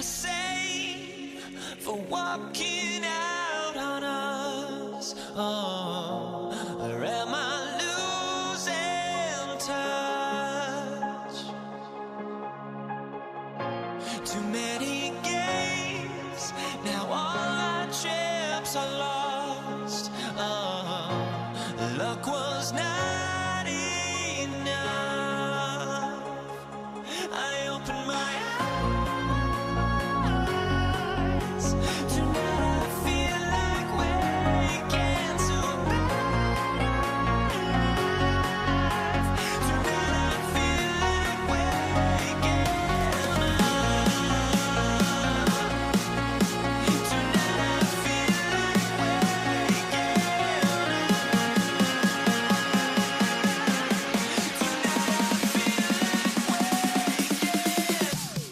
same for walking out on us? Or am I losing touch? Too many games, now all our chips are lost. Luck was not enough. I opened my eyes. Tonight I feel like waking to life. Tonight I feel like waking up. Tonight I feel like waking up. Tonight I feel like waking up.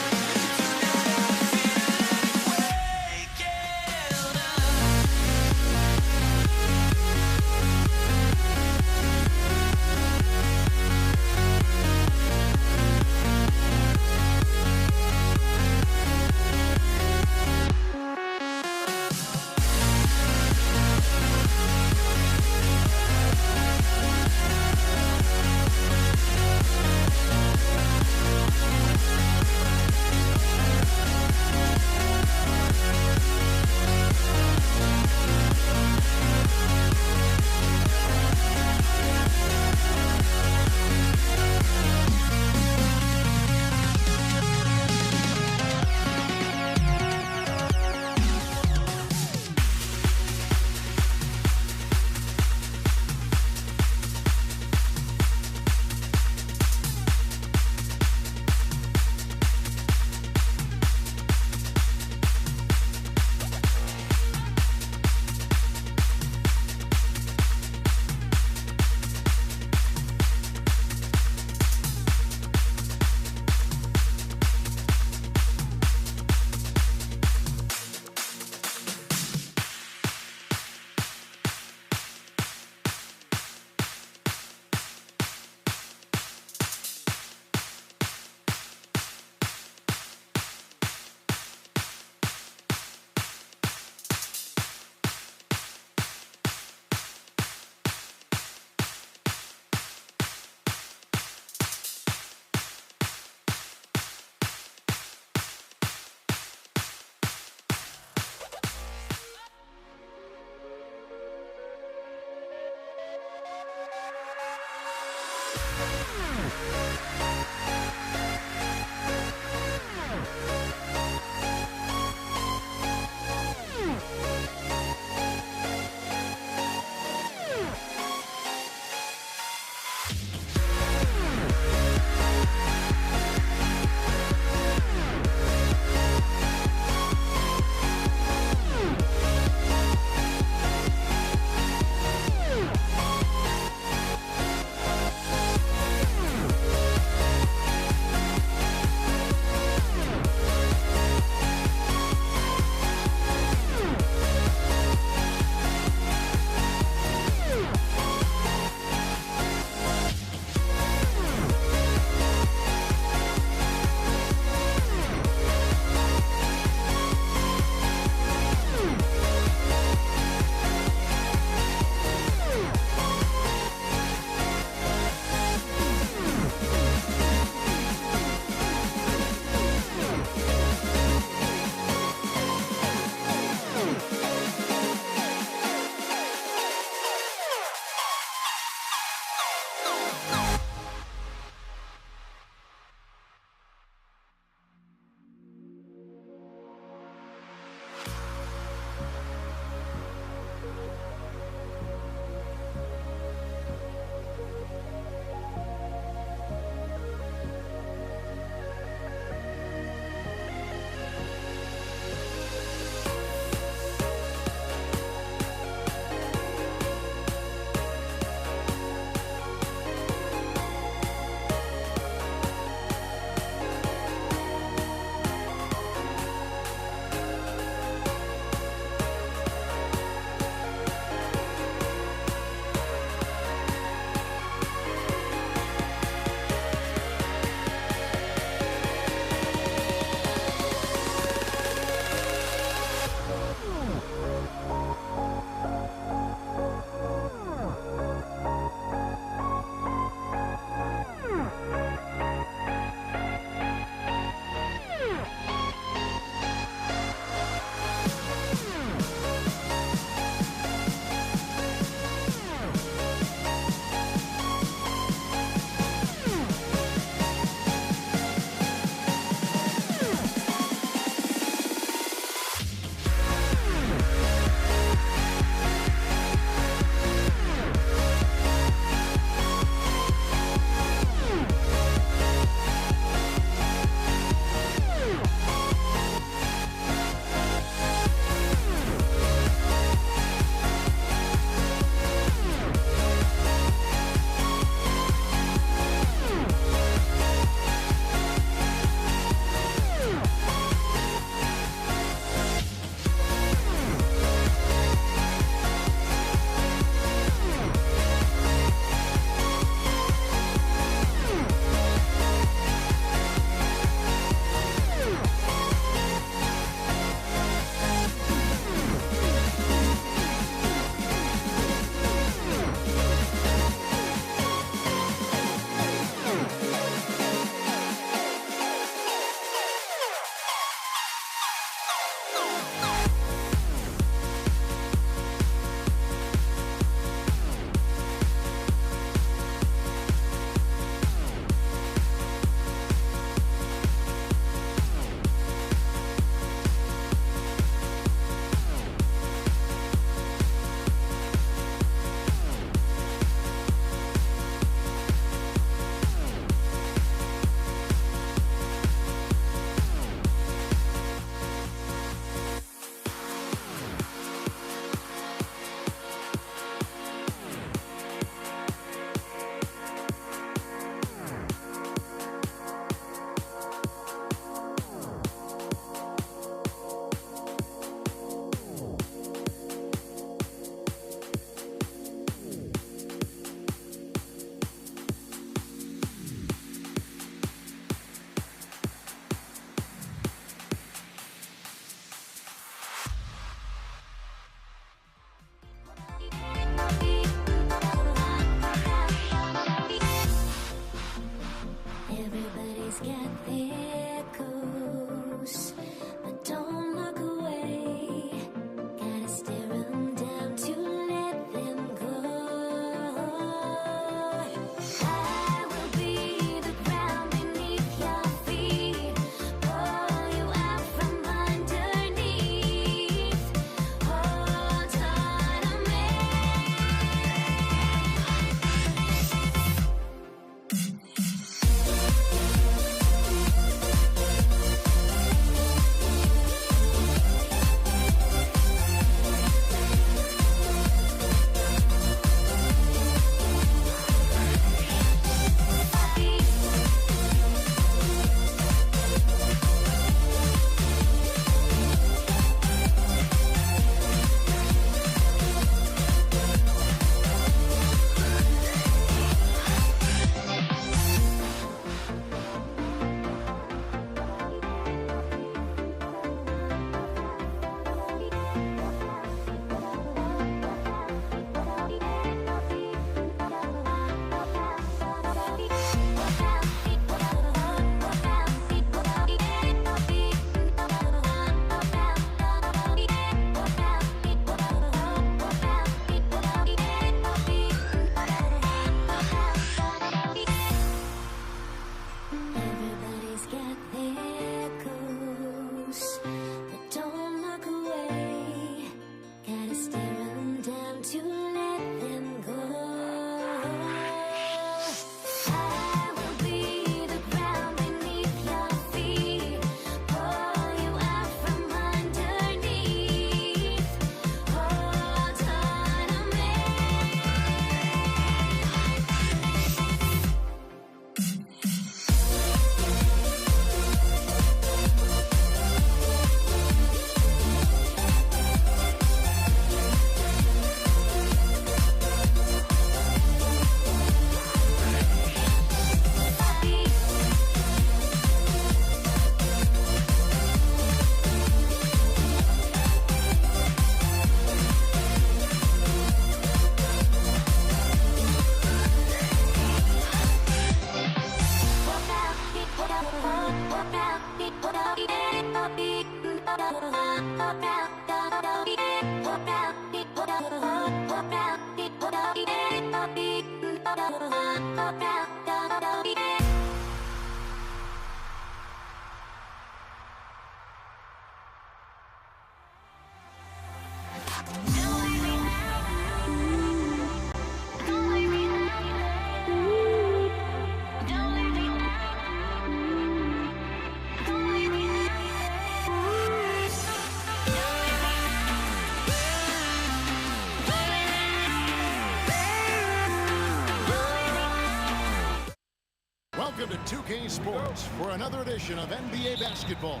Welcome to 2K Sports for another edition of NBA basketball.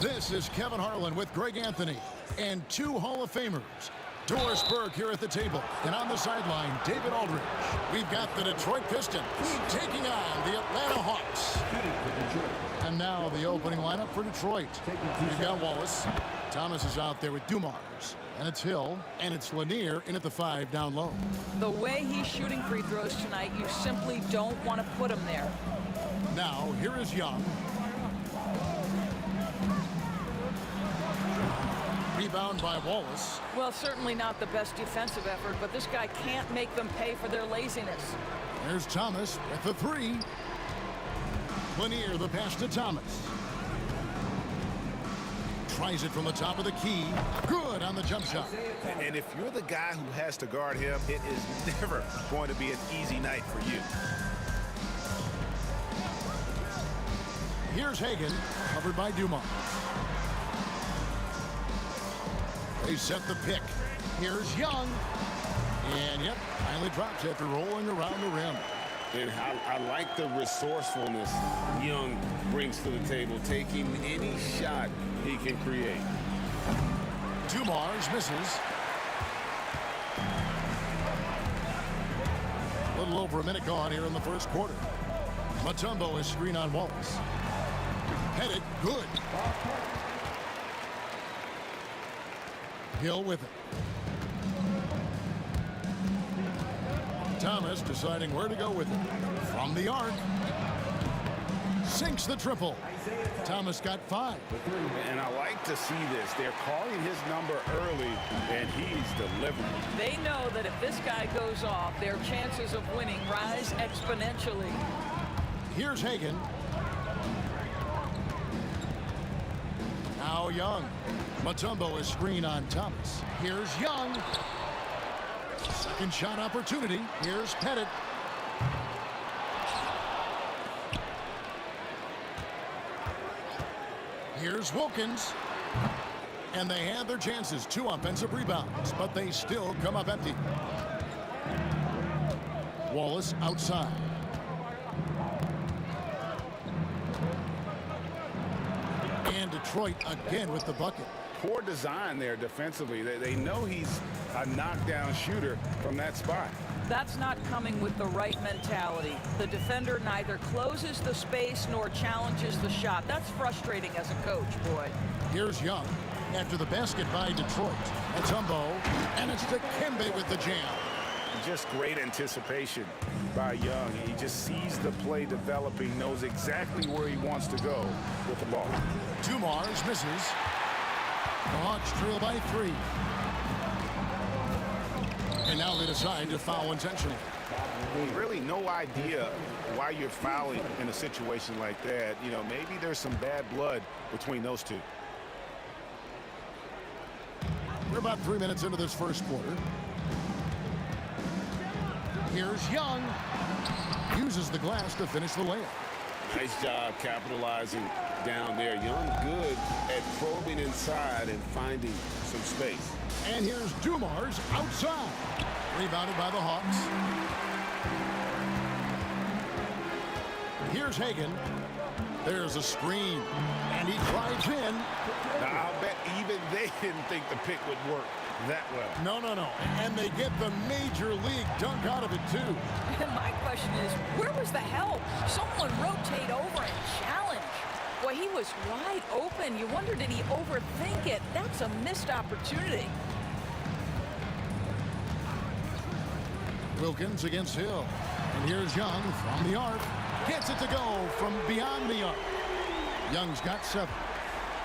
This is Kevin Harlan with Greg Anthony and two Hall of Famers. Doris Burke here at the table, and on the sideline, David Aldridge. We've got the Detroit Pistons taking on the Atlanta Hawks. And now the opening lineup for Detroit. We've got Wallace. Thomas is out there with Dumars. And it's Hill, and it's Lanier in at the 5 down low. The way he's shooting free throws tonight, you simply don't want to put him there. Now, here is Young. Rebound by Wallace. Well, certainly not the best defensive effort, but this guy can't make them pay for their laziness. There's Thomas with the 3. Lanier, the pass to Thomas. Tries it from the top of the key. Good on the jump shot. And if you're the guy who has to guard him, it is never going to be an easy night for you. Here's Hagan, covered by Dumars. They set the pick. Here's Young. And yep, finally drops after rolling around the rim. And I like the resourcefulness Young brings to the table, taking any shot he can create. Dumars misses. A little over a minute gone here in the first quarter. Mutombo is screen on Wallace. Headed, good. Hill with it. Thomas deciding where to go with it. From the arc. Sinks the triple. Thomas got 5. And I like to see this. They're calling his number early, and he's delivering. They know that if this guy goes off, their chances of winning rise exponentially. Here's Hagan. Now Young. Mutombo is screen on Thomas. Here's Young. Second shot opportunity. Here's Pettit. Here's Wilkins. And they had their chances. 2 offensive rebounds, but they still come up empty. Wallace outside. And Detroit again with the bucket. Poor design there defensively. They know he's a knockdown shooter from that spot. That's not coming with the right mentality. The defender neither closes the space nor challenges the shot. That's frustrating as a coach, boy. Here's Young after the basket by Detroit. Mutombo, and it's Dikembe with the jam. Just great anticipation by Young. He just sees the play developing, knows exactly where he wants to go with the ball. Dumars misses. The Hawks trail by 3. And now they decide to foul intentionally. Really no idea why you're fouling in a situation like that. You know, maybe there's some bad blood between those two. We're about 3 minutes into this first quarter. Here's Young. Uses the glass to finish the layup. Nice job capitalizing down there. Young good at probing inside and finding some space. And here's Dumars outside. Rebounded by the Hawks. Here's Hagan. There's a screen. And he drives in. Now, I'll bet even they didn't think the pick would work that well. No. And they get the major league dunk out of it, too. And my question is, where was the help? Someone rotate over and challenge. Boy, he was wide open. You wonder, did he overthink it? That's a missed opportunity. Wilkins against Hill. And here's Young from the arc. Gets it to go from beyond the arc. Young's got 7.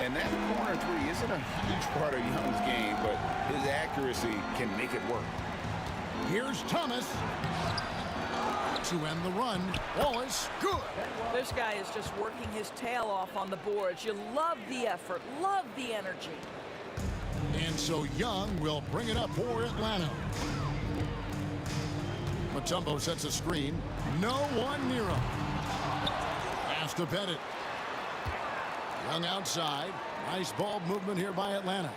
And that corner three isn't a huge part of Young's game, but his accuracy can make it work. Here's Thomas to end the run. Wallace, good. This guy is just working his tail off on the boards. You love the effort, love the energy. And so Young will bring it up for Atlanta. Mutombo sets a screen. No one near him. Pass to Pettit. Young outside. Nice ball movement here by Atlanta.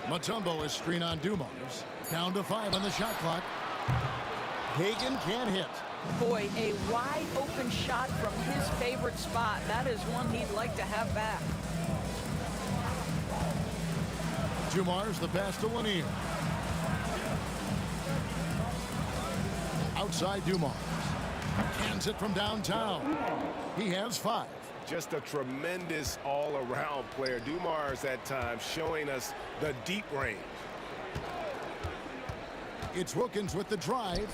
Mutombo is screen on Dumars. Down to 5 on the shot clock. Hagan can't hit. Boy, a wide open shot from his favorite spot. That is one he'd like to have back. Dumars the pass to Lanier. Outside Dumars. Cans it from downtown. He has 5. Just a tremendous all-around player. Dumars at times showing us the deep range. It's Wilkins with the drive.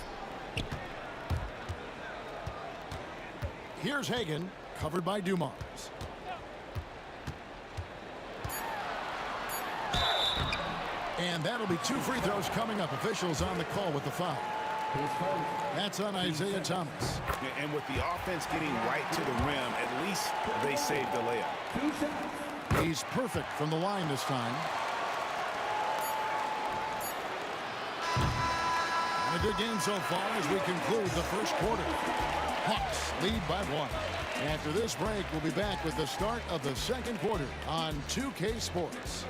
Here's Hagan, covered by Dumars. And that'll be 2 free throws coming up. Officials on the call with the foul. That's on Isaiah Thomas. And with the offense getting right to the rim, at least they saved the layup. He's perfect from the line this time. And a good game so far as we conclude the first quarter. Hawks lead by 1. After this break, we'll be back with the start of the second quarter on 2K Sports.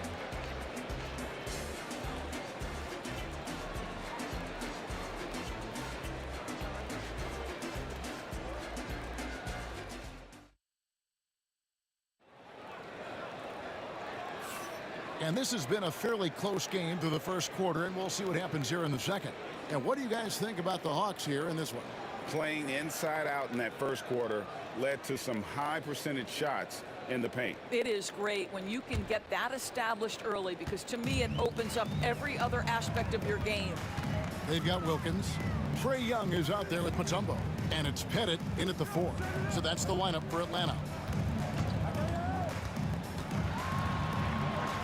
And this has been a fairly close game through the first quarter, and we'll see what happens here in the second. And what do you guys think about the Hawks here in this one? Playing inside out in that first quarter led to some high percentage shots in the paint. It is great when you can get that established early, because to me it opens up every other aspect of your game. They've got Wilkins. Trae Young is out there with Mutombo. And it's Pettit in at the 4. So that's the lineup for Atlanta.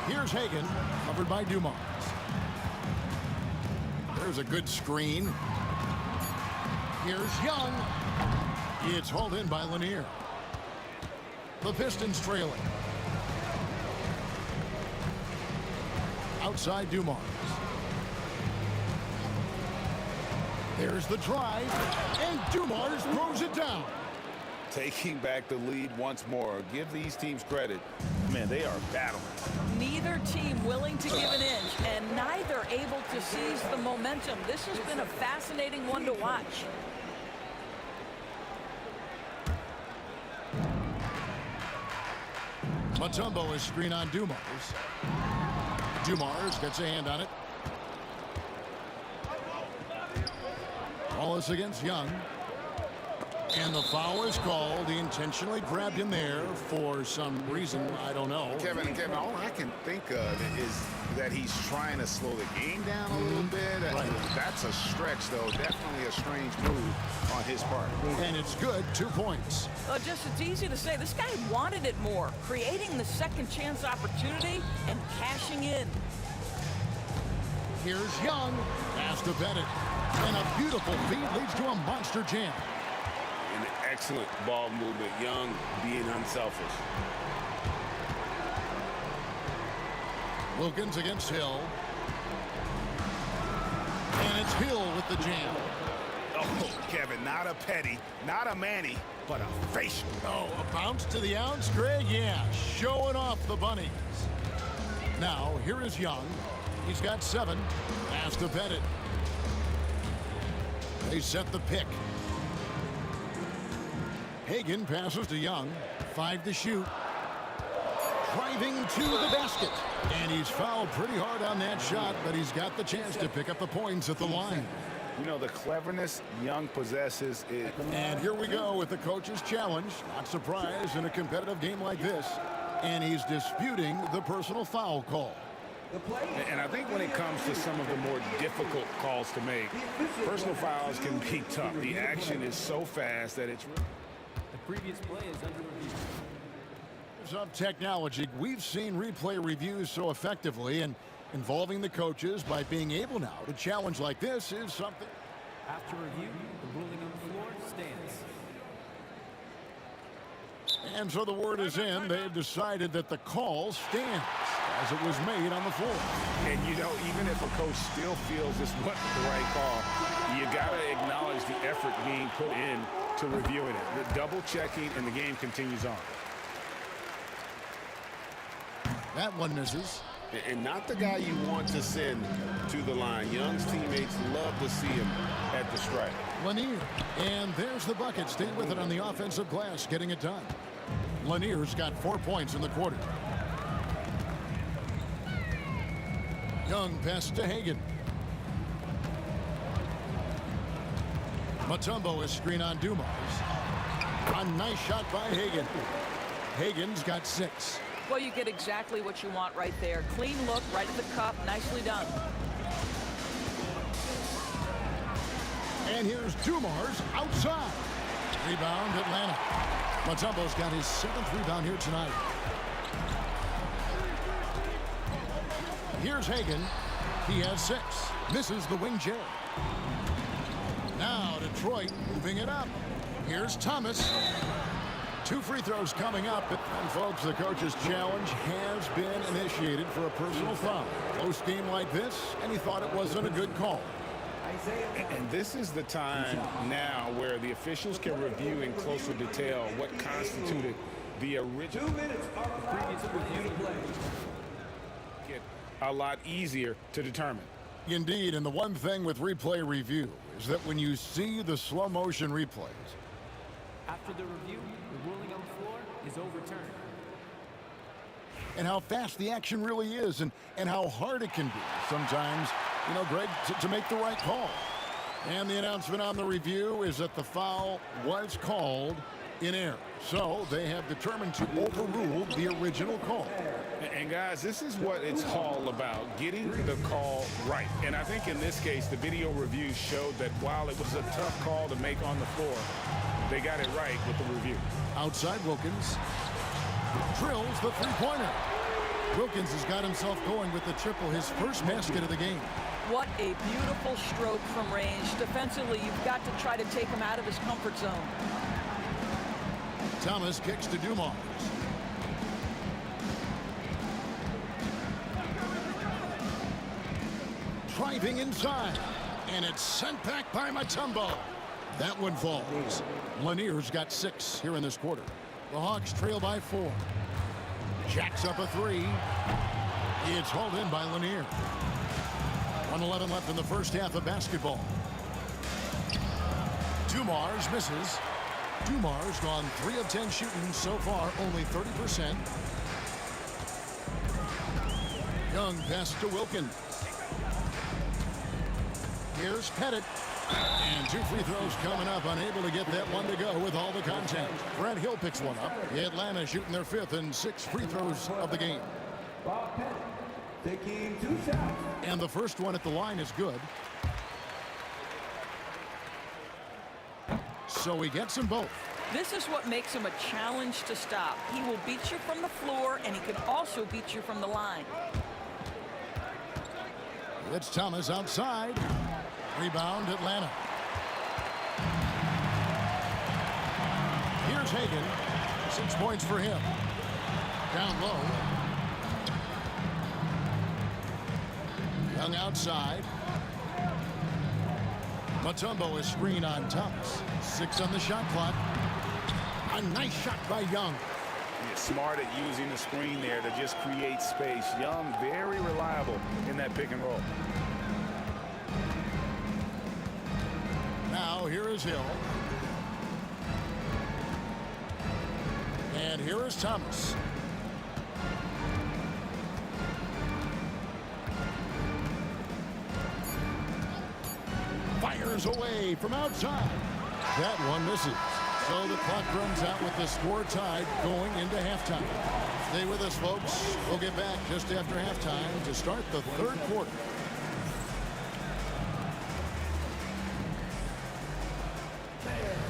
Here's Hagan, covered by Dumars. There's a good screen. Here's Young. It's hauled in by Lanier. The Pistons trailing. Outside Dumars. There's the drive, and Dumars throws it down. Taking back the lead once more. Give these teams credit. Man, they are battling. Neither team willing to give an inch, and neither able to seize the momentum. This has been a fascinating one to watch. Mutombo is screen on Dumars. Dumars gets a hand on it. Wallace against Young. And the foul is called. He intentionally grabbed him there for some reason. I don't know. Kevin, all I can think of is that he's trying to slow the game down a little bit. Right. That's a stretch, though. Definitely a strange move on his part. And it's good. 2 points. Just it's easy to say. This guy wanted it more, creating the second chance opportunity and cashing in. Here's Young. Pass to Pettit. And a beautiful feed leads to a monster jam. An excellent ball movement. Young being unselfish. Wilkins against Hill. And it's Hill with the jam. Oh, Kevin, not a Petty, not a Manny, but a facial. Oh, a bounce to the ounce, Greg? Yeah, showing off the bunnies. Now, here is Young. He's got 7. Pass to Pettit. They set the pick. Hagan passes to Young. 5 to shoot. Driving to the basket. And he's fouled pretty hard on that shot, but he's got the chance to pick up the points at the line. You know, the cleverness Young possesses is... And here we go with the coach's challenge. Not surprised in a competitive game like this. And he's disputing the personal foul call. And I think when it comes to some of the more difficult calls to make, personal fouls can be tough. The action is so fast that it's... The previous play is under review. Of technology, we've seen replay reviews so effectively, and involving the coaches by being able now to challenge like this is something. After review, the ruling on the floor stands. And so the word is in. They've decided that the call stands as it was made on the floor. And, you know, even if a coach still feels this wasn't the right call, you got to acknowledge the effort being put in to reviewing it. The double checking, and the game continues on. That one misses. And not the guy you want to send to the line. Young's teammates love to see him at the stripe. Lanier. And there's the bucket. Stay with it on the offensive glass, getting it done. Lanier's got 4 points in the quarter. Young pass to Hagan. Mutombo is screen on Dumars. A nice shot by Hagan. Hagan's got 6. Well, you get exactly what you want right there. Clean look, right at the cup. Nicely done. And here's Dumars outside. Rebound, Atlanta. Mutombo's got his 7th rebound here tonight. Here's Hagan. He has 6. Misses the wing chair. Now Detroit moving it up. Here's Thomas. 2 free throws coming up. And folks, the coach's challenge has been initiated for a personal foul. Close game like this, and he thought it wasn't a good call. And this is the time now where the officials can review in closer detail what constituted the original. 2 minutes. The previous review play. Get a lot easier to determine. Indeed, and the one thing with replay review is that when you see the slow motion replays, After the review, the ruling on the floor is overturned. and how fast the action really is, and how hard it can be sometimes, you know, Greg, to make the right call. And the announcement on the review is that the foul was called in error. So they have determined to overrule the original call. And guys, this is what it's all about, getting the call right. And I think in this case, the video review showed that while it was a tough call to make on the floor, they got it right with the review. Outside Wilkins. Drills the three-pointer. Wilkins has got himself going with the triple, his first basket of the game. What a beautiful stroke from range. Defensively, you've got to try to take him out of his comfort zone. Thomas kicks to Dumars. Driving inside, and it's sent back by Mutombo. That one falls. Lanier's got 6 here in this quarter. The Hawks trail by 4. Jacks up a 3. It's hauled in by Lanier. 1:11 left in the first half of basketball. Dumars misses. Dumars gone 3 of 10 shooting so far, only 30%. Young pass to Wilkins. Here's Pettit. And 2 free throws coming up, unable to get that one to go with all the contact. Brett Hill picks one up. Atlanta shooting their 5th and 6th free throws of the game. Bob Pettit taking 2 shots. And the first one at the line is good. So he gets them both. This is what makes him a challenge to stop. He will beat you from the floor, and he can also beat you from the line. It's Thomas outside. Rebound, Atlanta. Here's Hagan. 6 points for him. Down low. Young outside. Mutombo is screen on Thomas. 6 on the shot clock. A nice shot by Young. He's smart at using the screen there to just create space. Young, very reliable in that pick and roll. Now here is Hill. And here is Thomas. Fires away from outside. That one misses. So the clock runs out with the score tied going into halftime. Stay with us, folks. We'll get back just after halftime to start the 3rd quarter.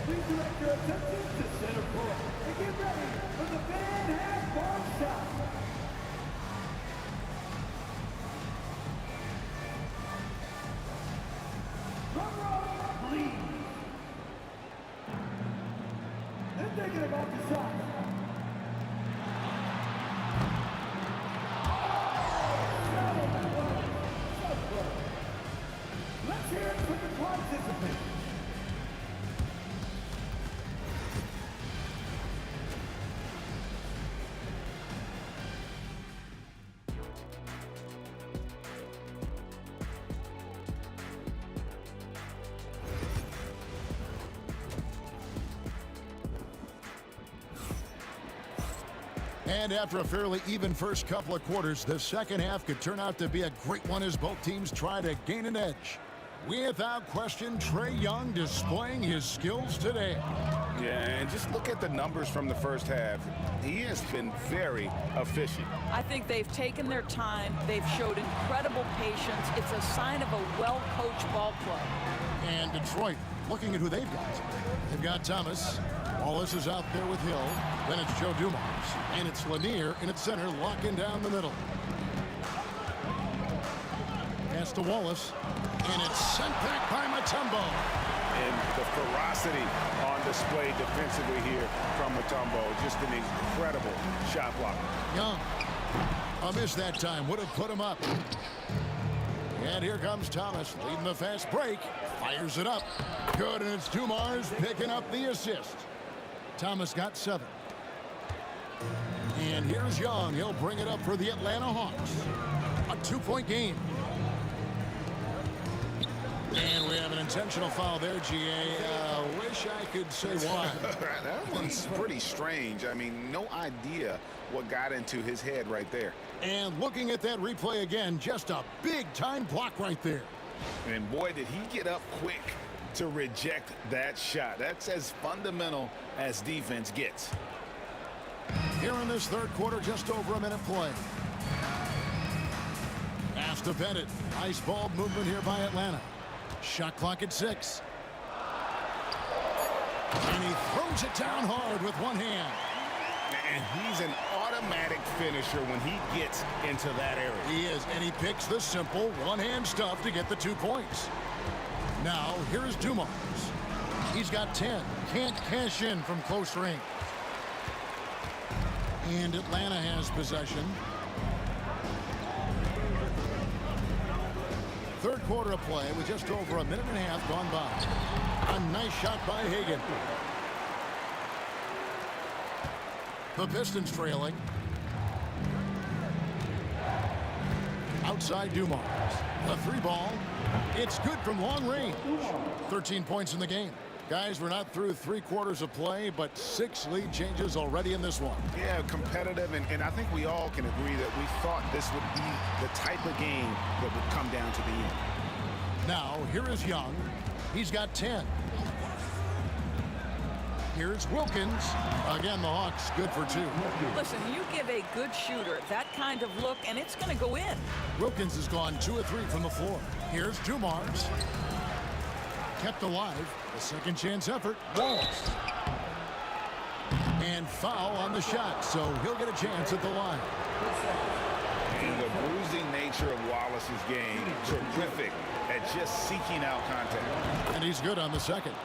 Please direct your attention to center court and get ready for the fan half-bar shot. Drum roll, please. And thinking about the shot. Let's hear it for the participants. And after a fairly even first couple of quarters, the second half could turn out to be a great one as both teams try to gain an edge. Without question, Trae Young displaying his skills today. Yeah, and just look at the numbers from the first half. He has been very efficient. I think they've taken their time. They've showed incredible patience. It's a sign of a well-coached ball club. And Detroit, looking at who they've got. They've got Thomas. Wallace is out there with Hill. Then it's Joe Dumars. And it's Lanier in its center, locking down the middle. Pass to Wallace. And it's sent back by Mutombo. And the ferocity on display defensively here from Mutombo. Just an incredible shot blocker. Young. A miss that time. Would have put him up. And here comes Thomas leading the fast break. Fires it up. Good, and it's Dumars picking up the assist. Thomas got 7. And here's Young. He'll bring it up for the Atlanta Hawks. A 2-point game. And we have an intentional foul there, GA. Wish I could say why. That one's pretty strange. I mean, no idea what got into his head right there. And looking at that replay again, just a big-time block right there. And boy, did he get up quick to reject that shot. That's as fundamental as defense gets. Here in this third quarter, just over a minute play. Pass to Bennett. Nice ball movement here by Atlanta. Shot clock at 6. And he throws it down hard with one hand. And he's an automatic finisher when he gets into that area. He is, and he picks the simple one-hand stuff to get the 2 points. Now, here is Dumars. He's got 10. Can't cash in from close range. And Atlanta has possession. Third quarter of play with just over a minute and a half gone by. A nice shot by Hagan. The Pistons trailing. Outside Dumars. The 3 ball. It's good from long range. 13 points in the game. Guys, we're not through 3 quarters of play, but 6 lead changes already in this one. Yeah, competitive, and I think we all can agree that we thought this would be the type of game that would come down to the end. Now, here is Young. He's got 10. Here's Wilkins. Again, the Hawks good for 2. Listen, you give a good shooter that kind of look, and it's going to go in. Wilkins has gone 2 of 3 from the floor. Here's Dumars. Kept alive. A second chance effort. Wallace. And foul on the shot, so he'll get a chance at the line. And the bruising nature of Wallace's game, terrific at just seeking out contact. And he's good on the second.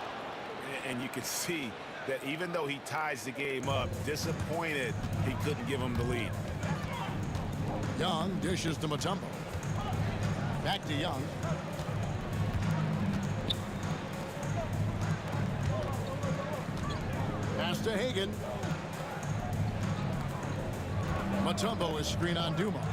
And you can see that even though he ties the game up, disappointed he couldn't give him the lead. Young dishes to Mutombo. Back to Young. Pass to Hagan. Mutombo is screen on Dumars.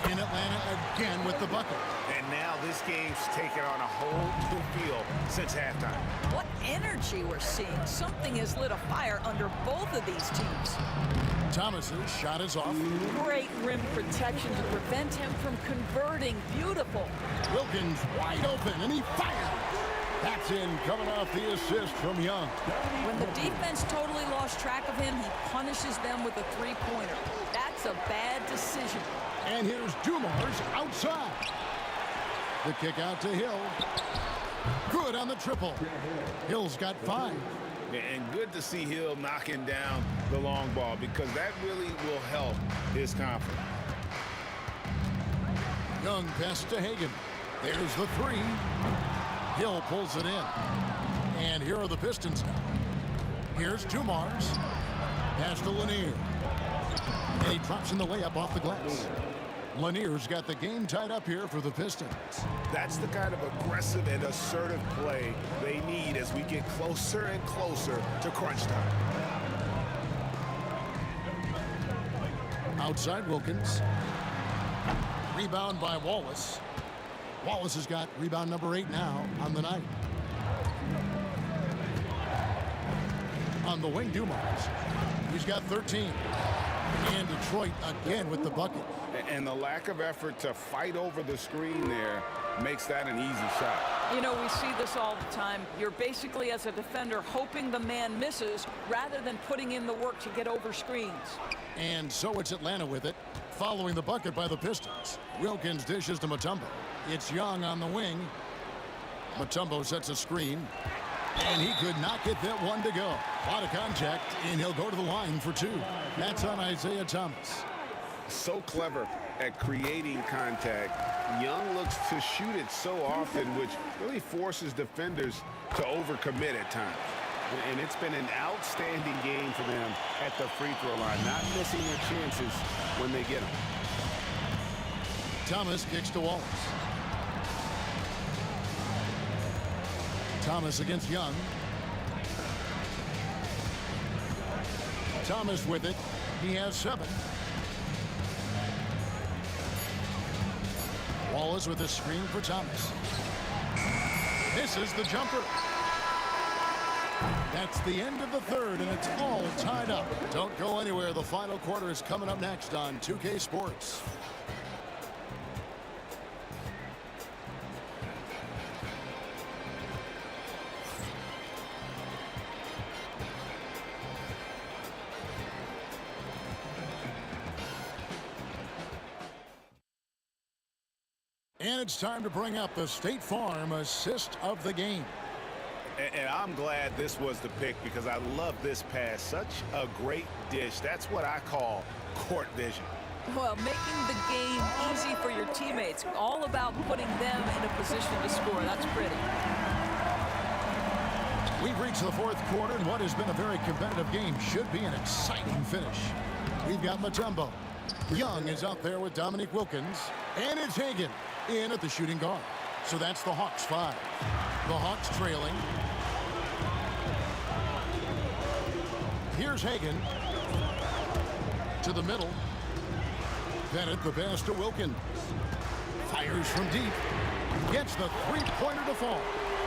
In Atlanta again with the bucket. And now this game's taken on a whole new feel since halftime. What energy we're seeing. Something has lit a fire under both of these teams. Thomas's shot is off. Great rim protection to prevent him from converting. Beautiful. Wilkins wide open, and he fires. That's in, coming off the assist from Young. When the defense totally lost track of him, he punishes them with a 3-pointer. That's a bad decision. And here's Dumars outside. The kick out to Hill. Good on the triple. Hill's got 5. And good to see Hill knocking down the long ball because that really will help his confidence. Young pass to Hagan. There's the three. Hill pulls it in. And here are the Pistons now. Here's Dumars. Pass to Lanier. And he drops in the layup off the glass. Lanier's got the game tied up here for the Pistons. That's the kind of aggressive and assertive play they need as we get closer and closer to crunch time. Outside Wilkins. Rebound by Wallace. Wallace has got rebound number 8 now on the night. On the wing, Dumars. He's got 13. And Detroit again with the bucket. And the lack of effort to fight over the screen there makes that an easy shot. You know, we see this all the time. You're basically, as a defender, hoping the man misses rather than putting in the work to get over screens. And so it's Atlanta with it, following the bucket by the Pistons. Wilkins dishes to Mutombo. It's Young on the wing. Mutombo sets a screen. And he could not get that one to go. A lot of contact, and he'll go to the line for 2. That's on Isaiah Thomas. So clever at creating contact. Young looks to shoot it so often, which really forces defenders to overcommit at times. And it's been an outstanding game for them at the free throw line, not missing their chances when they get them. Thomas kicks to Wallace. Thomas against Young. Thomas with it. He has 7. Wallace with a screen for Thomas. Misses the jumper. That's the end of the third, and it's all tied up. Don't go anywhere. The final quarter is coming up next on 2K Sports. And it's time to bring up the State Farm assist of the game. And I'm glad this was the pick because I love this pass. Such a great dish. That's what I call court vision. Well, making the game easy for your teammates. All about putting them in a position to score. That's pretty. We've reached the fourth quarter, and what has been a very competitive game should be an exciting finish. We've got Mutombo. Young is out there with Dominique Wilkins. And it's Hagan in at the shooting guard. So that's the Hawks 5. The Hawks trailing. Here's Hagan. To the middle. Bennett the pass to Wilkins. Fires from deep. Gets the three-pointer to fall.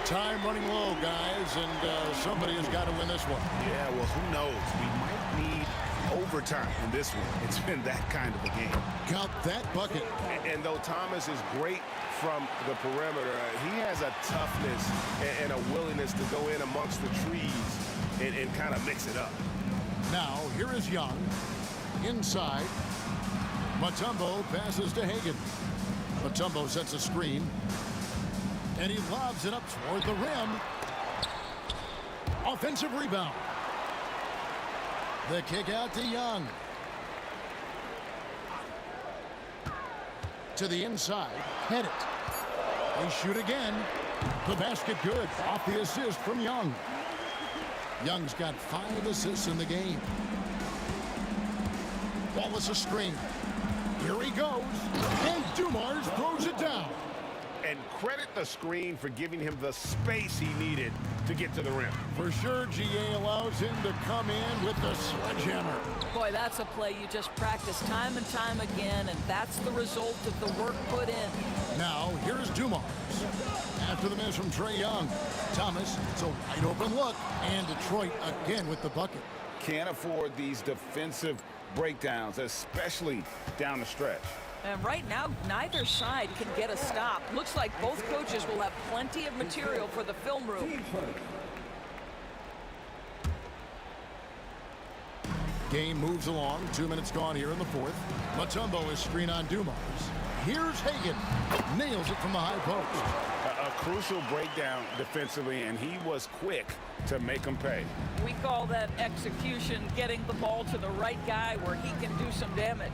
Time running low, guys, and somebody has got to win this one. Yeah, well, who knows? We might need overtime in this one. It's been that kind of a game. Count that bucket. And though Thomas is great from the perimeter, he has a toughness and a willingness to go in amongst the trees and kind of mix it up. Now, here is Young. Inside. Mutombo passes to Hagan. Mutombo sets a screen. And he lobs it up toward the rim. Offensive rebound. The kick out to Young. To the inside. Hit it. They shoot again. The basket good. Off the assist from Young. Young's got 5 assists in the game. Wallace a screen. Here he goes. And Dumars throws it down. And credit the screen for giving him the space he needed to get to the rim. For sure, GA allows him to come in with the sledgehammer. Boy, that's a play you just practice time and time again, and that's the result of the work put in. Now, here's Dumars. After the miss from Trae Young. Thomas, it's a wide open look. And Detroit again with the bucket. Can't afford these defensive breakdowns, especially down the stretch. And right now, neither side can get a stop. Looks like both coaches will have plenty of material for the film room. Game moves along. 2 minutes gone here in the fourth. Mutombo is screen on Dumars. Here's Hagan. Nails it from the high post. A crucial breakdown defensively, and he was quick to make them pay. We call that execution, getting the ball to the right guy where he can do some damage.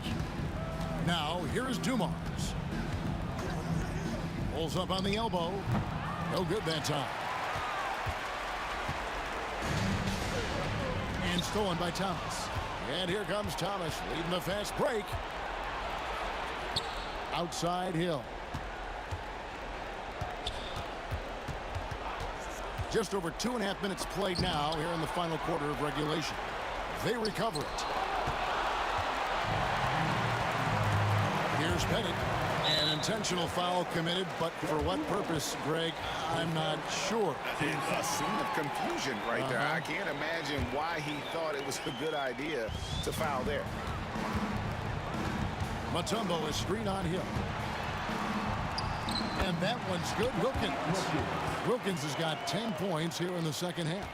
Now, here's Dumars. Pulls up on the elbow. No good that time. And stolen by Thomas. And here comes Thomas, leading the fast break. Outside Hill. Just over 2.5 minutes played now here in the final quarter of regulation. They recover it. Here's Pettit. An intentional foul committed, but for what purpose, Greg, I'm not sure. A scene of confusion right there. I can't imagine why he thought it was a good idea to foul there. Mutombo is screen on Hill. And that one's good. Wilkins has got 10 points here in the second half.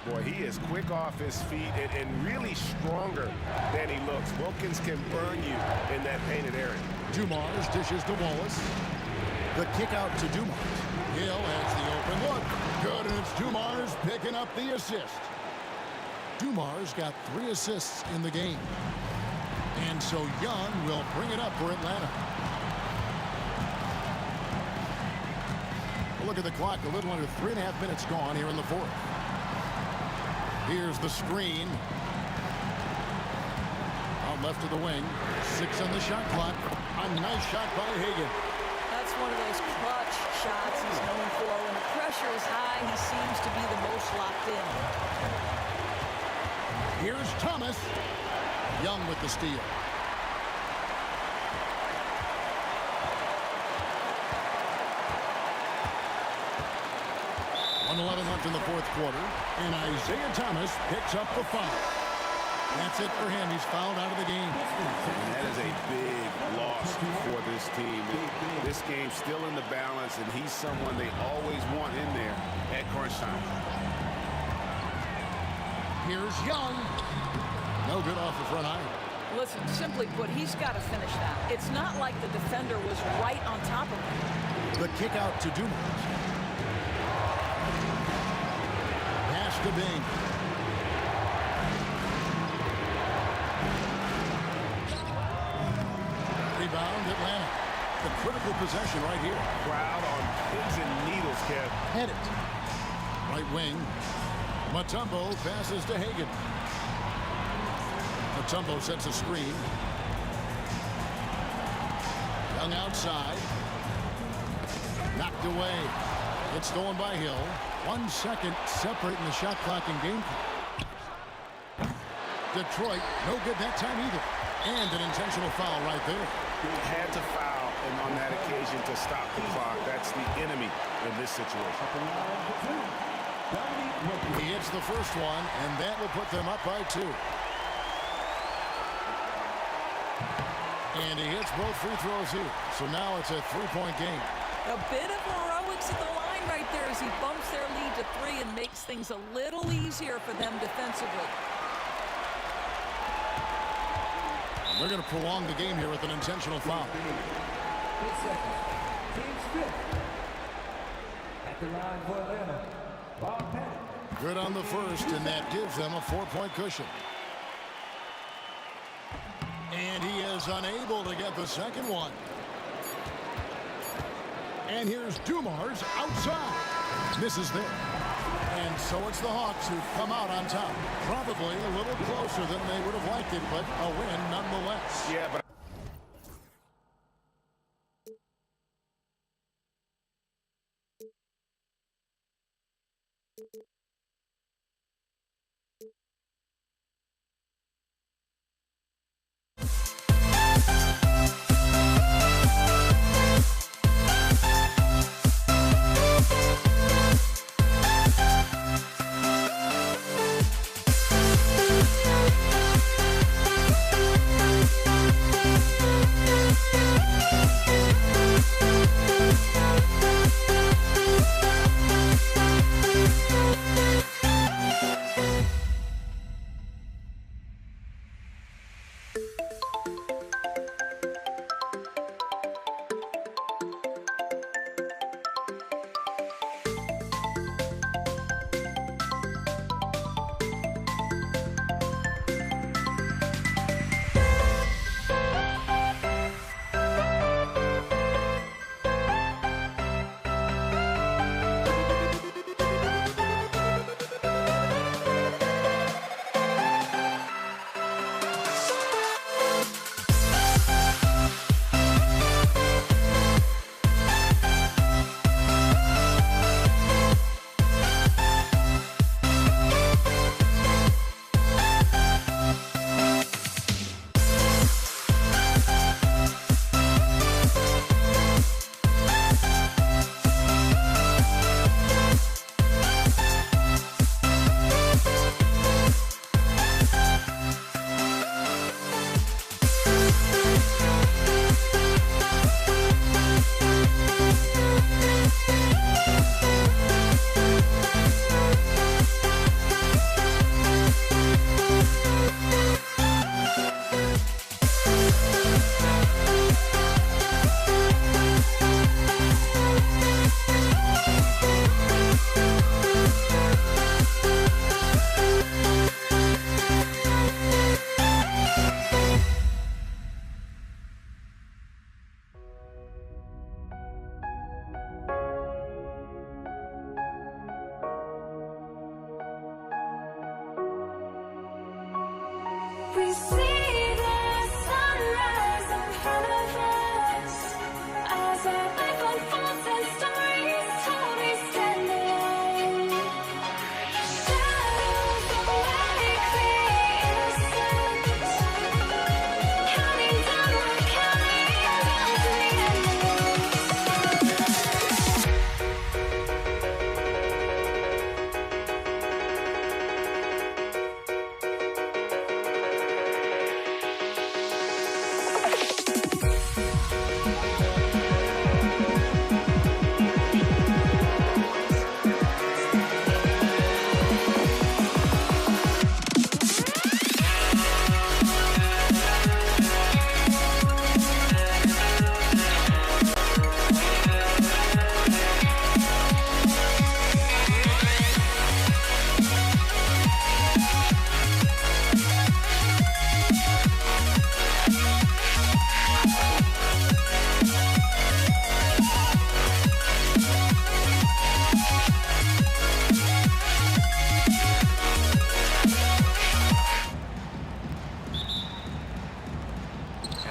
Boy, he is quick off his feet and really stronger than he looks. Wilkins can burn you in that painted area. Dumars dishes to Wallace. The kick out to Dumars. Hill has the open look. Good, and it's Dumars picking up the assist. Dumars got 3 assists in the game. And so Young will bring it up for Atlanta. Look at the clock, a little under 3.5 minutes gone here in the fourth. Here's the screen. Out left to the wing. 6 on the shot clock. A nice shot by Hagan. That's one of those clutch shots he's known for. When the pressure is high, he seems to be the most locked in. Here's Thomas. Young with the steal. 1:11 left in the fourth quarter, and Isaiah Thomas picks up the foul. That's it for him. He's fouled out of the game. And that is a big loss for this team. This game's still in the balance, and he's someone they always want in there at crunch time. Here's Young. No good off the front iron. Listen, simply put, he's got to finish that. It's not like the defender was right on top of him. The kick out to Dumars. Pass to Bing. Rebound Atlanta. The critical possession right here. Crowd on pins and needles, Kev. Pettit. Right wing. Mutombo passes to Hagan. Mutombo sets a screen. Young outside. Knocked away. It's stolen by Hill. 1 second separating the shot clock and game clock. Detroit, no good that time either. And an intentional foul right there. He had to foul, and on that occasion to stop the clock. That's the enemy in this situation. He hits the first one, and that will put them up by 2. And he hits both free throws here. So now it's a 3-point game. A bit of heroics at the line right there as he bumps their lead to 3 and makes things a little easier for them defensively. They're going to prolong the game here with an intentional foul. 8 seconds. Team's fifth. At the line for Atlanta, Bob Pettit. Good on the first, and that gives them a 4-point cushion. And he is unable to get the second one. And here's Dumars outside. Misses there. And so it's the Hawks who come out on top. Probably a little closer than they would have liked it, but a win nonetheless. Yeah, but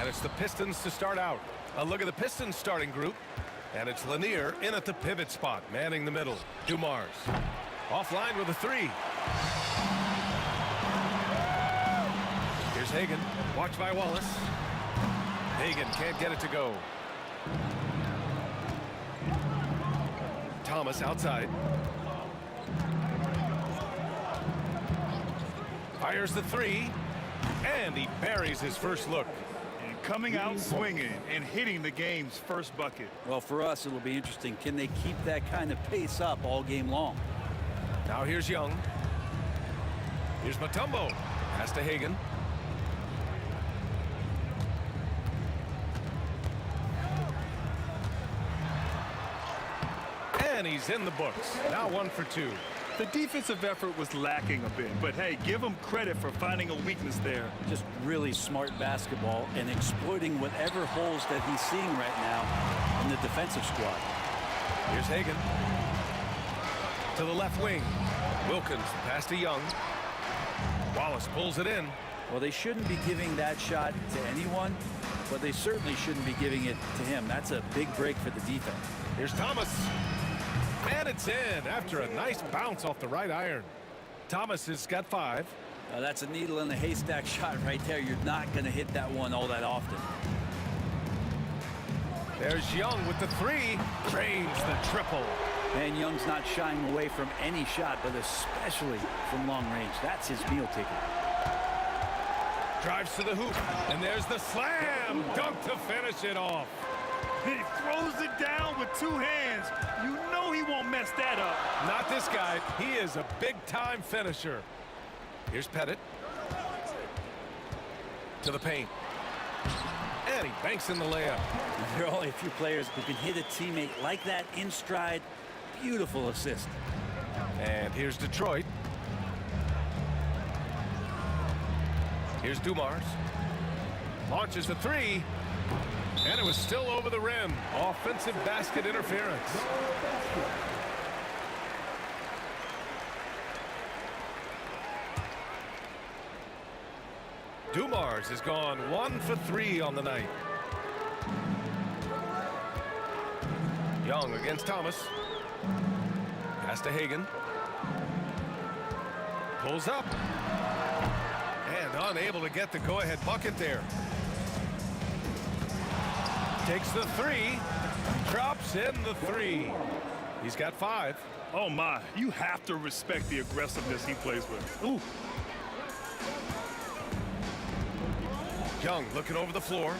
And it's the Pistons to start out. A look at the Pistons starting group. And it's Lanier in at the pivot spot, manning the middle. Dumars offline with a three. Here's Hagan, watched by Wallace. Hagan can't get it to go. Thomas outside. Fires the three, and he buries his first look. And coming out swinging and hitting the game's first bucket. Well, for us, it'll be interesting. Can they keep that kind of pace up all game long? Now here's Young. Here's Mutombo. Pass to Hagan. And he's in the books. Now 1 for 2. The defensive effort was lacking a bit, but hey, give him credit for finding a weakness there. Just really smart basketball and exploiting whatever holes that he's seeing right now in the defensive squad. Here's Hagan. To the left wing. Wilkins pass to Young. Wallace pulls it in. Well, they shouldn't be giving that shot to anyone, but they certainly shouldn't be giving it to him. That's a big break for the defense. Here's Thomas. And it's in after a nice bounce off the right iron. Thomas has got 5. That's a needle in the haystack shot right there. You're not going to hit that one all that often. There's Young with the 3. Drains the triple. And Young's not shying away from any shot, but especially from long range. That's his meal ticket. Drives to the hoop. And there's the slam dunk to finish it off. He throws it down with 2 hands. You know he won't mess that up. Not this guy. He is a big-time finisher. Here's Pettit. To the paint. And he banks in the layup. There are only a few players who can hit a teammate like that in stride. Beautiful assist. And here's Detroit. Here's Dumars. Launches the 3. And it was still over the rim. Offensive basket interference. Dumars has gone 1 for 3 on the night. Young against Thomas. Pass to Hagan. Pulls up. And unable to get the go-ahead bucket there. Takes the 3. Drops in the 3. He's got 5. Oh, my. You have to respect the aggressiveness he plays with. Ooh. Young looking over the floor.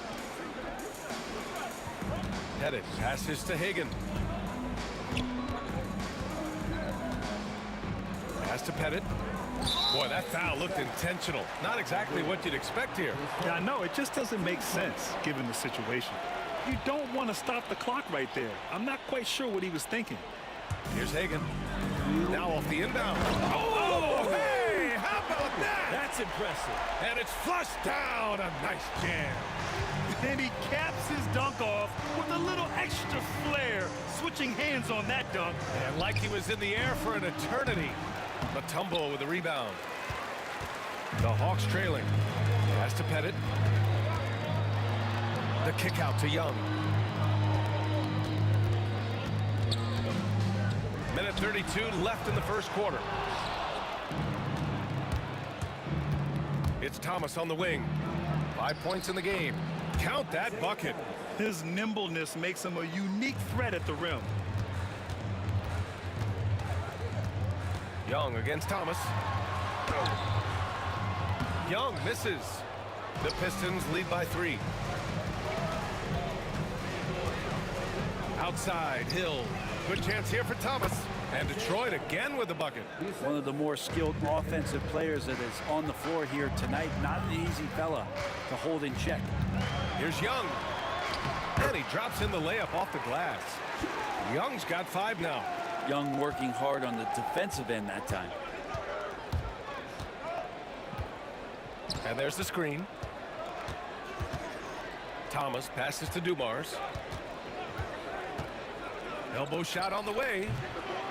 Pettit passes to Hagan. Pass to Pettit. Boy, that foul looked intentional. Not exactly what you'd expect here. Yeah, I know. It just doesn't make sense given the situation. You don't want to stop the clock right there. I'm not quite sure what he was thinking. Here's Hagan. Now off the inbound. Oh, hey! How about that? That's impressive. And it's flushed down. A nice jam. And he caps his dunk off with a little extra flair, switching hands on that dunk. And like he was in the air for an eternity. Mutombo with the rebound. The Hawks trailing. Pass to Pettit. The kick out to Young. Minute 32 left in the first quarter. It's Thomas on the wing. 5 points in the game. Count that bucket. His nimbleness makes him a unique threat at the rim. Young against Thomas. Young misses. The Pistons lead by 3. Outside, Hill. Good chance here for Thomas. And Detroit again with the bucket. One of the more skilled offensive players that is on the floor here tonight. Not an easy fella to hold in check. Here's Young. And he drops in the layup off the glass. Young's got 5 now. Young working hard on the defensive end that time. And there's the screen. Thomas passes to Dumars. Elbow shot on the way.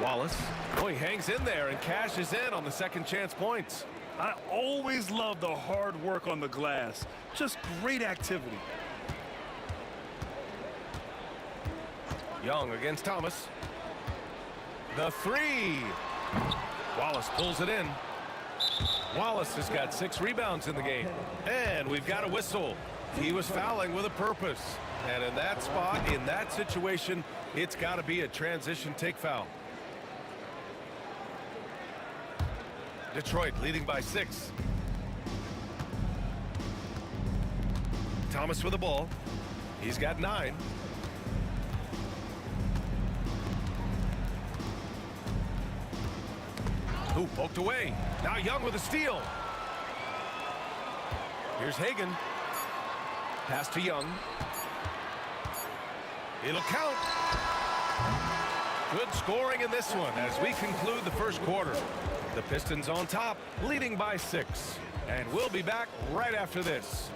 Wallace. Oh, he hangs in there and cashes in on the second chance points. I always love the hard work on the glass. Just great activity. Young against Thomas. The three. Wallace pulls it in. Wallace has got 6 rebounds in the game. And we've got a whistle. He was fouling with a purpose. And in that spot, in that situation, it's got to be a transition take foul. Detroit leading by 6. Thomas with the ball. He's got 9. Ooh, poked away. Now Young with a steal. Here's Hagan. Pass to Young. It'll count. Good scoring in this one as we conclude the first quarter. The Pistons on top, leading by 6. And we'll be back right after this.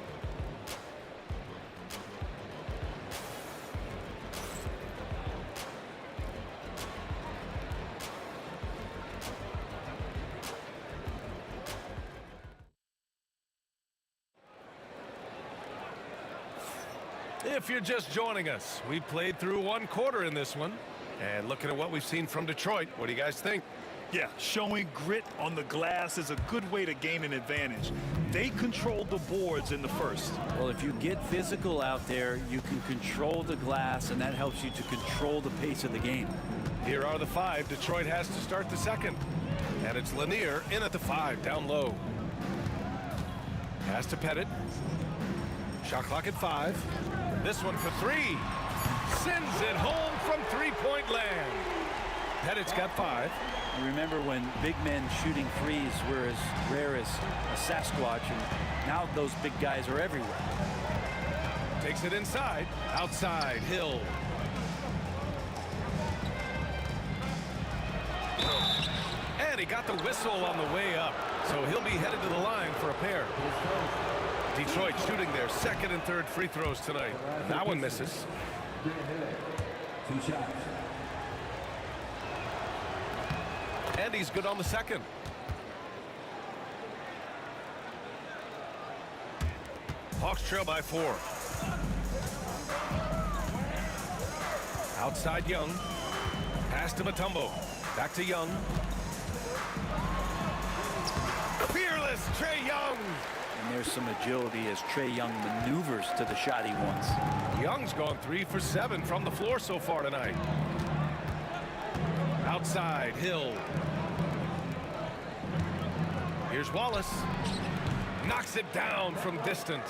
If you're just joining us, we played through 1 quarter in this one. And looking at what we've seen from Detroit, what do you guys think? Yeah, showing grit on the glass is a good way to gain an advantage. They controlled the boards in the first. Well, if you get physical out there, you can control the glass, and that helps you to control the pace of the game. Here are the 5 Detroit has to start the second. And it's Lanier in at the 5, down low. Pass to Pettit. Shot clock at 5. This one for 3. Sends it home from three-point land. Pettit's got 5. You remember when big men shooting threes were as rare as a Sasquatch, and now those big guys are everywhere. Takes it inside. Outside, Hill. And he got the whistle on the way up, so he'll be headed to the line for a pair. Detroit shooting their second and third free throws tonight. That one misses. 2 shots. And he's good on the second. Hawks trail by 4. Outside Young. Pass to Mutombo. Back to Young. Fearless Trae Young. And there's some agility as Trae Young maneuvers to the shot he wants. Young's gone 3 for 7 from the floor so far tonight. Outside, Hill. Here's Wallace. Knocks it down from distance.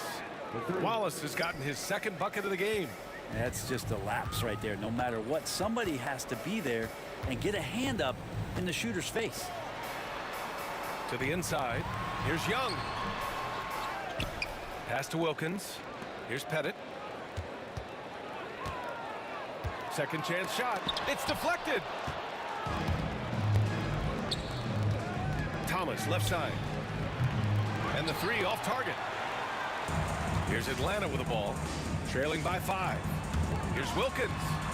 Wallace has gotten his second bucket of the game. That's just a lapse right there. No matter what, somebody has to be there and get a hand up in the shooter's face. To the inside. Here's Young. Pass to Wilkins. Here's Pettit. Second chance shot. It's deflected. Thomas, left side. And the 3 off target. Here's Atlanta with the ball. Trailing by 5. Here's Wilkins.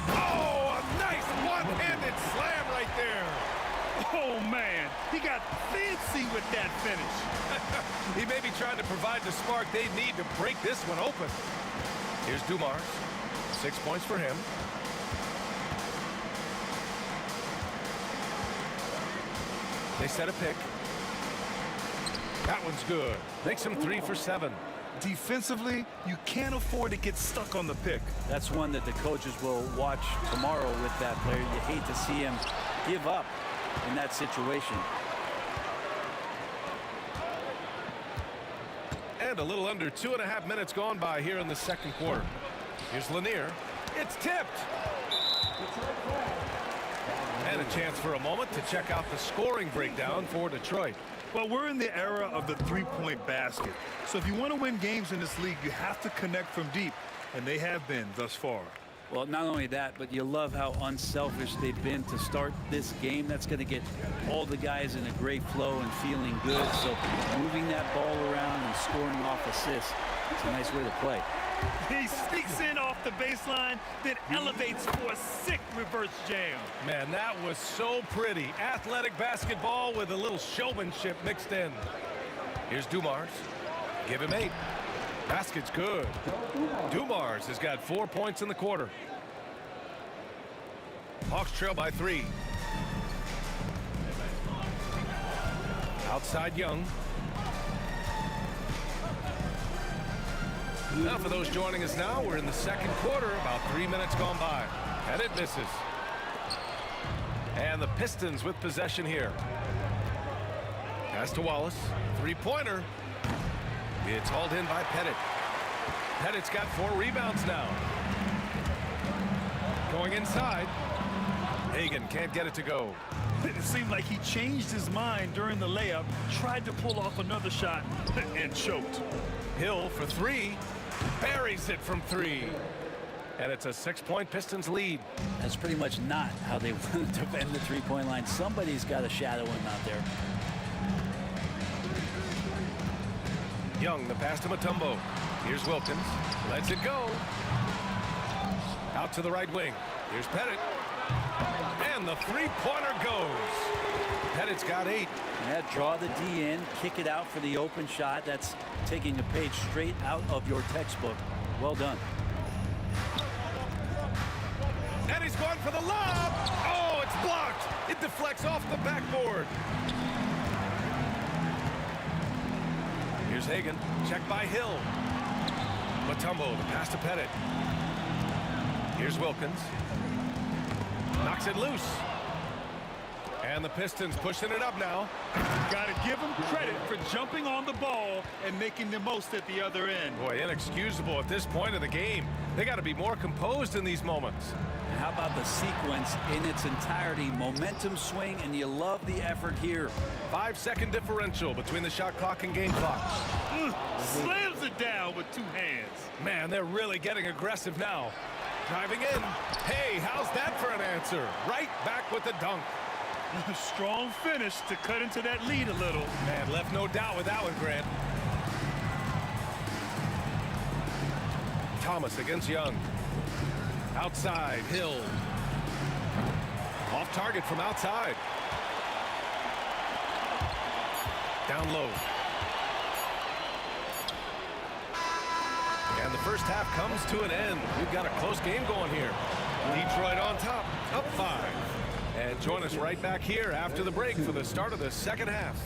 Oh, a nice one-handed slam right there. Oh, man, he got fancy with that finish. He may be trying to provide the spark they need to break this one open. Here's Dumars. 6 points for him. They set a pick. That one's good. Makes him 3 for 7. Defensively, you can't afford to get stuck on the pick. That's one that the coaches will watch tomorrow with that player. You hate to see him give up in that situation. And a little under 2.5 minutes gone by here in the second quarter. Here's Lanier. It's tipped. And a chance for a moment to check out the scoring breakdown for Detroit. Well, we're in the era of the three-point basket. So if you want to win games in this league, you have to connect from deep. And they have been thus far. Well, not only that, but you love how unselfish they've been to start this game. That's going to get all the guys in a great flow and feeling good. So moving that ball around and scoring off assists, it's a nice way to play. He sneaks in off the baseline, then elevates for a sick reverse jam. Man, that was so pretty. Athletic basketball with a little showmanship mixed in. Here's Dumars. Give him 8. Basket's good. Dumars has got 4 points in the quarter. Hawks trail by 3. Outside Young. Now for those joining us now, we're in the second quarter, about 3 minutes gone by. And it misses. And the Pistons with possession here. Pass to Wallace. Three-pointer. It's hauled in by Pettit. Pettit's got 4 rebounds now. Going inside. Hagan can't get it to go. It seemed like he changed his mind during the layup, tried to pull off another shot, and choked. Hill for 3. Buries it from 3. And it's a 6-point Pistons lead. That's pretty much not how they want to defend the three-point line. Somebody's got to shadow him out there. Young, the pass to Mutombo. Here's Wilkins. Lets it go. Out to the right wing. Here's Pettit. And the three-pointer goes. Pettit's got 8. Yeah, draw the D in, kick it out for the open shot. That's taking a page straight out of your textbook. Well done. And he's going for the lob. Oh, it's blocked. It deflects off the backboard. Here's Hagan. Checked by Hill. Mutombo, the pass to Pettit. Here's Wilkins. Knocks it loose. And the Pistons pushing it up now. Got to give him credit for jumping on the ball and making the most at the other end. Boy, inexcusable at this point of the game. They got to be more composed in these moments. How about the sequence in its entirety? Momentum swing, and you love the effort here. 5-second differential between the shot clock and game clock. Slams it down with 2 hands. Man, they're really getting aggressive now. Driving in. Hey, how's that for an answer? Right back with the dunk. Strong finish to cut into that lead a little. Man, left no doubt with that one, Grant. Thomas against Young. Outside, Hill. Off target from outside. Down low. And the first half comes to an end. We've got a close game going here. Detroit on top, up 5. And join us right back here after the break for the start of the second half.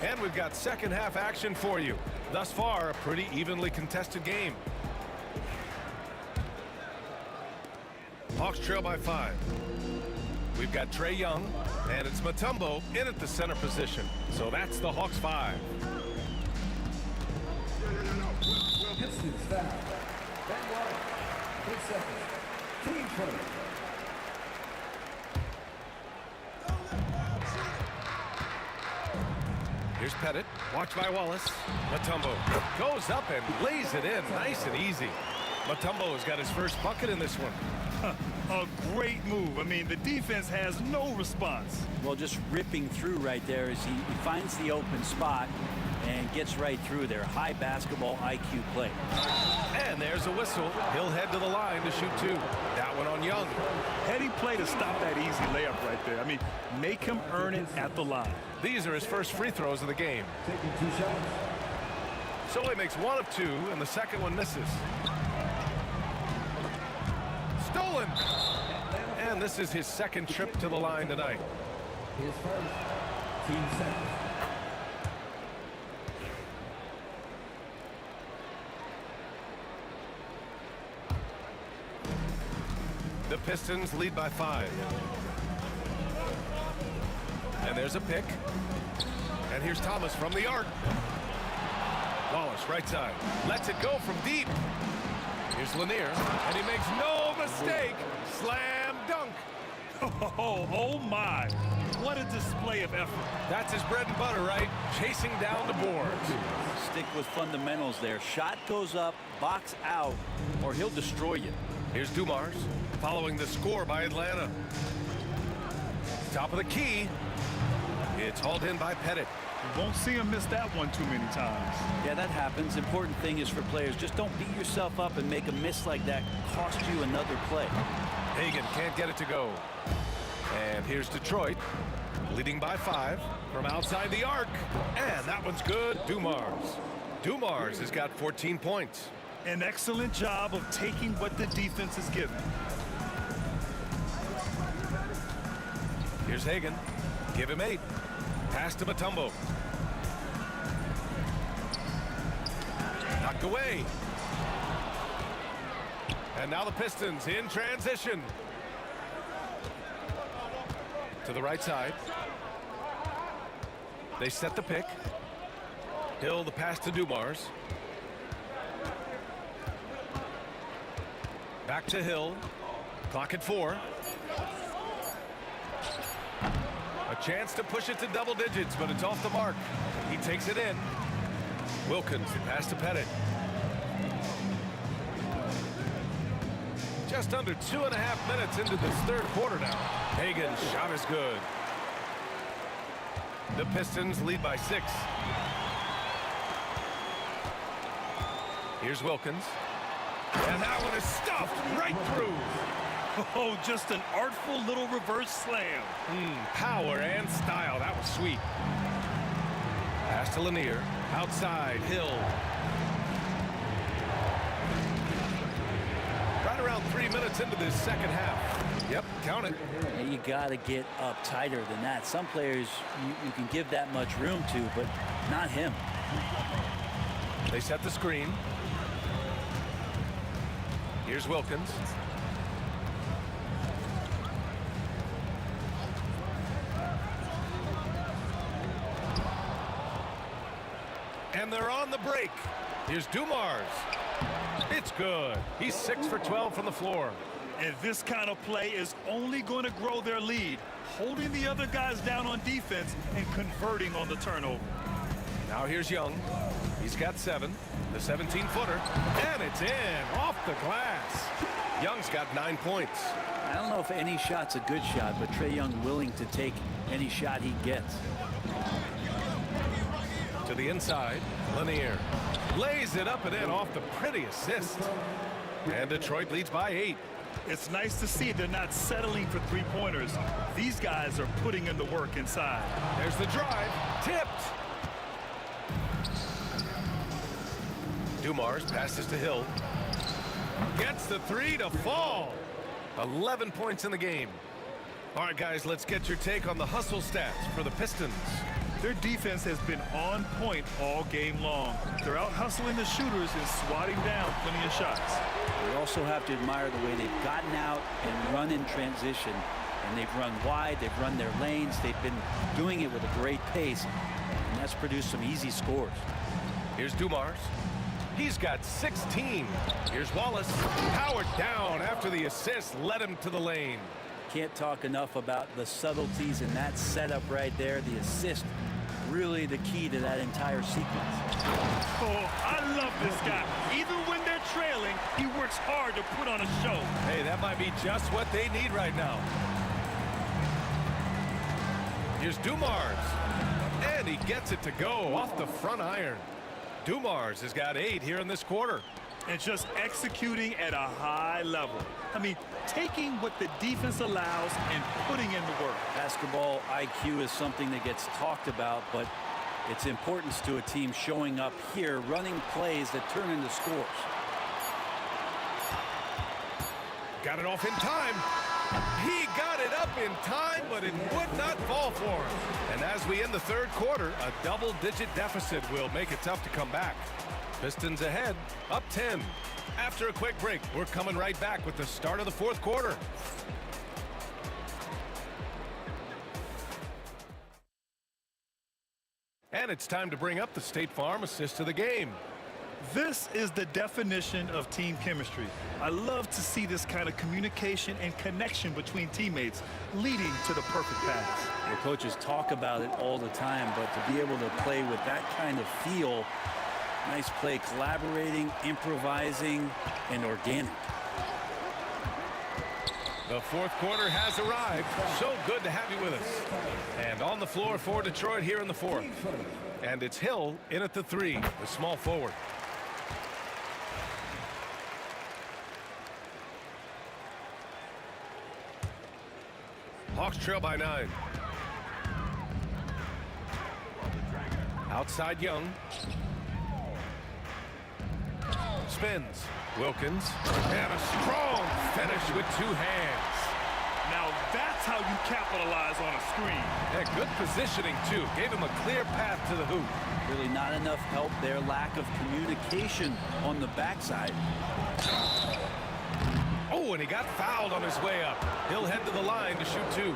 And we've got second half action for you. Thus far, a pretty evenly contested game. Hawks trail by 5. We've got Trae Young, and it's Mutombo in at the center position. So that's the Hawks 5. Pistons foul. Ben Wallace. 8 seconds. Team foul. Here's Pettit, watched by Wallace. Mutombo goes up and lays it in, nice and easy. Mutombo's got his first bucket in this one. A great move. I mean, the defense has no response. Well, just ripping through right there as he finds the open spot and gets right through there. High basketball IQ play. And there's a whistle. He'll head to the line to shoot 2. That one on Young. Heady play to stop that easy layup right there. I mean, make him earn it at the line. These are his first free throws of the game. Taking 2 shots. So he makes 1 of 2, and the second one misses. Stolen! And this is his second trip to the line tonight. His first. Team second. The Pistons lead by 5. And there's a pick. And here's Thomas from the arc. Wallace right side. Lets it go from deep. Here's Lanier, and he makes no mistake. Slam dunk. Oh my. What a display of effort. That's his bread and butter, right? Chasing down the boards. Stick with fundamentals there. Shot goes up, box out, or he'll destroy you. Here's Dumars, following the score by Atlanta. Top of the key. It's hauled in by Pettit. You won't see him miss that one too many times. Yeah, that happens. Important thing is for players, just don't beat yourself up and make a miss like that cost you another play. Hagan can't get it to go. And here's Detroit, leading by 5 from outside the arc. And that one's good. Dumars. Dumars has got 14 points. An excellent job of taking what the defense is given. Here's Hagan. Give him 8. Pass to Mutombo. Knocked away. And now the Pistons in transition. To the right side. They set the pick. Hill the pass to Dumars. Back to Hill. Clock at 4. A chance to push it to double digits, but it's off the mark. He takes it in. Wilkins, the pass to Pettit. Just under 2.5 minutes into this third quarter now. Hagan's shot is good. The Pistons lead by 6. Here's Wilkins. And that one is stuffed right through. Oh, just an artful little reverse slam. Power and style. That was sweet. Pass to Lanier. Outside, Hill. Right around 3 minutes into this second half. Yep, count it. Yeah, you got to get up tighter than that. Some players you can give that much room to, but not him. They set the screen. Here's Wilkins. And they're on the break. Here's Dumars. It's good. He's 6 for 12 from the floor. And this kind of play is only going to grow their lead, holding the other guys down on defense and converting on the turnover. Now here's Young. He's got 7. The 17-footer. And it's in. Off the glass. Young's got 9 points. I don't know if any shot's a good shot, but Trae Young willing to take any shot he gets. To the inside, Lanier lays it up and in off the pretty assist. And Detroit leads by 8. It's nice to see they're not settling for three-pointers. These guys are putting in the work inside. There's the drive. Tipped. Dumars passes to Hill. Gets the 3 to fall. 11 points in the game. All right, guys, let's get your take on the hustle stats for the Pistons. Their defense has been on point all game long. They're out hustling the shooters and swatting down plenty of shots. We also have to admire the way they've gotten out and run in transition. And they've run wide, they've run their lanes, they've been doing it with a great pace. And that's produced some easy scores. Here's Dumars. He's got 16. Here's Wallace. Powered down after the assist led him to the lane. Can't talk enough about the subtleties in that setup right there. The assist, really the key to that entire sequence. Oh, I love this guy. Even when they're trailing, he works hard to put on a show. Hey, that might be just what they need right now. Here's Dumars. And he gets it to go off the front iron. Dumars has got 8 here in this quarter. And just executing at a high level. I mean, taking what the defense allows and putting in the work. Basketball IQ is something that gets talked about, but its importance to a team showing up here, running plays that turn into scores. Got it off in time. He got it up in time, but it would not fall for him. And as we end the third quarter, a double-digit deficit will make it tough to come back. Pistons ahead, up 10. After a quick break, we're coming right back with the start of the fourth quarter. And it's time to bring up the State Farm assist of the game. This is the definition of team chemistry. I love to see this kind of communication and connection between teammates leading to the perfect pass. The coaches talk about it all the time, but to be able to play with that kind of feel, nice play, collaborating, improvising, and organic. The fourth quarter has arrived. So good to have you with us. And on the floor for Detroit here in the fourth. And it's Hill in at the 3, the small forward. Hawks trail by 9. Outside Young. Spins. Wilkins. And a strong finish with 2 hands. Now that's how you capitalize on a screen. And good positioning, too. Gave him a clear path to the hoop. Really not enough help there. Lack of communication on the backside. Oh, and he got fouled on his way up. He'll head to the line to shoot 2.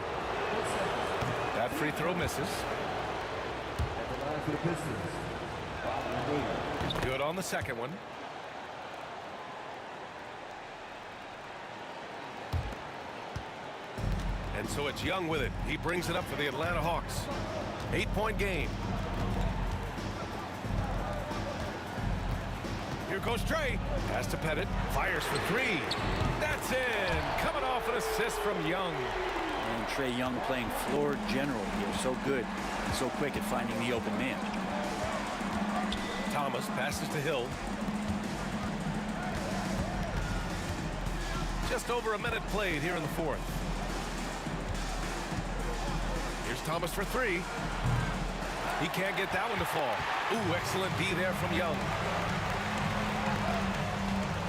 That free throw misses. Good on the second one. And so it's Young with it. He brings it up for the Atlanta Hawks. 8-point game. Here goes Trey. Pass to Pettit. Fires for 3. That's in. Coming off an assist from Young. And Trey Young playing floor general here. So good and so quick at finding the open man. Thomas passes to Hill. Just over a minute played here in the fourth. Here's Thomas for 3. He can't get that one to fall. Ooh, excellent D there from Young.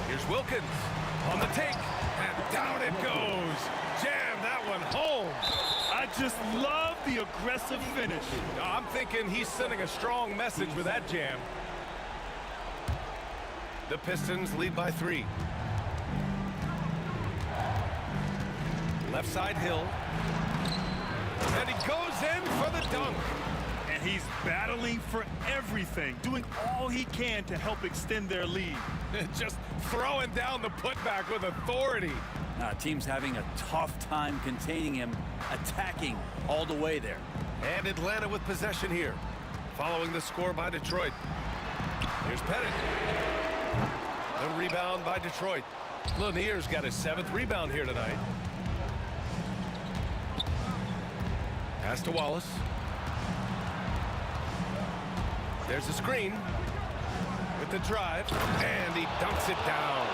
Here's Wilkins on the take, and down it goes. Jam that one home. I just love the aggressive finish. I'm thinking he's sending a strong message with that jam. The Pistons lead by 3. Left side Hill. And he goes in for the dunk. And he's battling for everything, doing all he can to help extend their lead. Just throwing down the putback with authority. Team's having a tough time containing him, attacking all the way there. And Atlanta with possession here, following the score by Detroit. Here's Pettit. The rebound by Detroit. Lanier's got his 7th rebound here tonight. Pass to Wallace. There's a screen with the drive, and he dunks it down.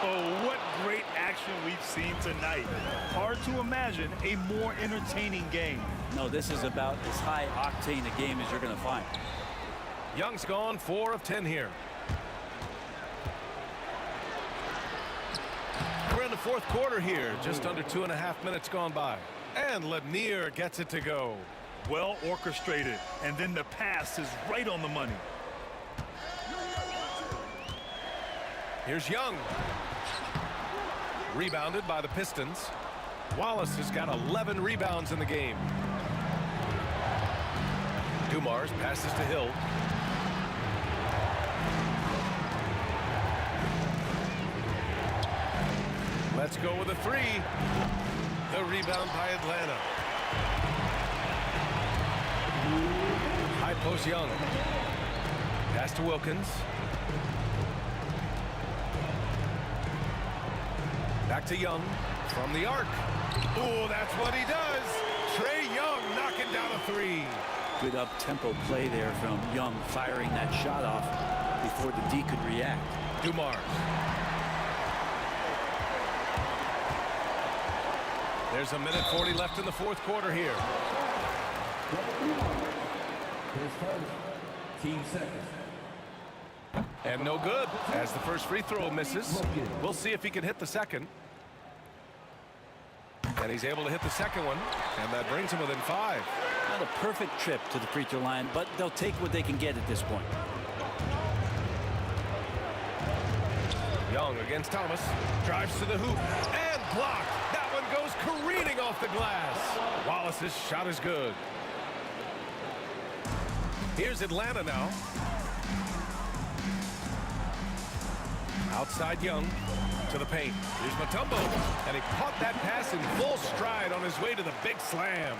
Oh, what great action we've seen tonight. Hard to imagine a more entertaining game. No, this is about as high octane a game as you're going to find. Young's gone 4 of 10 here. We're in the fourth quarter here, just under 2.5 minutes gone by. And Lanier gets it to go. Well orchestrated, and then the pass is right on the money. Here's Young. Rebounded by the Pistons. Wallace has got 11 rebounds in the game. Dumars passes to Hill. Let's go with a 3. The rebound by Atlanta. High post Young. Pass to Wilkins. Back to Young from the arc. Oh, that's what he does. Trey Young knocking down a 3. Good up-tempo play there from Young, firing that shot off before the D could react. Dumars. There's a minute 40 left in the fourth quarter here. Team seconds. And no good as the first free throw misses. We'll see if he can hit the second. And he's able to hit the second one, and that brings him within 5. Not a perfect trip to the free throw line, but they'll take what they can get at this point. Young against Thomas, drives to the hoop, and blocked. That one goes careening off the glass. Wallace's shot is good. Here's Atlanta now. Outside Young to the paint. Here's Mutombo, and he caught that pass in full stride on his way to the big slam.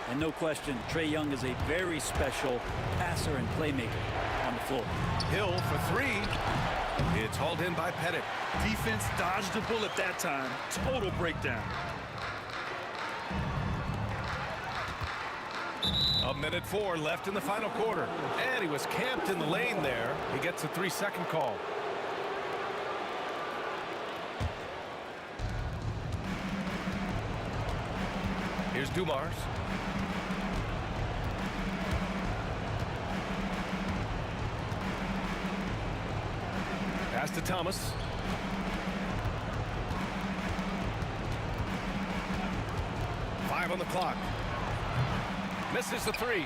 And no question, Trae Young is a very special passer and playmaker on the floor. Hill for three. It's hauled in by Pettit. Defense dodged the bullet that time. Total breakdown. A minute 4 left in the final quarter. And he was camped in the lane there. He gets a 3-second call. Here's Dumars. Pass to Thomas. Five on the clock. Misses the three.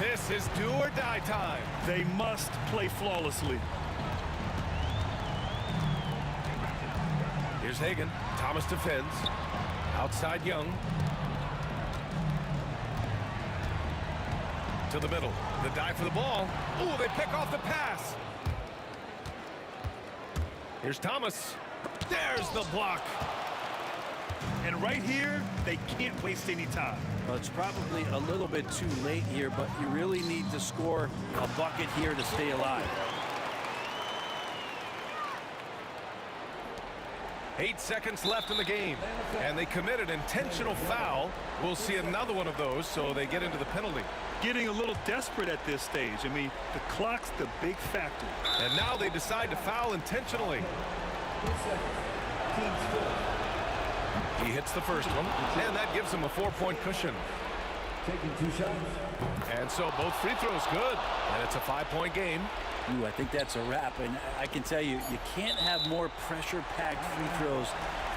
This is do or die time. They must play flawlessly. Here's Hagan. Thomas defends. Outside Young. To the middle. The dive for the ball. Ooh, they pick off the pass. Here's Thomas. There's the block. And right here, they can't waste any time. Well, it's probably a little bit too late here, but you really need to score a bucket here to stay alive. 8 seconds left in the game, and they committed intentional foul. We'll see another one of those, so they get into the penalty. Getting a little desperate at this stage. I mean, the clock's the big factor. And now they decide to foul intentionally. He hits the first one, and that gives him a 4-point cushion. Taking 2 shots. And so both free throws good, and it's a 5-point game. Ooh, I think that's a wrap, and I can tell you, you can't have more pressure-packed free throws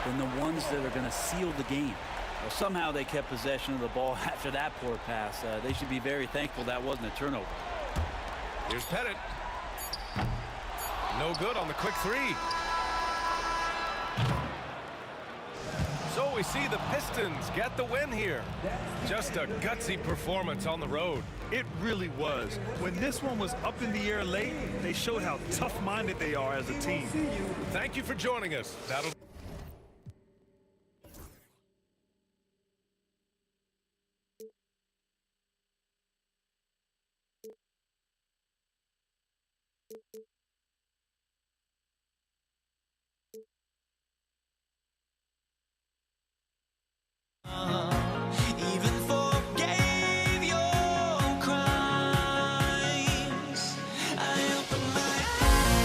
than the ones that are going to seal the game. Well, somehow they kept possession of the ball after that poor pass. They should be very thankful that wasn't a turnover. Here's Pettit. No good on the quick three. So we see the Pistons get the win here. Just a gutsy performance on the road. It really was. When this one was up in the air late, they showed how tough-minded they are as a team. Thank you for joining us. That'll Even forgave your crimes. I open my eyes.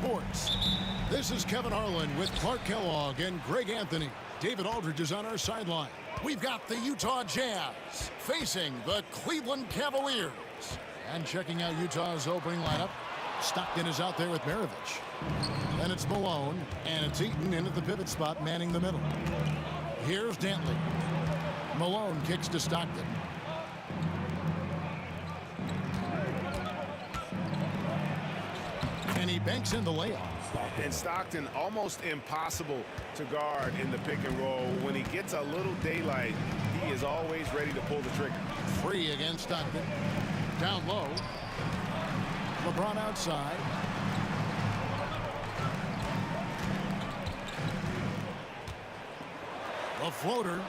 Sports. This is Kevin Harlan with Clark Kellogg and Greg Anthony. David Aldridge is on our sideline. We've got the Utah Jazz facing the Cleveland Cavaliers. And checking out Utah's opening lineup, Stockton is out there with Maravich. Then it's Malone, and it's Eaton in at the pivot spot, manning the middle. Here's Dantley. Malone kicks to Stockton. And he banks in the layup. And Stockton almost impossible to guard in the pick and roll. When he gets a little daylight, he is always ready to pull the trigger. Free against Stockton. Down low. LeBron outside. A floater.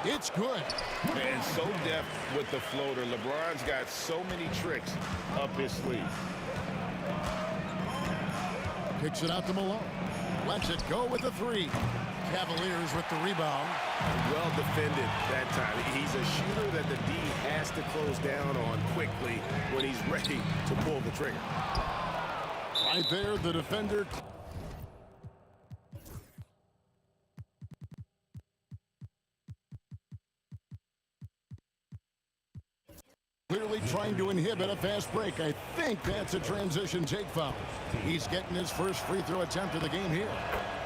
It's good. And so deft with the floater. LeBron's got so many tricks up his sleeve. Kicks it out to Malone. Lets it go with the three. Cavaliers with the rebound. Well defended that time. He's a shooter that the D has to close down on quickly when he's ready to pull the trigger. Right there, the defender. Clearly trying to inhibit a fast break. I think that's a transition take foul. He's getting his first free throw attempt of the game here.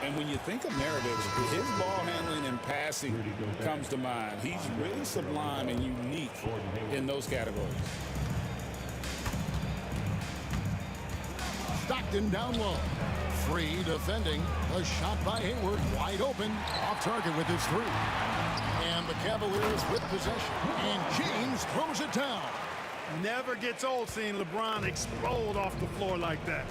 And when you think of Maravich, his ball handling and passing comes to mind. He's really sublime and unique in those categories. Stockton down low. Free defending. A shot by Hayward. Wide open. Off target with his three. And the Cavaliers with possession. And James throws it down. Never gets old seeing LeBron explode off the floor like that.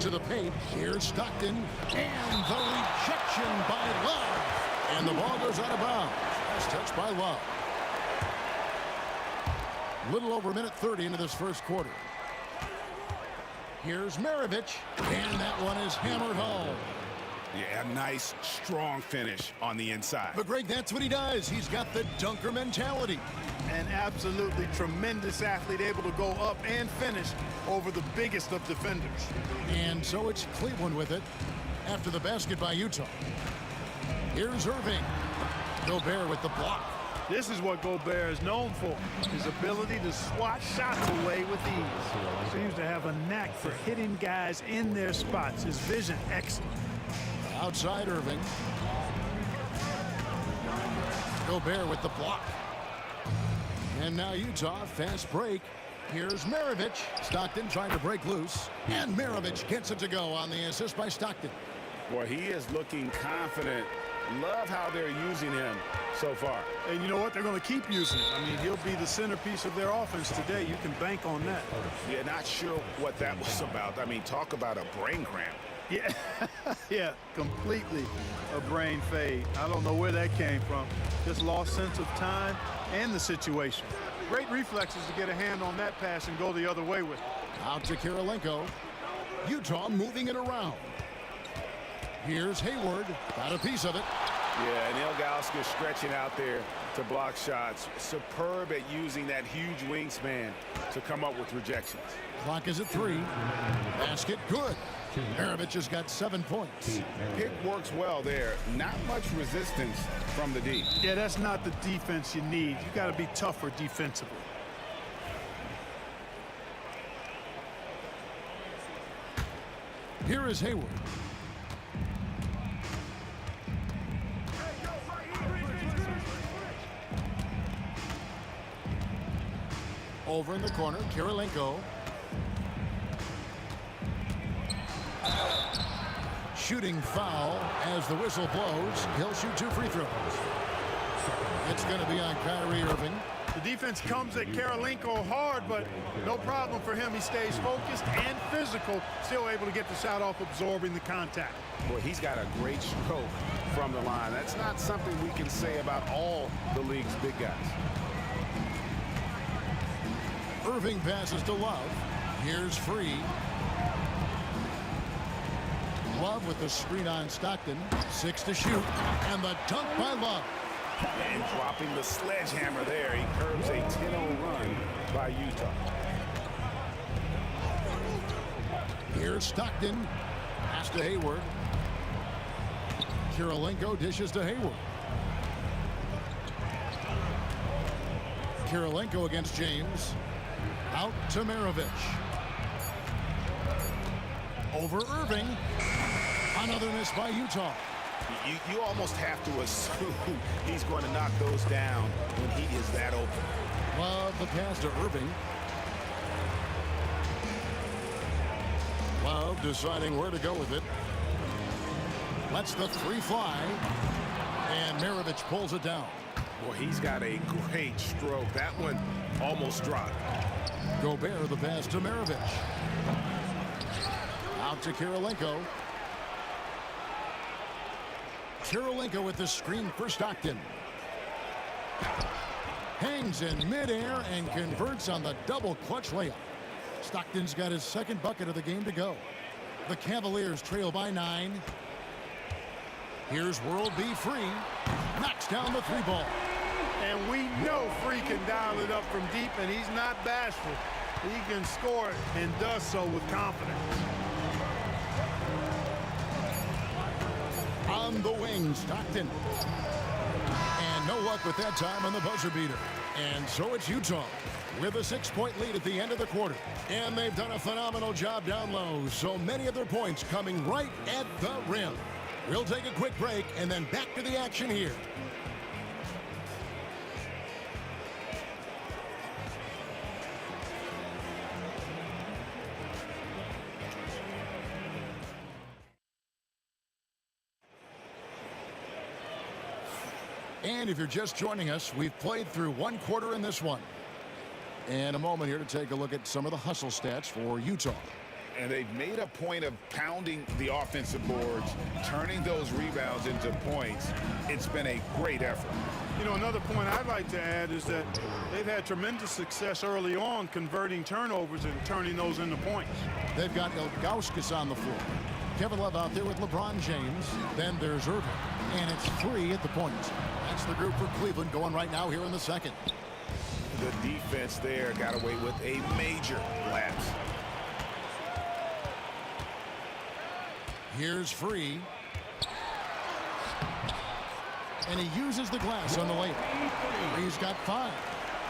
To the paint. Here's Stockton. And the rejection by Love. And the ball goes out of bounds. Last touch by Love. Little over a minute 30 into this first quarter. Here's Maravich. And that one is hammered home. Yeah, a nice, strong finish on the inside. But Greg, that's what he does. He's got the dunker mentality. An absolutely tremendous athlete, able to go up and finish over the biggest of defenders. And so it's Cleveland with it after the basket by Utah. Here's Irving. Gobert with the block. This is what Gobert is known for, his ability to swat shots away with ease. Seems to have a knack for hitting guys in their spots. His vision excellent. Outside Irving. Gobert with the block. And now Utah, fast break. Here's Maravich. Stockton trying to break loose. And Maravich gets it to go on the assist by Stockton. Boy, he is looking confident. Love how they're using him so far. And you know what? They're going to keep using him. I mean, he'll be the centerpiece of their offense today. You can bank on that. Yeah, not sure what that was about. I mean, talk about a brain cramp. Yeah, yeah, completely a brain fade. I don't know where that came from. Just lost sense of time and the situation. Great reflexes to get a hand on that pass and go the other way with it. Out to Kirilenko. Utah moving it around. Here's Hayward. Got a piece of it. Yeah, and Ilgauskas stretching out there to block shots. Superb at using that huge wingspan to come up with rejections. Clock is at 3. Basket good. Maravich has got 7 points. Pick works well there. Not much resistance from the D. Yeah, that's not the defense you need. You got to be tougher defensively. Here is Hayward. Over in the corner, Kirilenko. Shooting foul as the whistle blows. He'll shoot 2 free throws. It's going to be on Kyrie Irving. The defense comes at Kirilenko hard, but no problem for him. He stays focused and physical, still able to get the shot off, absorbing the contact. Boy, he's got a great stroke from the line. That's not something we can say about all the league's big guys. Irving passes to Love. Here's Free. Love with the screen on Stockton. 6 to shoot. And the dunk by Love. And dropping the sledgehammer there. He curbs a 10-0 run by Utah. Here's Stockton. Pass to Hayward. Kirilenko dishes to Hayward. Kirilenko against James. Out to Maravich. Over Irving. Another miss by Utah. You almost have to assume he's going to knock those down when he is that open. Love the pass to Irving. Love deciding where to go with it. Lets the three fly. And Maravich pulls it down. Boy, he's got a great stroke. That one almost dropped. Gobert the pass to Maravich. Out to Kirilenko. Kirilenko with the screen for Stockton. Hangs in midair and converts on the double clutch layup. Stockton's got his second bucket of the game to go. The Cavaliers trail by 9. Here's World B Free. Knocks down the three ball. And we know Free can dial it up from deep, and he's not bashful. He can score it and does so with confidence. On the wing, Stockton. And no luck with that time on the buzzer beater. And so it's Utah with a 6-point lead at the end of the quarter. And they've done a phenomenal job down low. So many of their points coming right at the rim. We'll take a quick break and then back to the action here. And if you're just joining us, we've played through one quarter in this one. And a moment here to take a look at some of the hustle stats for Utah. And they've made a point of pounding the offensive boards, turning those rebounds into points. It's been a great effort. You know, another point I'd like to add is that they've had tremendous success early on converting turnovers and turning those into points. They've got Ilgauskas on the floor. Kevin Love out there with LeBron James. Then there's Irving. And it's Free at the point. That's the group for Cleveland going right now here in the second. The defense there got away with a major lapse. Here's Free. And he uses the glass on the layup. Free's got 5.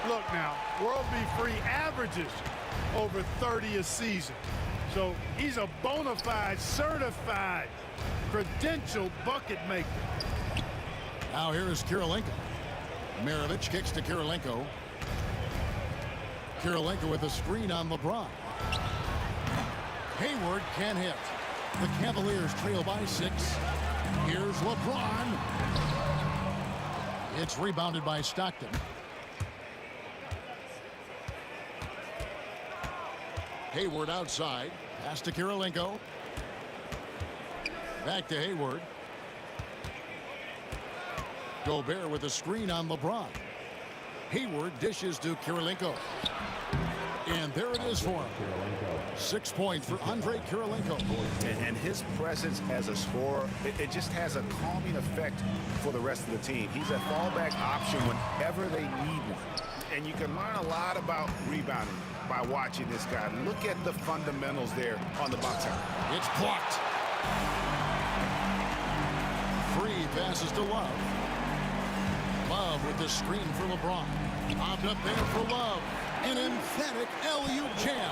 Look now, World B Free averages over 30 a season. So he's a bona fide, certified, credentialed bucket maker. Now here is Kirilenko. Maravich kicks to Kirilenko. Kirilenko with a screen on LeBron. Hayward can't hit. The Cavaliers trail by 6. Here's LeBron. It's rebounded by Stockton. Hayward outside. Pass to Kirilenko. Back to Hayward. Gobert with a screen on LeBron. Hayward dishes to Kirilenko. And there it is for him. 6 points for Andre Kirilenko. And his presence as a scorer, it just has a calming effect for the rest of the team. He's a fallback option whenever they need one. And you can learn a lot about rebounding by watching this guy. Look at the fundamentals there on the box out. It's blocked. Free passes to Love. Love with the screen for LeBron. Popped up there for Love. An emphatic alley-oop jam.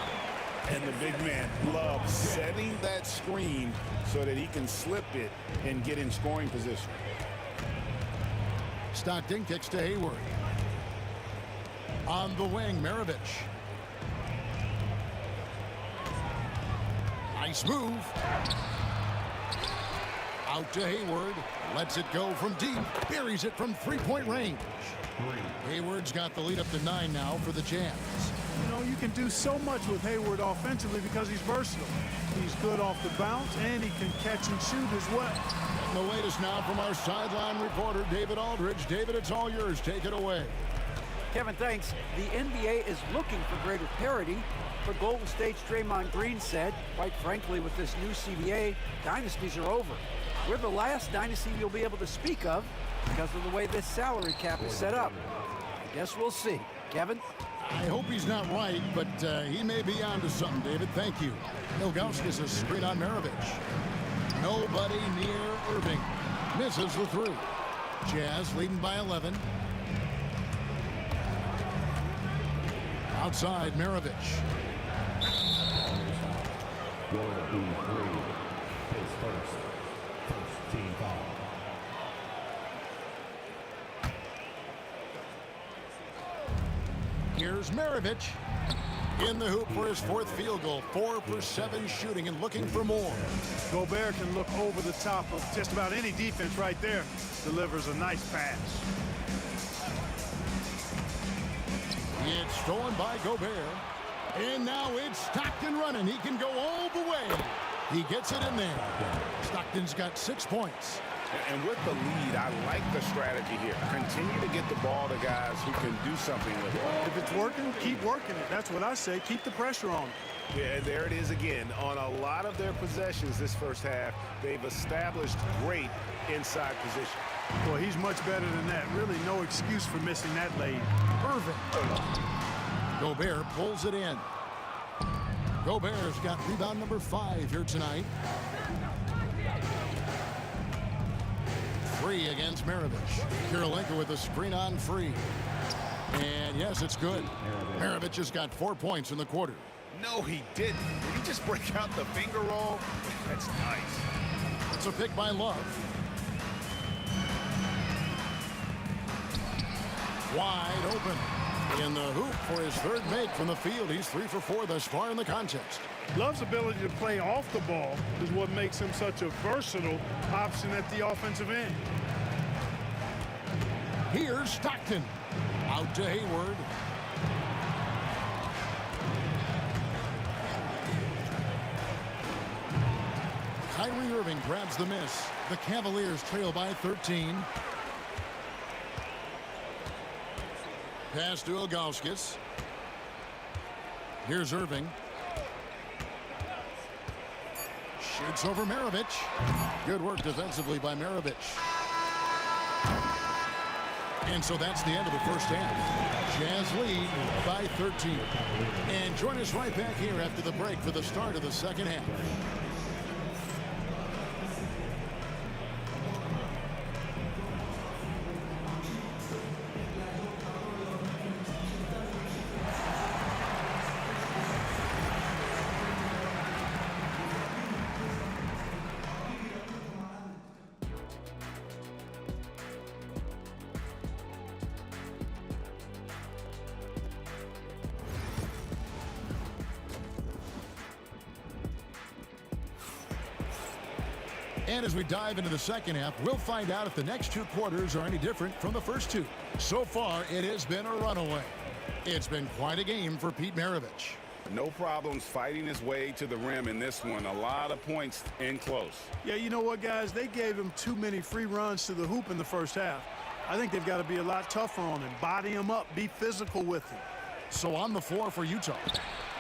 And the big man, Love, setting that screen so that he can slip it and get in scoring position. Stockton kicks to Hayward. On the wing, Maravich. Nice move. Out to Hayward. Lets it go from deep. Buries it from three-point range. Hayward's got the lead up to 9 now for the Jazz. You know, you can do so much with Hayward offensively because he's versatile. He's good off the bounce, and he can catch and shoot as well. And the latest now from our sideline reporter, David Aldridge. David, it's all yours. Take it away. Kevin, thanks. The NBA is looking for greater parity. For Golden State's Draymond Green said, quite frankly, with this new CBA, dynasties are over. We're the last dynasty you'll be able to speak of because of the way this salary cap is set up. I guess we'll see. Kevin? I hope he's not right, but he may be onto something, David. Thank you. Ilgauskas is screen on Maravich. Nobody near Irving. Misses the three. Jazz leading by 11. Outside, Maravich. Team foul. Here's Maravich in the hoop for his fourth field goal. 4 for 7 shooting and looking for more. Gobert can look over the top of just about any defense right there. Delivers a nice pass. It's stolen by Gobert. And now it's Stockton running. He can go all the way. He gets it in there. Stockton's got 6 points. And with the lead, I like the strategy here. Continue to get the ball to guys who can do something with it. If it's working, keep working it. That's what I say. Keep the pressure on. Yeah, there it is again. On a lot of their possessions this first half, they've established great inside position. Well, he's much better than that. Really no excuse for missing that lane. Irving. Gobert pulls it in. Gobert's got rebound number 5 here tonight. 3 against Maravich. Kirilenko with a screen on free. And yes, it's good. Maravich has got 4 points in the quarter. No, he didn't. Did he just break out the finger roll? That's nice. It's a pick by Love. Wide open. In the hoop for his third make from the field. He's 3 for 4 thus far in the contest. Love's ability to play off the ball is what makes him such a versatile option at the offensive end. Here's Stockton. Out to Hayward. Kyrie Irving grabs the miss. The Cavaliers trail by 13. Pass to Ilgauskas. Here's Irving. Shoots over Maravich. Good work defensively by Maravich. And so that's the end of the first half. Jazz lead by 13. And join us right back here after the break for the start of the second half. And as we dive into the second half, we'll find out if the next 2 quarters are any different from the first 2. So far, it has been a runaway. It's been quite a game for Pete Maravich. No problems fighting his way to the rim in this one. A lot of points in close. Yeah, you know what, guys? They gave him too many free runs to the hoop in the first half. I think they've got to be a lot tougher on him. Body him up. Be physical with him. So on the floor for Utah,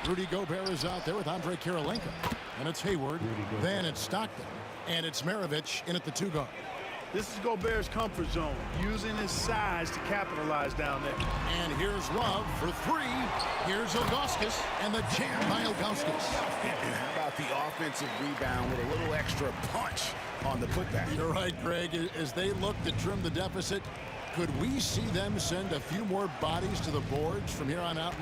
Rudy Gobert is out there with Andre Kirilenko. And it's Hayward. Then it's Stockton. And it's Maravich in at the 2 guard. This is Gobert's comfort zone, using his size to capitalize down there. And here's Love for 3. Here's Ilgauskas, and the jam by Ilgauskas. How about the offensive rebound with a little extra punch on the putback? You're right, Greg. As they look to trim the deficit, could we see them send a few more bodies to the boards from here on out?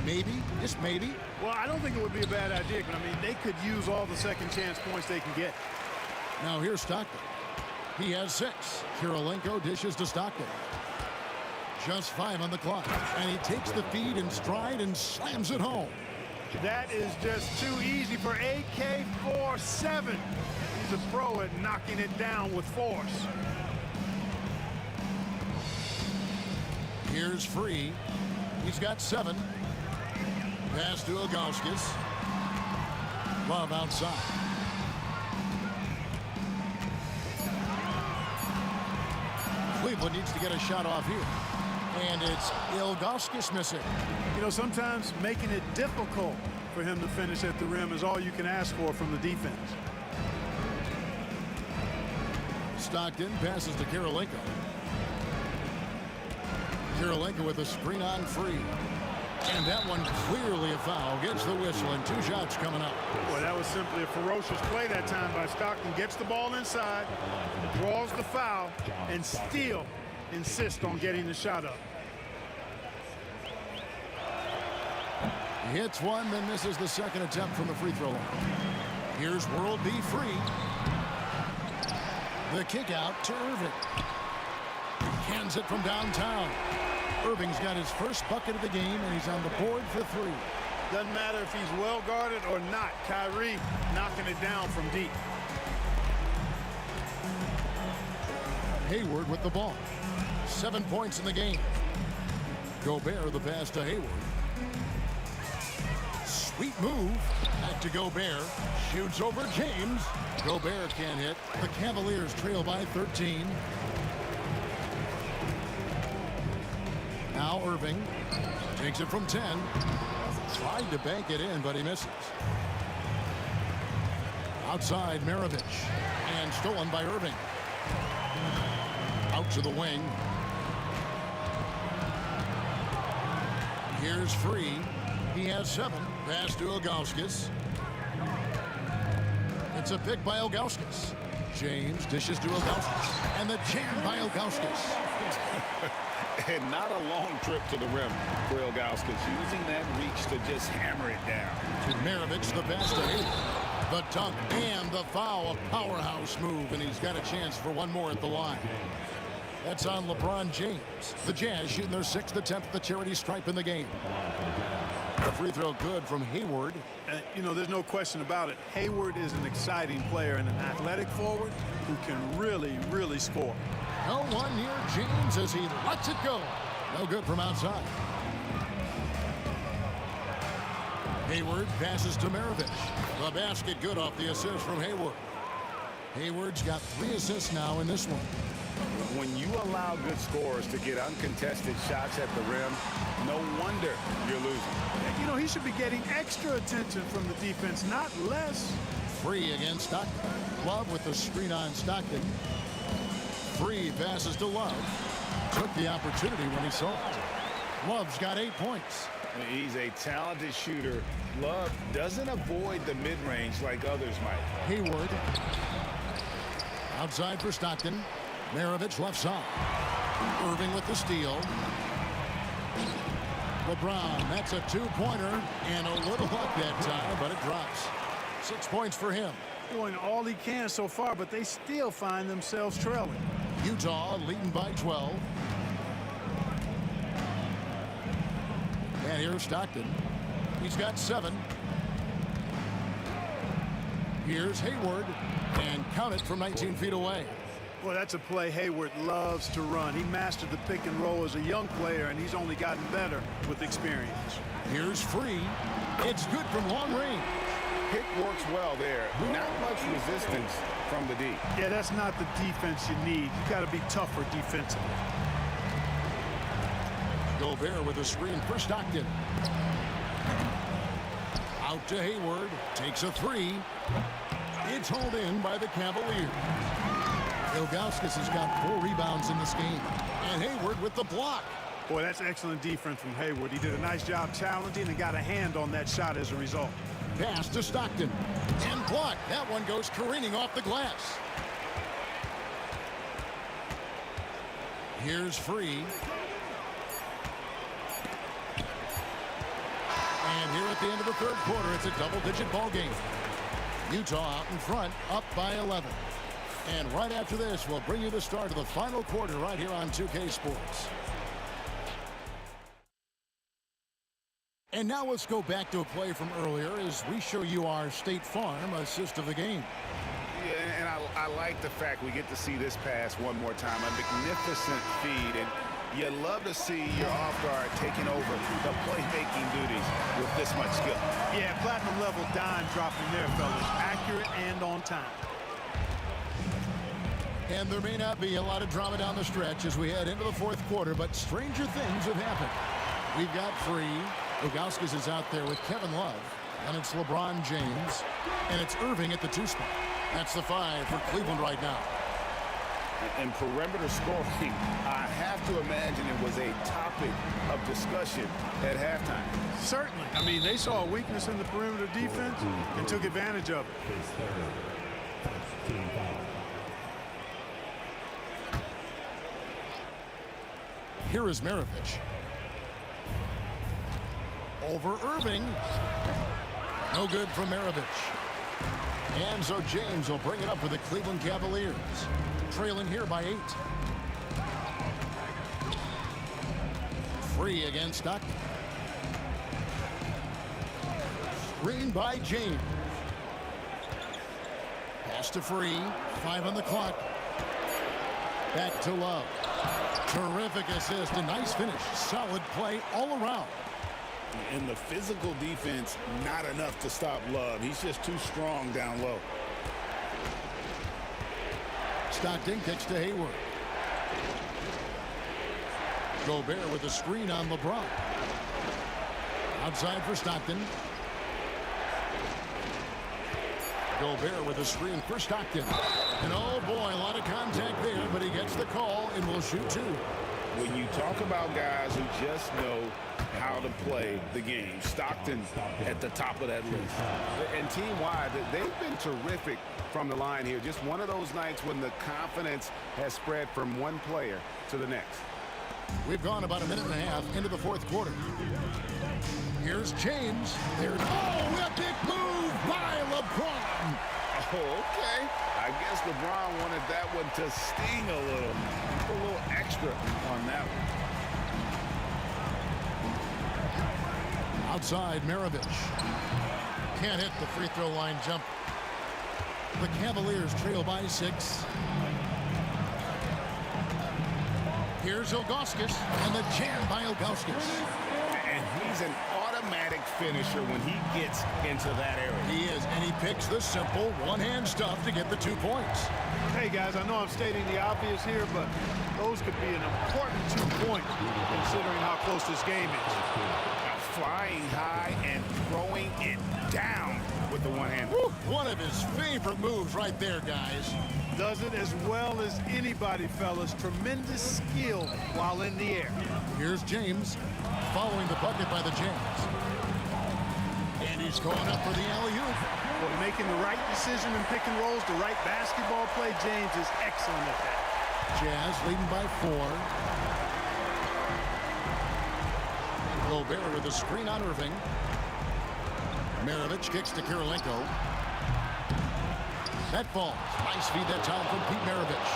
Maybe, just maybe. Well, I don't think it would be a bad idea, but I mean, they could use all the second chance points they can get. Now here's Stockton. He has 6. Kirilenko dishes to Stockton. Just 5 on the clock. And he takes the feed in stride and slams it home. That is just too easy for AK-47. He's a pro at knocking it down with force. Here's Free. He's got 7. Pass to Ilgauskas. Love outside. Cleveland needs to get a shot off here. And it's Ilgauskas missing. You know, sometimes making it difficult for him to finish at the rim is all you can ask for from the defense. Stockton passes to Kirilenko. Kirilenko with a screen on free. And that one clearly a foul. Gets the whistle and 2 shots coming up. Well, that was simply a ferocious play that time by Stockton. Gets the ball inside, draws the foul, and still insists on getting the shot up. He hits one, then misses the second attempt from the free throw line. Here's World B free. The kick out to Irving. Cans it from downtown. Irving's got his first bucket of the game, and he's on the board for 3. Doesn't matter if he's well guarded or not. Kyrie knocking it down from deep. Hayward with the ball. 7 points in the game. Gobert the pass to Hayward. Sweet move. Back to Gobert. Shoots over James. Gobert can't hit. The Cavaliers trail by 13. Now Irving takes it from 10. Tried to bank it in, but he misses. Outside Maravich. And stolen by Irving. Out to the wing. Here's Free. He has 7. Pass to Ilgauskas. It's a pick by Ilgauskas. James dishes to Ilgauskas. And the jam by Ilgauskas. And not a long trip to the rim for Ilgauskas, using that reach to just hammer it down. Maravich the pass to Hayward. The dunk and the foul. A powerhouse move, and he's got a chance for one more at the line. That's on LeBron James. The Jazz shooting their 6th attempt at the charity stripe in the game. The free throw good from Hayward. You know, there's no question about it. Hayward is an exciting player and an athletic forward who can really score. No one near James as he lets it go. No good from outside. Hayward passes to Maravich. The basket good off the assist from Hayward. Hayward's got 3 assists now in this one. When you allow good scorers to get uncontested shots at the rim, no wonder you're losing. You know, he should be getting extra attention from the defense, not less. Free against Stockton. Love with the screen on Stockton. Free passes to Love. Took the opportunity when he saw it. Love's got 8 points. He's a talented shooter. Love doesn't avoid the mid-range like others might. Hayward. Outside for Stockton. Maravich left side. Irving with the steal. LeBron, that's a 2-pointer and a little luck that time, but it drops. 6 points for him. Doing all he can so far, but they still find themselves trailing. Utah leading by 12. And here's Stockton. He's got 7. Here's Hayward. And count it from 19 feet away. Well, that's a play Hayward loves to run. He mastered the pick and roll as a young player, and he's only gotten better with experience. Here's Free. It's good from long range. Pick works well there. Not much resistance from the D. Yeah, that's not the defense you need. You got to be tougher defensively. Gobert with a screen for Stockton. Out to Hayward. Takes a 3. It's hauled in by the Cavaliers. Ilgauskas has got 4 rebounds in this game. And Hayward with the block. Boy, that's excellent defense from Hayward. He did a nice job challenging and got a hand on that shot as a result. Pass to Stockton. And blocked. That one goes careening off the glass. Here's Free. And here at the end of the 3rd quarter, it's a double-digit ball game. Utah out in front, up by 11. And right after this, we'll bring you the start of the final quarter right here on 2K Sports. And now let's go back to a play from earlier as we show you our State Farm assist of the game. Yeah, and I like the fact we get to see this pass one more time. A magnificent feed, and you love to see your off guard taking over the playmaking duties with this much skill. Yeah, platinum level dime dropping there, fellas. Accurate and on time. And there may not be a lot of drama down the stretch as we head into the 4th quarter, but stranger things have happened. We've got Free. Ilgauskas is out there with Kevin Love. And it's LeBron James. And it's Irving at the 2 spot. That's the 5 for Cleveland right now. And perimeter scoring, I have to imagine it was a topic of discussion at halftime. Certainly. I mean, they saw a weakness in the perimeter defense and took advantage of it. Here is Maravich. Over Irving. No good from Maravich. And so James will bring it up for the Cleveland Cavaliers. Trailing here by 8. Free against Stockton. Screen by James. Pass to Free. 5 on the clock. Back to Love. Terrific assist. A nice finish. Solid play all around. And the physical defense, not enough to stop Love. He's just too strong down low. Stockton kicks to Hayward. Gobert with a screen on LeBron. Outside for Stockton. Gobert with a screen for Stockton. And oh boy, a lot of contact there, but he gets the call and will shoot 2. When you talk about guys who just know how to play the game, Stockton at the top of that list. And team-wide, they've been terrific from the line here. Just one of those nights when the confidence has spread from one player to the next. We've gone about a minute and a half into the 4th quarter. Here's James. There's a big move by LeBron. Oh, okay. I guess LeBron wanted that one to sting a little. A little extra on that one. Outside, Maravich. Can't hit the free throw line jump. The Cavaliers trail by 6. Here's Ilgauskas, and the jam by Ilgauskas. And he's an automatic finisher when he gets into that area. He is, and he picks the simple one-hand stuff to get the 2 points. Hey, guys, I know I'm stating the obvious here, but those could be an important 2 points considering how close this game is. Flying high and throwing it down with the one hand. One of his favorite moves right there, guys. Does it as well as anybody, fellas. Tremendous skill while in the air. Here's James following the bucket by the James. And he's going up for the alley-oop. Well, making the right decision in pick and rolls, the right basketball play, James is excellent at that. Jazz leading by 4. Gobert with a screen on Irving. Maravich kicks to Kirilenko. That falls. Nice feed that time from Pete Maravich.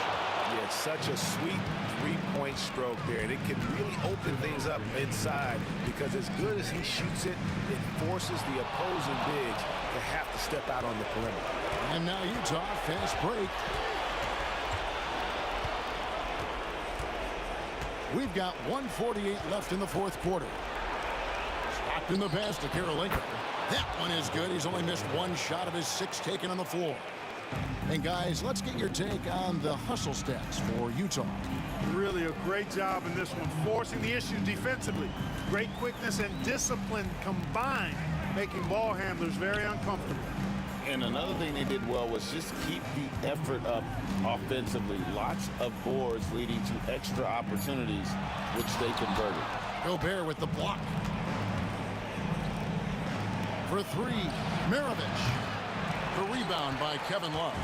Yeah, it's such a sweet three-point stroke there, and it can really open things up inside because as good as he shoots it, it forces the opposing bigs to have to step out on the perimeter. And now Utah, fast break. We've got 1:48 left in the 4th quarter. Stockton the pass to Kirilenko. That one is good. He's only missed 1 shot of his 6 taken on the floor. And guys, let's get your take on the hustle stats for Utah. Really a great job in this one, forcing the issue defensively. Great quickness and discipline combined, making ball handlers very uncomfortable. And another thing they did well was just keep the effort up offensively. Lots of boards leading to extra opportunities, which they converted. Gobert with the block. For 3, Maravich. The rebound by Kevin Love.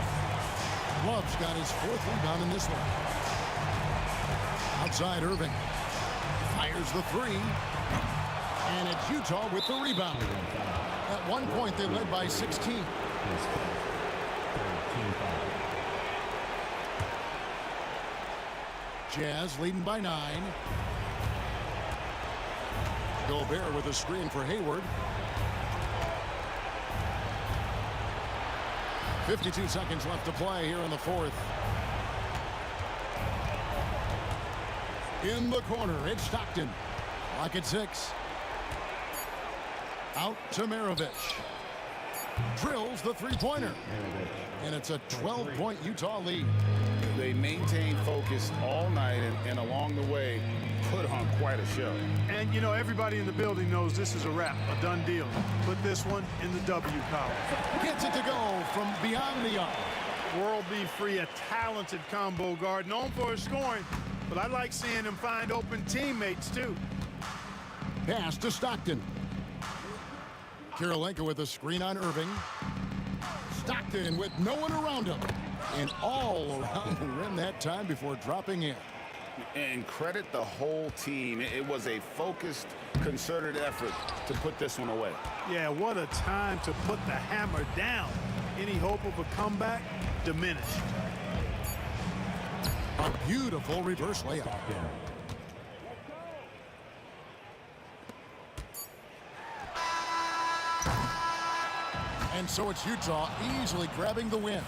Love's got his 4th rebound in this one. Outside Irving. Fires the 3. And it's Utah with the rebound. At one point, they led by 16. Jazz leading by 9. Gobert with a screen for Hayward. 52 seconds left to play here in the 4th. In the corner, it's Stockton. Clock at 6. Out to Maravich. Drills the three-pointer. And it's a 12-point Utah lead. They maintained focus all night and along the way put on quite a show. And, you know, everybody in the building knows this is a wrap, a done deal. Put this one in the W column. Gets it to go from beyond the arc. World Be Free, a talented combo guard, known for his scoring, but I like seeing him find open teammates, too. Pass to Stockton. Kirilenko with a screen on Irving. Stockton with no one around him. And all around the rim that time before dropping in. And credit the whole team. It was a focused, concerted effort to put this one away. Yeah, what a time to put the hammer down. Any hope of a comeback diminished. A beautiful reverse layup. And so it's Utah easily grabbing the win.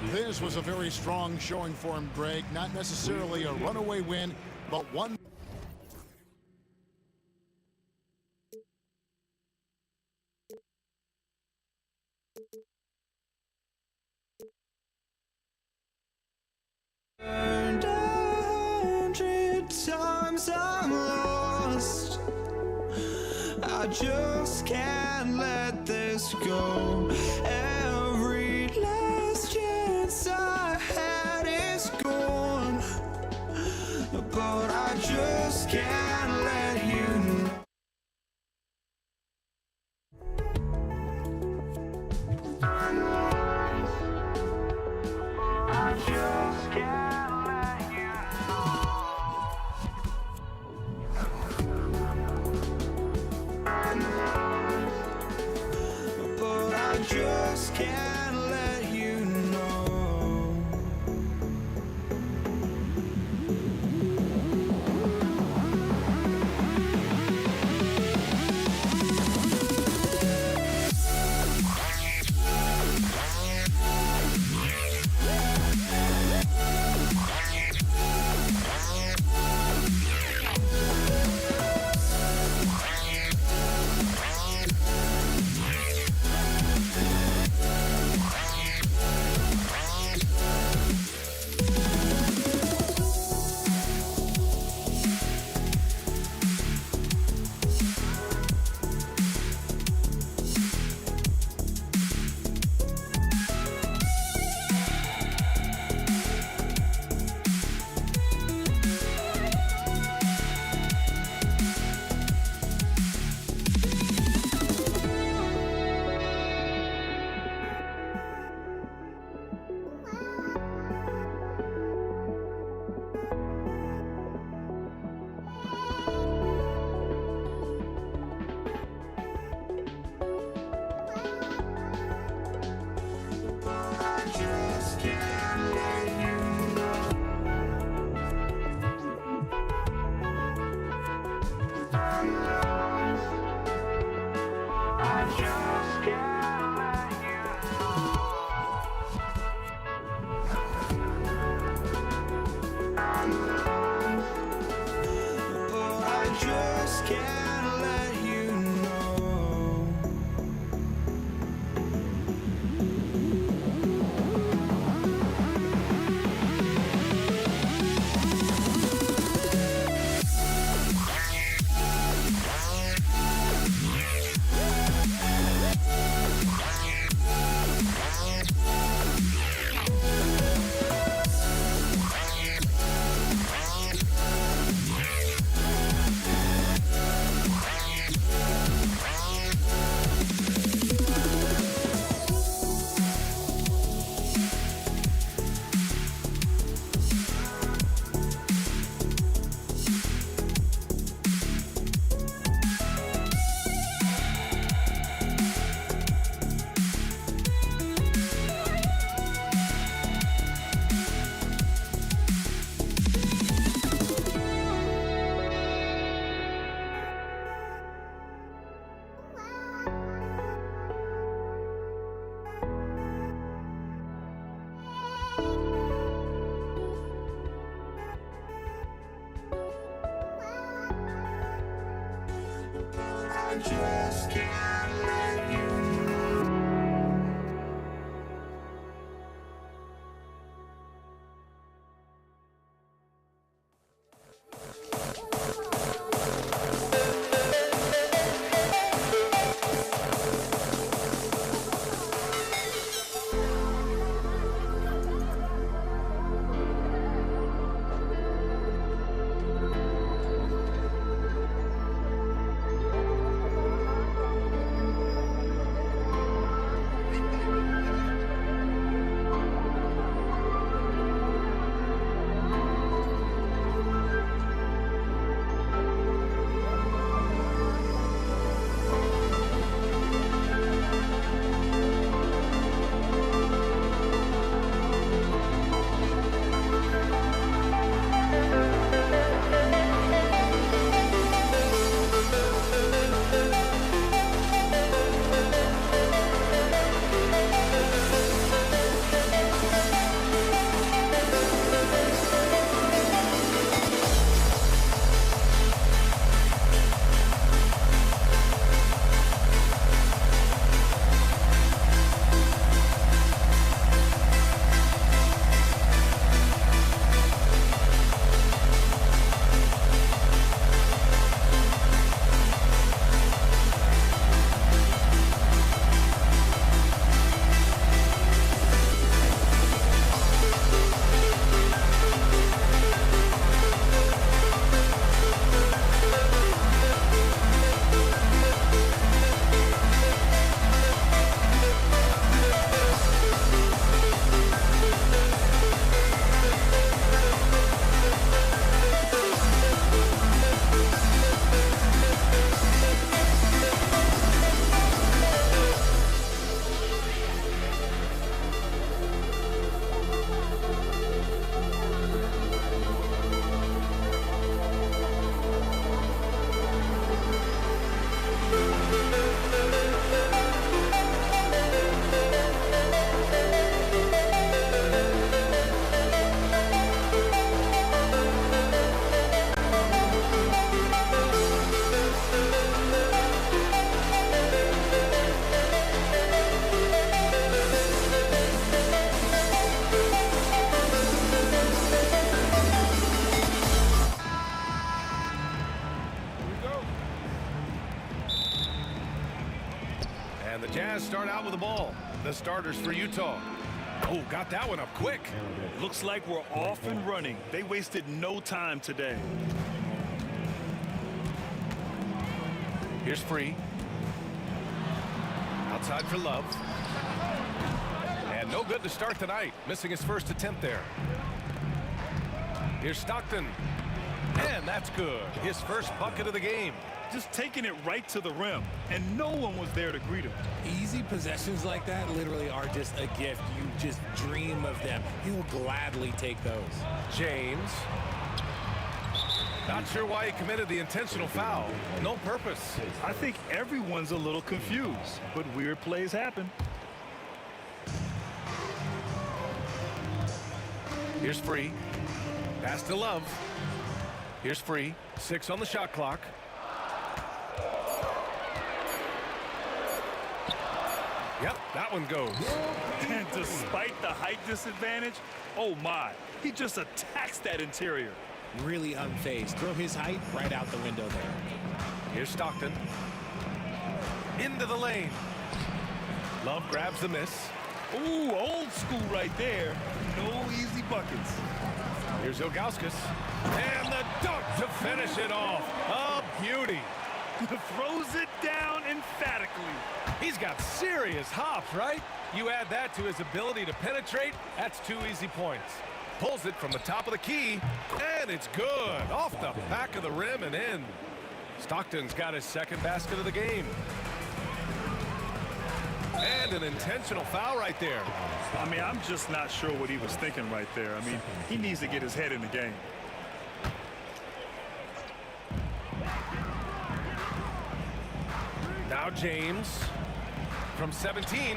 This was a very strong showing for him, Greg. Not necessarily a runaway win, but one. And 100 times I'm lost. I just can't let this go. Every last chance I had is gone, but I just can't let you know. I just can't let you know. But I just can't let you know. just can't let you know. And the Jazz start out with the ball. The starters for Utah. Oh, got that one up quick. Looks like we're off and running. They wasted no time today. Here's Free. Outside for Love. And no good to start tonight. Missing his first attempt there. Here's Stockton. And that's good. His first bucket of the game. Just taking it right to the rim, and no one was there to greet him. Easy possessions like that literally are just a gift. You just dream of them. He'll gladly take those. James. Not sure why he committed the intentional foul. No purpose. I think everyone's a little confused, but weird plays happen. Here's Free. Pass to Love. Here's Free. 6 on the shot clock. Yep, that one goes. And despite the height disadvantage, oh my, he just attacks that interior. Really unfazed. Throw his height right out the window there. Here's Stockton. Into the lane. Love grabs the miss. Ooh, old school right there. No easy buckets. Here's Ilgauskas. And the dunk to finish it off. A beauty. Throws it down emphatically. He's got serious hops, right? You add that to his ability to penetrate, that's 2 easy points. Pulls it from the top of the key, and it's good. Off the back of the rim and in. Stockton's got his second basket of the game. And an intentional foul right there. I mean, I'm just not sure what he was thinking right there. I mean, he needs to get his head in the game. Now James from 17.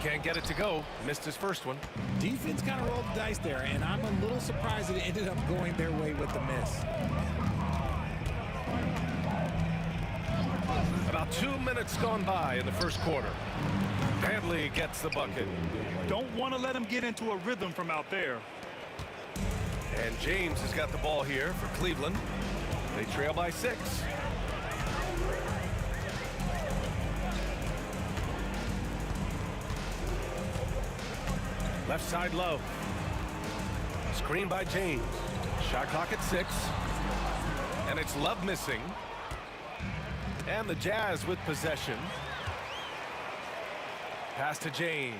Can't get it to go. Missed his first one. Defense kind of rolled the dice there, and I'm a little surprised it ended up going their way with the miss. About 2 minutes gone by in the first quarter. Handley gets the bucket. Don't want to let him get into a rhythm from out there. And James has got the ball here for Cleveland. They trail by 6. Left side Love. Screen by James. Shot clock at 6. And it's Love missing. And the Jazz with possession. Pass to James.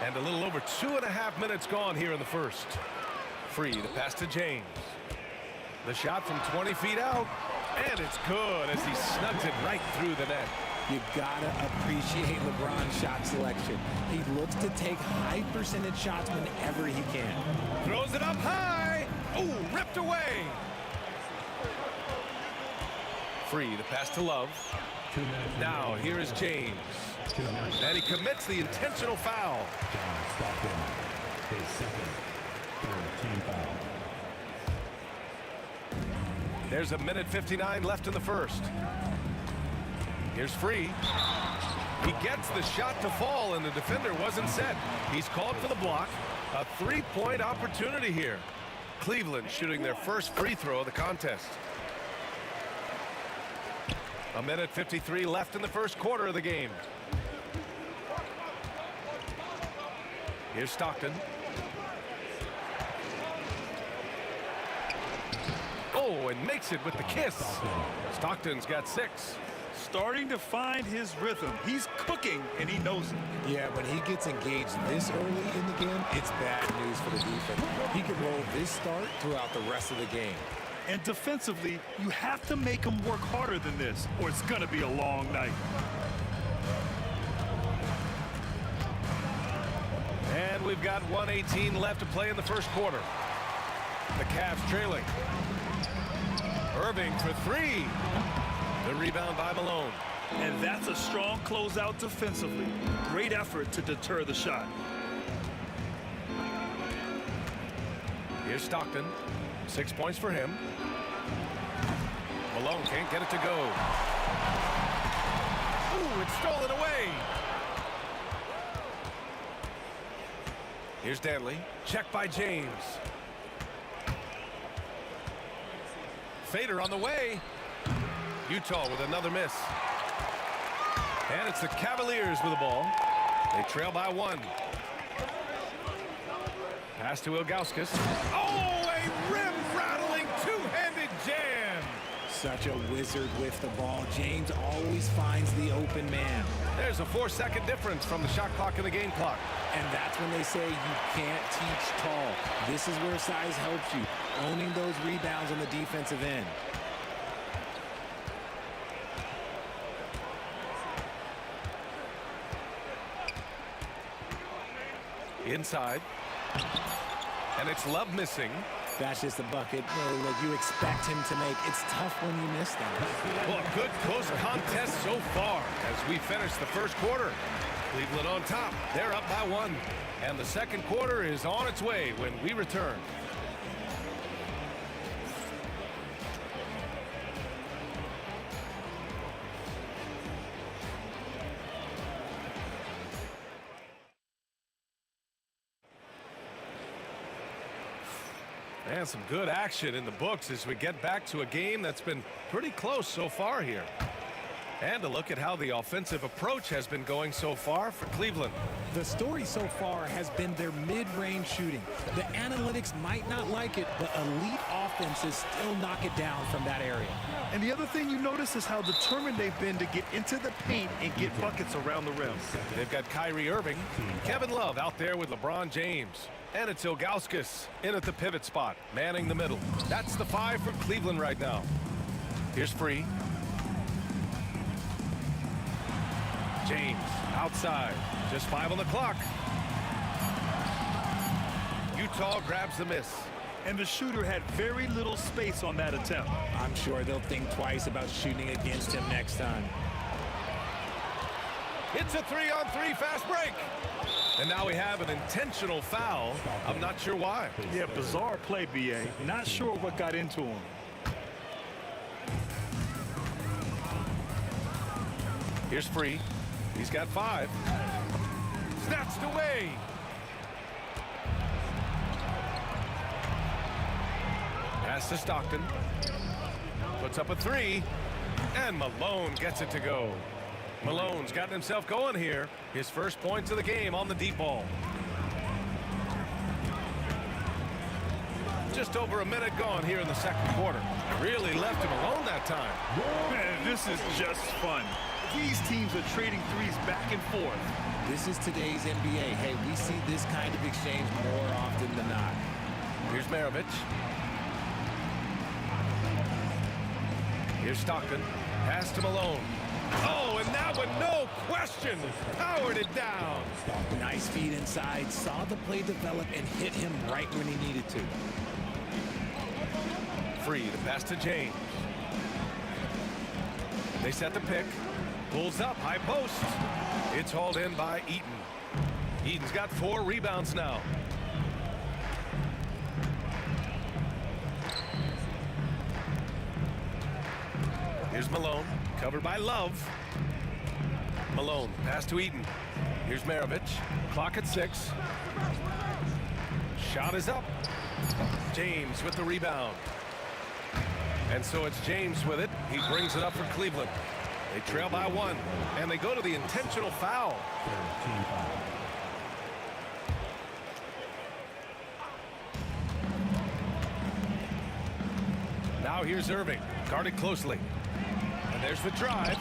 And a little over 2.5 minutes gone here in the first. Free, the pass to James. The shot from 20 feet out. And it's good as he snugs it right through the net. You gotta appreciate LeBron's shot selection. He looks to take high percentage shots whenever he can. Throws it up high. Oh, ripped away. Free, the pass to Love. Now here is James. And he commits the intentional foul. There's 1:59 left in the first. Here's Free. He gets the shot to fall, and the defender wasn't set. He's called for the block. A 3-point opportunity here. Cleveland shooting their first free throw of the contest. 1:53 left in the first quarter of the game. Here's Stockton. Oh, and makes it with the kiss. Stockton's got 6. Starting to find his rhythm. He's cooking, and he knows it. Yeah, when he gets engaged this early in the game, it's bad news for the defense. He can roll this start throughout the rest of the game. And defensively, you have to make him work harder than this, or it's going to be a long night. And we've got 1:18 left to play in the first quarter. The Cavs trailing. Irving for 3. The rebound by Malone. And that's a strong closeout defensively. Great effort to deter the shot. Here's Stockton. 6 points for him. Malone can't get it to go. Ooh, it's stolen away. Here's Danley. Checked by James. Utah with another miss. And it's the Cavaliers with the ball. They trail by 1. Pass to Ilgauskas. Oh, a rim-rattling two-handed jam. Such a wizard with the ball. James always finds the open man. There's a 4-second difference from the shot clock and the game clock. And that's when they say you can't teach tall. This is where size helps you, owning those rebounds on the defensive end. Inside. And it's Love missing. That's just a bucket that you expect him to make. It's tough when you miss that. Well, a good close contest so far as we finish the first quarter. Cleveland on top. They're up by 1. And the second quarter is on its way when we return. And some good action in the books as we get back to a game that's been pretty close so far here. And a look at how the offensive approach has been going so far for Cleveland. The story so far has been their mid-range shooting. The analytics might not like it, but elite offenses still knock it down from that area. And the other thing you notice is how determined they've been to get into the paint and get buckets around the rim. They've got Kyrie Irving, Kevin Love out there with LeBron James. And it's Ilgauskas in at the pivot spot, manning the middle. That's the 5 for Cleveland right now. Here's Free. James outside, just 5 on the clock. Utah grabs the miss. And the shooter had very little space on that attempt. I'm sure they'll think twice about shooting against him next time. It's a 3-on-3 fast break. And now we have an intentional foul. I'm not sure why. Yeah, bizarre play, B.A. Not sure what got into him. Here's Free. He's got 5. Snatched away. Pass to Stockton. Puts up a 3. And Malone gets it to go. Malone's gotten himself going here. His first points of the game on the deep ball. Just over a minute gone here in the second quarter. Really left him alone that time. Man, this is just fun. These teams are trading threes back and forth. This is today's NBA. Hey, we see this kind of exchange more often than not. Here's Maravich. Here's Stockton. Pass to Malone. Oh, and that one, no question, powered it down. Nice feed inside, saw the play develop and hit him right when he needed to. Free to pass to James. They set the pick. Pulls up, high post. It's hauled in by Eaton. Eaton's got 4 rebounds now. Here's Malone, covered by Love. Malone, pass to Eaton. Here's Maravich, clock at 6. Shot is up. James with the rebound. And so it's James with it. He brings it up for Cleveland. They trail by 1, and they go to the intentional foul. Now here's Irving, guarded closely. And there's the drive.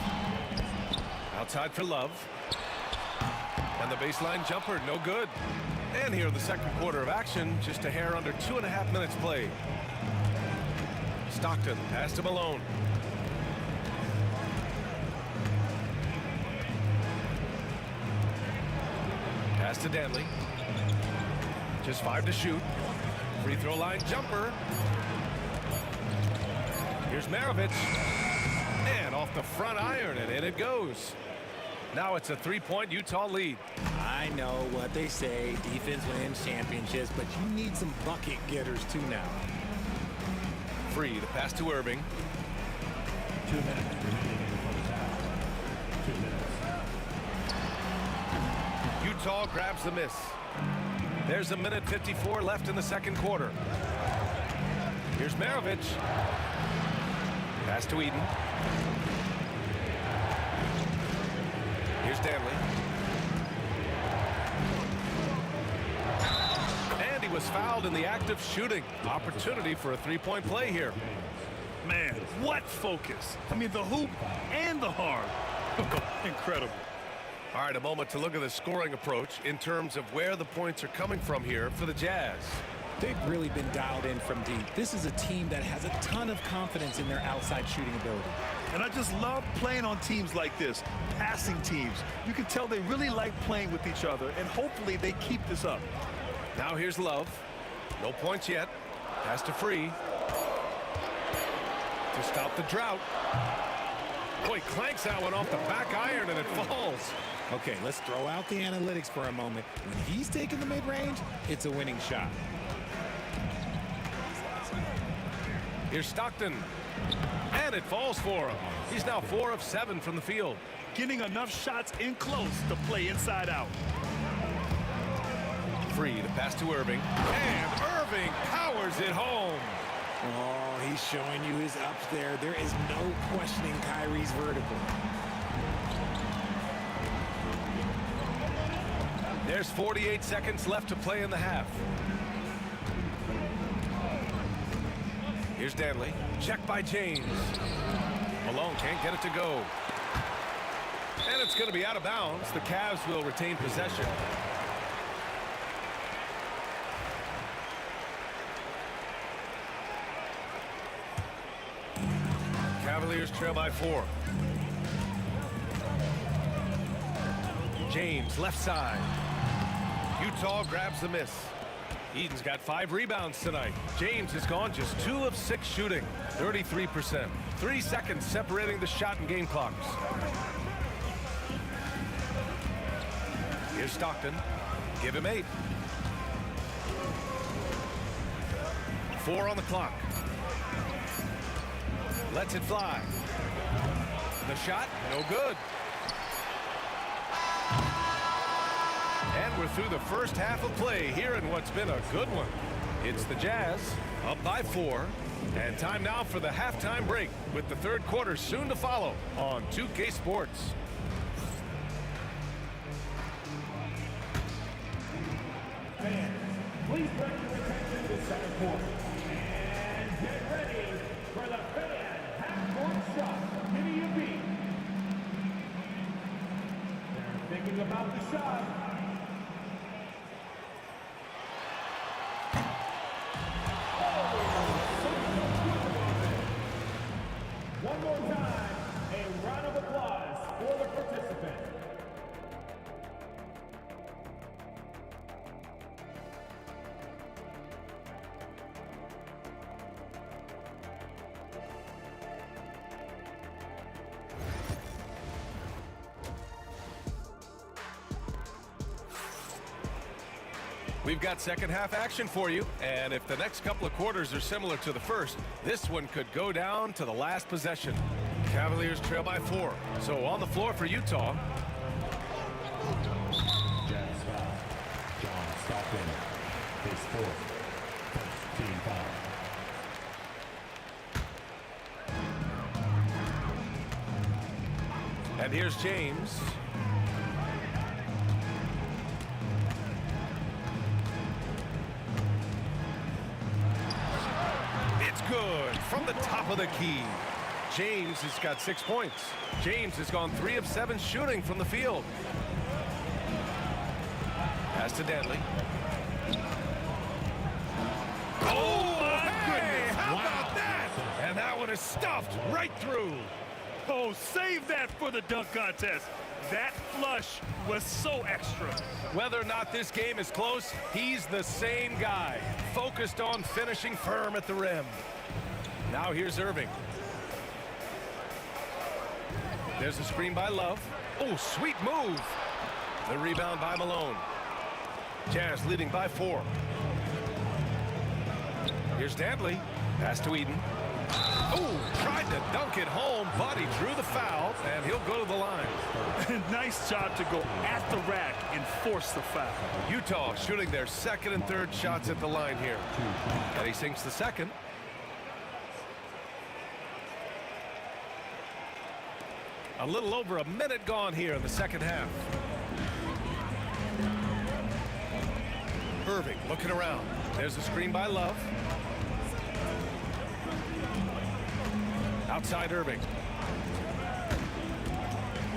Outside for Love. And the baseline jumper, no good. And here in the second quarter of action, just a hair under 2.5 minutes played. Stockton, pass to Malone. Pass to Danley. Just 5 to shoot. Free throw line jumper. Here's Maravich. And off the front iron, and in it goes. Now it's a 3-point Utah lead. I know what they say, defense wins championships, but you need some bucket getters too now. Free to pass to Irving. 2 minutes remaining in the first half. 2 minutes. Utah grabs the miss. There's a minute 54 left in the second quarter. Here's Maravich. Pass to Eden. Here's Danley. And he was fouled in the act of shooting. Opportunity for a three-point play here. Man, what focus. I mean, the hoop and the harm. Incredible. All right, a moment to look at the scoring approach in terms of where the points are coming from here for the Jazz. They've really been dialed in from deep. This is a team that has a ton of confidence in their outside shooting ability. And I just love playing on teams like this, passing teams. You can tell they really like playing with each other, and hopefully they keep this up. Now here's Love. No points yet. Pass to Free. To stop the drought. Boy, clanks that one off the back iron and it falls. Okay, let's throw out the analytics for a moment. When he's taking the mid-range, it's a winning shot. Here's Stockton. And it falls for him. He's now 4 of 7 from the field. Getting enough shots in close to play inside out. Free to pass to Irving. And Irving powers it home. Oh, he's showing you his ups there. There is no questioning Kyrie's vertical. There's 48 seconds left to play in the half. Here's Danley. Check by James. Malone can't get it to go. And it's going to be out of bounds. The Cavs will retain possession. Cavaliers trail by 4. James, left side. Utah grabs the miss. Eden's got 5 rebounds tonight. James has gone just 2 of 6 shooting, 33%. 3 seconds separating the shot and game clocks. Here's Stockton. Give him 8. 4 on the clock. Lets it fly. The shot, no good. And we're through the first half of play here in what's been a good one. It's the Jazz up by 4. And time now for the halftime break with the third quarter soon to follow on 2K Sports. Fans, please bring your attention to center court. And get ready for the fan half-court shot. Give me a beat. They're thinking about the shot. One more time, a round of applause for the participant. We've got second half action for you, and if the next couple of quarters are similar to the first, this one could go down to the last possession. Cavaliers trail by 4. So on the floor for Utah. Jazz foul. John Stockton. His 4th. First team foul. And here's James. It's good from the top of the key. James has got 6 points. James has gone 3 of 7 shooting from the field. Pass to Danley. Oh, my goodness. How about that? And that one is stuffed right through. Oh, save that for the dunk contest. That flush was so extra. Whether or not this game is close, he's the same guy, focused on finishing firm at the rim. Now here's Irving. There's a screen by Love. Oh, sweet move. The rebound by Malone. Jazz leading by 4. Here's Danley. Pass to Eden. Oh, tried to dunk it home, but he drew the foul, and he'll go to the line. Nice job to go at the rack and force the foul. Utah shooting their second and third shots at the line here. And he sinks the second. A little over a minute gone here in the second half. Irving looking around. There's a screen by Love. Outside Irving.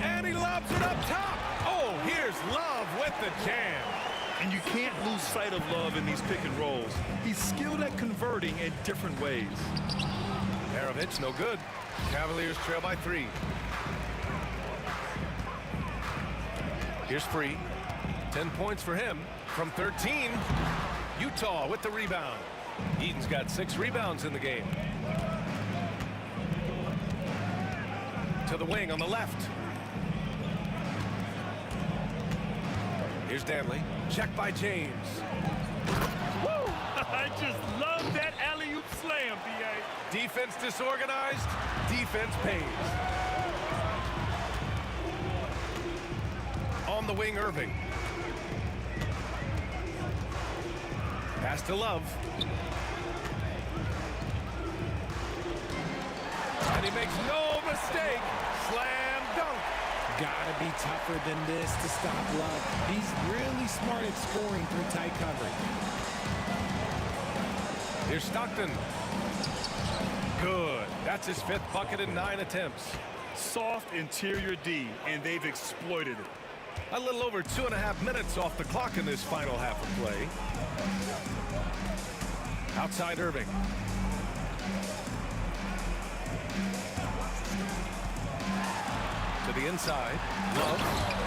And he lobs it up top. Oh, here's Love with the jam. And you can't lose sight of Love in these pick and rolls. He's skilled at converting in different ways. Maravich, no good. Cavaliers trail by 3. Here's Free. 10 points for him from 13. Utah with the rebound. Eaton's got 6 rebounds in the game. To the wing on the left. Here's Danley. Checked by James. Woo! I just love that alley-oop slam, B.A. Defense disorganized. Defense pays. On the wing, Irving. Pass to Love. And he makes no mistake. Slam dunk. Gotta be tougher than this to stop Love. He's really smart at scoring through tight coverage. Here's Stockton. Good. That's his 5th bucket in 9 attempts. Soft interior D, and they've exploited it. A little over 2.5 minutes off the clock in this final half of play. Outside Irving. To the inside. Love.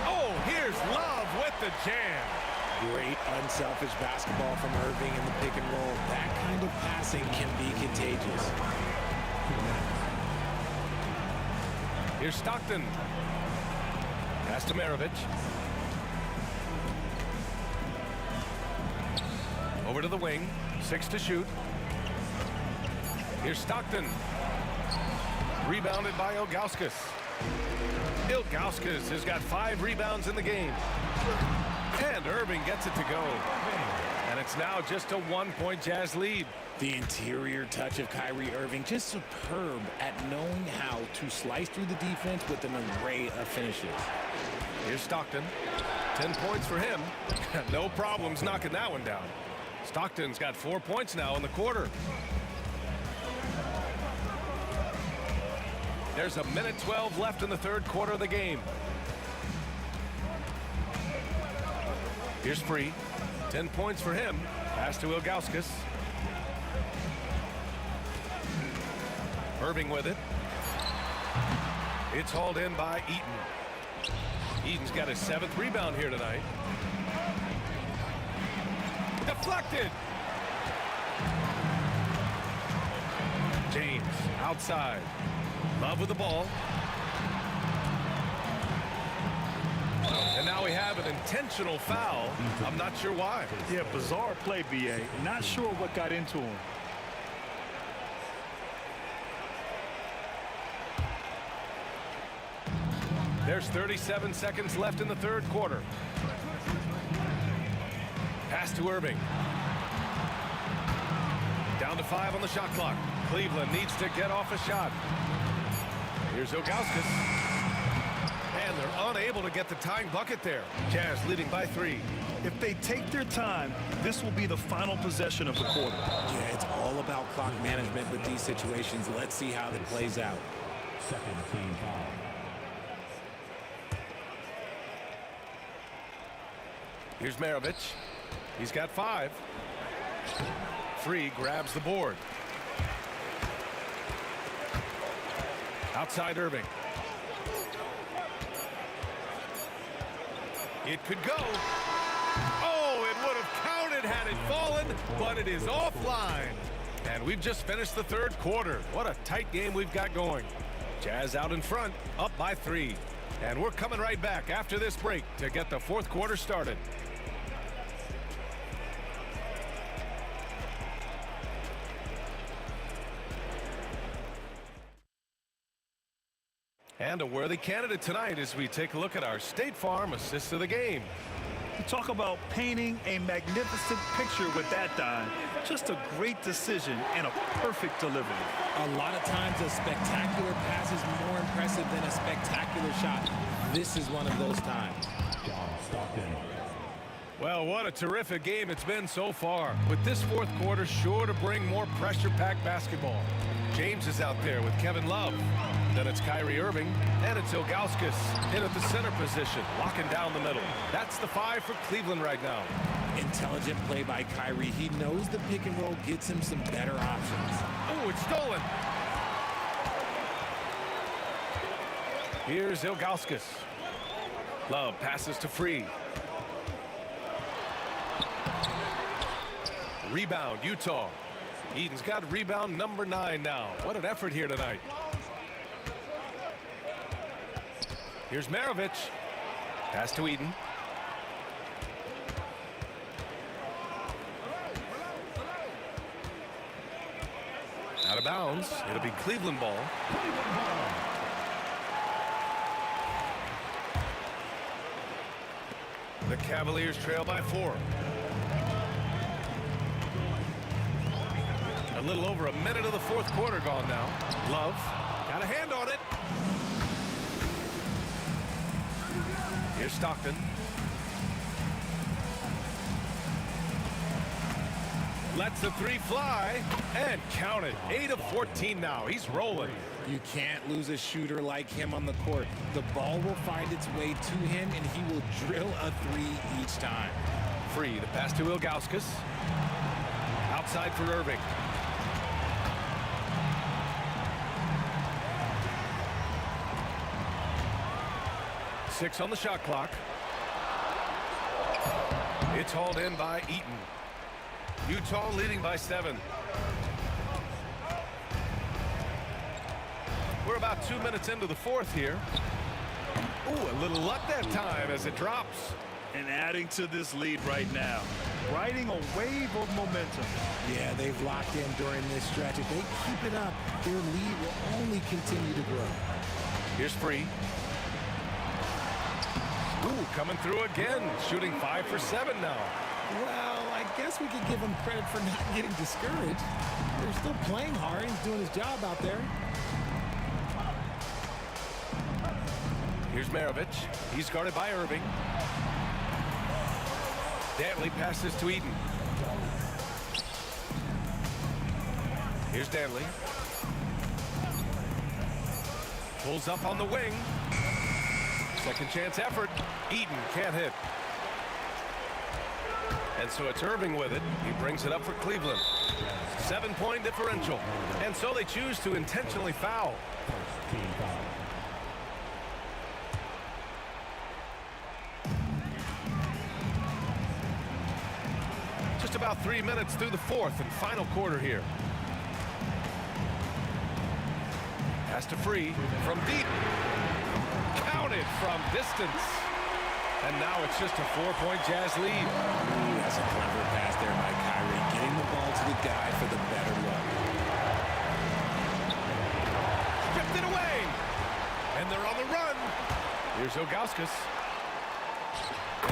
Oh, here's Love with the jam. Great unselfish basketball from Irving in the pick and roll. That kind of passing can be contagious. Here's Stockton. Pass to Maravich. Over to the wing. 6 to shoot. Here's Stockton. Rebounded by Ilgauskas. Ilgauskas has got 5 rebounds in the game. And Irving gets it to go. And it's now just a 1-point Jazz lead. The interior touch of Kyrie Irving, just superb at knowing how to slice through the defense with an array of finishes. Here's Stockton. 10 points for him. No problems knocking that one down. Stockton's got 4 points now in the quarter. There's 1:12 left in the third quarter of the game. Here's Free. 10 points for him. Pass to Ilgauskas. Irving with it. It's hauled in by Eaton. Eaton's got his 7th rebound here tonight. Deflected. James outside. Love with the ball. And now we have an intentional foul. I'm not sure why. Yeah, bizarre play, B.A. Not sure what got into him. There's 37 seconds left in the third quarter. Pass to Irving. Down to 5 on the shot clock. Cleveland needs to get off a shot. Here's Ilgauskas. And they're unable to get the tying bucket there. Jazz leading by 3. If they take their time, this will be the final possession of the quarter. Yeah, it's all about clock management with these situations. Let's see how that plays out. Second team foul. Here's Maravich. He's got 5. Free grabs the board. Outside Irving. It could go. Oh, it would have counted had it fallen, but it is offline. And we've just finished the third quarter. What a tight game we've got going. Jazz out in front, up by 3. And we're coming right back after this break to get the fourth quarter started. And a worthy candidate tonight as we take a look at our State Farm assist of the game. The Talk about painting a magnificent picture with that dime. Just a great decision and a perfect delivery. A lot of times a spectacular pass is more impressive than a spectacular shot. This is one of those times. Well, what a terrific game it's been so far. With this fourth quarter sure to bring more pressure-packed basketball. James is out there with Kevin Love. Then it's Kyrie Irving, and it's Ilgauskas in at the center position, locking down the middle. That's the 5 for Cleveland right now. Intelligent play by Kyrie. He knows the pick and roll gets him some better options. Oh, it's stolen. Here's Ilgauskas. Love passes to Free. Rebound, Utah. Eden's got rebound number 9 now. What an effort here tonight. Here's Maravich. Pass to Eden. Out of bounds. It'll be Cleveland ball. The Cavaliers trail by 4. A little over a minute of the fourth quarter gone now. Love got a hand on it. Here's Stockton. Lets the 3 fly and count it. 8 of 14 now. He's rolling. You can't lose a shooter like him on the court. The ball will find its way to him, and he will drill a 3 each time. Free. The pass to Ilgauskas. Outside for Irving. Six on the shot clock. It's hauled in by Eaton. Utah leading by 7. We're about 2 minutes into the fourth here. Ooh, a little luck that time as it drops. And adding to this lead right now. Riding a wave of momentum. Yeah, they've locked in during this stretch. If they keep it up, their lead will only continue to grow. Here's Free. Ooh, coming through again. Shooting 5 for 7 now. Well, I guess we could give him credit for not getting discouraged. They're still playing hard. He's doing his job out there. Here's Maravich. He's guarded by Irving. Dantley passes to Eden. Here's Dantley. Pulls up on the wing. Second chance effort. Eden can't hit. And so it's Irving with it. He brings it up for Cleveland. 7-point differential. And so they choose to intentionally foul. Just about 3 minutes through the fourth and final quarter here. Pass to Free from deep. Counted from distance. And now it's just a 4-point Jazz lead. Ooh, that's a clever pass there by Kyrie. Getting the ball to the guy for the better look. Stripped it away. And they're on the run. Here's Ilgauskas.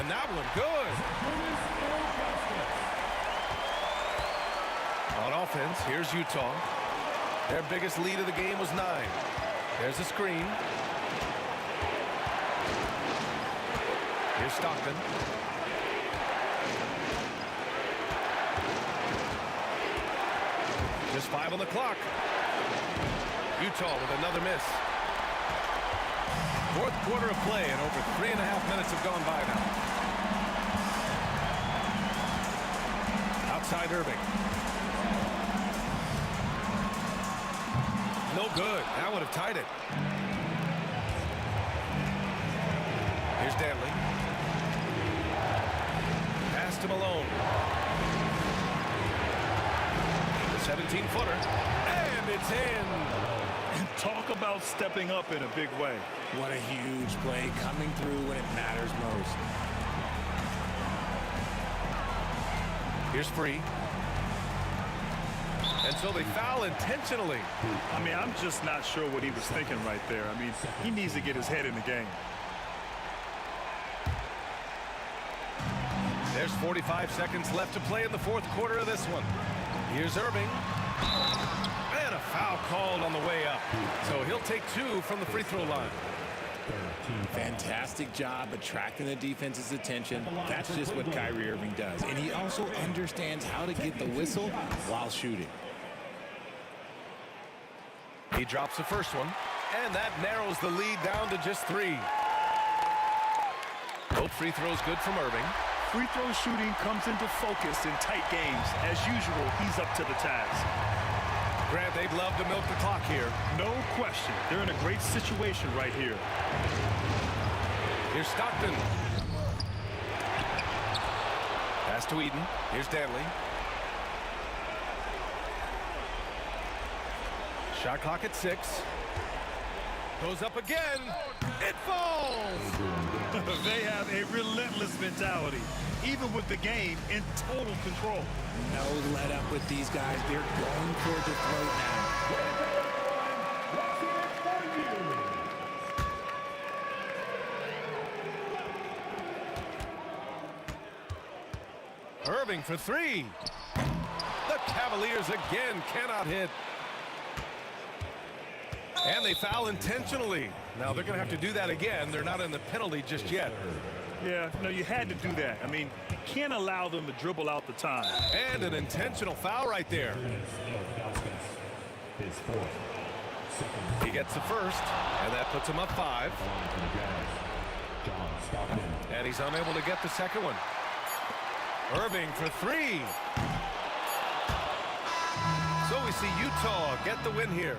And that one good. On offense, here's Utah. Their biggest lead of the game was 9. There's a screen. Here's Stockton. Just 5 on the clock. Utah with another miss. Fourth quarter of play and over 3.5 minutes have gone by now. Outside Irving. No good. That would have tied it. Here's Dantley. Pass to Malone. The 17-footer. And it's in. And talk about stepping up in a big way. What a huge play coming through when it matters most. Here's Free. And so they foul intentionally. I mean, I'm just not sure what he was thinking right there. I mean, he needs to get his head in the game. There's 45 seconds left to play in the fourth quarter of this one. Here's Irving. And a foul called on the way up. So he'll take 2 from the free throw line. Fantastic job attracting the defense's attention. That's just what Kyrie Irving does. And he also understands how to get the whistle while shooting. He drops the first one, and that narrows the lead down to just 3. Both free throws good from Irving. Free throw shooting comes into focus in tight games. As usual, he's up to the task. Grant, they'd love to milk the clock here. No question. They're in a great situation right here. Here's Stockton. Pass to Eden. Here's Danley. Shot clock at 6. Goes up again. It falls. They have a relentless mentality, even with the game in total control. No let up with these guys. They're going for the throat now. Irving for 3. The Cavaliers again cannot hit. And they foul intentionally. Now they're going to have to do that again. They're not in the penalty just yet. Yeah, no, you had to do that. I mean, you can't allow them to dribble out the time. And an intentional foul right there. He gets the first, and that puts him up 5. And he's unable to get the second one. Irving for 3. So we see Utah get the win here.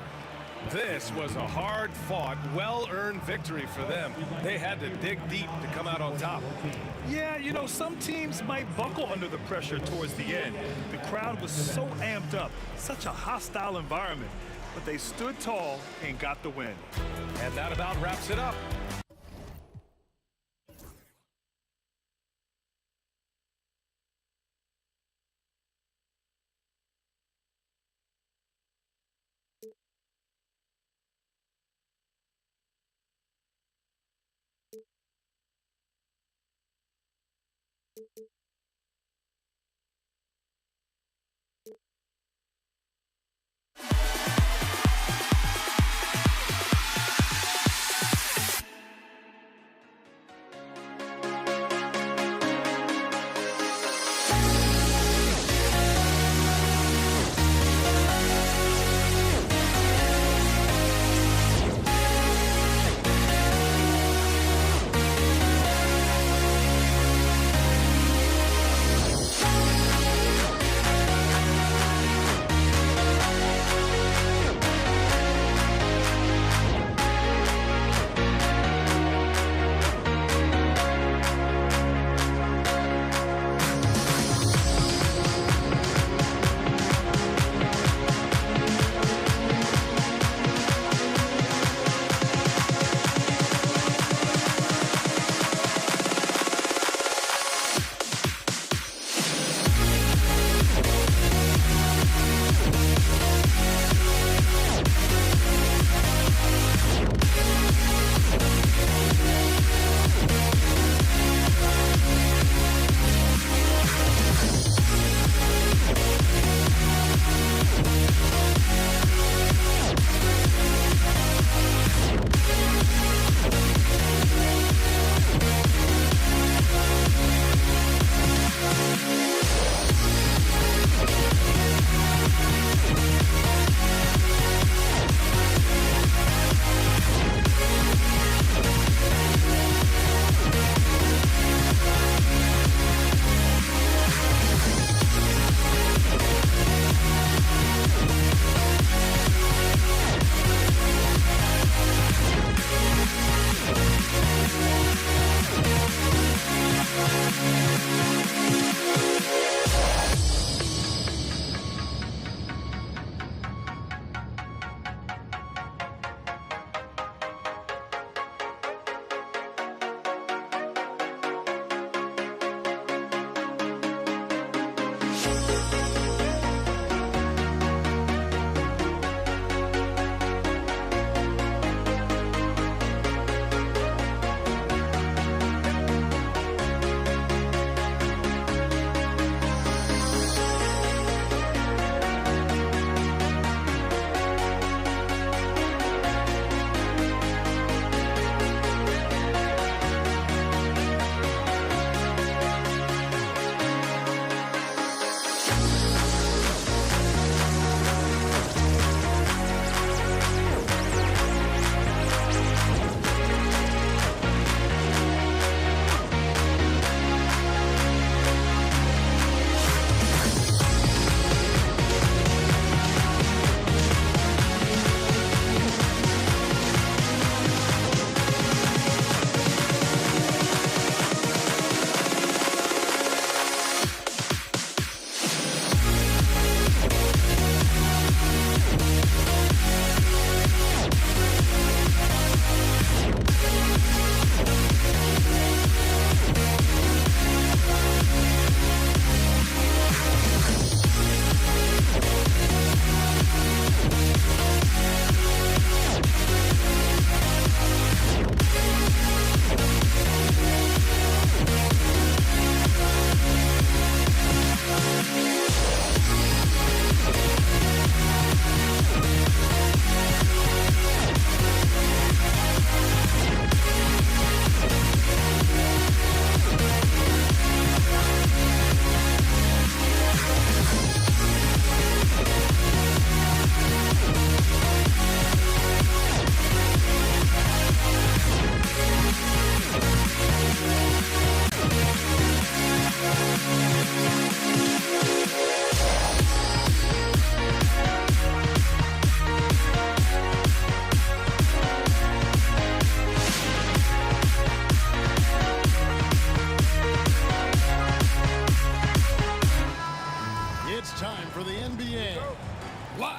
This was a hard-fought, well-earned victory for them. They had to dig deep to come out on top. Yeah, you know, some teams might buckle under the pressure towards the end. The crowd was so amped up, such a hostile environment. But they stood tall and got the win. And that about wraps it up.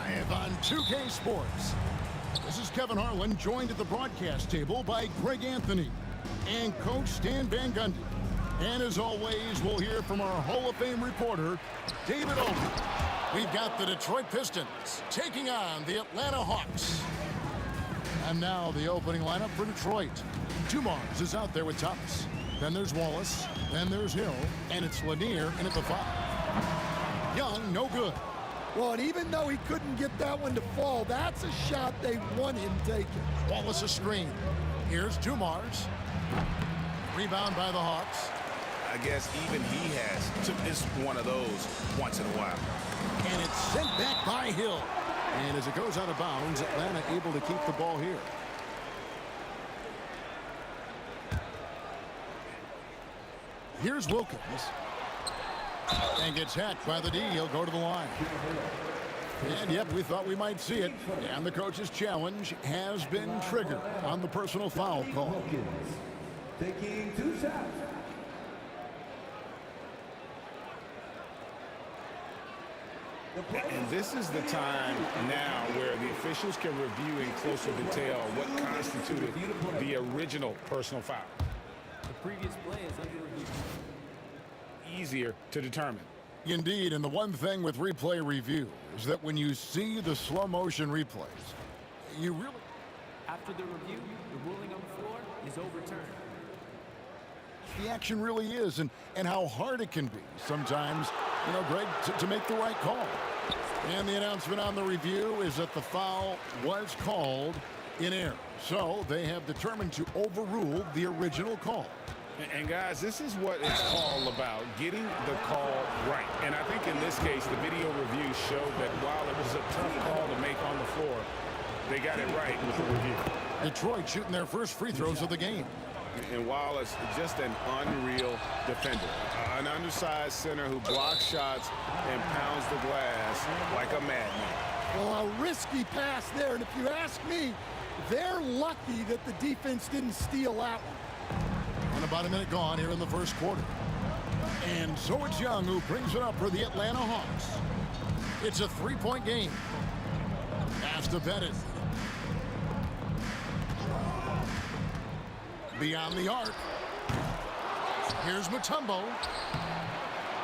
live on 2K Sports. This is Kevin Harlan, joined at the broadcast table by Greg Anthony and Coach Stan Van Gundy. And as always, we'll hear from our Hall of Fame reporter, David Olden. We've got the Detroit Pistons taking on the Atlanta Hawks. And now the opening lineup for Detroit. Dumars is out there with Thomas. Then there's Wallace. Then there's Hill. And it's Lanier in at the 5. Young, no good. Well, and even though he couldn't get that one to fall, that's a shot they want him taking. Wallace a screen. Here's Dumars. Rebound by the Hawks. I guess even he has to miss one of those once in a while. And it's sent back by Hill. And as it goes out of bounds, Atlanta able to keep the ball here. Here's Wilkins. And gets hacked by the D. He'll go to the line. And yep, we thought we might see it. And the coach's challenge has been triggered on the personal foul call. Taking 2 shots. And this is the time now where the officials can review in closer detail what constituted the original personal foul. The previous play is under review. Easier to determine. Indeed, and the one thing with replay review is that when you see the slow motion replays, you really... After the review, the ruling on the floor is overturned. The action really is, and how hard it can be sometimes, you know, Greg, to make the right call. And the announcement on the review is that the foul was called in error. So they have determined to overrule the original call. And guys, this is what it's all about, getting the call right. And I think in this case, the video review showed that while it was a tough call to make on the floor, they got it right with the review. Detroit shooting their first free throws of the game. And Wallace, just an unreal defender. An undersized center who blocks shots and pounds the glass like a madman. Well, a risky pass there, and if you ask me, they're lucky that the defense didn't steal that one. And about a minute gone here in the first quarter. And so it's Young who brings it up for the Atlanta Hawks. It's a 3-point game. Pass to Pettit. Beyond the arc. Here's Mutombo.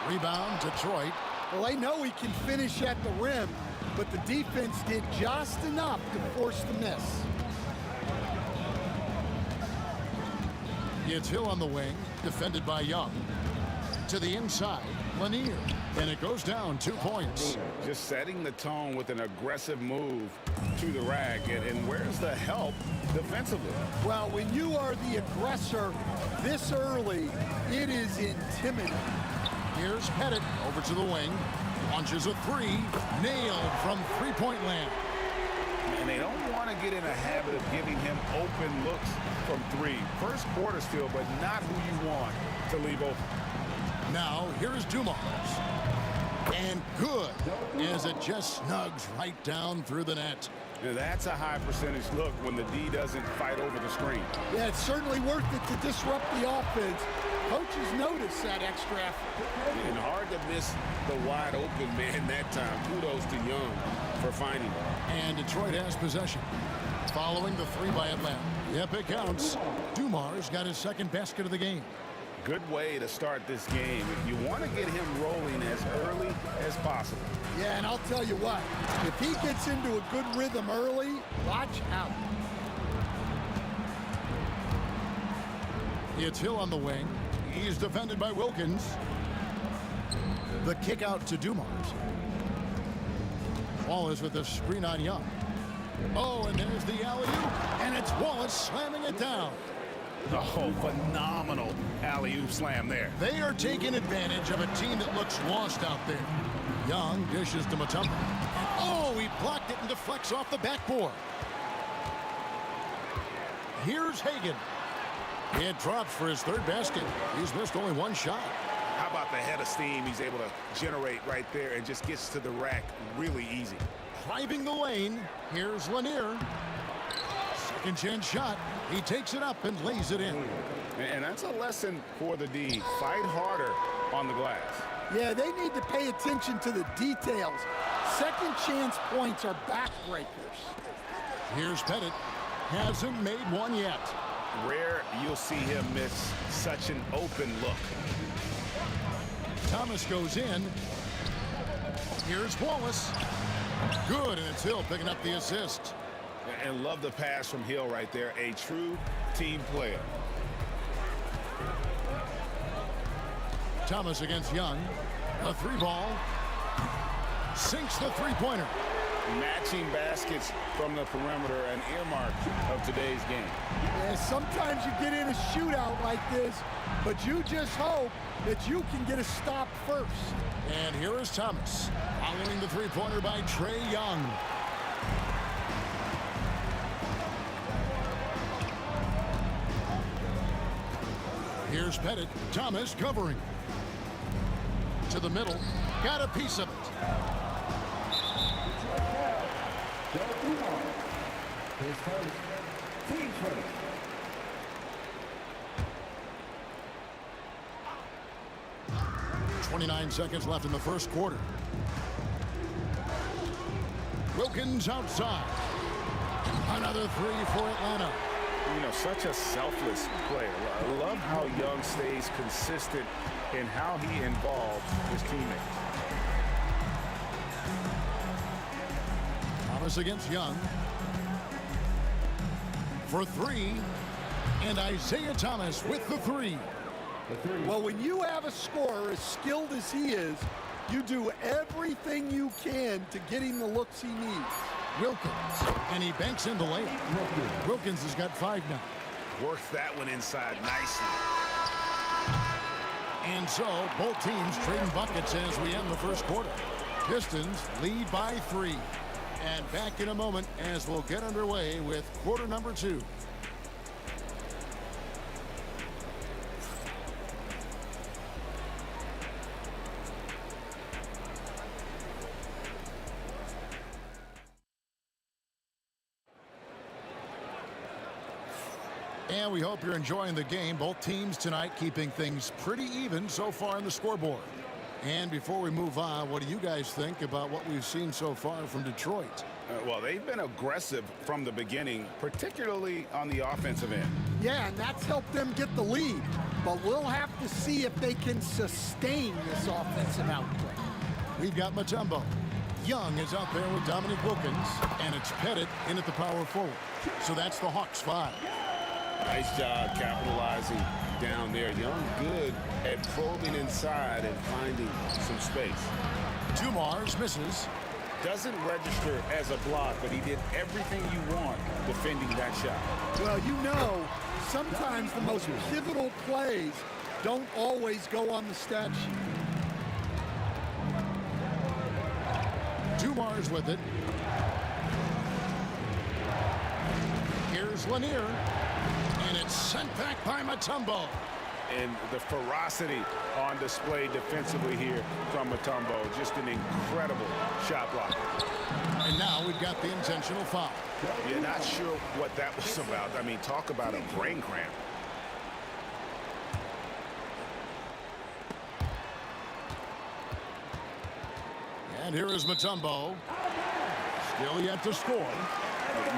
Rebound, Detroit. Well, they know he can finish at the rim, but the defense did just enough to force the miss. It's Hill on the wing, defended by Young. To the inside, Lanier. And it goes down 2 points. Just setting the tone with an aggressive move to the rack. And where's the help defensively? Well, when you are the aggressor this early, it is intimidating. Here's Pettit over to the wing. Launches a 3. Nailed from three-point land. And they don't want to get in a habit of giving him open looks from 3. First quarter still, but not who you want to leave open. Now, here's Dumars. And good, as it just snugs right down through the net. Now that's a high percentage look when the D doesn't fight over the screen. Yeah, it's certainly worth it to disrupt the offense. Coaches notice that extra effort. And hard to miss the wide open man that time. Kudos to Young for finding him. And Detroit has possession. Following the 3 by Atlanta. Yep, it counts. Dumars got his second basket of the game. Good way to start this game. You want to get him rolling as early as possible. Yeah, and I'll tell you what, if he gets into a good rhythm early, watch out. It's Hill on the wing. He's defended by Wilkins. The kick out to Dumars. Wallace with the screen on Young. Oh, and there's the alley-oop. And it's Wallace slamming it down. Oh, phenomenal alley-oop slam there. They are taking advantage of a team that looks lost out there. Young dishes to Mutombo. Oh, he blocked it and deflects off the backboard. Here's Hagan. It drops for his 3rd basket. He's missed only 1 shot. How about the head of steam he's able to generate right there and just gets to the rack really easy. Driving the lane. Here's Lanier. Second chance shot. He takes it up and lays it in. And that's a lesson for the D. Fight harder on the glass. Yeah, they need to pay attention to the details. Second chance points are backbreakers. Here's Pettit. Hasn't made one yet. Rare you'll see him miss such an open look. Thomas goes in. Here's Wallace. Good, and it's Hill picking up the assist. And love the pass from Hill right there. A true team player. Thomas against Young. A three ball. Sinks the three-pointer. Matching baskets from the perimeter, an earmark of today's game. Yeah, sometimes you get in a shootout like this, but you just hope that you can get a stop first. And here is Thomas, following the three-pointer by Trae Young. Here's Pettit. Thomas covering. To the middle. Got a piece of it. His first, team first. .29 seconds left in the first quarter. Wilkins outside. Another three for Atlanta. You know, such a selfless player. I love how Young stays consistent in how he involves his teammates. Thomas against Young. For three. And Isaiah Thomas with the three. Well, when you have a scorer as skilled as he is, you do everything you can to get him the looks he needs. Wilkins, and he banks in the layup. Wilkins has got 5 now. Works that one inside nicely. And so, both teams trading buckets as we end the first quarter. Pistons lead by 3. And back in a moment as we'll get underway with quarter number 2. And we hope you're enjoying the game. Both teams tonight keeping things pretty even so far on the scoreboard. And before we move on, what do you guys think about what we've seen so far from Detroit? Well, they've been aggressive from the beginning, particularly on the offensive end. Yeah, and that's helped them get the lead. But we'll have to see if they can sustain this offensive output. We've got Mutombo. Young is out there with Dominic Wilkins, and it's Pettit in at the power forward. So that's the Hawks 5. Nice job capitalizing down there. Young good at probing inside and finding some space. Dumars misses. Doesn't register as a block, but he did everything you want defending that shot. Well, you know, sometimes the most pivotal plays don't always go on the stat sheet. Dumars with it. Here's Lanier. And it's sent back by Mutombo. And the ferocity on display defensively here from Mutombo. Just an incredible shot block. And now we've got the intentional foul. You're not sure what that was about. I mean, talk about a brain cramp. And here is Mutombo. Still yet to score.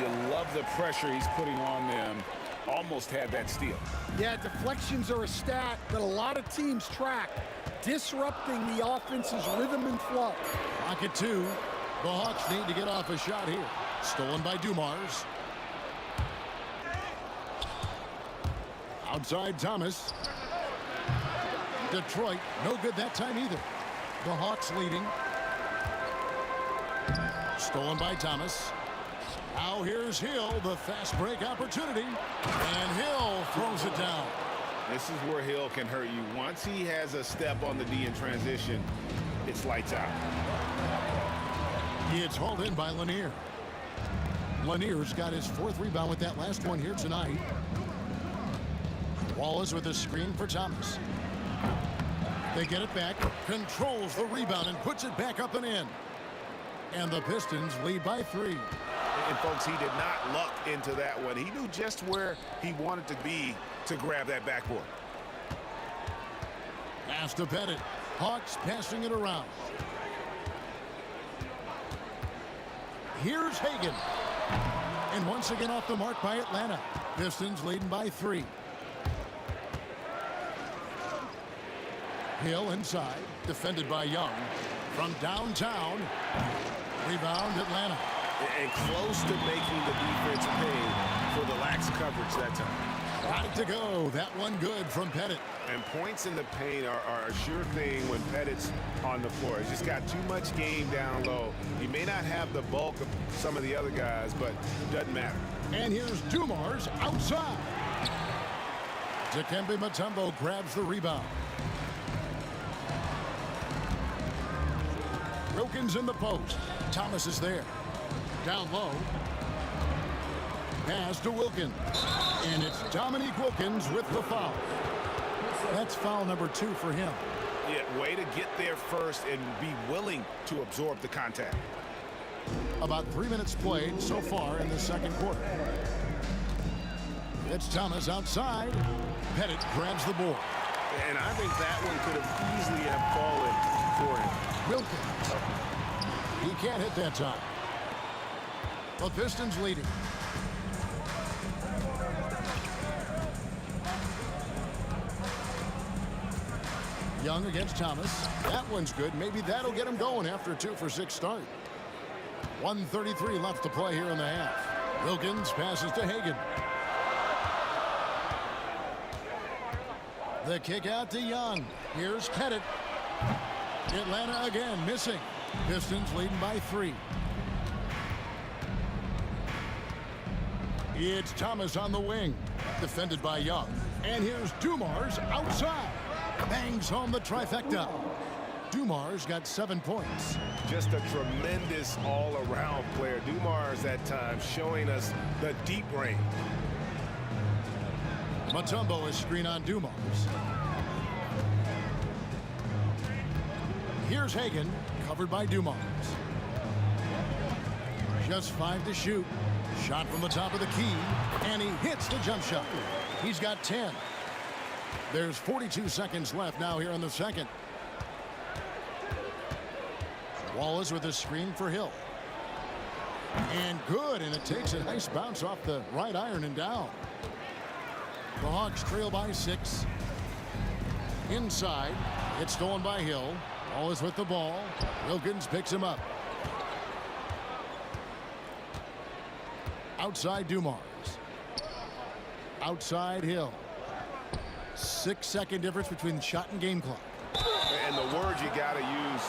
You love the pressure he's putting on them. Almost had that steal. Yeah, deflections are a stat that a lot of teams track, disrupting the offense's rhythm and flow. Pocket 2. The Hawks need to get off a shot here. Stolen by Dumars. Outside Thomas. Detroit, no good that time either. The Hawks leading. Stolen by Thomas. Now here's Hill, the fast break opportunity. And Hill throws it down. This is where Hill can hurt you. Once he has a step on the D in transition, it's lights out. It's hauled in by Lanier. Lanier's got his 4th rebound with that last one here tonight. Wallace with a screen for Thomas. They get it back, controls the rebound and puts it back up and in. And the Pistons lead by 3. And folks, he did not luck into that one. He knew just where he wanted to be to grab that backboard. Pass to Pettit. Hawks passing it around. Here's Hagan. And once again off the mark by Atlanta. Pistons leading by 3. Hill inside, defended by Young. From downtown, rebound Atlanta. And close to making the defense pay for the lax coverage that time. Got it to go. That one good from Pettit. And points in the paint are a sure thing when Pettit's on the floor. He's just got too much game down low. He may not have the bulk of some of the other guys, but it doesn't matter. And here's Dumars outside. Dikembe Mutombo grabs the rebound. Wilkins in the post. Thomas is there. Down low. Pass to Wilkins. And it's Dominique Wilkins with the foul. That's foul number 2 for him. Yeah, way to get there first and be willing to absorb the contact. About 3 minutes played so far in the second quarter. It's Thomas outside. Pettit grabs the board. And I think that one could have easily have fallen for him. Wilkins. He can't hit that time. The Pistons leading. Young against Thomas. That one's good. Maybe that'll get him going after a 2-for-6 start. 1:33 left to play here in the half. Wilkins passes to Hagan. The kick out to Young. Here's Pettit. Atlanta again missing. Pistons leading by 3. It's Thomas on the wing. Defended by Young. And here's Dumars outside. Bangs home the trifecta. Dumars got 7 points. Just a tremendous all-around player. Dumars at times showing us the deep range. Mutombo is screen on Dumars. Here's Hagan, covered by Dumars. Just 5 to shoot. Shot from the top of the key, and he hits the jump shot. He's got 10. There's 42 seconds left now here in the second. Wallace with a screen for Hill. And good, and it takes a nice bounce off the right iron and down. The Hawks trail by 6. Inside, it's stolen by Hill. Wallace with the ball. Wilkins picks him up. Outside Dumars. Outside Hill. 6-second difference between shot and game clock. And the word you got to use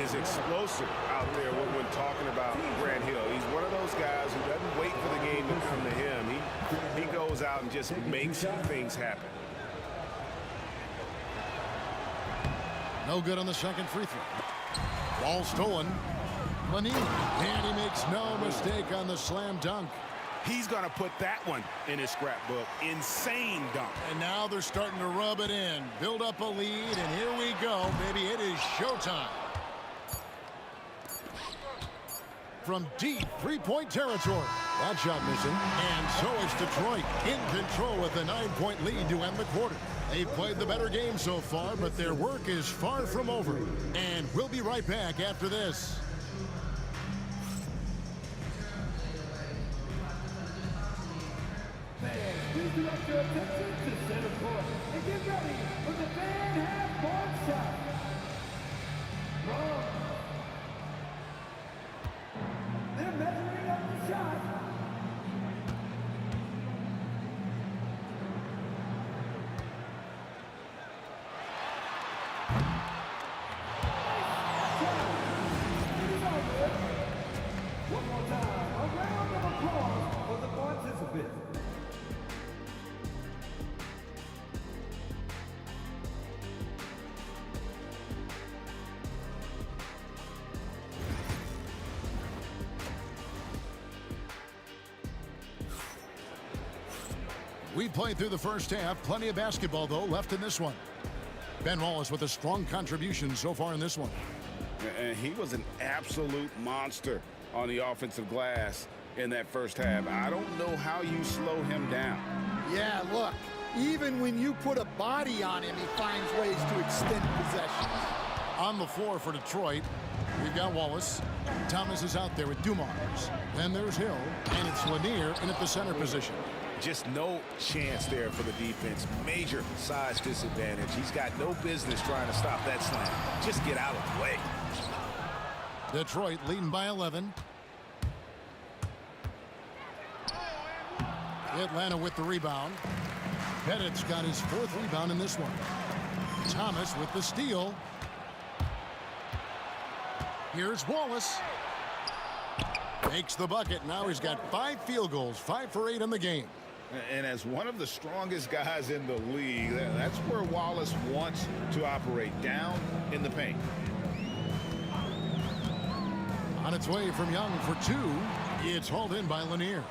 is explosive out there when talking about Grant Hill. He's one of those guys who doesn't wait for the game to come to him. He goes out and just makes things happen. No good on the second free throw. Ball stolen. Lenine. And he makes no mistake on the slam dunk. He's going to put that one in his scrapbook. Insane dunk. And now they're starting to rub it in. Build up a lead, and here we go, baby. It is showtime. From deep three-point territory. That shot missing. And so is Detroit in control with a 9-point lead to end the quarter. They've played the better game so far, but their work is far from over. And we'll be right back after this. Please direct your attention to center court and get ready for the fan half-court shot. They're measuring up the shot. One more time, a round of applause for the participants. We played through the first half. Plenty of basketball, though, left in this one. Ben Wallace with a strong contribution so far in this one. And he was an absolute monster on the offensive glass in that first half. I don't know how you slow him down. Yeah, look, even when you put a body on him, he finds ways to extend possession. On the floor for Detroit, We've got Wallace. Thomas is out there with Dumars. Then there's Hill, and it's Lanier in at the center position. Just no chance there for the defense. Major size disadvantage. He's got no business trying to stop that slam. Just get out of the way. Detroit leading by 11. Atlanta with the rebound. Pettit's got his 4th rebound in this one. Thomas with the steal. Here's Wallace. Makes the bucket. Now he's got 5 field goals, 5 for 8 in the game. And as one of the strongest guys in the league, that's where Wallace wants to operate, down in the paint. On its way from Young for 2. It's hauled in by Lanier.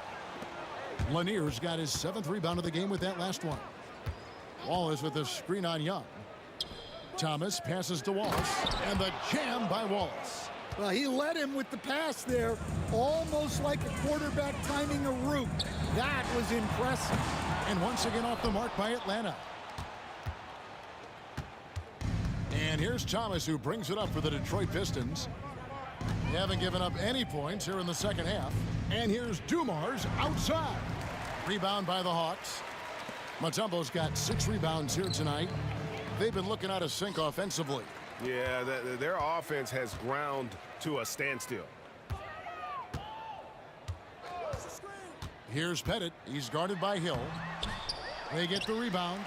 Lanier's got his 7th rebound of the game with that last one. Wallace with a screen on Young. Thomas passes to Wallace, and the jam by Wallace. Well, he led him with the pass there, almost like a quarterback timing a route. That was impressive. And once again off the mark by Atlanta. And here's Thomas, who brings it up for the Detroit Pistons. They haven't given up any points here in the second half. And here's Dumars outside. Rebound by the Hawks. Mutombo's got 6 rebounds here tonight. They've been looking out of sync offensively. Yeah, their offense has ground to a standstill. Here's Pettit. He's guarded by Hill. They get the rebound.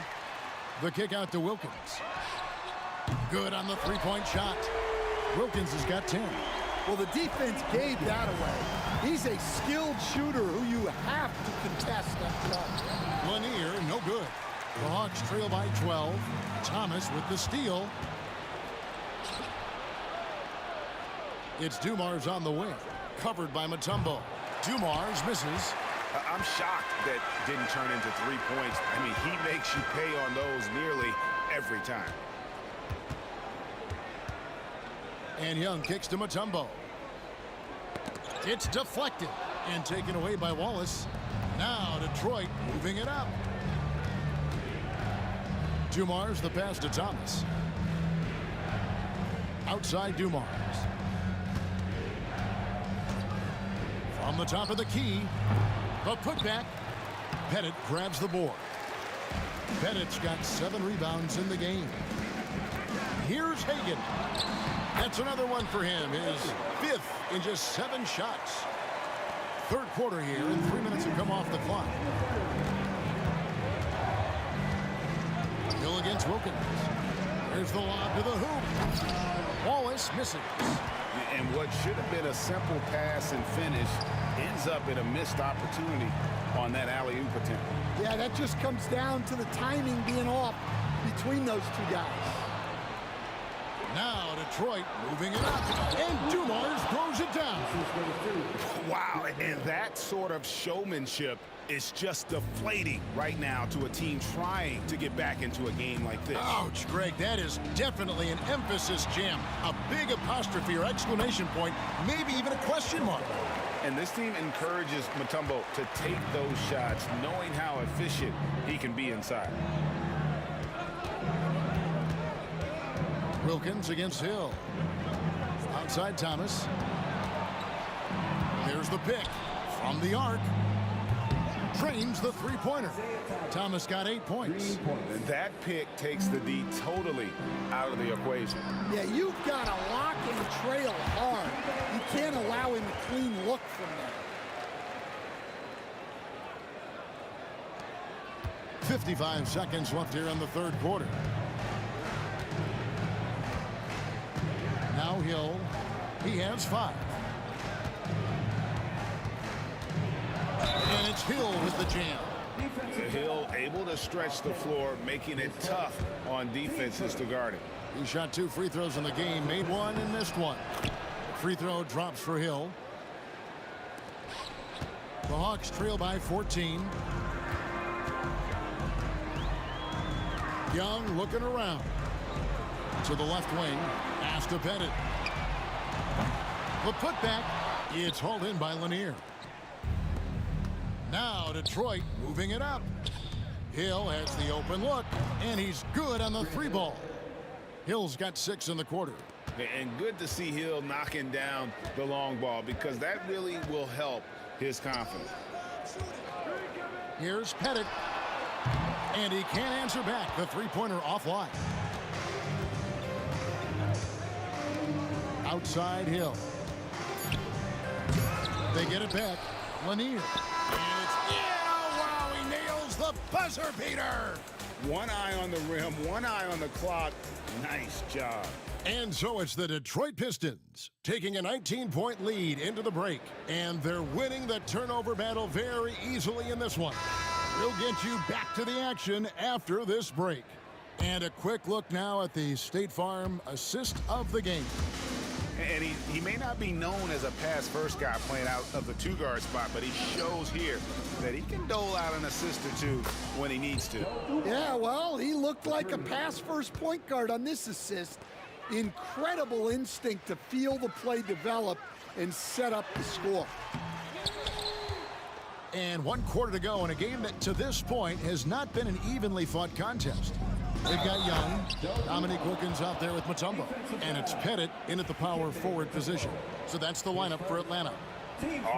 The kick out to Wilkins. Good on the 3-point shot. Wilkins has got 10. Well, the defense gave that away. He's a skilled shooter who you have to contest that shot. Lanier, no good. The Hawks trail by 12. Thomas with the steal. It's Dumars on the wing. Covered by Mutombo. Dumars misses. I'm shocked that didn't turn into 3 points. I mean, he makes you pay on those nearly every time. And Young kicks to Mutombo. It's deflected and taken away by Wallace. Now Detroit moving it up. Dumars the pass to Thomas. Outside Dumars. From the top of the key. The putback. Pettit grabs the board. Pettit's got 7 rebounds in the game. Here's Hagan. That's another one for him. His 5th in just 7 shots. Third quarter here, and 3 minutes have come off the clock. Hill against Wilkins. There's the lob to the hoop. Wallace misses. And what should have been a simple pass and finish ends up in a missed opportunity on that alley-oop attempt. Yeah, that just comes down to the timing being off between those 2 guys. Now Detroit moving it up, and Dumars throws it down. Wow, and that sort of showmanship is just deflating right now to a team trying to get back into a game like this. Ouch, Greg, that is definitely an emphasis jam. A big apostrophe or exclamation point, maybe even a question mark. And this team encourages Mutombo to take those shots, knowing how efficient he can be inside. Wilkins against Hill. Outside Thomas. There's the pick from the arc. Drains the 3-pointer. Thomas got 8 points. And that pick takes the D totally out of the equation. Yeah, you've got to lock and trail hard. You can't allow him a clean look from there. 55 seconds left here in the third quarter. Now Hill. He has 5. And it's Hill with the jam. Hill able to stretch the floor, making it tough on defenses to guard it. He shot 2 free throws in the game, made 1 and missed 1. Free throw drops for Hill. The Hawks trail by 14. Young looking around. To the left wing. Pass to Pettit. The putback. It's hauled in by Lanier. Now Detroit moving it up. Hill has the open look, and he's good on the 3 ball. Hill's got 6 in the quarter. And good to see Hill knocking down the long ball because that really will help his confidence. Here's Pettit. And he can't answer back. The three-pointer offline. Outside Hill. They get it back. Lanier. And it's in. Oh, wow, he nails the buzzer beater. One eye on the rim, one eye on the clock. Nice job. And so it's the Detroit Pistons taking a 19-point lead into the break. And they're winning the turnover battle very easily in this one. We'll get you back to the action after this break. And a quick look now at the State Farm assist of the game. And he may not be known as a pass-first guy playing out of the two-guard spot, but he shows here that he can dole out an assist or two when he needs to. Yeah, well, he looked like a pass-first point guard on this assist. Incredible instinct to feel the play develop and set up the score. And 1 quarter to go in a game that to this point has not been an evenly fought contest. They've got Young, Dominique Wilkins out there with Mutombo, and it's Pettit in at the power forward position. So that's the lineup for Atlanta.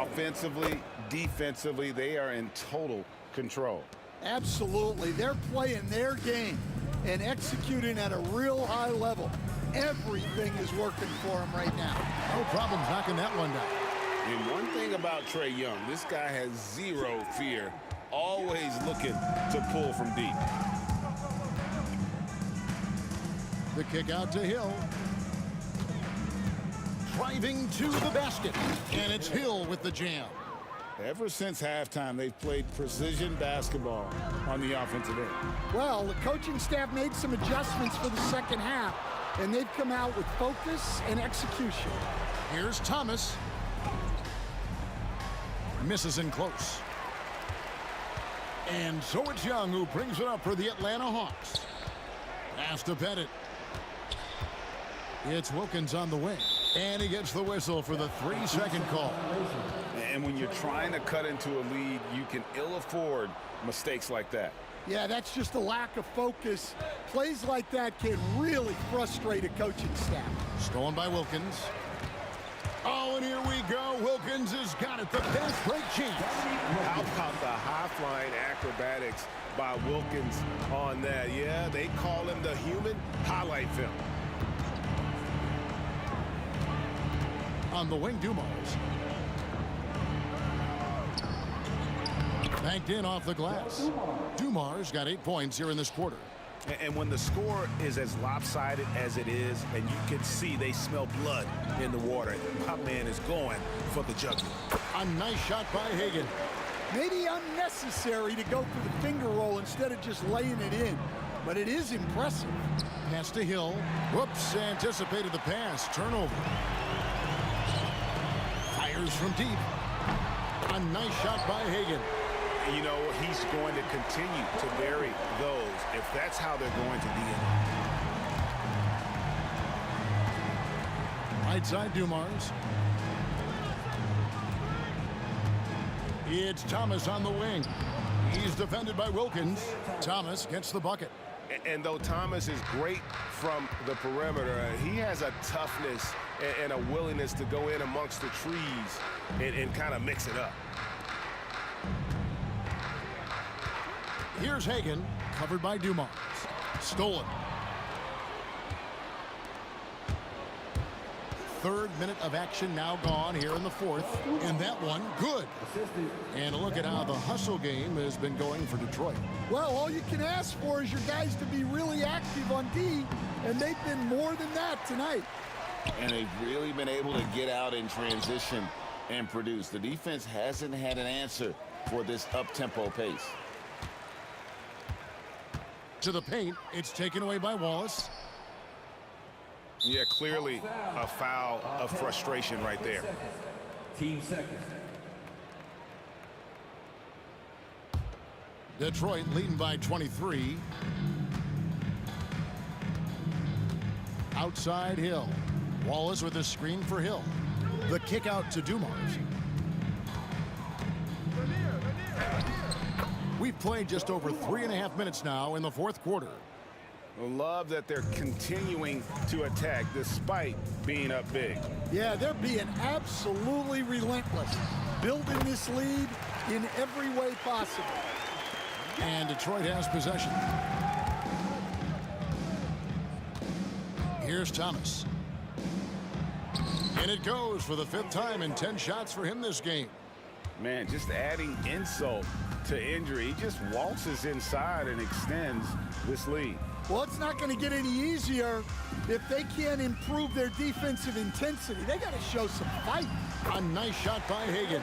Offensively, defensively, they are in total control. Absolutely. They're playing their game and executing at a real high level. Everything is working for them right now. No problem knocking that one down. And one thing about Trae Young, this guy has zero fear, always looking to pull from deep. The kick out to Hill. Driving to the basket. And it's Hill with the jam. Ever since halftime, they've played precision basketball on the offensive end. Well, the coaching staff made some adjustments for the second half, and they've come out with focus and execution. Here's Thomas. Misses in close. And so it's Young who brings it up for the Atlanta Hawks. Pass to Pettit. It's Wilkins on the wing. And he gets the whistle for the 3-second call. And when you're trying to cut into a lead, you can ill afford mistakes like that. Yeah, that's just a lack of focus. Plays like that can really frustrate a coaching staff. Stolen by Wilkins. Oh, and here we go. Wilkins has got it. The best break chance. How about the high-flying acrobatics by Wilkins on that? Yeah, they call him the human highlight film. On the wing, Dumars. Banked in off the glass. Dumars got 8 points here in this quarter. And when the score is as lopsided as it is, and you can see they smell blood in the water, my man is going for the jugular. A nice shot by Hagan. Maybe unnecessary to go for the finger roll instead of just laying it in, but it is impressive. Pass to Hill. Whoops, anticipated the pass. Turnover. Fires from deep. A nice shot by Hagan. You know, he's going to continue to bury those if that's how they're going to be in. Right side, Dumars. It's Thomas on the wing. He's defended by Wilkins. Thomas gets the bucket. And though Thomas is great from the perimeter, he has a toughness and a willingness to go in amongst the trees and kind of mix it up. Here's Hagan, covered by Dumars. Stolen. 3rd minute of action now gone here in the 4th. And that one, good. And a look at how the hustle game has been going for Detroit. Well, all you can ask for is your guys to be really active on D, and they've been more than that tonight. And they've really been able to get out in transition and produce. The defense hasn't had an answer for this up-tempo pace. To the paint, it's taken away by Wallace. Yeah, clearly a foul of frustration right there. Team second. Detroit leading by 23. Outside Hill. Wallace with a screen for Hill. The kick out to Dumars. We've played just over 3.5 minutes now in the 4th quarter. Love that they're continuing to attack despite being up big. Yeah, they're being absolutely relentless, building this lead in every way possible. And Detroit has possession. Here's Thomas. And it goes for the 5th time in 10 shots for him this game. Man, just adding insult to injury. He just waltzes inside and extends this lead. Well, it's not going to get any easier if they can't improve their defensive intensity. They got to show some fight. A nice shot by Hagan.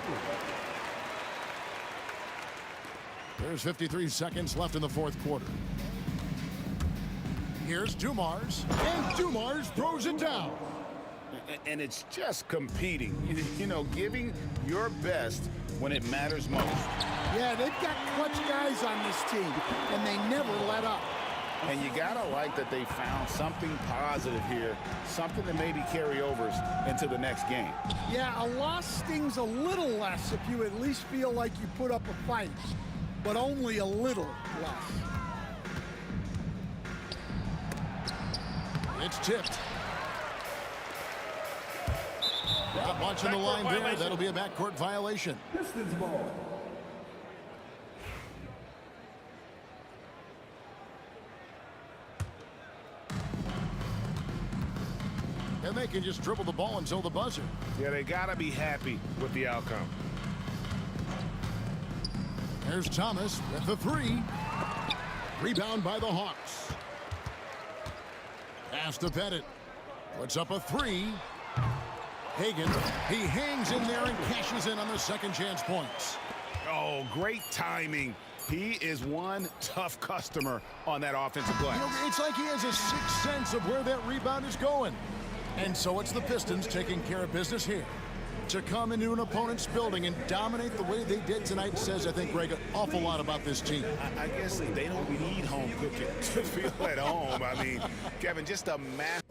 There's 53 seconds left in the 4th quarter. Here's Dumars, and Dumars throws it down. And it's just competing, you know, giving your best when it matters most. Yeah, they've got clutch guys on this team, and they never let up. And you gotta like that they found something positive here, something that maybe carry overs into the next game. Yeah, a loss stings a little less if you at least feel like you put up a fight, but only a little less. It's tipped. Not much on the line there. That'll be a backcourt violation. Pistons ball. And they can just dribble the ball until the buzzer. Yeah, they gotta be happy with the outcome. There's Thomas with the 3. Rebound by the Hawks. Pass to Pettit. Puts up a 3. Hagan, he hangs in there and cashes in on the second chance points. Oh, great timing. He is one tough customer on that offensive glass. You know, it's like he has a sixth sense of where that rebound is going. And so it's the Pistons taking care of business here. To come into an opponent's building and dominate the way they did tonight says, I think, Greg, an awful lot about this team. I guess they don't need home cooking to feel at home. I mean, Kevin, just a massive.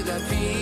melody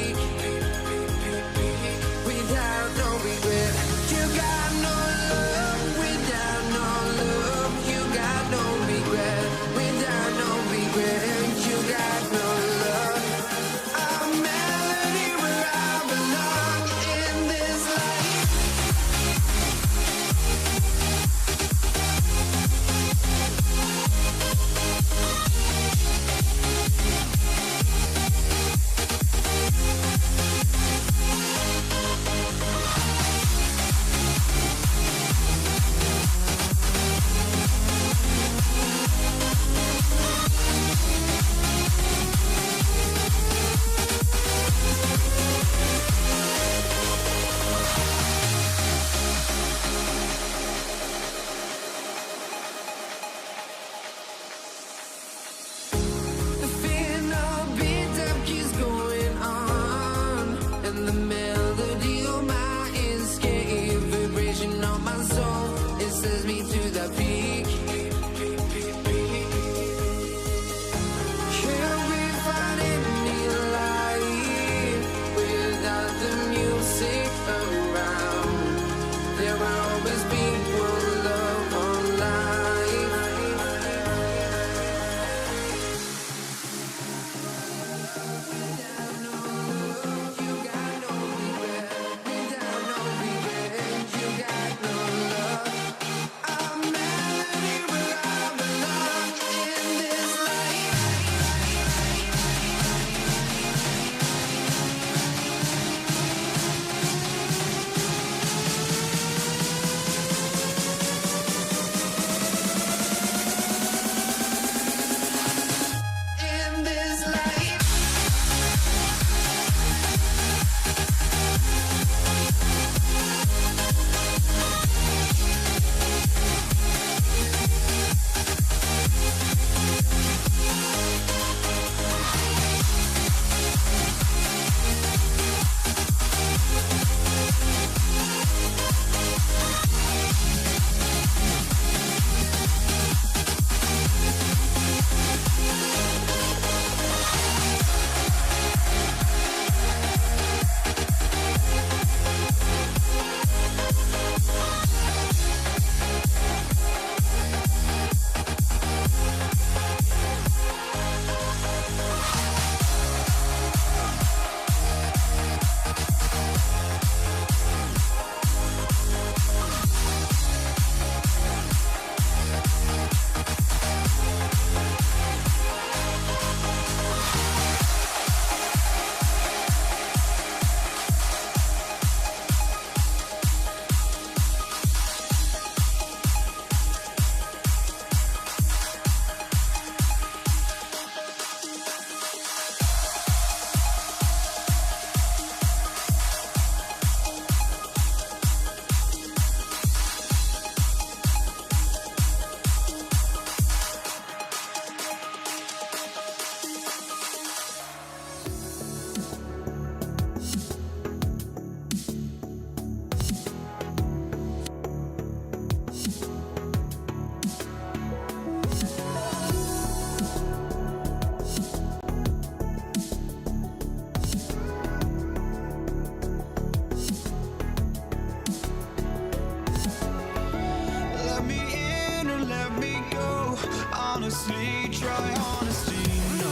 honestly, try honesty. No,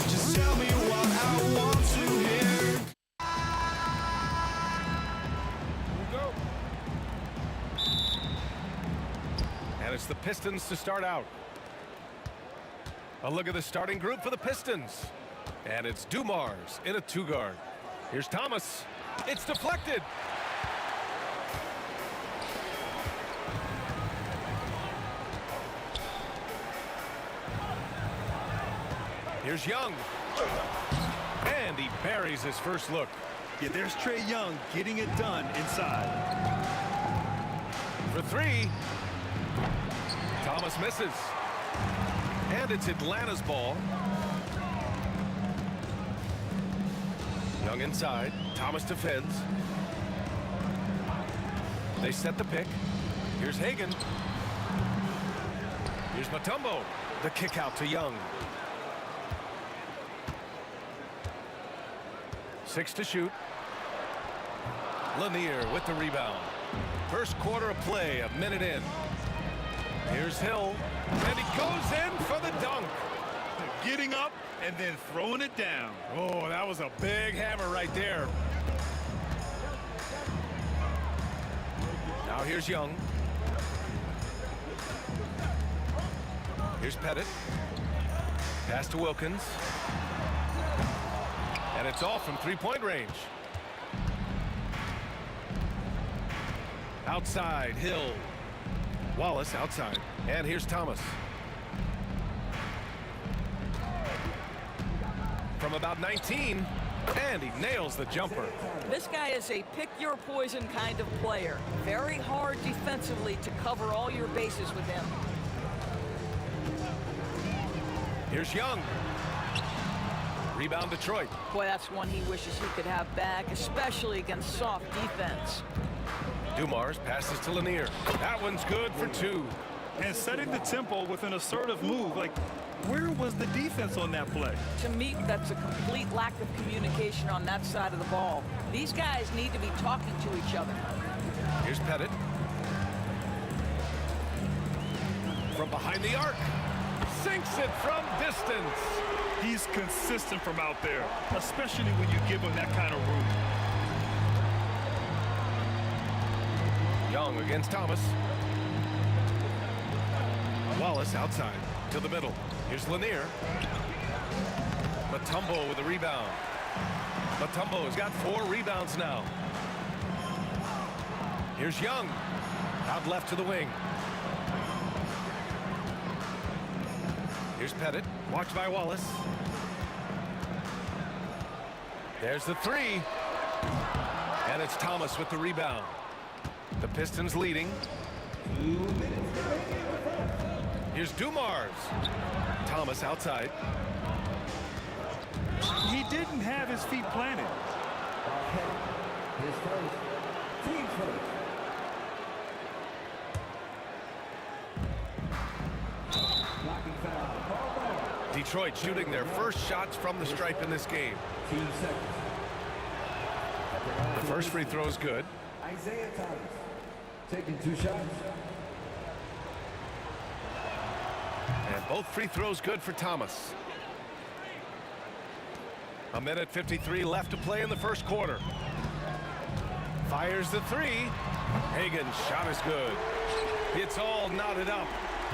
just tell me what I want to hear. And it's the Pistons to start out. A look at the starting group for the Pistons. And it's Dumars in a 2-guard. Here's Thomas. It's deflected. Here's Young. And he buries his first look. Yeah, there's Trae Young getting it done inside. For 3. Thomas misses. And it's Atlanta's ball. Young inside. Thomas defends. They set the pick. Here's Hagan. Here's Mutombo. The kick out to Young. 6 to shoot. Lanier with the rebound. First quarter of play, a minute in. Here's Hill. And he goes in for the dunk. Getting up and then throwing it down. Oh, that was a big hammer right there. Now here's Young. Here's Pettit. Pass to Wilkins. And it's off from 3-point range. Outside, Hill. Wallace outside. And here's Thomas. From about 19. And he nails the jumper. This guy is a pick-your-poison kind of player. Very hard defensively to cover all your bases with him. Here's Young. Rebound Detroit. Boy, that's one he wishes he could have back, especially against soft defense. Dumars passes to Lanier. That one's good for 2. And setting the tempo with an assertive move. Like, where was the defense on that play? To me, that's a complete lack of communication on that side of the ball. These guys need to be talking to each other. Here's Pettit. From behind the arc. Sinks it from distance. He's consistent from out there, especially when you give him that kind of room. Young against Thomas. Wallace outside to the middle. Here's Lanier. Mutombo with a rebound. Mutombo has got 4 rebounds now. Here's Young. Out left to the wing. Here's Pettit. Watched by Wallace. There's the 3. And it's Thomas with the rebound. The Pistons leading. Here's Dumars. Thomas outside. He didn't have his feet planted. Detroit shooting their first shots from the stripe in this game. The first free throw is good. Isaiah Thomas taking 2 shots. And both free throws good for Thomas. A minute 53 left to play in the first quarter. Fires the 3. Hagan's shot is good. It's all knotted up.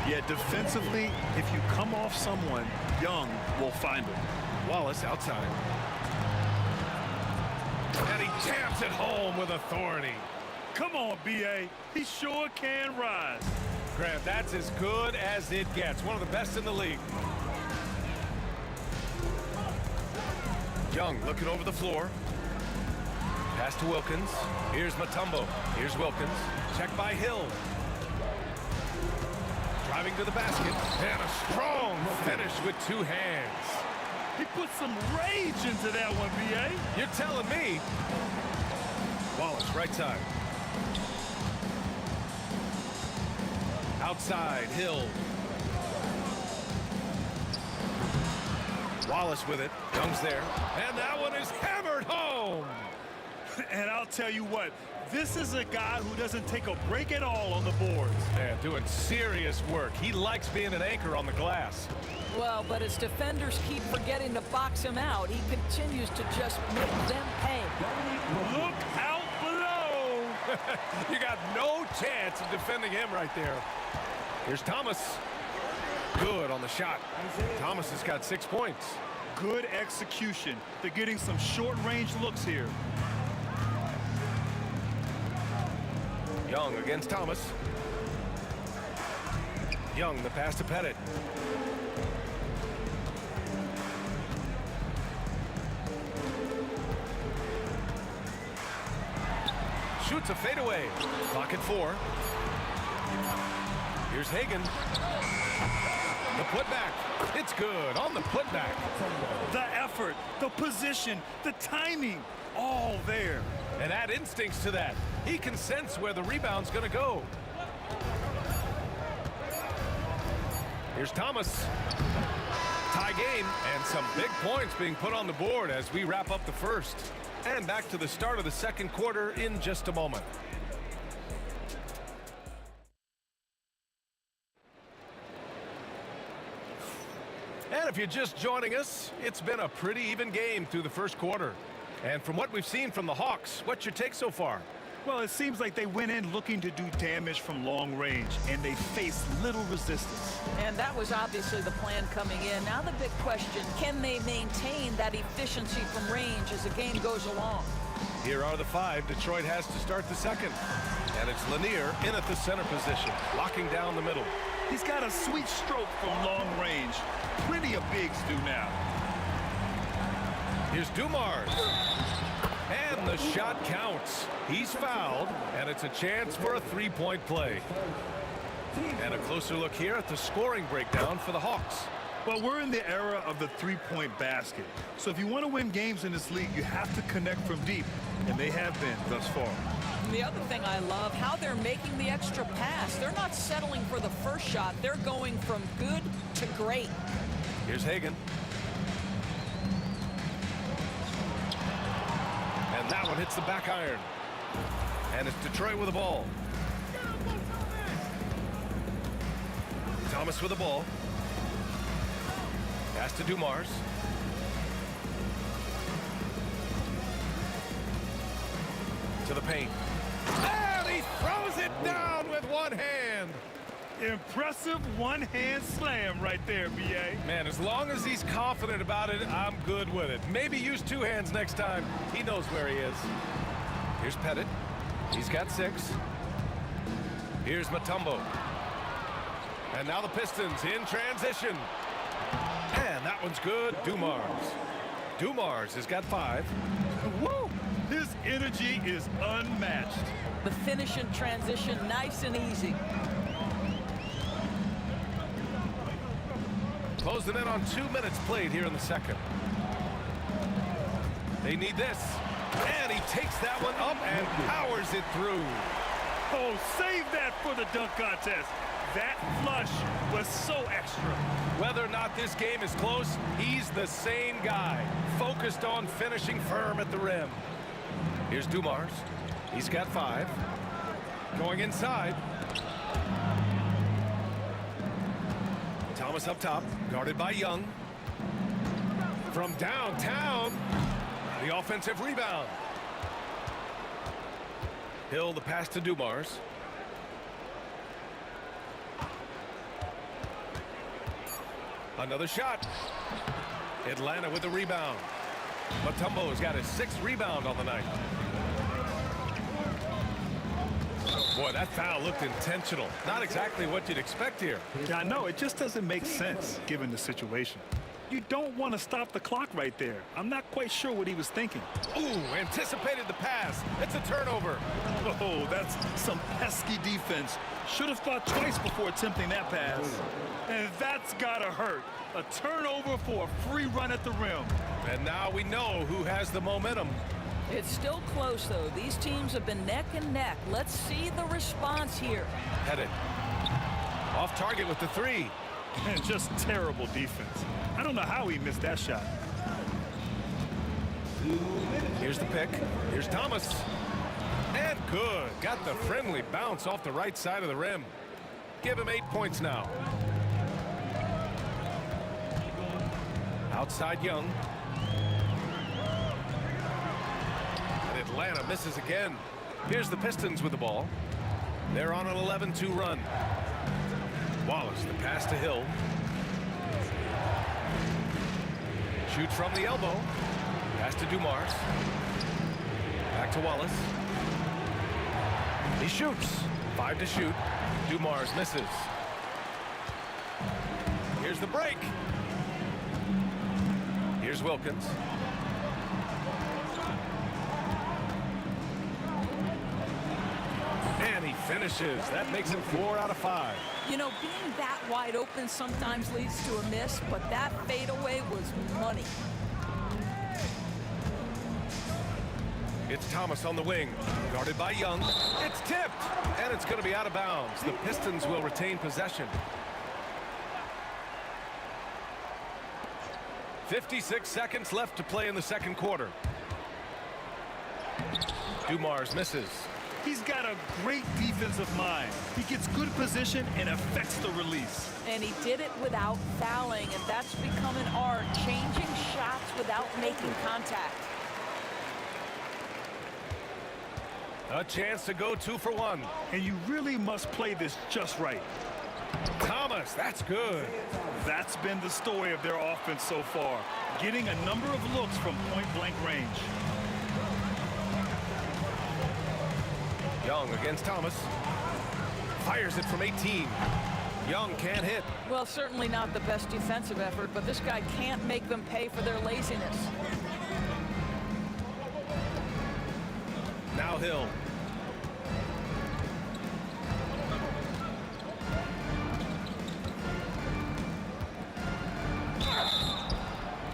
Yeah, defensively, if you come off someone, Young will find him. Wallace outside. And he jams it home with authority. Come on, B.A. He sure can rise. Grant, that's as good as it gets. One of the best in the league. Young looking over the floor. Pass to Wilkins. Here's Mutombo. Here's Wilkins. Check by Hill. Driving to the basket. And a strong finish with 2 hands. He put some rage into that one, B.A. You're telling me. Wallace, right side. Outside, Hill. Wallace with it. Young's there. And that one is hammered home. And I'll tell you what, this is a guy who doesn't take a break at all on the boards. Yeah, doing serious work. He likes being an anchor on the glass. Well, but as defenders keep forgetting to box him out, he continues to just make them pay. Look out below! You got no chance of defending him right there. Here's Thomas. Good on the shot. Thomas has got 6 points. Good execution. They're getting some short-range looks here. Young against Thomas. Young, the pass to Pettit. Shoots a fadeaway. Clock at 4. Here's Hagan. The putback. It's good on the putback. The effort, the position, the timing, all there. And add instincts to that. He can sense where the rebound's going to go. Here's Thomas. Tie game and some big points being put on the board as we wrap up the first. And back to the start of the second quarter in just a moment. And if you're just joining us, it's been a pretty even game through the first quarter. And from what we've seen from the Hawks, what's your take so far? Well, it seems like they went in looking to do damage from long range, and they faced little resistance. And that was obviously the plan coming in. Now the big question, can they maintain that efficiency from range as the game goes along? Here are the 5 Detroit has to start the second. And it's Lanier in at the center position, locking down the middle. He's got a sweet stroke from long range. Plenty of bigs do now. Here's Dumars. And the shot counts. He's fouled, and it's a chance for a 3-point play. And a closer look here at the scoring breakdown for the Hawks. Well, we're in the era of the three-point basket. So if you want to win games in this league, you have to connect from deep, and they have been thus far. And the other thing I love, how they're making the extra pass. They're not settling for the first shot. They're going from good to great. Here's Hagan. And that one hits the back iron. And it's Detroit with the ball. Thomas with the ball. Pass to Dumars. To the paint. And he throws it down with one hand. Impressive one-hand slam right there, B.A. Man, as long as he's confident about it, I'm good with it. Maybe use 2 hands next time. He knows where he is. Here's Pettit. He's got 6. Here's Mutombo. And now the Pistons in transition. And that one's good. Dumars. Dumars has got 5. Woo! His energy is unmatched. The finish in transition, nice and easy. Closing in on 2 minutes played here in the second. They need this. And he takes that one up and powers it through. Oh, save that for the dunk contest. That flush was so extra. Whether or not this game is close, he's the same guy, focused on finishing firm at the rim. Here's Dumars. He's got 5. Going inside. Thomas up top, guarded by Young. From downtown, the offensive rebound. Hill, the pass to Dumars. Another shot. Atlanta with the rebound. Mutombo has got his 6th rebound on the night. Boy, that foul looked intentional. Not exactly what you'd expect here. Yeah, I know. It just doesn't make sense given the situation. You don't want to stop the clock right there. I'm not quite sure what he was thinking. Ooh, anticipated the pass. It's a turnover. Oh, that's some pesky defense. Should have thought twice before attempting that pass. And that's gotta hurt. A turnover for a free run at the rim. And now we know who has the momentum. It's still close, though. These teams have been neck and neck. Let's see the response here. Pettit. Off target with the 3. And just terrible defense. I don't know how he missed that shot. Here's the pick. Here's Thomas. And good. Got the friendly bounce off the right side of the rim. Give him 8 points now. Outside Young. And Atlanta misses again. Here's the Pistons with the ball. They're on an 11-2 run. Wallace, the pass to Hill. Shoots from the elbow. Pass to Dumars. Back to Wallace. He shoots. 5 to shoot. Dumars misses. Here's the break. Here's Wilkins. And he finishes. That makes it 4 out of 5. You know, being that wide open sometimes leads to a miss, but that fadeaway was money. It's Thomas on the wing, guarded by Young. It's tipped, and it's going to be out of bounds. The Pistons will retain possession. 56 seconds left to play in the second quarter. Dumars misses. He's got a great defensive mind. He gets good position and affects the release. And he did it without fouling, and that's become an art, changing shots without making contact. A chance to go 2 for 1. And you really must play this just right. Thomas, that's good. That's been the story of their offense so far, getting a number of looks from point-blank range. Young against Thomas. Fires it from 18. Young can't hit. Well, certainly not the best defensive effort, but this guy can't make them pay for their laziness. Now Hill.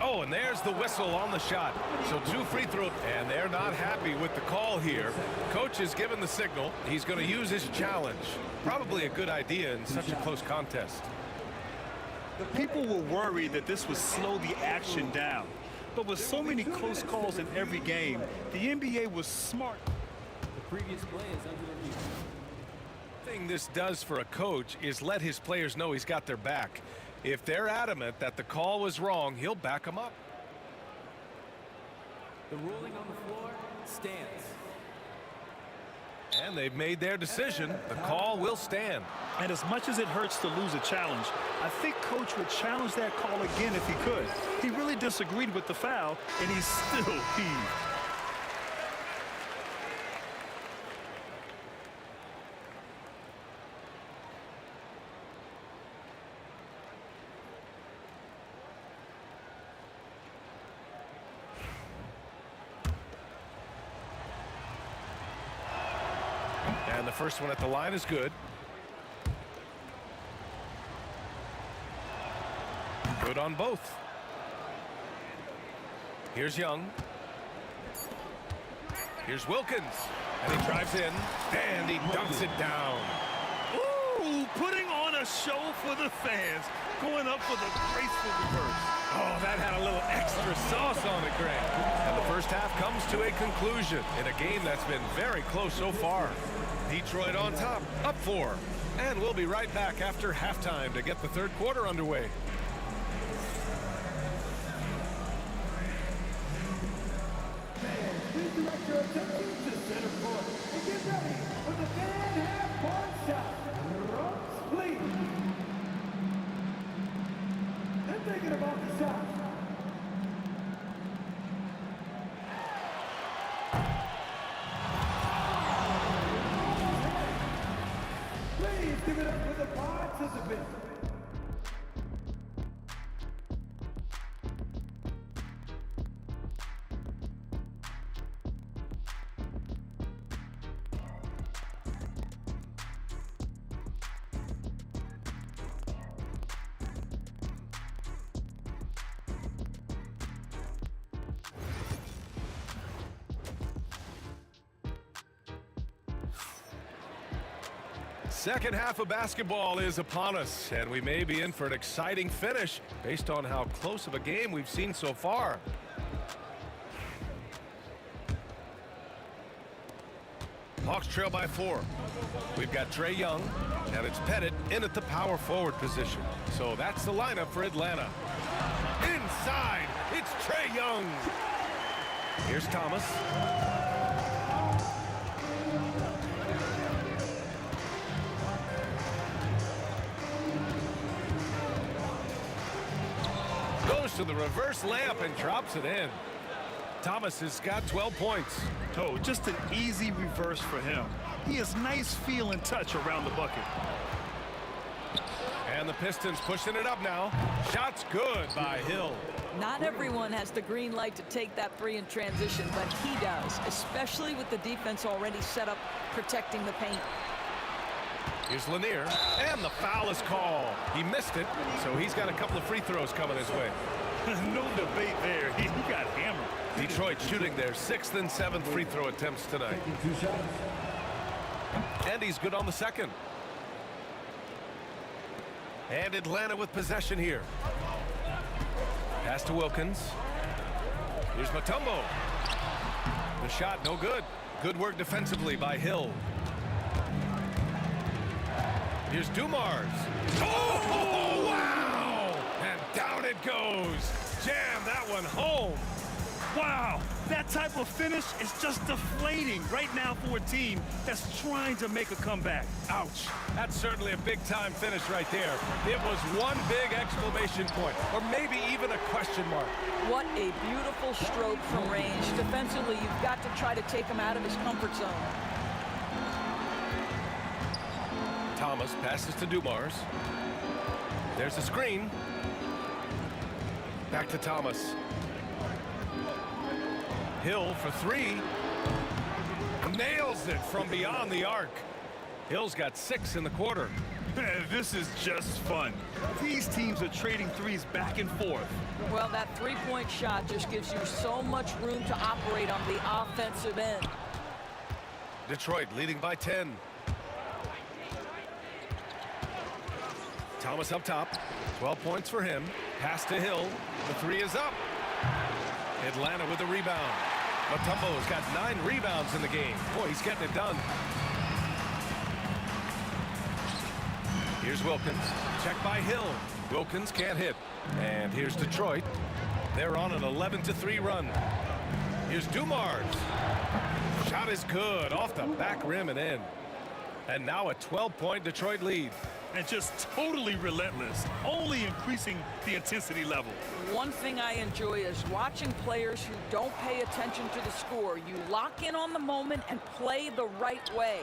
Oh, and there's the whistle on the shot. So 2 free throws, and they're not happy with the call here. Coach has given the signal. He's going to use his challenge. Probably a good idea in such a close contest. The people were worried that this would slow the action down. But with so many close calls in every game, the NBA was smart. The previous play is under review. The thing this does for a coach is let his players know he's got their back. If they're adamant that the call was wrong, he'll back them up. The ruling on the floor stands. And they've made their decision. The call will stand. And as much as it hurts to lose a challenge, I think Coach would challenge that call again if he could. He really disagreed with the foul, and he's still peeved. And the first one at the line is good. Good on both. Here's Young. Here's Wilkins. And he drives in. And he dunks it down. Ooh, putting on a show for the fans. Going up for the graceful reverse. Oh, that had a little extra sauce on it, Greg. And the first half comes to a conclusion in a game that's been very close so far. Detroit on top, up 4. And we'll be right back after halftime to get the third quarter underway. Please direct your attention to center court and get ready for the fan half-court shot. Ropes, please. And thinking about the shot. Please give it up for the participants. Second half of basketball is upon us, and we may be in for an exciting finish based on how close of a game we've seen so far. Hawks trail by 4. We've got Trey Young, and it's Pettit in at the power forward position. So that's the lineup for Atlanta. Inside, it's Trey Young. Here's Thomas. Goes to the reverse layup and drops it in. Thomas has got 12 points. Oh, just an easy reverse for him. He has nice feel and touch around the bucket. And the Pistons pushing it up now. Shot's good by Hill. Not everyone has the green light to take that three in transition, but he does, especially with the defense already set up protecting the paint. Here's Lanier, and the foul is called. He missed it, so he's got a couple of free throws coming his way. No debate there. He got hammered. Detroit shooting their 6th and 7th free throw attempts tonight. And he's good on the second. And Atlanta with possession here. Pass to Wilkins. Here's Mutombo. The shot no good. Good work defensively by Hill. Here's Dumars. Oh, wow! And down it goes. Jam that one home. Wow, that type of finish is just deflating right now for a team that's trying to make a comeback. Ouch. That's certainly a big-time finish right there. It was one big exclamation point, or maybe even a question mark. What a beautiful stroke from range. Defensively, you've got to try to take him out of his comfort zone. Thomas passes to Dumars. There's a screen. Back to Thomas. Hill for 3. Nails it from beyond the arc. Hill's got 6 in the quarter. This is just fun. These teams are trading threes back and forth. Well, that three-point shot just gives you so much room to operate on the offensive end. Detroit leading by 10. Thomas up top. 12 points for him. Pass to Hill. The 3 is up. Atlanta with a rebound. Mutombo's got 9 rebounds in the game. Boy, he's getting it done. Here's Wilkins. Check by Hill. Wilkins can't hit. And here's Detroit. They're on an 11-3 run. Here's Dumars. Shot is good. Off the back rim and in. And now a 12-point Detroit lead. And just totally relentless, only increasing the intensity level. One thing I enjoy is watching players who don't pay attention to the score. You lock in on the moment and play the right way.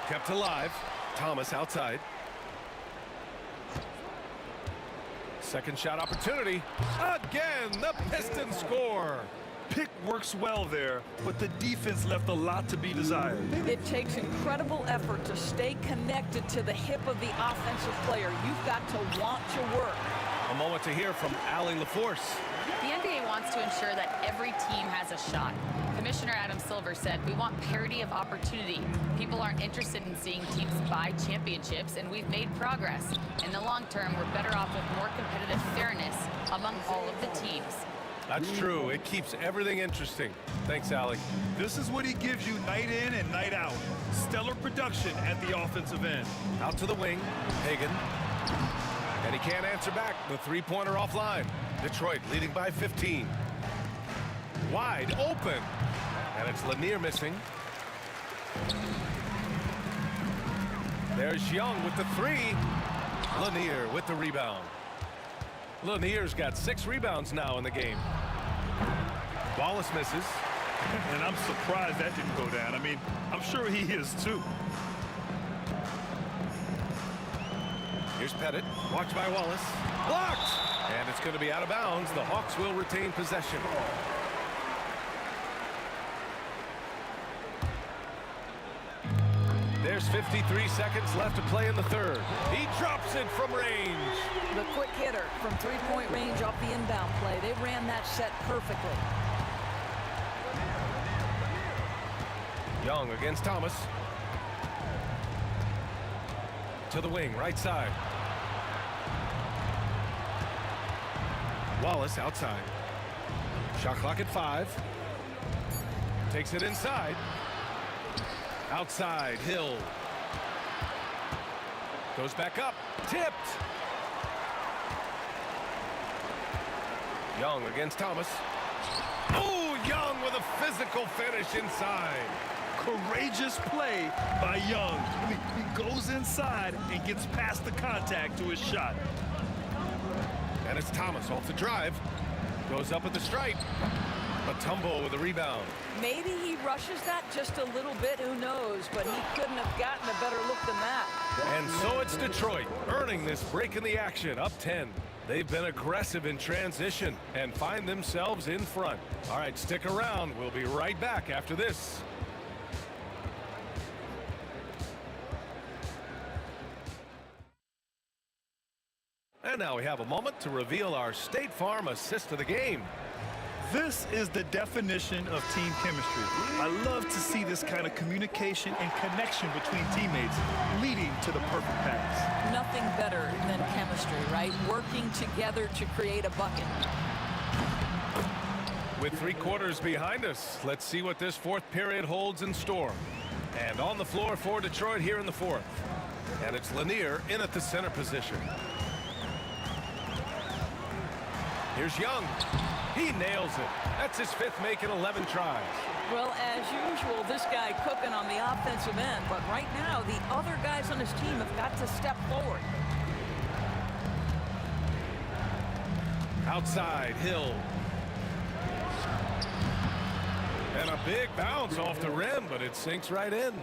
Kept alive. Thomas outside. Second shot opportunity. Again, the Pistons score. Pick works well there, but the defense left a lot to be desired. It takes incredible effort to stay connected to the hip of the offensive player. You've got to want to work. A moment to hear from Allie LaForce. The NBA wants to ensure that every team has a shot. Commissioner Adam Silver said, "We want parity of opportunity. People aren't interested in seeing teams buy championships, and we've made progress. In the long term, we're better off with more competitive fairness among all of the teams." That's true. It keeps everything interesting. Thanks, Allie. This is what he gives you night in and night out. Stellar production at the offensive end. Out to the wing. Hagan. And he can't answer back. The three-pointer offline. Detroit leading by 15. Wide open. And it's Lanier missing. There's Young with the 3. Lanier with the rebound. Lanier's got 6 rebounds now in the game. Wallace misses. And I'm surprised that didn't go down. I mean, I'm sure he is too. Here's Pettit. Watched by Wallace. Blocked! And it's going to be out of bounds. The Hawks will retain possession. There's 53 seconds left to play in the third. He drops it from range. The quick hitter from three-point range off the inbound play. They ran that set perfectly. Young against Thomas. To the wing, right side. Wallace outside. Shot clock at 5. Takes it inside. Outside, Hill. Goes back up. Tipped. Young against Thomas. Oh, Young with a physical finish inside. Courageous play by Young. He goes inside and gets past the contact to his shot. And it's Thomas off the drive. Goes up at the stripe. Matumbo with a rebound. Maybe he rushes that just a little bit, who knows, but he couldn't have gotten a better look than that. And so it's Detroit earning this break in the action, up 10. They've been aggressive in transition and find themselves in front. All right, stick around. We'll be right back after this. And now we have a moment to reveal our State Farm assist of the game. This is the definition of team chemistry. I love to see this kind of communication and connection between teammates leading to the perfect pass. Nothing better than chemistry, right? Working together to create a bucket. With 3 quarters behind us, let's see what this fourth period holds in store. And on the floor for Detroit here in the fourth. And it's Lanier in at the center position. Here's Young. He nails it. That's his 5th make in 11 tries. Well, as usual, this guy cooking on the offensive end, but right now the other guys on his team have got to step forward. Outside, Hill. And a big bounce off the rim, but it sinks right in.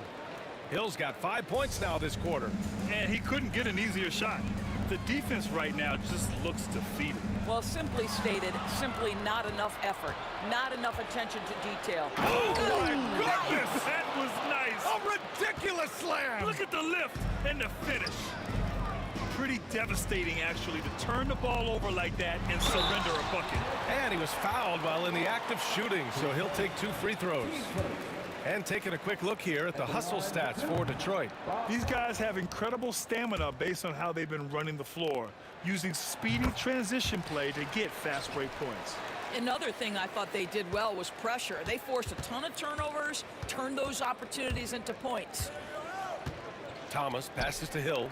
Hill's got 5 points now this quarter. And he couldn't get an easier shot. The defense right now just looks defeated. Well, simply stated, simply not enough effort, not enough attention to detail. Oh, my goodness! That was nice. A ridiculous slam. Look at the lift and the finish. Pretty devastating, actually, to turn the ball over like that and surrender a bucket. And he was fouled while in the act of shooting, so he'll take 2 free throws. And taking a quick look here at the hustle stats for Detroit. These guys have incredible stamina based on how they've been running the floor, using speedy transition play to get fast break points. Another thing I thought they did well was pressure. They forced a ton of turnovers, turned those opportunities into points. Thomas passes to Hill.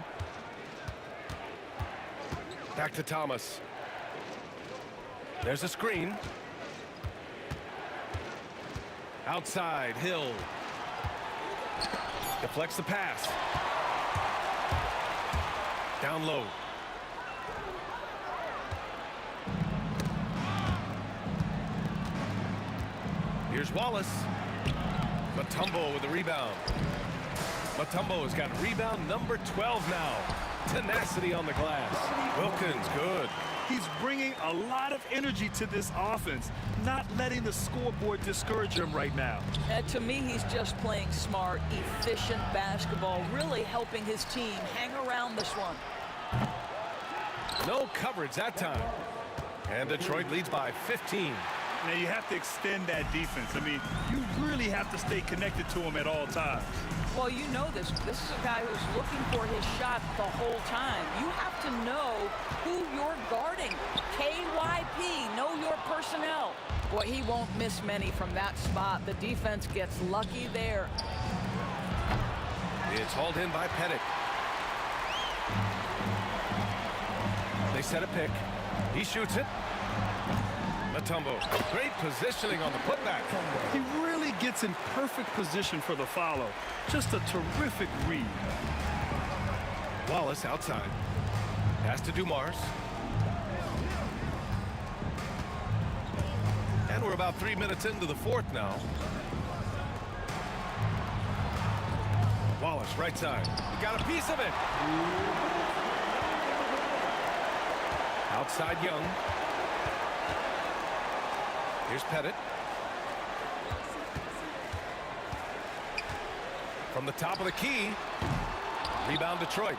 Back to Thomas. There's a screen. Outside, Hill. Deflects the pass. Down low. Here's Wallace. Matumbo with the rebound. Matumbo has got rebound number 12 now. Tenacity on the glass. Wilkins, good. He's bringing a lot of energy to this offense, not letting the scoreboard discourage him right now. To me, he's just playing smart, efficient basketball, really helping his team hang around this one. No coverage that time. And Detroit leads by 15. Now you have to extend that defense. I mean, you really have to stay connected to him at all times. Well, you know this. This is a guy who's looking for his shot the whole time. You have to know who you're guarding. KYP, know your personnel. Boy, he won't miss many from that spot. The defense gets lucky there. It's hauled in by Pettit. They set a pick. He shoots it. Matumbo, great positioning on the putback. He really gets in perfect position for the follow. Just a terrific read. Wallace outside. Pass to Dumars. And we're about 3 minutes into the fourth now. Wallace, right side. He got a piece of it. Outside Young. Here's Pettit. From the top of the key. Rebound Detroit.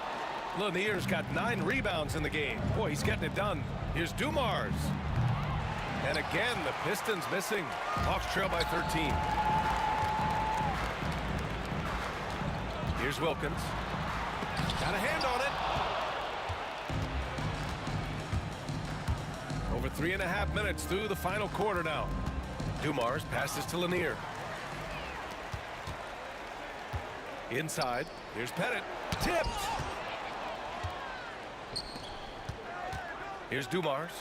Lanier's got 9 rebounds in the game. Boy, he's getting it done. Here's Dumars. And again, the Pistons missing. Hawks trail by 13. Here's Wilkins. Got a hand on it. Over 3.5 minutes through the final quarter now. Dumars passes to Lanier. Inside. Here's Pettit. Tipped. Here's Dumars.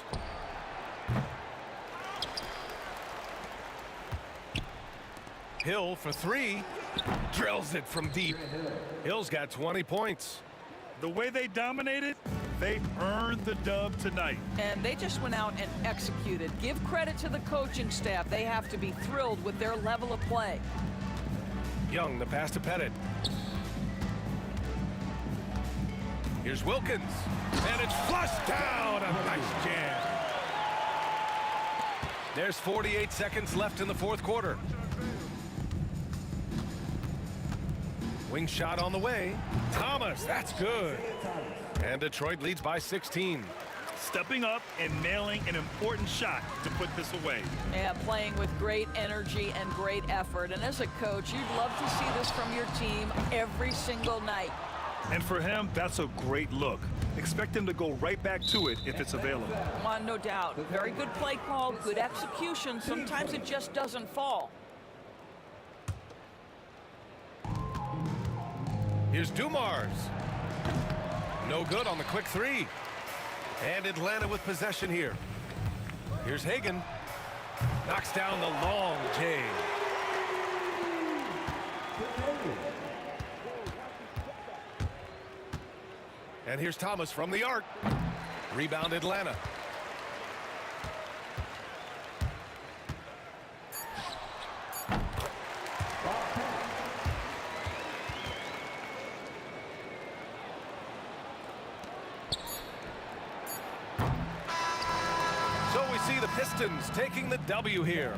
Hill for three. Drills it from deep. Hill's got 20 points. The way they dominated, they earned the dub tonight. And they just went out and executed. Give credit to the coaching staff. They have to be thrilled with their level of play. Young, the pass to Pettit. Here's Wilkins. And it's flushed down. A nice jam. There's 48 seconds left in the fourth quarter. Wing shot on the way. Thomas, that's good. And Detroit leads by 16. Stepping up and nailing an important shot to put this away. Yeah, playing with great energy and great effort. And as a coach, you'd love to see this from your team every single night. And for him, that's a great look. Expect him to go right back to it if it's available. No doubt. Very good play call, good execution. Sometimes it just doesn't fall. Here's Dumars. No good on the quick three. And Atlanta with possession here. Here's Hagan. Knocks down the long J. And here's Thomas from the arc. Rebound Atlanta. So we see the Pistons taking the W here.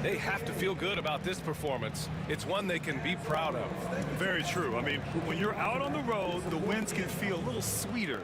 They have to feel good about this performance. It's one they can be proud of. Very true. I mean, when you're out on the road, the wins can feel a little sweeter.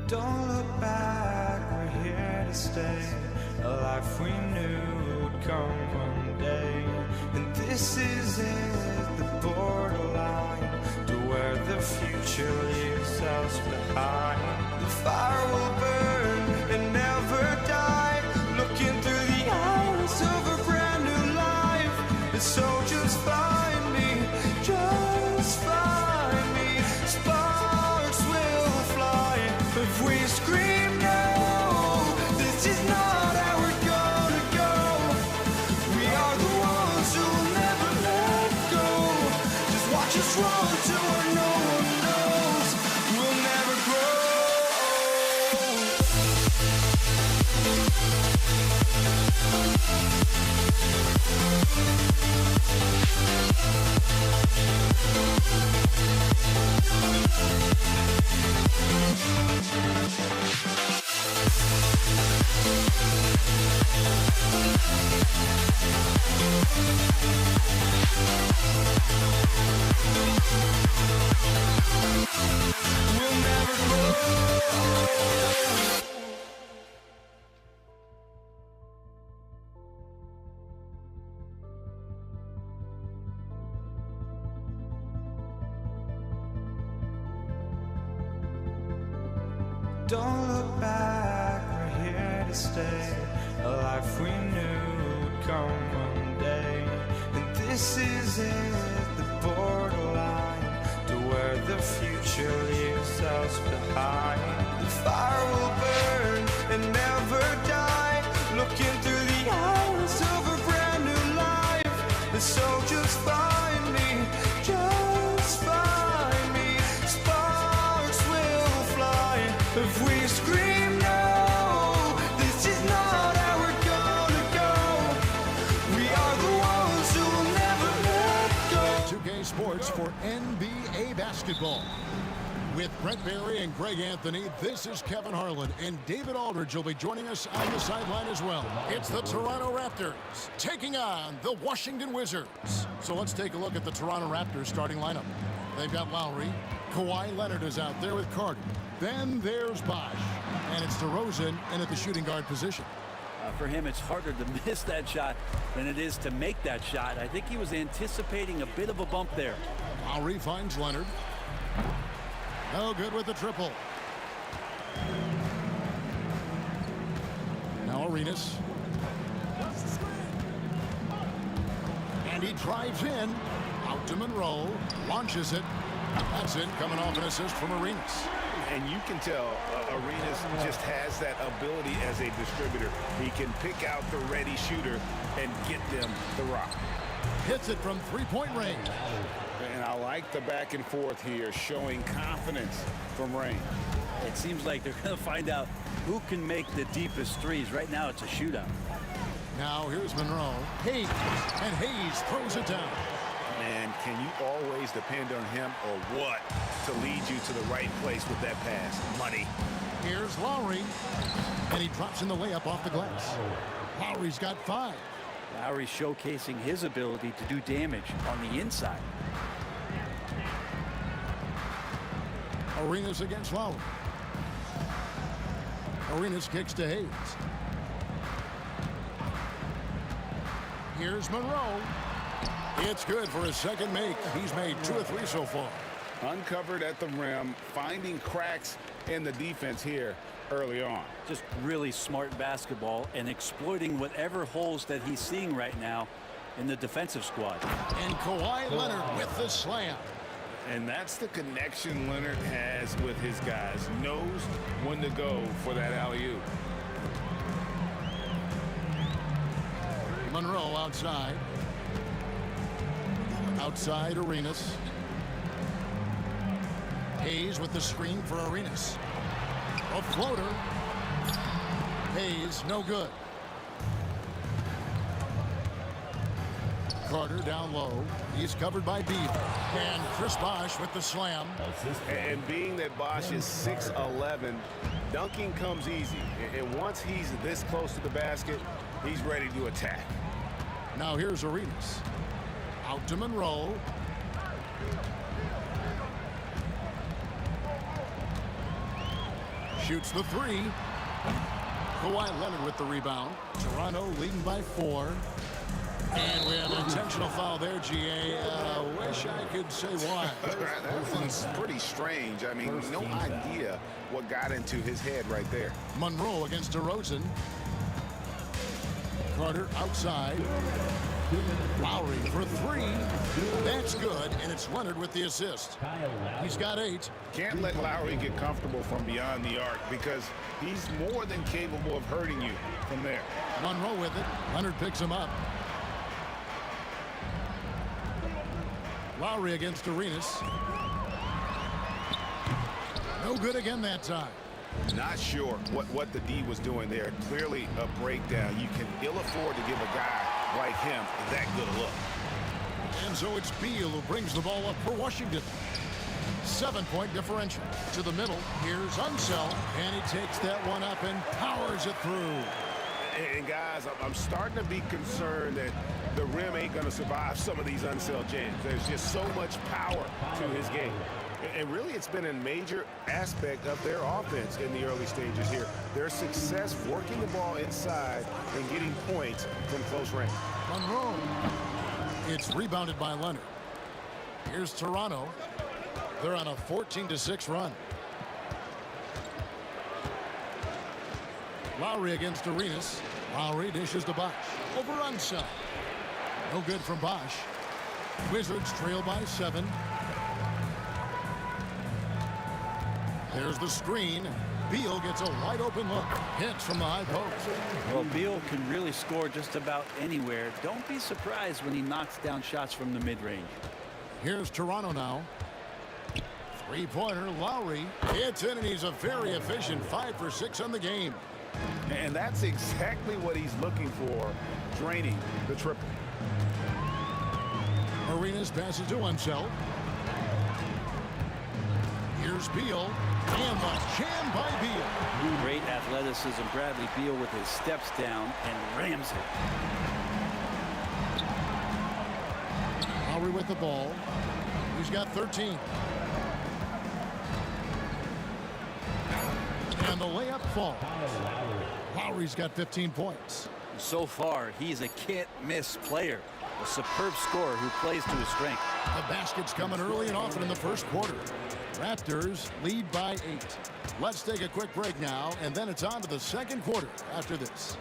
Don't look back, we're here to stay. A life we knew would come one day. And this is it, the borderline to where the future leaves us behind. The fire will burn and never die. Looking through the eyes of a brand new life. And so just find me, just find me. Sparks will fly if we scream no. This is not how we're gonna go. We are the ones who will never let go. Just watch us run to where no one knows. We'll never grow. We'll never grow. Don't look back, we're here to stay. A life we knew would come one day. And this is it, the borderline to where the future leaves us behind. The fire will burn and never die. Looking through the eyes of a brand new life. And so just find me, just find me. Sparks will fly if we scream no. This is not how we're gonna go. We are the ones who will never let go. 2K Sports for NBA basketball. With Brent Barry and Greg Anthony, this is Kevin Harlan, and David Aldridge will be joining us on the sideline as well. It's the Toronto Raptors taking on the Washington Wizards. So let's take a look at the Toronto Raptors starting lineup. They've got Lowry. Kawhi Leonard is out there with Carter. Then there's Bosh, and it's DeRozan in at the shooting guard position. For him, it's harder to miss that shot than it is to make that shot. I think he was anticipating a bit of a bump there. Lowry finds Leonard. No good with the triple. Now Arenas. And he drives in. Out to Monroe. Launches it. That's it. Coming off an assist from Arenas. And you can tell Arenas just has that ability as a distributor. He can pick out the ready shooter and get them the rock. Hits it from three-point range. And I like the back and forth here, showing confidence from Rain. It seems like they're going to find out who can make the deepest threes. Right now, it's a shootout. Now here's Monroe. Hayes. And Hayes throws it down. Man, can you always depend on him or what to lead you to the right place with that pass? Money. Here's Lowry. And he drops in the layup off the glass. Lowry's got 5. Lowry showcasing his ability to do damage on the inside. Arenas against Lowry. Arenas kicks to Hayes. Here's Monroe. It's good for his second make. He's made 2 or 3 so far. Uncovered at the rim, finding cracks in the defense here early on. Just really smart basketball and exploiting whatever holes that he's seeing right now in the defensive squad. And Kawhi Leonard with the slam. And that's the connection Leonard has with his guys. Knows when to go for that alley-oop. Monroe outside. Outside Arenas. Hayes with the screen for Arenas. A floater. Hayes, no good. Carter down low. He's covered by Beaver. And Chris Bosh with the slam. And being that Bosh is 6'11", dunking comes easy. And once he's this close to the basket, he's ready to attack. Now here's Arenas. Out to Monroe. Shoots the three. Kawhi Leonard with the rebound. Toronto leading by 4. And we have an intentional foul there, GA. Wish I could say why. That one's pretty strange. I mean, no idea what got into his head right there. Monroe against DeRozan. Carter outside. Lowry for 3. That's good, and it's Leonard with the assist. He's got 8. Can't let Lowry get comfortable from beyond the arc because he's more than capable of hurting you from there. Monroe with it. Leonard picks him up. Lowry against Arenas. No good again that time. Not sure what the D was doing there. Clearly a breakdown. You can ill afford to give a guy like him that good a look. And so it's Beal who brings the ball up for Washington. 7-point differential. To the middle. Here's Unseld. And he takes that one up and powers it through. And guys, I'm starting to be concerned that the rim ain't going to survive some of these Unseld jams. There's just so much power to his game. And really, it's been a major aspect of their offense in the early stages here. Their success working the ball inside and getting points from close range. Monroe. It's rebounded by Leonard. Here's Toronto. They're on a 14-6 run. Lowry against Arenas. Lowry dishes to Bosch. Over Unseld. No good from Bosch. Wizards trail by 7. There's the screen. Beal gets a wide open look. Hits from the high post. Well, Beal can really score just about anywhere. Don't be surprised when he knocks down shots from the mid-range. Here's Toronto now. Three-pointer, Lowry. It's in, and he's a very efficient 5 for 6 on the game. And that's exactly what he's looking for, draining the triple. Arenas passes to Unseld. Here's Beal. And the jam by Beal. Great athleticism. Bradley Beal with his steps down and rams it. Lowry with the ball. He's got 13. And the layup falls. Lowry's got 15 points. So far, he's a can't-miss player. A superb scorer who plays to his strength. The basket's coming early and often in the first quarter. Raptors lead by 8. Let's take a quick break now, and then it's on to the second quarter after this.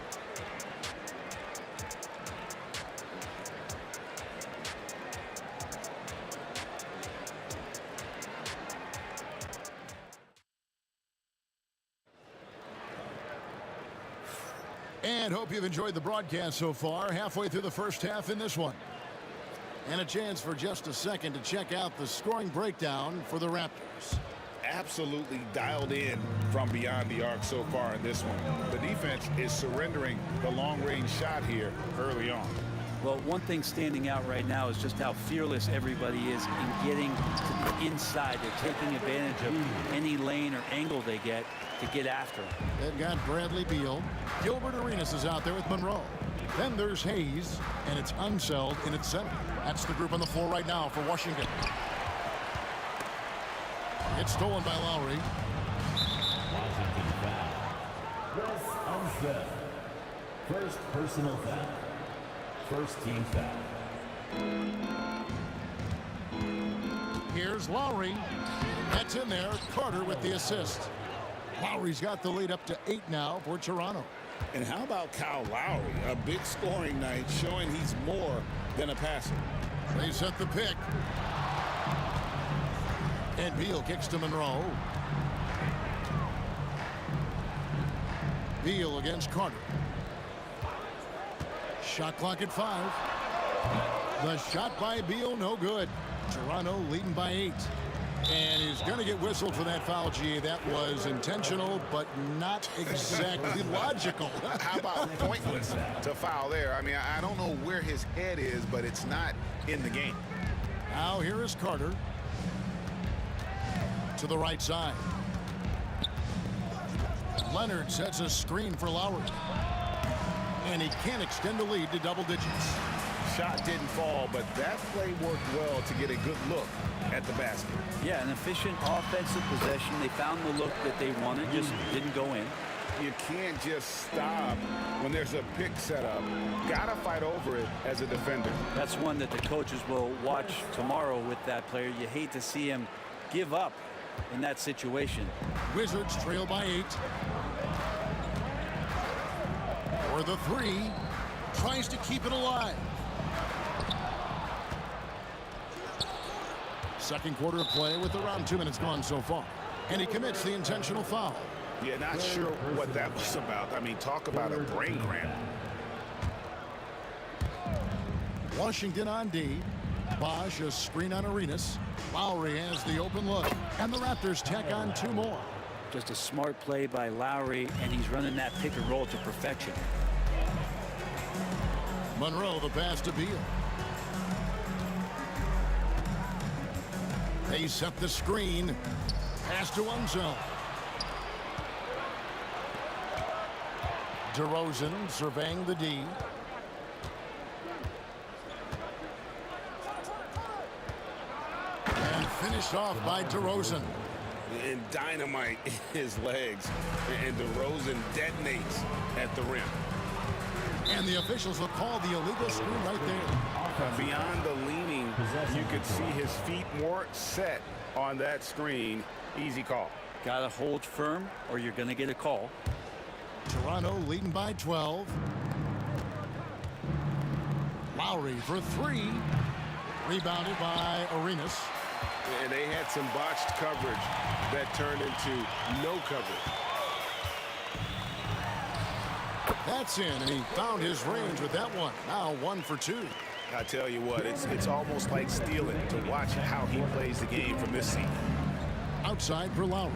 And hope you've enjoyed the broadcast so far. Halfway through the first half in this one. And a chance for just a second to check out the scoring breakdown for the Raptors. Absolutely dialed in from beyond the arc so far in this one. The defense is surrendering the long-range shot here early on. Well, one thing standing out right now is just how fearless everybody is in getting to the inside. They're taking advantage of any lane or angle they get to get after him. They've got Bradley Beal. Gilbert Arenas is out there with Monroe. Then there's Hayes, and it's Unseld in its center. That's the group on the floor right now for Washington. It's stolen by Lowry. Washington foul. Wes Unseld. First personal foul. First team foul. Here's Lowry. That's in there. Carter with the assist. Lowry's got the lead up to 8 now for Toronto. And how about Kyle Lowry? A big scoring night showing he's more than a passer. They set the pick. And Beal kicks to Monroe. Beal against Carter. Shot clock at 5. The shot by Beal, no good. Toronto leading by 8. And he's going to get whistled for that foul, G. That was intentional, but not exactly logical. How about pointless to foul there? I mean, I don't know where his head is, but it's not in the game. Now here is Carter. To the right side. Leonard sets a screen for Lowry. And he can't extend the lead to double digits. shot didn't fall, but that play worked well to get a good look at the basket. Yeah, an efficient offensive possession. They found the look that they wanted, just didn't go in. You can't just stop when there's a pick set up. Gotta fight over it as a defender. That's one that the coaches will watch tomorrow with that player. You hate to see him give up in that situation. Wizards trail by 8. For the 3. Tries to keep it alive. Second quarter of play with around 2 minutes gone so far. And he commits the intentional foul. Yeah, not sure what that was about. I mean, talk about a brain cramp. Washington on D. Bosch a screen on Arenas. Lowry has the open look. And the Raptors tack on 2 more. Just a smart play by Lowry, and he's running that pick and roll to perfection. Monroe the pass to Beal. They set the screen. Pass to Unzel. DeRozan surveying the D. And finished off by DeRozan. And dynamite in his legs. And DeRozan detonates at the rim. And the officials will call the illegal screen right there. Beyond the leaning, you could see his feet more set on that screen. Easy call. Got to hold firm or you're going to get a call. Toronto leading by 12. Lowry for 3. Rebounded by Arenas. And they had some botched coverage that turned into no coverage. That's in, and he found his range with that one. Now 1 for 2. I tell you what, it's almost like stealing to watch how he plays the game from this seat. Outside for Lowry.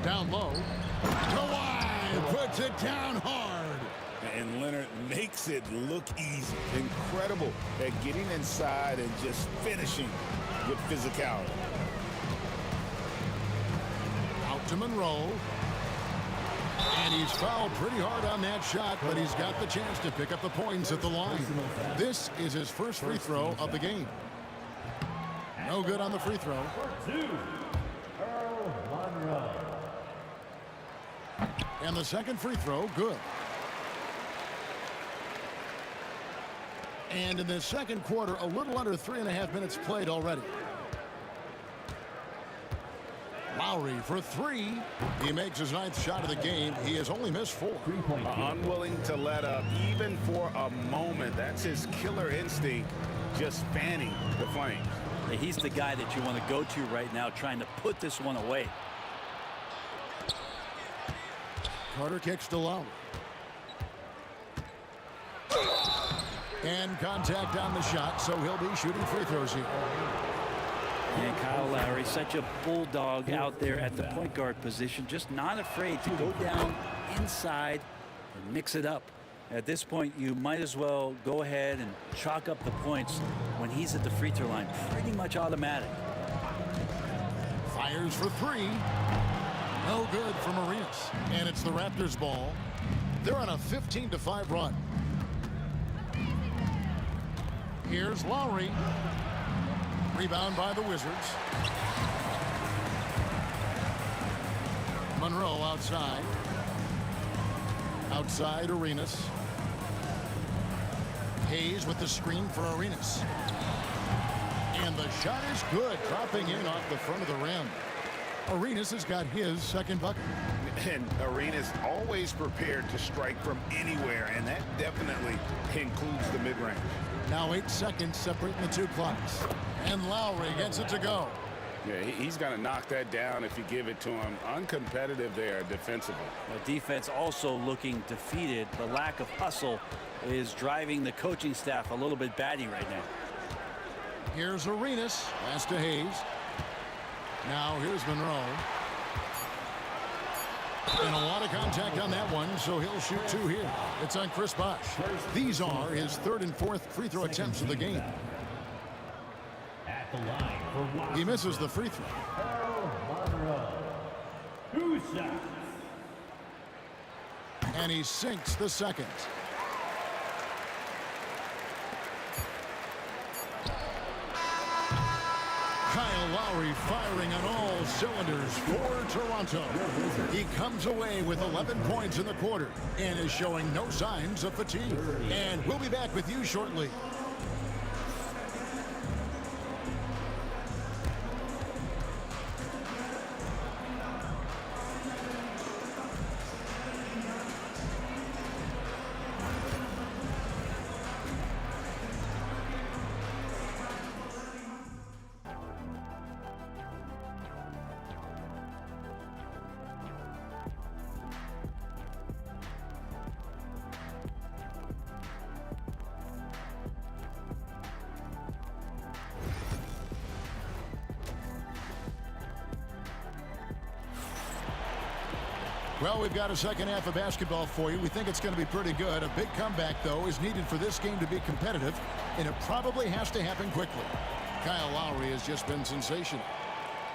Down low. Kawhi puts it down hard. And Leonard makes it look easy. Incredible at getting inside and just finishing with physicality. Out to Monroe. And he's fouled pretty hard on that shot, but he's got the chance to pick up the points at the line. This is his first free throw of the game. No good on the free throw. And the second free throw, good. And in the second quarter, a little under 3.5 minutes played already. Lowry for 3. He makes his 9th shot of the game. He has only missed 4. Unwilling to let up even for a moment. That's his killer instinct, just fanning the flames. He's the guy that you want to go to right now, trying to put this one away. Carter kicks to Lowry. And contact on the shot, so he'll be shooting free throws here. And Kyle Lowry, such a bulldog out there at the point guard position, just not afraid to go down inside and mix it up. At this point, you might as well go ahead and chalk up the points when he's at the free throw line. Pretty much automatic. Fires for 3. No good from Arenas. And it's the Raptors' ball. They're on a 15-5 run. Here's Lowry. Rebound by the Wizards. Monroe outside. Outside Arenas. Hayes with the screen for Arenas. And the shot is good, dropping in off the front of the rim. Arenas has got his second bucket. And Arenas always prepared to strike from anywhere, and that definitely includes the mid-range. Now 8 seconds separating the 2 clocks. And Lowry gets it to go. Yeah, he's going to knock that down if you give it to him. Uncompetitive there defensively. The defense also looking defeated. The lack of hustle is driving the coaching staff a little bit batty right now. Here's Arenas. Pass to Hayes. Now here's Monroe. And a lot of contact on that one, so he'll shoot 2 here. It's on Chris Bosh. These are his 3rd and 4th free throw attempts of the game. He misses the free throw. And he sinks the second. Lowry firing on all cylinders for Toronto. He comes away with 11 points in the quarter and is showing no signs of fatigue. And we'll be back with you shortly. Well, we've got a second half of basketball for you. We think it's going to be pretty good. A big comeback, though, is needed for this game to be competitive, and it probably has to happen quickly. Kyle Lowry has just been sensational.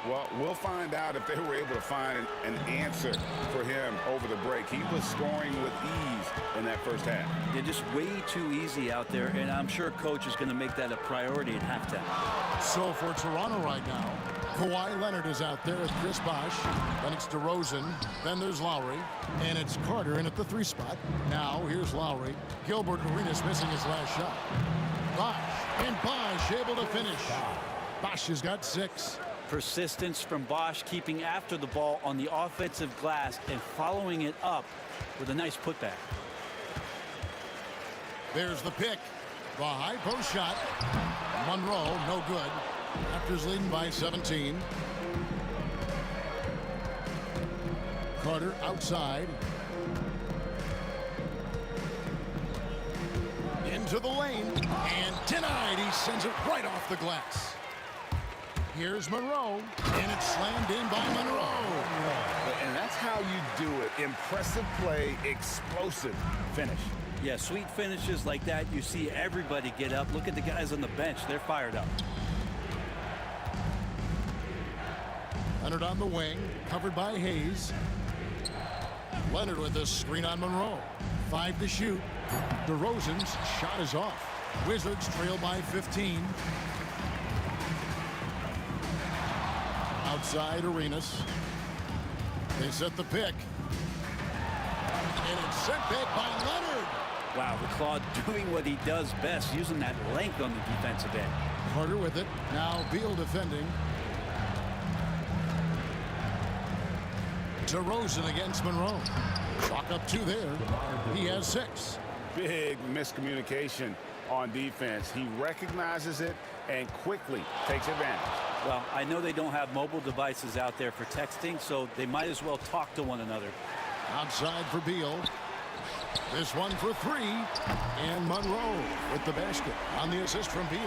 Well, we'll find out if they were able to find an answer for him over the break. He was scoring with ease in that first half. They're just way too easy out there, and I'm sure coach is going to make that a priority at halftime. So for Toronto right now, Kawhi Leonard is out there with Chris Bosh. Then it's DeRozan. Then there's Lowry. And it's Carter in at the 3 spot. Now here's Lowry. Gilbert Arenas missing his last shot. Bosh. And Bosh able to finish. Bosh has got 6. Persistence from Bosh, keeping after the ball on the offensive glass and following it up with a nice putback. There's the pick. The high post shot. Monroe, no good. Raptors leading by 17. Carter outside. Into the lane. And denied. He sends it right off the glass. Here's Monroe. And it's slammed in by Monroe. And that's how you do it. Impressive play, explosive finish. Yeah, sweet finishes like that, you see everybody get up. Look at the guys on the bench. They're fired up. Leonard on the wing, covered by Hayes. Leonard with a screen on Monroe. 5 to shoot. DeRozan's shot is off. Wizards trail by 15. Outside Arenas. They set the pick. And it's sent back by Leonard. Wow, the Claude doing what he does best, using that length on the defensive end. Carter with it. Now Beal defending. DeRozan against Monroe. Chalk up 2 there. He has 6. Big miscommunication on defense. He recognizes it and quickly takes advantage. Well, I know they don't have mobile devices out there for texting, so they might as well talk to one another. Outside for Beal. This one for 3. And Monroe with the basket on the assist from Beal.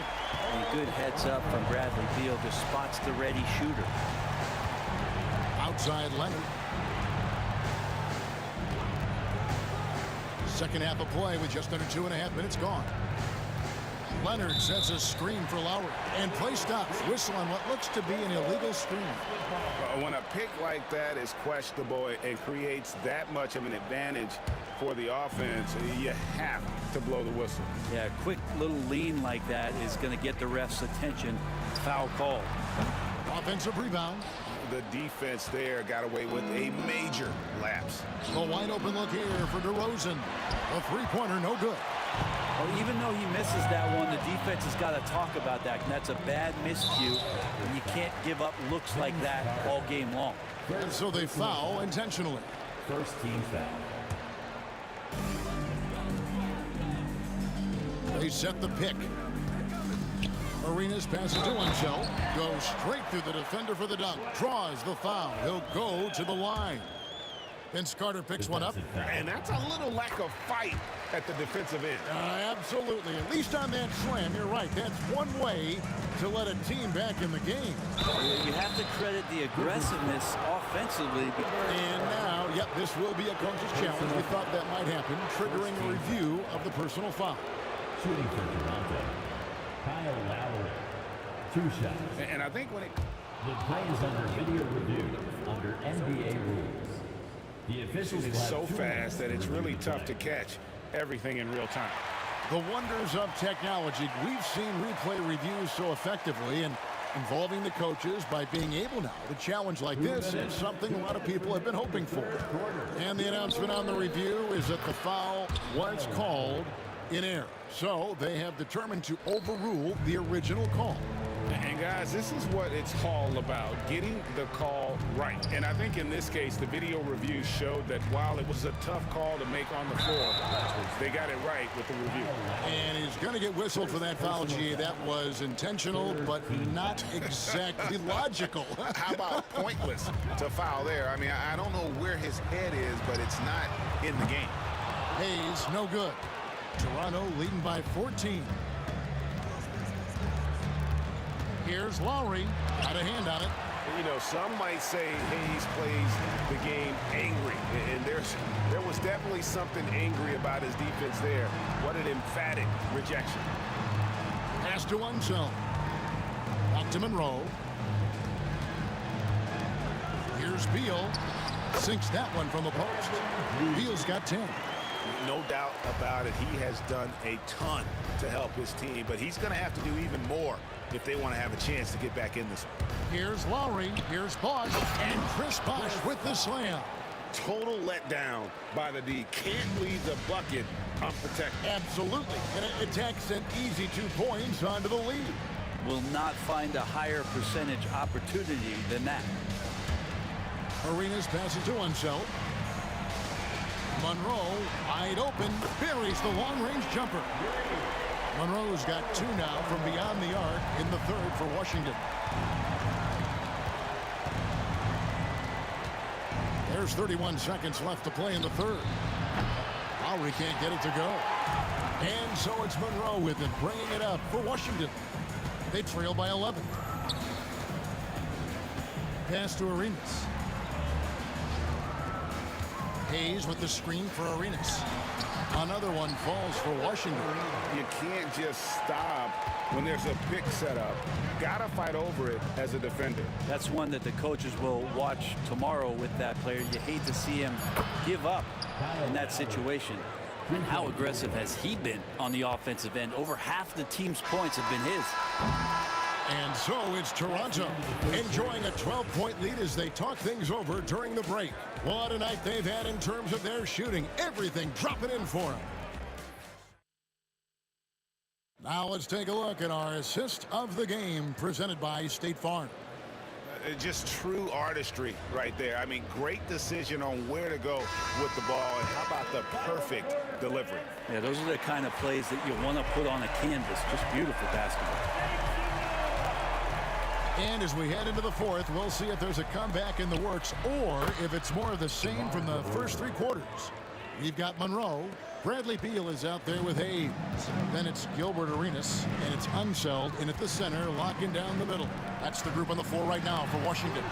And good heads up from Bradley Beal. Just spots the ready shooter. Outside Leonard. Second half of play with just under 2.5 minutes gone. Leonard sets a screen for Lowry. And play stops. Whistle on what looks to be an illegal screen. When a pick like that is questionable and creates that much of an advantage for the offense, you have to blow the whistle. Yeah, a quick little lean like that is going to get the ref's attention. Foul call. Offensive rebound. The defense there got away with a major lapse. A wide open look here for DeRozan. A 3-pointer, no good. Well, even though he misses that one, the defense has got to talk about that. And that's a bad miscue. And you can't give up looks like that all game long. And so they foul intentionally. First team foul. They set the pick. Arenas passes to himself. Goes straight through the defender for the dunk. Draws the foul. He'll go to the line. Vince Carter picks one up. And that's a little lack of fight at the defensive end. Absolutely. At least on that slam, you're right. That's one way to let a team back in the game. You have to credit the aggressiveness offensively. And now, yep, this will be a coach's challenge. We thought that might happen, triggering a review of the personal foul. Shooting for Toronto, Kyle Lowry. 2 shots. And I think when it... The play is under video review under NBA rules. The officials is so fast that it's really tough to catch everything in real time. The wonders of technology. We've seen replay reviews so effectively, and Involving the coaches by being able now to challenge like this is something a lot of people have been hoping for. And the announcement on the review is that the foul was called in error. So they have determined to overrule the original call. And guys, this is what it's all about, getting the call right. And I think in this case, the video review showed that while it was a tough call to make on the floor, they got it right with the review. And he's going to get whistled for that foul, G. That was intentional, but not exactly logical. How about pointless to foul there? I mean, I don't know where his head is, but it's not in the game. Hayes, no good. Toronto leading by 14. Here's Lowry. Got a hand on it. You know, some might say Hayes plays the game angry, and there was definitely something angry about his defense there. What an emphatic rejection. Pass to Unseld. Back to Monroe. Here's Beal. Sinks that one from the post. Beal's got 10. No doubt about it. He has done a ton to help his team, but he's going to have to do even more if they want to have a chance to get back in this one. Here's Lowry. Here's Bosch. And Chris Bosch with the slam. Total letdown by the D. Can't leave the bucket unprotected. Absolutely. And it takes an easy 2 points onto the lead. Will not find a higher percentage opportunity than that. Arenas passes to Unseld. Monroe, wide open, buries the long-range jumper. Monroe's got 2 now from beyond the arc in the third for Washington. There's 31 seconds left to play in the third. Lowry can't get it to go. And so it's Monroe with it, bringing it up for Washington. They trail by 11. Pass to Arenas. Hayes with the screen for Arenas. Another one falls for Washington. You can't just stop when there's a pick set up. Gotta fight over it as a defender. That's one that the coaches will watch tomorrow with that player. You hate to see him give up in that situation. And how aggressive has he been on the offensive end? Over half the team's points have been his. And so it's Toronto enjoying a 12-point lead as they talk things over during the break. What a night they've had in terms of their shooting. Everything dropping in for them. Now let's take a look at our assist of the game presented by State Farm. Just true artistry right there. I mean, great decision on where to go with the ball, and how about the perfect delivery? Yeah, those are the kind of plays that you want to put on a canvas. Just beautiful basketball. And as we head into the fourth, we'll see if there's a comeback in the works or if it's more of the same from the first 3 quarters. We've got Monroe. Bradley Beal is out there with Hayes. Then it's Gilbert Arenas, and it's Unseld in at the center, locking down the middle. That's the group on the floor right now for Washington.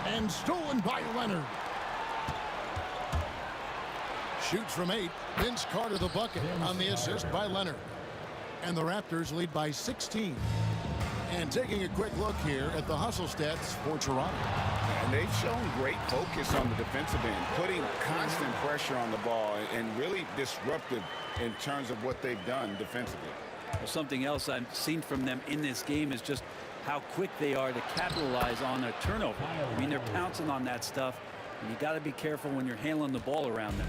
And stolen by Leonard. Shoots from 8. Vince Carter the bucket on the assist by Leonard. And the Raptors lead by 16. And taking a quick look here at the hustle stats for Toronto. And they've shown great focus on the defensive end, putting constant pressure on the ball and really disruptive in terms of what they've done defensively. Well, something else I've seen from them in this game is just how quick they are to capitalize on a turnover. I mean, they're pouncing on that stuff, and you got to be careful when you're handling the ball around them.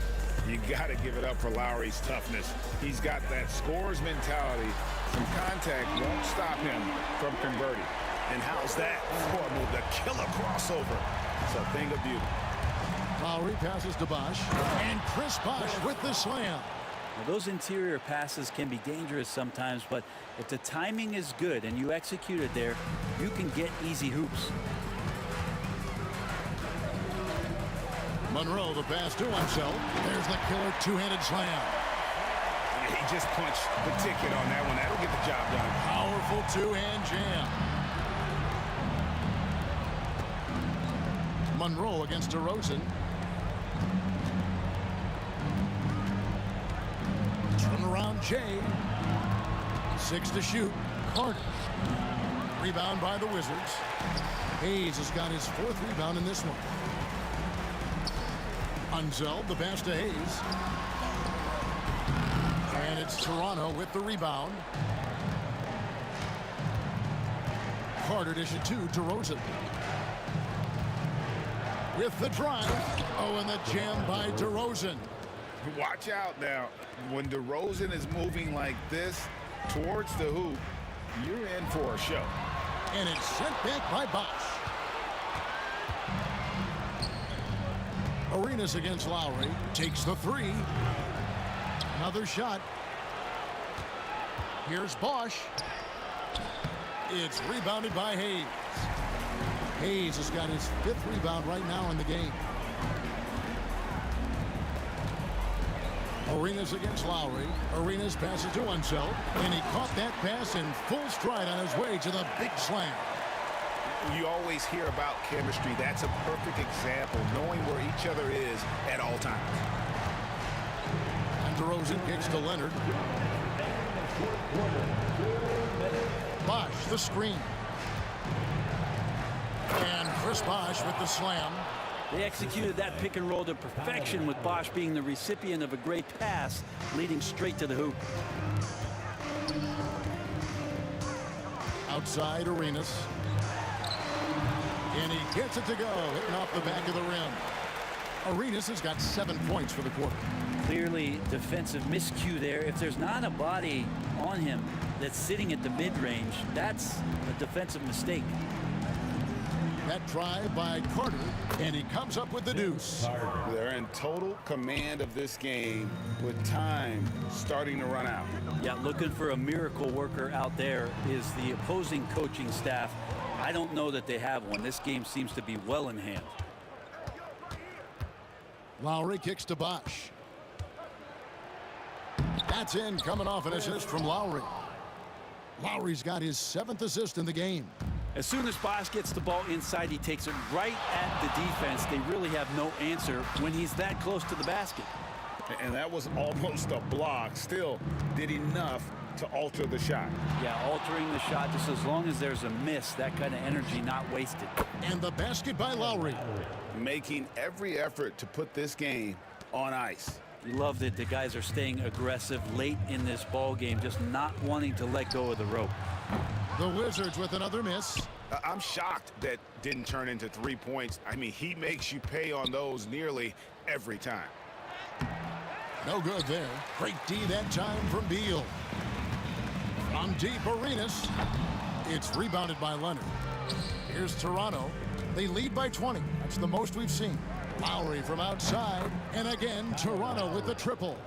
You got to give it up for Lowry's toughness. He's got that scorer's mentality. Some contact won't stop him from converting. And how's that for a move? The killer crossover. It's a thing of beauty. Lowry passes to Bosch. And Chris Bosch with the slam. Now, those interior passes can be dangerous sometimes, but if the timing is good and you execute it there, you can get easy hoops. Monroe, the pass to himself. There's the killer 2-handed slam. He just punched the ticket on that one. That'll get the job done. Powerful 2-hand jam. Monroe against DeRozan. Turnaround Jay. 6 to shoot. Carter. Rebound by the Wizards. Hayes has got his 4th rebound in this one. Unseld, the pass to Hayes. And it's Toronto with the rebound. Carter dishes to DeRozan. With the drive. Oh, and the jam by DeRozan. Watch out now. When DeRozan is moving like this towards the hoop, you're in for a show. And it's sent back by Bosch. Arenas against Lowry. Takes the three. Another shot. Here's Bosch. It's rebounded by Hayes. Hayes has got his 5th rebound right now in the game. Arenas against Lowry. Arenas passes to Unseld, and he caught that pass in full stride on his way to the big slam. You always hear about chemistry. That's a perfect example, knowing where each other is at all times. And DeRozan kicks to Leonard. Bosch, the screen. And Chris Bosch with the slam. They executed that pick and roll to perfection, with Bosch being the recipient of a great pass, leading straight to the hoop. Outside Arenas. And he gets it to go, hitting off the back of the rim. Arenas has got 7 points for the quarter. Clearly defensive miscue there. If there's not a body on him that's sitting at the mid-range, that's a defensive mistake. That drive by Carter, and he comes up with the deuce. They're in total command of this game with time starting to run out. Yeah, looking for a miracle worker out there is the opposing coaching staff. I don't know that they have one. This game seems to be well in hand. Lowry kicks to Bosch. That's in, coming off an assist from Lowry. Lowry's got his 7th assist in the game. As soon as Bosch gets the ball inside, he takes it right at the defense. They really have no answer when he's that close to the basket. And that was almost a block. Still did enough to alter the shot. Yeah, altering the shot, just as long as there's a miss, that kind of energy not wasted. And the basket by Lowry. Making every effort to put this game on ice. You love that the guys are staying aggressive late in this ball game, just not wanting to let go of the rope. The Wizards with another miss. I'm shocked that didn't turn into 3 points. I mean, he makes you pay on those nearly every time. No good there. Great D that time from Beal. On deep, Arenas. It's rebounded by Leonard. Here's Toronto. They lead by 20. That's the most we've seen. Lowry from outside. And again, Toronto with the triple.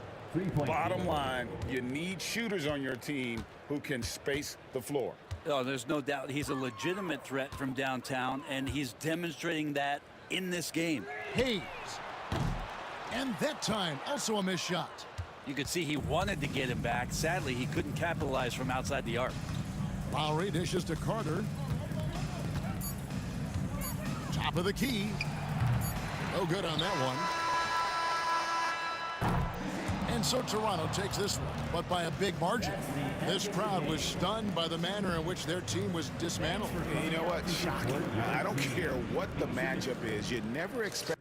Bottom line, you need shooters on your team who can space the floor. Oh, there's no doubt he's a legitimate threat from downtown, and he's demonstrating that in this game. Hayes. And that time, also a missed shot. You could see he wanted to get him back. Sadly, he couldn't capitalize from outside the arc. Lowry dishes to Carter. Top of the key. No good on that one. And so Toronto takes this one, but by a big margin. This crowd was stunned by the manner in which their team was dismantled. You know what? Shocking. I don't care what the matchup is. You never expect.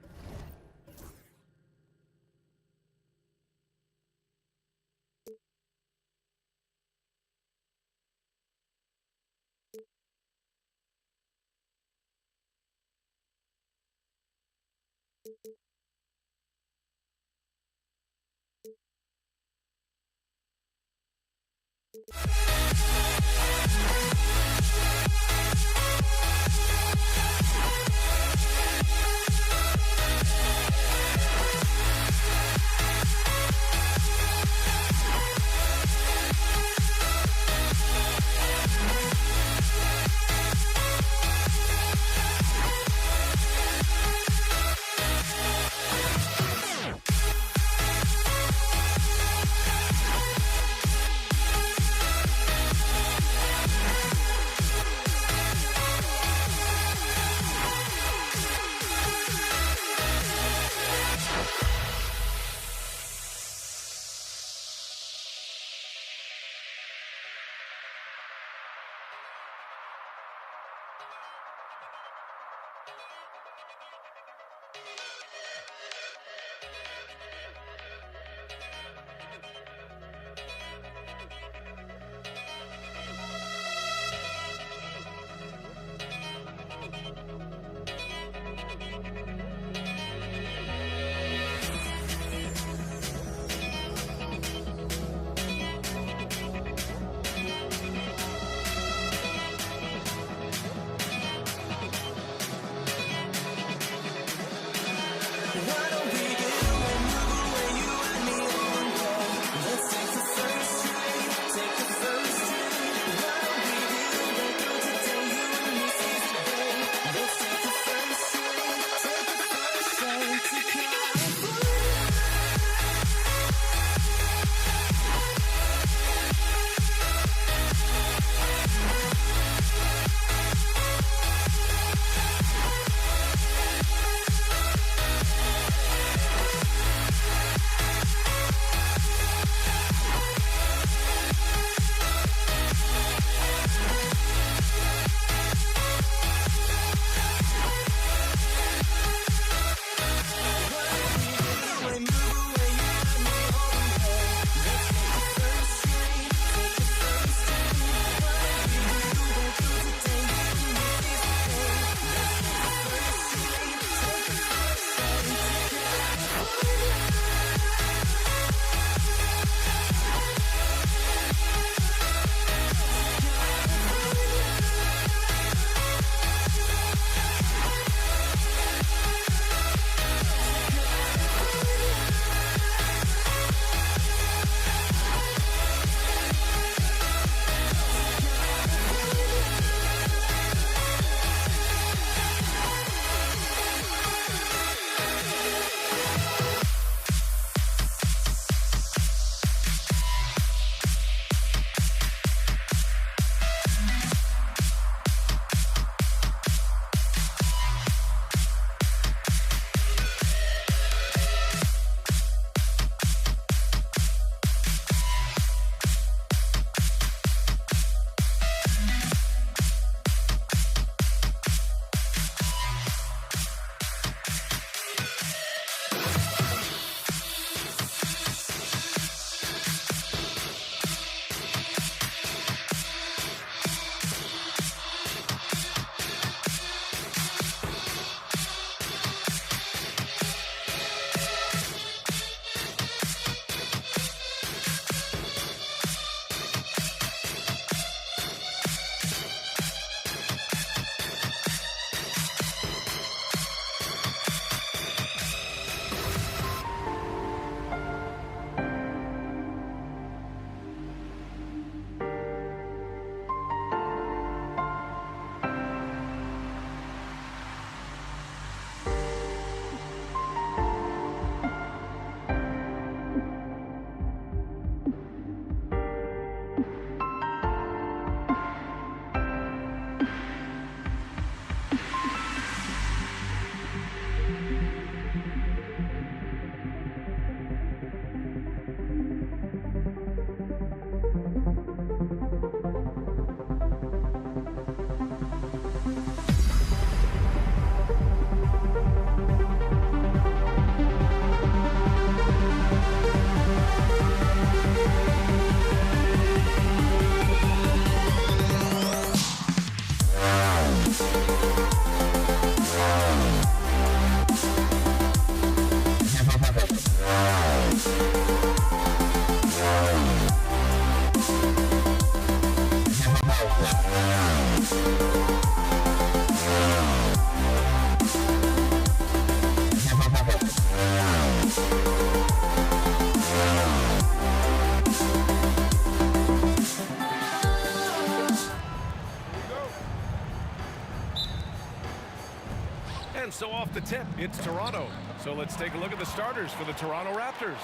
And so off the tip, it's Toronto. So let's take a look at the starters for the Toronto Raptors.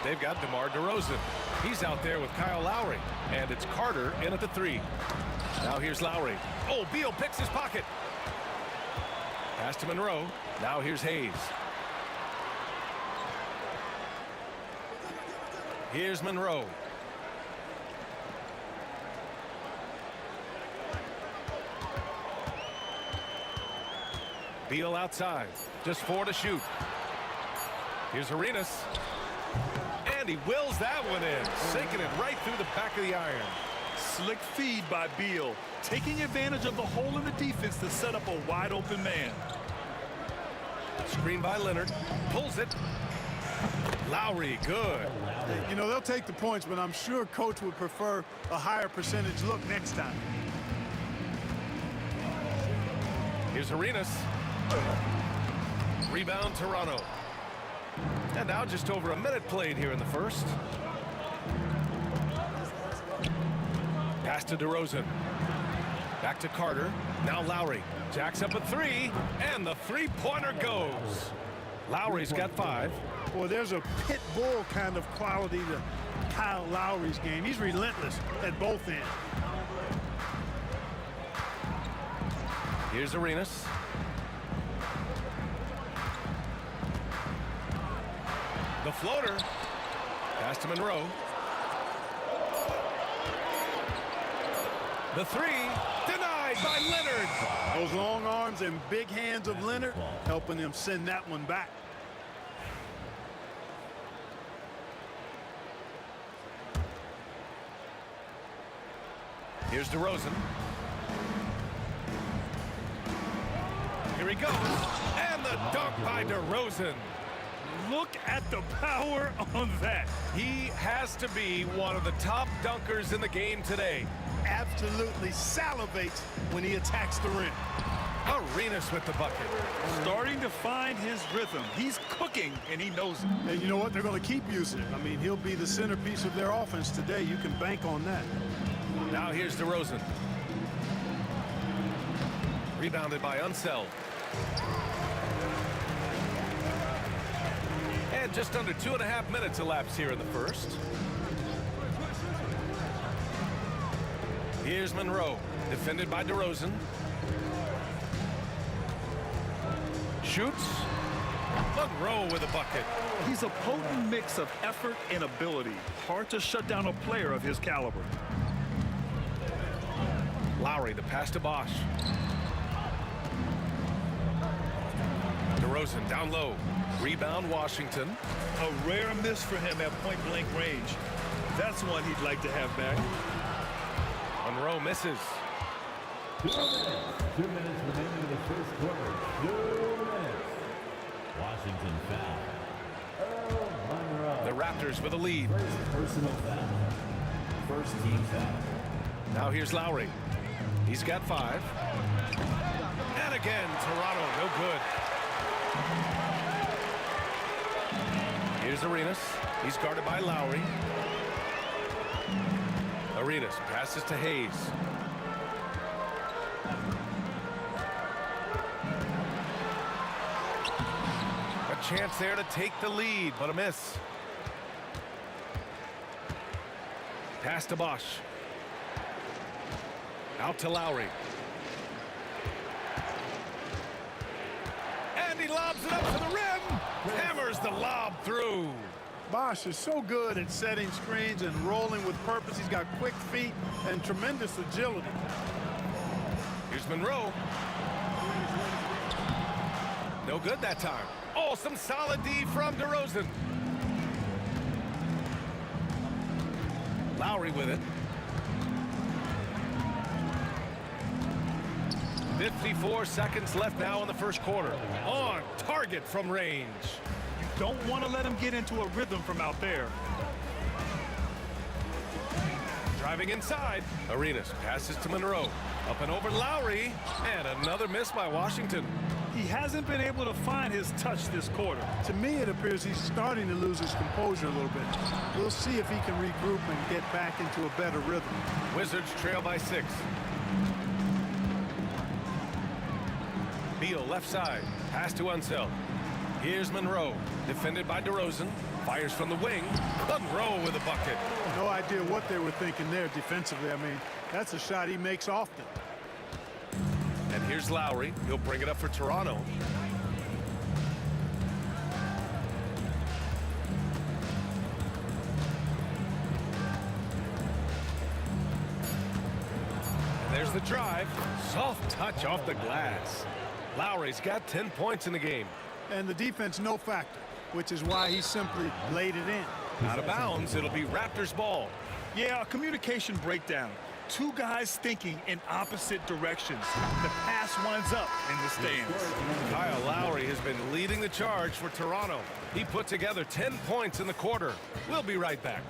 They've got DeMar DeRozan. He's out there with Kyle Lowry. And it's Carter in at the 3. Now here's Lowry. Oh, Beal picks his pocket. Pass to Monroe. Now here's Hayes. Here's Monroe. Beal outside. Just 4 to shoot. Here's Arenas. And he wills that one in. Sinking it right through the back of the iron. Slick feed by Beal. Taking advantage of the hole in the defense to set up a wide open man. Screen by Leonard. Pulls it. Lowry, good. You know, they'll take the points, but I'm sure coach would prefer a higher percentage look next time. Here's Arenas. Rebound, Toronto. And now just over a minute played here in the first. Pass to DeRozan. Back to Carter. Now Lowry. Jacks up a three, and the three-pointer goes. Lowry's got 5. Well, there's a pit bull kind of quality to Kyle Lowry's game. He's relentless at both ends. Here's Arenas. The floater. Pass to Monroe. The three. Denied by Leonard. Those long arms and big hands of Leonard helping him send that one back. Here's DeRozan. Here he goes. And the dunk by DeRozan. Look at the power on that. He has to be one of the top dunkers in the game today. Absolutely salivates when he attacks the rim. Arenas with the bucket. Starting to find his rhythm. He's cooking, and he knows it. And you know what? They're going to keep using it. I mean, he'll be the centerpiece of their offense today. You can bank on that. Now here's DeRozan. Rebounded by Unseld. And just under 2.5 minutes elapsed here in the first. Here's Monroe, defended by DeRozan. Shoots. Monroe with a bucket. He's a potent mix of effort and ability. Hard to shut down a player of his caliber. Lowry, the pass to Bosch. DeRozan down low. Rebound, Washington. A rare miss for him at point-blank range. That's one he'd like to have back. Monroe misses. 2 minutes. 2 minutes remaining in the first quarter. 2 minutes. Washington foul. Monroe. The Raptors with a lead. First personal foul. First team foul. Now here's Lowry. He's got 5. And again, Toronto, no good. Here's Arenas. He's guarded by Lowry. Arenas passes to Hayes. A chance there to take the lead, but a miss. Pass to Bosch. Out to Lowry. And he lobs it up to the rim. Hammers the lob through. Bosch is so good at setting screens and rolling with purpose. He's got quick feet and tremendous agility. Here's Monroe. No good that time. Oh, some solid D from DeRozan. Lowry with it. 54 seconds left now in the first quarter. On target from range. You don't want to let him get into a rhythm from out there. Driving inside. Arenas passes to Monroe. Up and over Lowry. And another miss by Washington. He hasn't been able to find his touch this quarter. To me, it appears he's starting to lose his composure a little bit. We'll see if he can regroup and get back into a better rhythm. Wizards trail by 6. Beal left side. Pass to Unseld. Here's Monroe. Defended by DeRozan. Fires from the wing. Monroe with a bucket. No idea what they were thinking there defensively. I mean, that's a shot he makes often. And here's Lowry. He'll bring it up for Toronto. And there's the drive. Soft touch off the glass. Lowry's got 10 points in the game. And the defense no factor, which is why he simply laid it in. Out of bounds, it'll be Raptors ball. Yeah, a communication breakdown. Two guys thinking in opposite directions. The pass winds up in the stands. Kyle Lowry has been leading the charge for Toronto. He put together 10 points in the quarter. We'll be right back.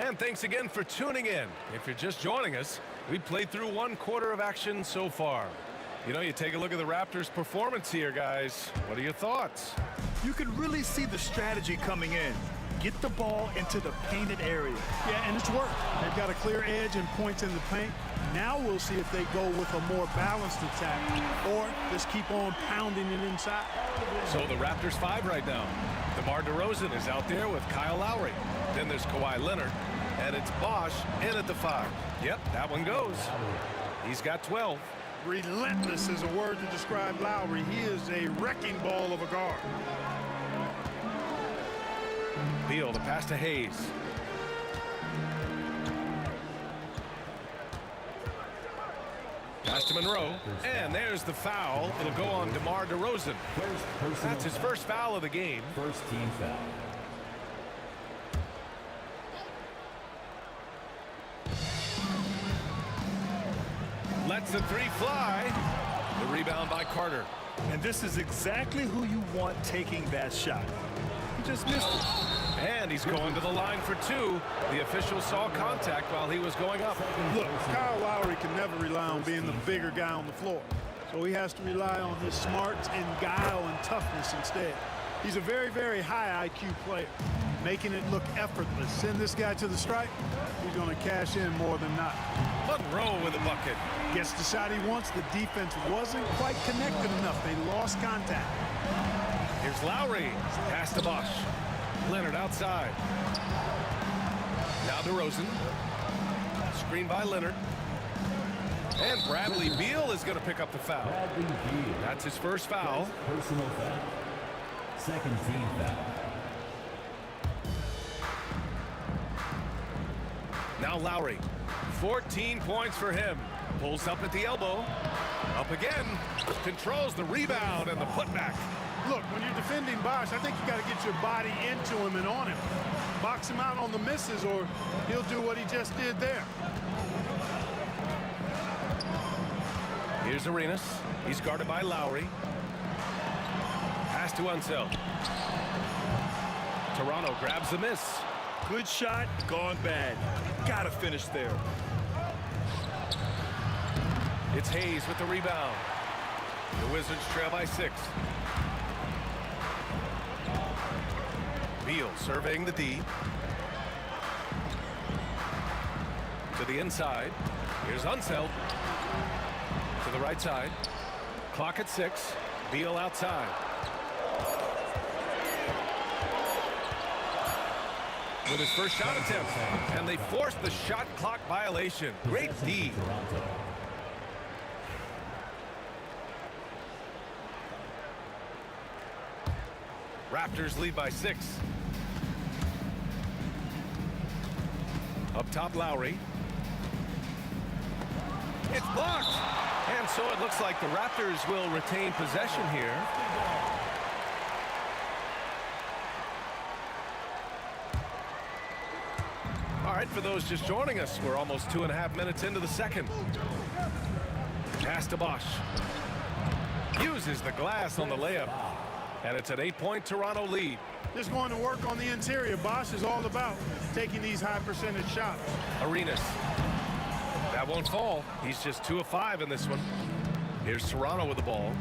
And thanks again for tuning in. If you're just joining us, we played through 1/4 of action so far. You know, you take a look at the Raptors' performance here, guys. What are your thoughts? You can really see the strategy coming in. Get the ball into the painted area. Yeah, and it's worked. They've got a clear edge and points in the paint. Now we'll see if they go with a more balanced attack or just keep on pounding it inside. So the Raptors 5 right now. DeMar DeRozan is out there with Kyle Lowry. Then there's Kawhi Leonard. And it's Bosh in at the 5. Yep, that one goes. He's got 12. Relentless is a word to describe Lowry. He is a wrecking ball of a guard. Beal, the pass to Hayes. Pass to Monroe. And there's the foul. It'll go on DeMar DeRozan. That's his first foul of the game. First team foul. Lets the 3 fly. The rebound by Carter. And this is exactly who you want taking that shot. He just missed it. And he's going to the line for 2. The official saw contact while he was going up. Look, Kyle Lowry can never rely on being the bigger guy on the floor. So he has to rely on his smarts and guile and toughness instead. He's a very, very high IQ player, making it look effortless. Send this guy to the stripe, he's going to cash in more than not. Monroe with a bucket. Gets the shot he wants. The defense wasn't quite connected enough. They lost contact. Here's Lowry. Pass to Bosh. Leonard outside. Now DeRozan. Screen by Leonard. And Bradley Beal is going to pick up the foul. That's his first foul. Personal foul. Second team foul. Now Lowry. 14 points for him. Pulls up at the elbow. Up again. Controls the rebound and the putback. Look, when you're defending Bosh, I think you got to get your body into him and on him. Box him out on the misses or he'll do what he just did there. Here's Arenas. He's guarded by Lowry. Pass to Unseld. Toronto grabs the miss. Good shot, gone bad. Gotta finish there. It's Hayes with the rebound. The Wizards trail by 6. Beal surveying the D. To the inside. Here's Unseld. To the right side. Clock at 6. Beal outside. With his first shot attempt. And they forced the shot clock violation. Great D. Raptors lead by 6. Up top, Lowry. It's blocked. And so it looks like the Raptors will retain possession here. All right, for those just joining us, we're almost 2.5 minutes into the second. Pass to Bosh. Uses the glass on the layup. And it's an 8-point Toronto lead. Just going to work on the interior. Bosh is all about taking these high percentage shots. Arenas. That won't fall. He's just 2 of 5 in this one. Here's Toronto with the ball.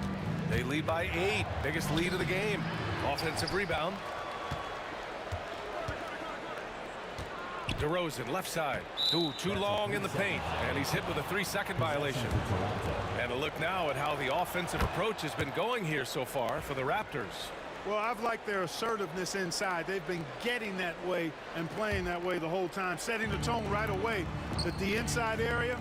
They lead by 8. Biggest lead of the game. Offensive rebound. DeRozan, left side. Too long in the paint. And he's hit with a 3-second violation. And a look now at how the offensive approach has been going here so far for the Raptors. Well, I've liked their assertiveness inside. They've been getting that way and playing that way the whole time, setting the tone right away that the inside area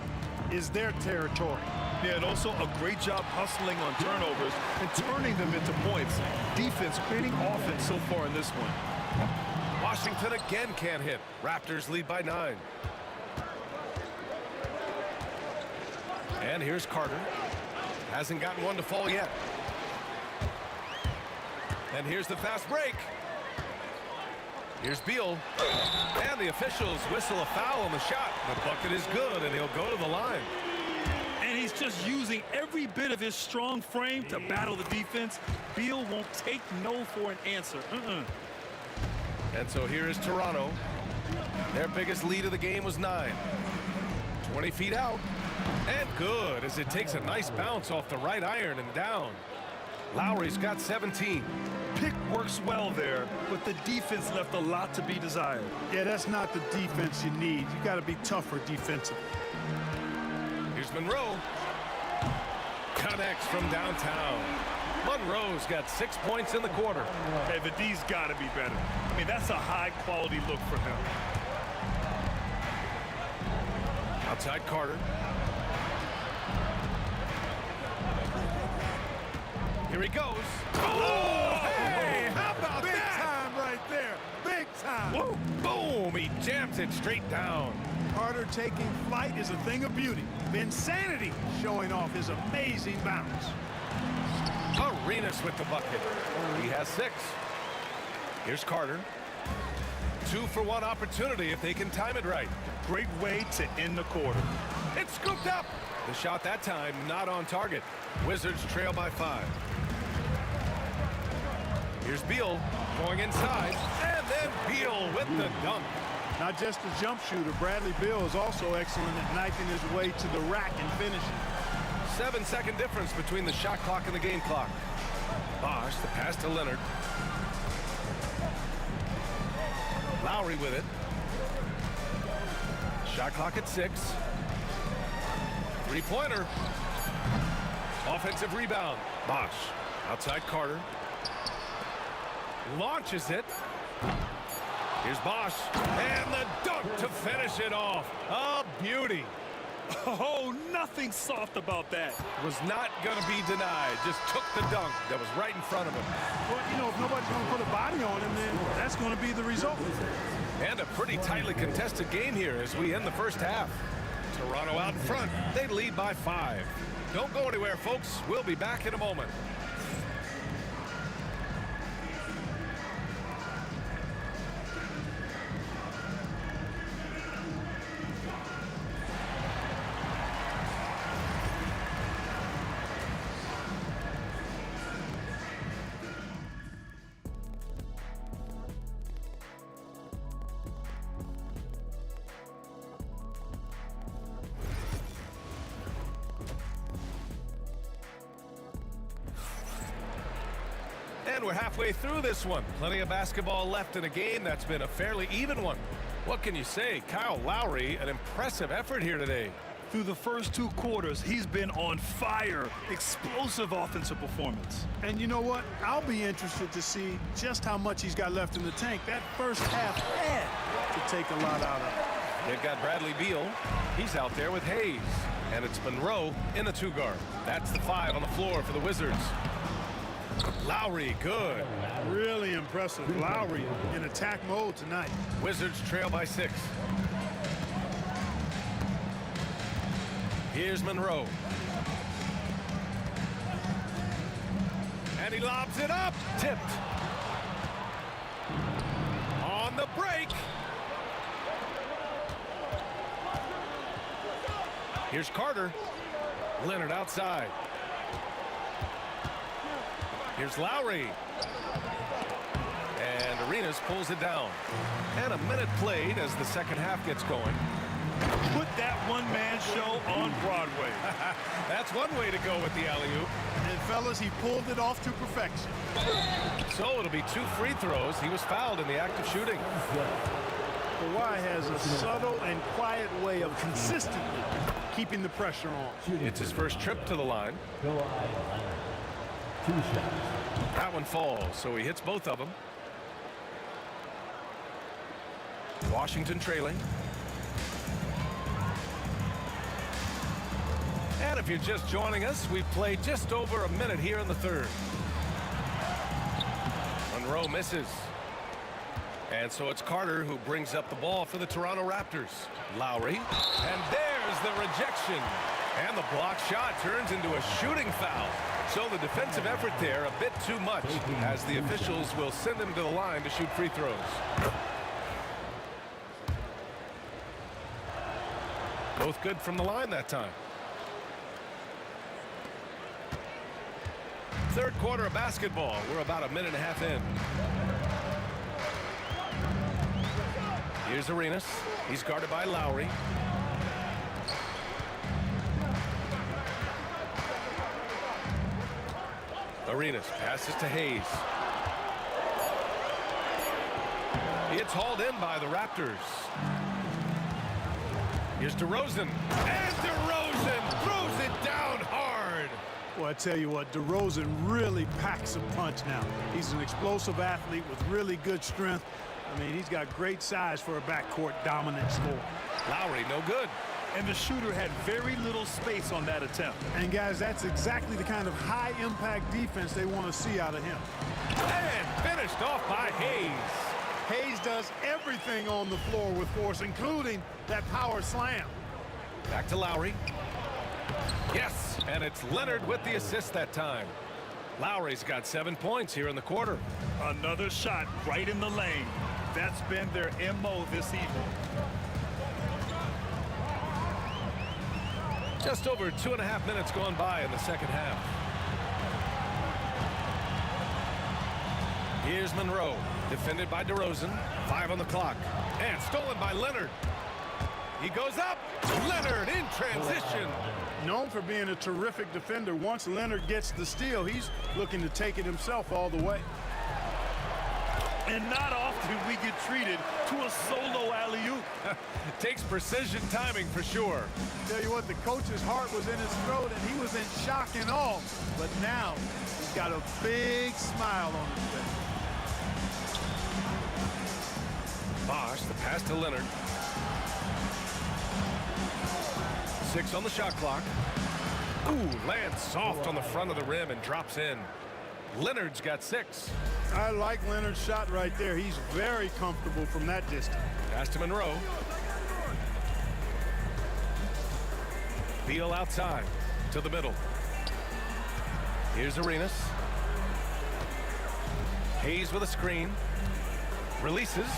is their territory. Yeah, and also a great job hustling on turnovers and turning them into points. Defense creating offense so far in this one. Washington again can't hit. Raptors lead by 9. And here's Carter. Hasn't gotten one to fall yet. And here's the fast break. Here's Beal. And the officials whistle a foul on the shot. The bucket is good, and he'll go to the line. And he's just using every bit of his strong frame to battle the defense. Beal won't take no for an answer. And so here is Toronto. Their biggest lead of the game was 9. 20 feet out. And good, as it takes a nice bounce off the right iron and down. Lowry's got 17. Pick works well there, but the defense left a lot to be desired. Yeah, that's not the defense you need. You got to be tougher defensively. Here's Monroe. Connects from downtown. Monroe's got 6 points in the quarter. Hey, but these got to be better. I mean, that's a high-quality look for him. Outside Carter. Here he goes. Oh, hey, how about big that? Big time right there. Big time. Whoa, boom, he jams it straight down. Carter taking flight is a thing of beauty. Insanity showing off his amazing bounce. Arenas with the bucket. He has 6. Here's Carter. 2-for-1 opportunity if they can time it right. Great way to end the quarter. It's scooped up. The shot that time not on target. Wizards trail by 5. Here's Beal going inside, and then Beal with the dunk. Not just a jump shooter, Bradley Beal is also excellent at knifing his way to the rack and finishing. 7-second difference between the shot clock and the game clock. Bosch, the pass to Leonard. Lowry with it. Shot clock at 6. Three-pointer. Offensive rebound. Bosch outside Carter. Launches it. Here's Bosch. And the dunk to finish it off. A beauty. Oh, nothing soft about that. Was not going to be denied. Just took the dunk that was right in front of him. Well, you know, if nobody's going to put a body on him, then that's going to be the result. And a pretty tightly contested game here as we end the first half. Toronto out in front. They lead by 5. Don't go anywhere, folks. We'll be back in a moment. And we're halfway through this one. Plenty of basketball left in a game that's been a fairly even one. What can you say? Kyle Lowry, an impressive effort here today. Through the first 2 quarters, he's been on fire. Explosive offensive performance. And you know what? I'll be interested to see just how much he's got left in the tank. That first half had to take a lot out of it. They've got Bradley Beal. He's out there with Hayes. And it's Monroe in a 2-guard. That's the 5 on the floor for the Wizards. Lowry, good. Really impressive. Lowry in attack mode tonight. Wizards trail by 6. Here's Monroe. And he lobs it up. Tipped. On the break. Here's Carter. Leonard outside. Here's Lowry. And Arenas pulls it down. And a minute played as the second half gets going. Put that one-man show on Broadway. That's one way to go with the alley-oop. And fellas, he pulled it off to perfection. So it'll be 2 free throws. He was fouled in the act of shooting. Kawhi has a subtle and quiet way of consistently keeping the pressure on. It's his first trip to the line. 2 shots. That one falls, so he hits both of them. Washington trailing. And if you're just joining us, we've played just over a minute here in the third. Monroe misses. And so it's Carter who brings up the ball for the Toronto Raptors. Lowry. And there's the rejection. And the block shot turns into a shooting foul. So the defensive effort there a bit too much as the officials will send him to the line to shoot free throws. Both good from the line that time. Third quarter of basketball. We're about a minute and a half in. Here's Arenas. He's guarded by Lowry. Arenas passes to Hayes. It's hauled in by the Raptors. Here's DeRozan. And DeRozan throws it down hard. Well, I tell you what, DeRozan really packs a punch now. He's an explosive athlete with really good strength. I mean, he's got great size for a backcourt dominant scorer. Lowry, no good. And the shooter had very little space on that attempt. And guys, that's exactly the kind of high-impact defense they want to see out of him. And finished off by Hayes. Hayes does everything on the floor with force, including that power slam. Back to Lowry. Yes, and it's Leonard with the assist that time. Lowry's got 7 points here in the quarter. Another shot right in the lane. That's been their MO this evening. Just over 2.5 minutes gone by in the second half. Here's Monroe, defended by DeRozan. 5 on the clock. And stolen by Leonard. He goes up. Leonard in transition. Known for being a terrific defender, once Leonard gets the steal, he's looking to take it himself all the way. And not often we get treated to a solo alley-oop. Takes precision timing for sure. Tell you what, the coach's heart was in his throat and he was in shock and awe. But now he's got a big smile on his face. Bosch, the pass to Leonard. 6 on the shot clock. Ooh, lands soft on the front of the rim and drops in. Leonard's got 6. I like Leonard's shot right there. He's very comfortable from that distance. Pass to Monroe. Beal outside to the middle. Here's Arenas. Hayes with a screen. Releases.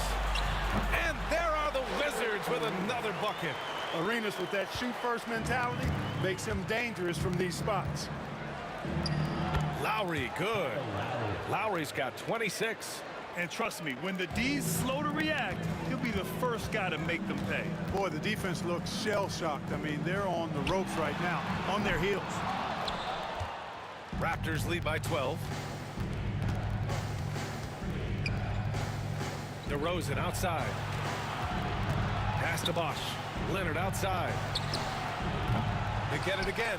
And there are the Wizards with another bucket. Arenas with that shoot-first mentality makes him dangerous from these spots. Lowry, good. Lowry's got 26. And trust me, when the D's slow to react, he'll be the first guy to make them pay. Boy, the defense looks shell-shocked. I mean, they're on the ropes right now, on their heels. Raptors lead by 12. DeRozan outside. Pass to Bosch. Leonard outside. They get it again.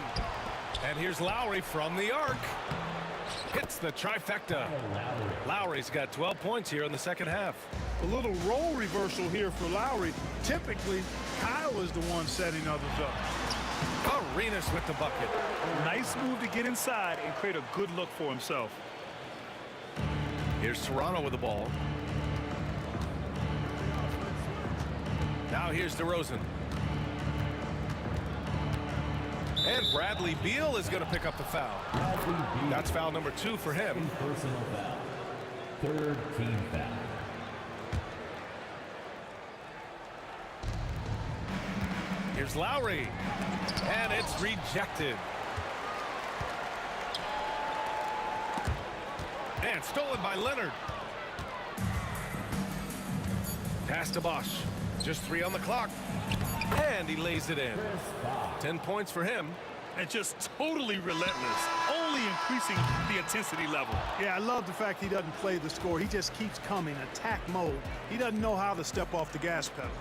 And here's Lowry from the arc. Hits the trifecta. Lowry's got 12 points here in the second half. A little role reversal here for Lowry. Typically, Kyle is the one setting others up. Arenas with the bucket. Nice move to get inside and create a good look for himself. Here's Toronto with the ball. Now here's DeRozan. And Bradley Beal is going to pick up the foul. That's foul number 2 for him. Personal foul. Third team foul. Here's Lowry. And it's rejected. And stolen by Leonard. Pass to Bosch. Just 3 on the clock. And he lays it in. 10 points for him. And just totally relentless, only increasing the intensity level. Yeah, I love the fact he doesn't play the score. He just keeps coming, attack mode. He doesn't know how to step off the gas pedal.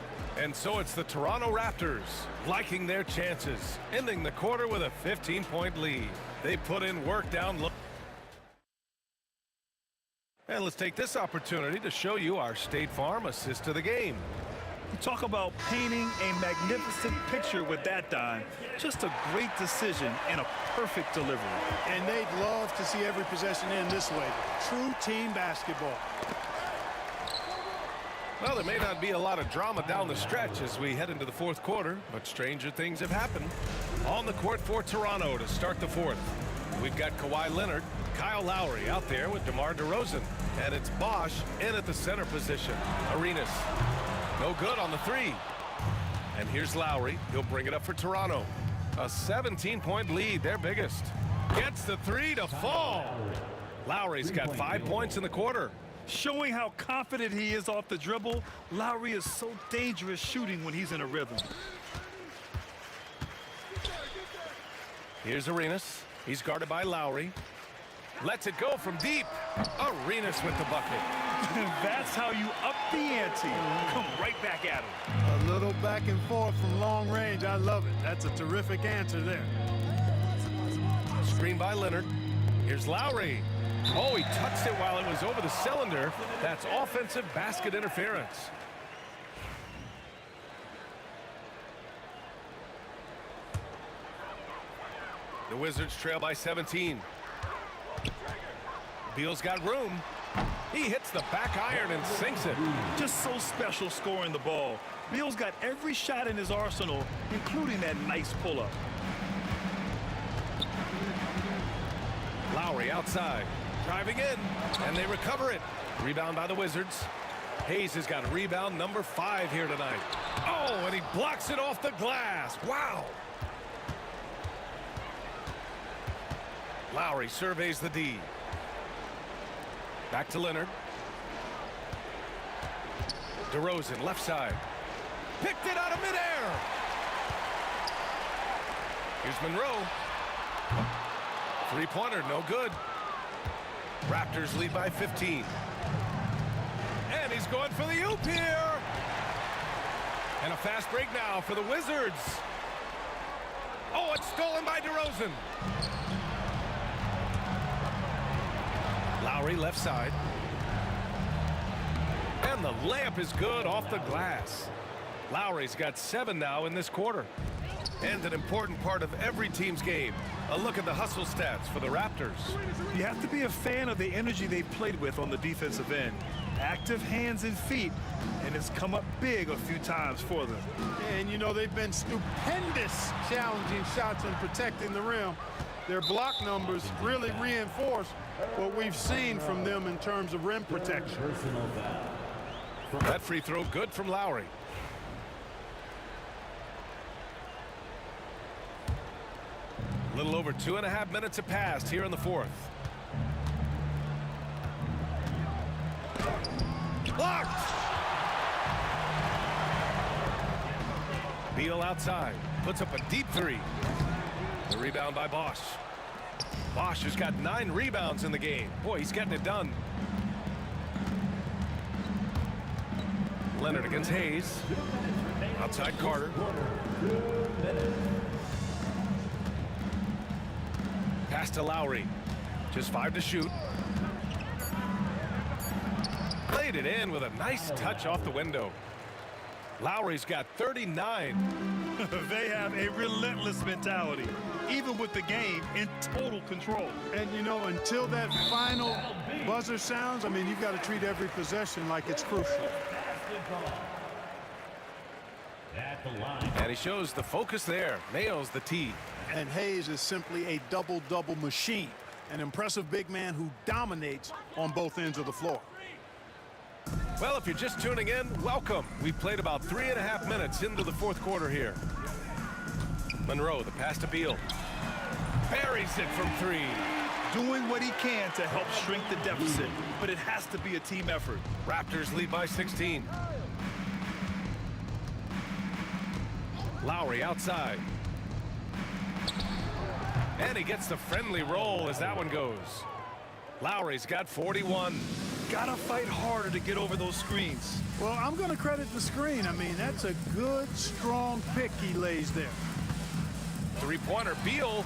And so it's the Toronto Raptors liking their chances, ending the quarter with a 15-point lead. They put in work down low. And let's take this opportunity to show you our State Farm assist to the game. You talk about painting a magnificent picture with that dime. Just a great decision and a perfect delivery. And they'd love to see every possession end this way. True team basketball. Well, there may not be a lot of drama down the stretch as we head into the fourth quarter, but stranger things have happened. On the court for Toronto to start the fourth. We've got Kawhi Leonard, Kyle Lowry out there with DeMar DeRozan, and it's Bosch in at the center position. Arenas. No good on the 3. And here's Lowry. He'll bring it up for Toronto. A 17-point lead, their biggest. Gets the 3 to fall. Lowry's got 5 points in the quarter. Showing how confident he is off the dribble, Lowry is so dangerous shooting when he's in a rhythm. Here's Arenas. He's guarded by Lowry. Lets it go from deep. Arenas with the bucket. That's how you up the ante. Come right back at him. A little back and forth from long range. I love it. That's a terrific answer there. Screen by Leonard. Here's Lowry. Oh, he touched it while it was over the cylinder. That's offensive basket interference. The Wizards trail by 17. Beal's got room. He hits the back iron and sinks it. Just so special scoring the ball. Beal's got every shot in his arsenal, including that nice pull-up. Lowry outside. Driving in, and they recover it. Rebound by the Wizards. Hayes has got rebound number 5 here tonight. Oh, and he blocks it off the glass. Wow. Lowry surveys the D. Back to Leonard. DeRozan, left side. Picked it out of midair. Here's Monroe. Three-pointer, no good. Raptors lead by 15. And he's going for the oop here. And a fast break now for the Wizards. Oh, it's stolen by DeRozan. Lowry left side. And the layup is good off the glass. Lowry's got 7 now in this quarter. And an important part of every team's game. A look at the hustle stats for the Raptors. You have to be a fan of the energy they've played with on the defensive end. Active hands and feet, and it's come up big a few times for them. And, you know, they've been stupendous challenging shots and protecting the rim. Their block numbers really reinforce what we've seen from them in terms of rim protection. That free throw good from Lowry. A little over 2.5 minutes have passed here in the fourth. Blocked! Beal outside. Puts up a deep 3. The rebound by Bosch. Bosch has got 9 rebounds in the game. Boy, he's getting it done. Leonard against Hayes. Outside Carter. Pass to Lowry. Just 5 to shoot. Played it in with a nice touch off the window. Lowry's got 39. They have a relentless mentality, even with the game in total control. And, you know, until that final buzzer sounds, I mean, you've got to treat every possession like it's crucial. And he shows the focus there. Nails the tee. And Hayes is simply a double-double machine. An impressive big man who dominates on both ends of the floor. Well, if you're just tuning in, welcome. We've played about 3.5 minutes into the fourth quarter here. Monroe, the pass to Beal. Buries it from 3. Doing what he can to help shrink the deficit, but it has to be a team effort. Raptors lead by 16. Lowry outside. And he gets the friendly roll as that one goes. Lowry's got 41. Gotta fight harder to get over those screens. Well, I'm going to credit the screen. I mean, that's a good, strong pick he lays there. Three-pointer, Beal.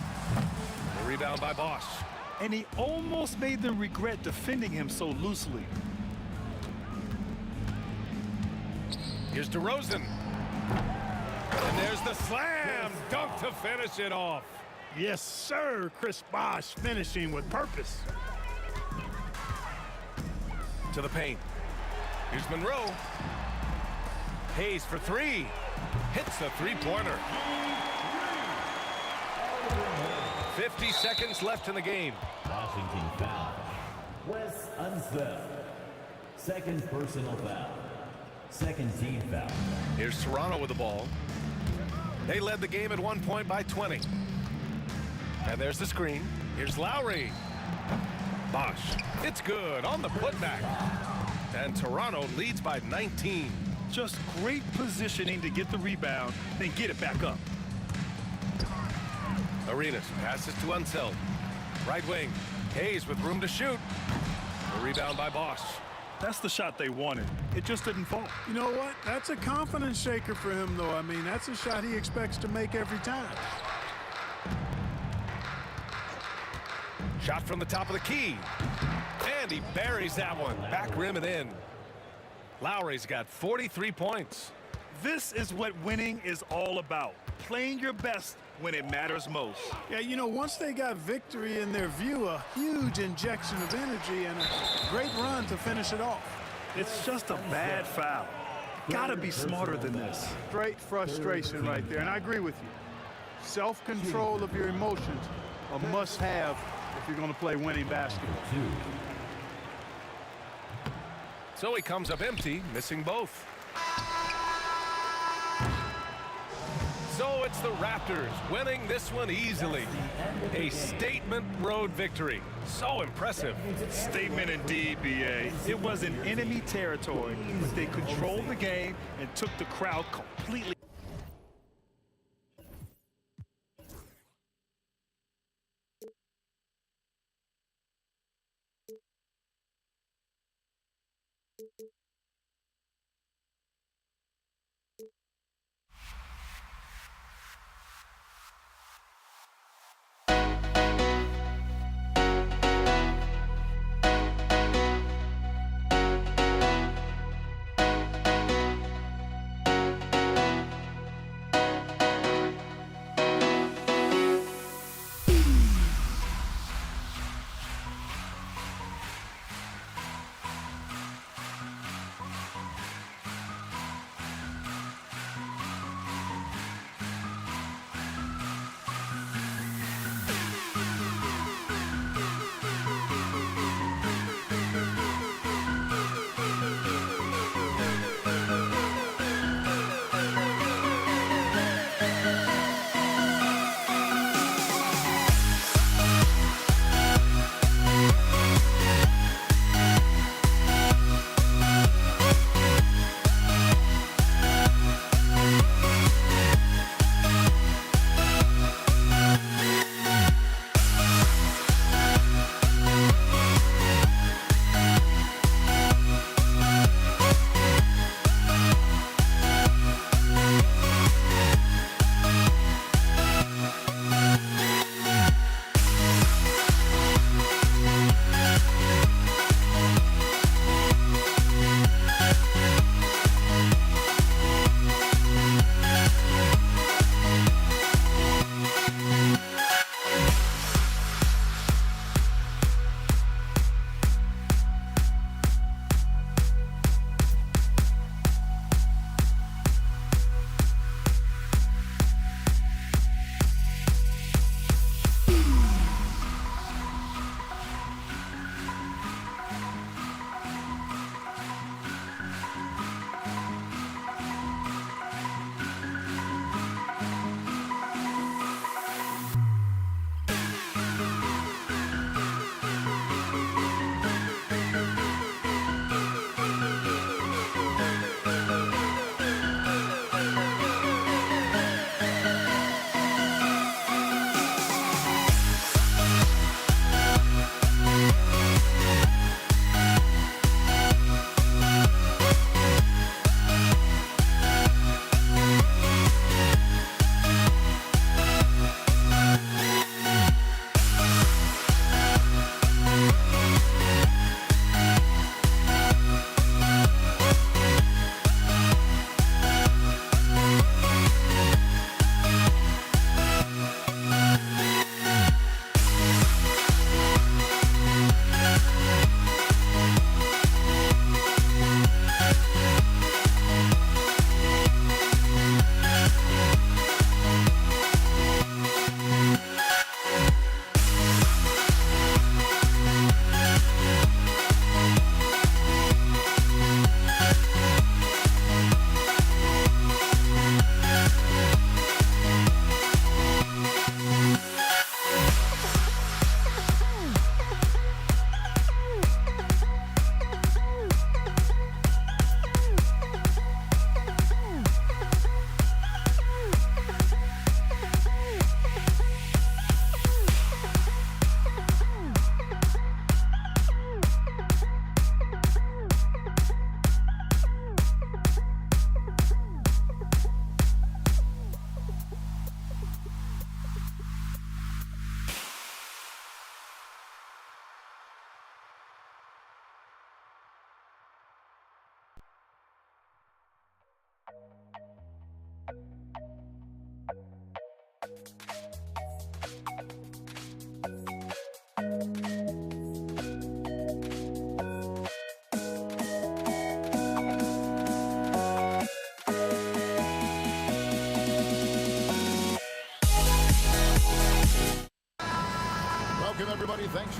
The rebound by Bosch. And he almost made them regret defending him so loosely. Here's DeRozan. And there's the slam dunk to finish it off. Yes, sir. Chris Bosh finishing with purpose. To the paint. Here's Monroe. Hayes for 3. Hits the three-pointer. 50 seconds left in the game. Washington foul. Wes Unseld. Second personal foul. Second team foul. Here's Toronto with the ball. They led the game at one point by 20. And there's the screen. Here's Lowry. Bosch It's good on the putback. And Toronto leads by 19. Just great positioning to get the rebound, then get it back up. Arenas passes to Unseld. Right wing. Hayes with room to shoot. The rebound by Bosch. That's the shot they wanted. It just didn't fall. You know what? That's a confidence shaker for him, though. I mean, that's a shot he expects to make every time. Shot from the top of the key. And he buries that one. Back rim and in. Lowry's got 43 points. This is what winning is all about. Playing your best when it matters most. Yeah, you know, once they got victory in their view, a huge injection of energy and a great run to finish it off. It's just a bad foul. Gotta be smarter than this. Straight frustration right there, and I agree with you. Self-control of your emotions, a must-have if you're going to play winning basketball. So he comes up empty, missing both. So it's the Raptors winning this one easily. A statement road victory. So impressive. Statement indeed, BA. It was in enemy territory, but they controlled the game and took the crowd completely.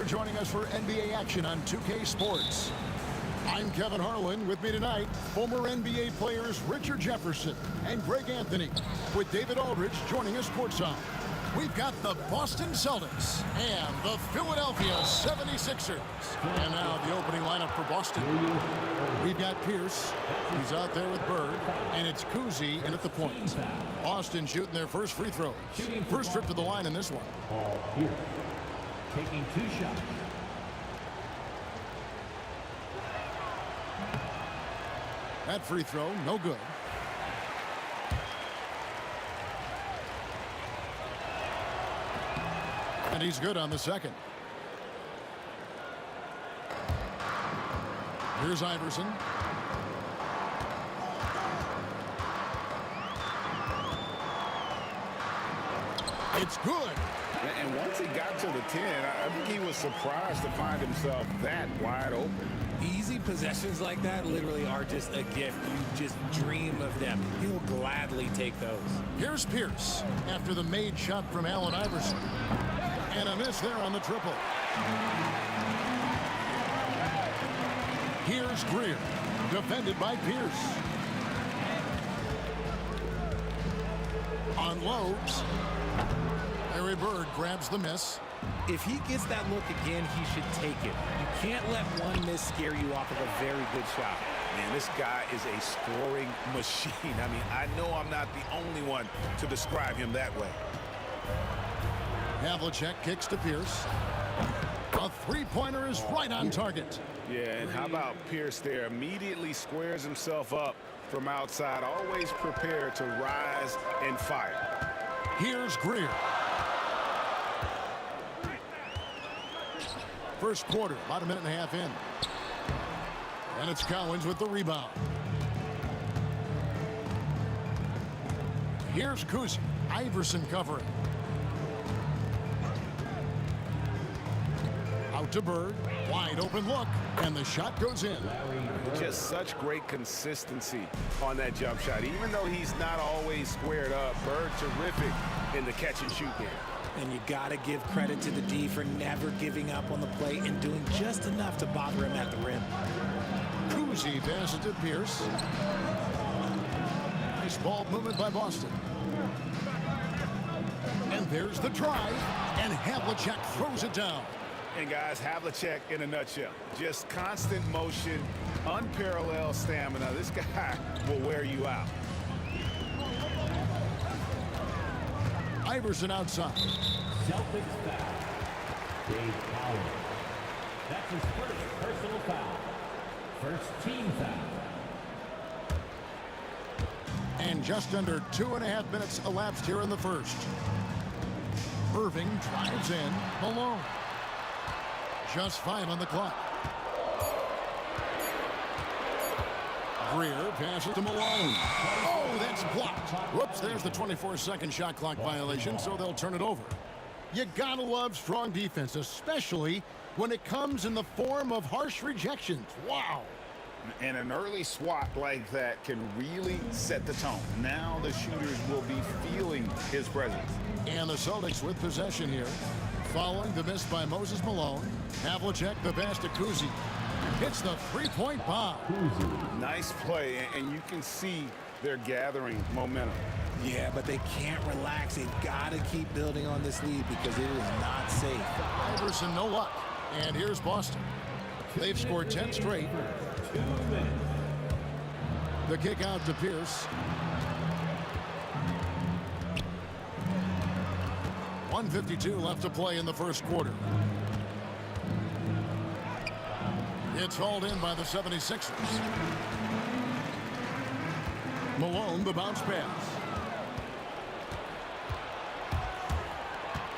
joining us for NBA action on 2K Sports. I'm Kevin Harlan. With me tonight, former NBA players Richard Jefferson and Greg Anthony, with David Aldridge joining us courtside. We've got the Boston Celtics and the Philadelphia 76ers. And now the opening lineup for Boston. We've got Pierce. He's out there with Bird. And it's Kuzi in at the point. Boston shooting their first free throws. First trip to the line in this one. Here, taking 2 shots. That free throw, no good. And he's good on the second. Here's Iverson. It's good. And once he got to the 10, I think he was surprised to find himself that wide open. Easy possessions like that literally are just a gift. You just dream of them. He'll gladly take those. Here's Pierce after the made shot from Allen Iverson. And a miss there on the triple. Here's Greer, defended by Pierce. Unloads. Larry Bird grabs the miss. If he gets that look again, he should take it. You can't let one miss scare you off of a very good shot. Man, this guy is a scoring machine. I mean, I know I'm not the only one to describe him that way. Havlicek kicks to Pierce. A three-pointer is right on target. Yeah, and how about Pierce there? Immediately squares himself up from outside, always prepared to rise and fire. Here's Greer. First quarter, about a minute and a half in. And it's Collins with the rebound. Here's Kuzi. Iverson covering. Out to Bird. Wide open look. And the shot goes in. Just such great consistency on that jump shot. Even though he's not always squared up, Bird terrific in the catch and shoot game. And you got to give credit to the D for never giving up on the play and doing just enough to bother him at the rim. Kuzi passes to Pierce. Nice ball movement by Boston. And there's the drive. And Havlicek throws it down. And guys, Havlicek in a nutshell. Just constant motion, unparalleled stamina. This guy will wear you out. Iverson outside. Celtics foul. Dave Powell. That's his first personal foul. First team foul. And just under 2.5 minutes elapsed here in the first. Irving drives in. Malone. Just 5 on the clock. Greer passes to Malone. Oh, that's blocked. Whoops, there's the 24-second shot clock violation, so they'll turn it over. You gotta love strong defense, especially when it comes in the form of harsh rejections. Wow. And an early swat like that can really set the tone. Now the shooters will be feeling his presence. And the Celtics with possession here. Following the miss by Moses Malone. Havlicek the pass to Kuzi. Hits the three-point bomb. Nice play, and you can see they're gathering momentum. Yeah, but they can't relax. They've got to keep building on this lead because it is not safe. Iverson, no luck. And here's Boston. They've scored 10 straight. The kick out to Pierce. 1:52 left to play in the first quarter. It's hauled in by the 76ers. Malone, the bounce pass.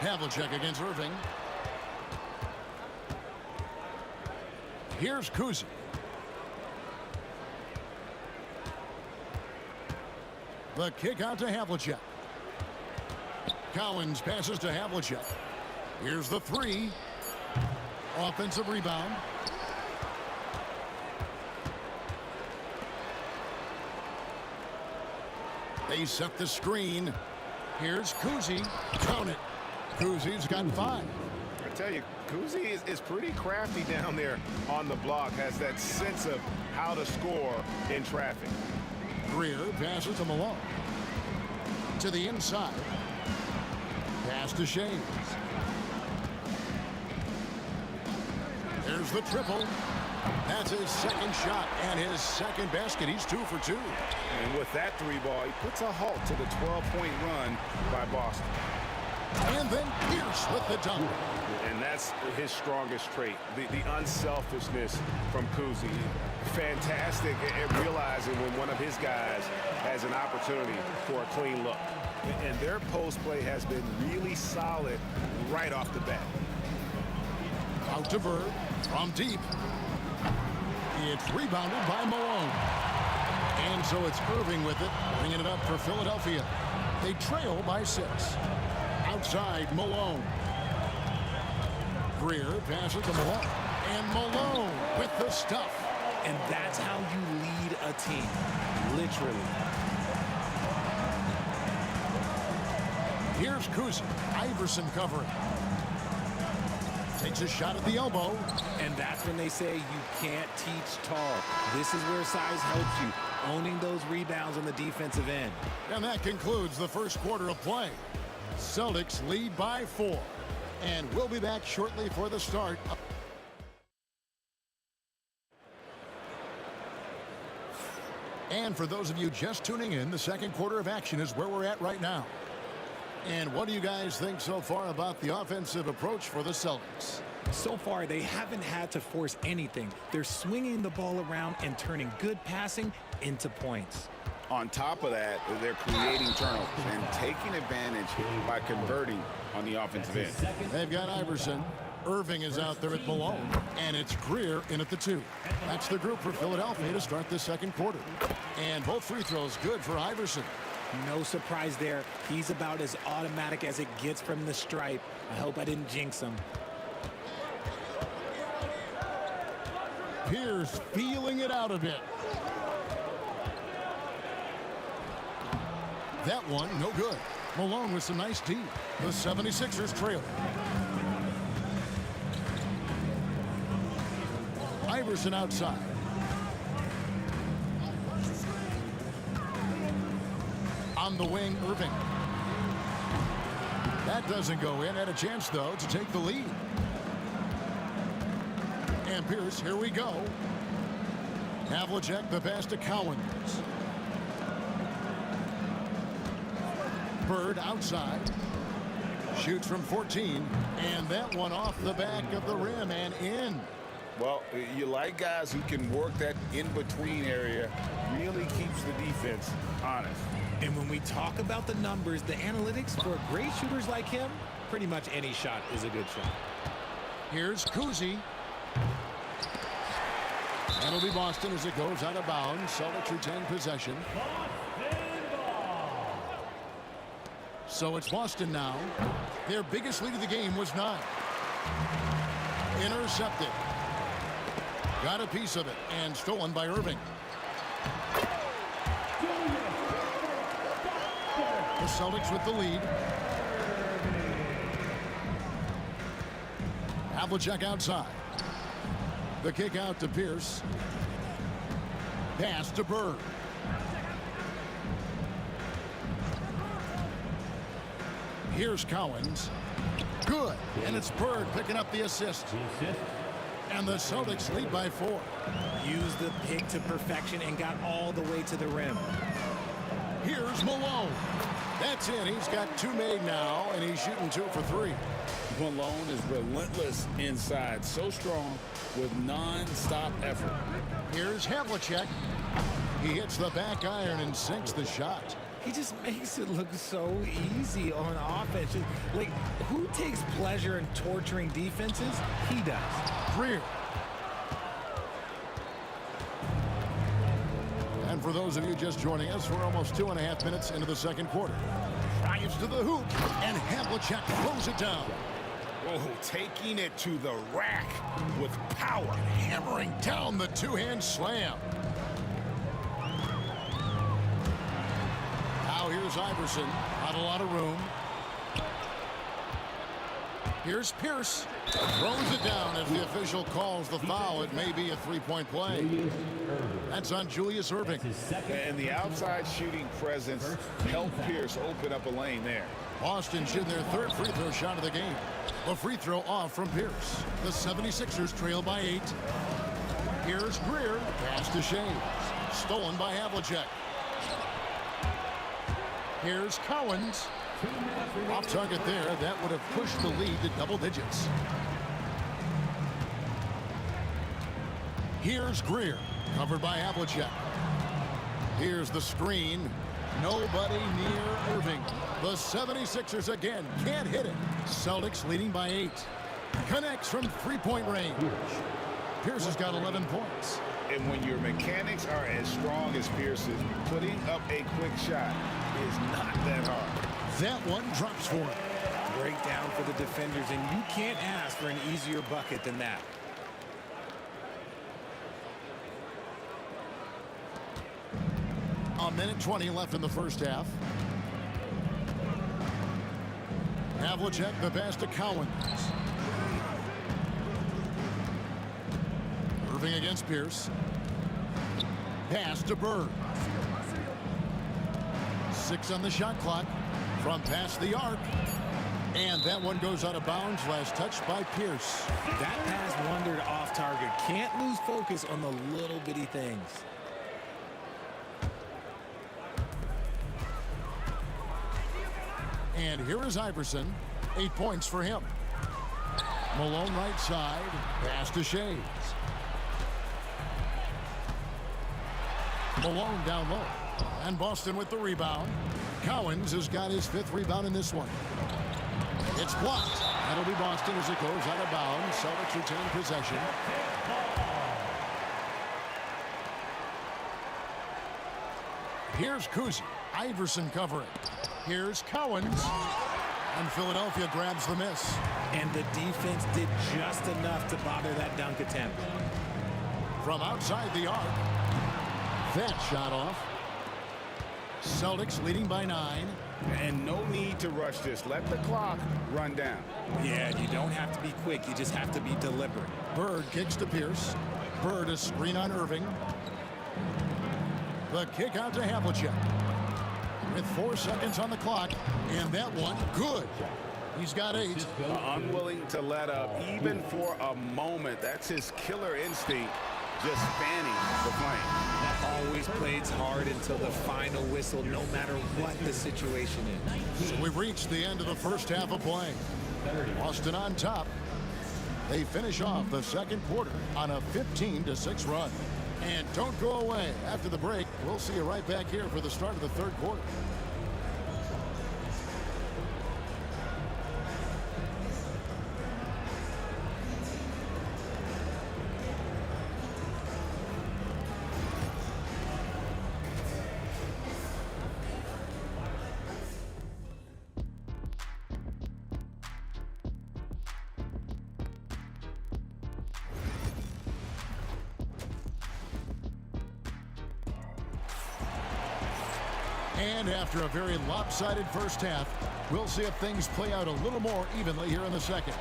Havlicek against Irving. Here's Kuzi. The kick out to Havlicek. Collins passes to Havlicek. Here's the three. Offensive rebound. They set the screen. Here's Kuzi. Count it. Kuzi's got 5. tell you, Kuzi is pretty crafty down there on the block, has that sense of how to score in traffic. Greer passes to Malone. To the inside. Pass to Shames. There's the triple. That's his second shot and his second basket. He's 2 for 2. And with that three ball, he puts a halt to the 12-point run by Boston. And then Pierce with the dunk. And that's his strongest trait, the unselfishness from Kuzi. Fantastic at realizing when one of his guys has an opportunity for a clean look. And their post play has been really solid right off the bat. Out to Bird from deep. It's rebounded by Malone. And so it's Irving with it, bringing it up for Philadelphia. They trail by 6. Outside, Malone. Greer passes to Malone. And Malone with the stuff. And that's how you lead a team, literally. Here's Kuzi. Iverson covering. Takes a shot at the elbow. And that's when they say you can't teach tall. This is where size helps you, owning those rebounds on the defensive end. And that concludes the first quarter of play. Celtics lead by 4. And we'll be back shortly for the start. And for those of you just tuning in, the second quarter of action is where we're at right now. And what do you guys think so far about the offensive approach for the Celtics? So far, they haven't had to force anything. They're swinging the ball around and turning good passing into points. On top of that, they're creating turnovers and taking advantage by converting on the offensive end. They've got Iverson. Irving is out there at Malone. And it's Greer in at the 2. That's the group for Philadelphia to start the second quarter. And both free throws good for Iverson. No surprise there. He's about as automatic as it gets from the stripe. I hope I didn't jinx him. Pierce feeling it out a bit. That one, no good. Malone with some nice D. The 76ers trail. Iverson outside. On the wing, Irving. That doesn't go in. Had a chance, though, to take the lead. And Pierce, here we go. Havlicek, the pass to Cowens. Bird outside. Shoots from 14. And that one off the back of the rim and in. Well, you like guys who can work that in-between area. Really keeps the defense honest. And when we talk about the numbers, the analytics for great shooters like him, pretty much any shot is a good shot. Here's Kuzi. That'll be Boston as it goes out of bounds. Celtics retain possession. So it's Boston now. Their biggest lead of the game was 9. Intercepted. Got a piece of it and stolen by Irving. The Celtics with the lead. Havlicek outside. The kick out to Pierce. Pass to Bird. Here's Cowens. Good. And it's Bird picking up the assist. And the Celtics lead by 4. Used the pick to perfection and got all the way to the rim. Here's Malone. That's it. He's got 2 made now, and he's shooting 2 for 3. Malone is relentless inside, so strong with non-stop effort. Here's Havlicek. He hits the back iron and sinks the shot. He just makes it look so easy on offense. Like, who takes pleasure in torturing defenses? He does. Greer. And for those of you just joining us, we're almost 2.5 minutes into the second quarter. Drives to the hoop, and Havlicek throws it down. Oh, taking it to the rack with power. Hammering down the two-hand slam. Now here's Iverson. Not a lot of room. Here's Pierce. Throws it down as the official calls the foul. It may be a three-point play. That's on Julius Erving. And the outside shooting presence helped Pierce open up a lane there. Boston shooting their third free throw shot of the game. A free throw off from Pierce. The 76ers trail by 8. Here's Greer. Pass to Shays. Stolen by Havlicek. Here's Cowens. Off target there. That would have pushed the lead to double digits. Here's Greer. Covered by Havlicek. Here's the screen. Nobody near Irving. The 76ers again can't hit it. Celtics leading by 8. Connects from three-point range. Pierce has got 11 points. And when your mechanics are as strong as Pierce's, putting up a quick shot is not that hard. That one drops for him. Breakdown for the defenders, and you can't ask for an easier bucket than that. A minute 20 left in the first half. Havlicek, the pass to Cowens. Irving against Pierce. Pass to Bird. 6 on the shot clock from past the arc. And that one goes out of bounds. Last touch by Pierce. That pass wandered off target. Can't lose focus on the little bitty things. And here is Iverson. 8 points for him. Malone right side. Pass to Shays. Malone down low. And Boston with the rebound. Cowens has got his 5th rebound in this one. It's blocked. That'll be Boston as it goes out of bounds. Celtics retain possession. Here's Kuzi. Iverson covering. Here's Cowens. And Philadelphia grabs the miss. And the defense did just enough to bother that dunk attempt. From outside the arc. That shot off. Celtics leading by 9. And no need to rush this. Let the clock run down. Yeah, you don't have to be quick. You just have to be deliberate. Bird kicks to Pierce. Bird a screen on Irving. The kick out to Havlicek. With 4 seconds on the clock. And that one, good. He's got 8. Unwilling to let up, even for a moment. That's his killer instinct, just fanning the flame. Always plays hard until the final whistle, no matter what the situation is. So we've reached the end of the first half of play. Boston on top. They finish off the second quarter on a 15-6 run. And don't go away. After the break, we'll see you right back here for the start of the third quarter. And after a very lopsided first half, we'll see if things play out a little more evenly here in the second.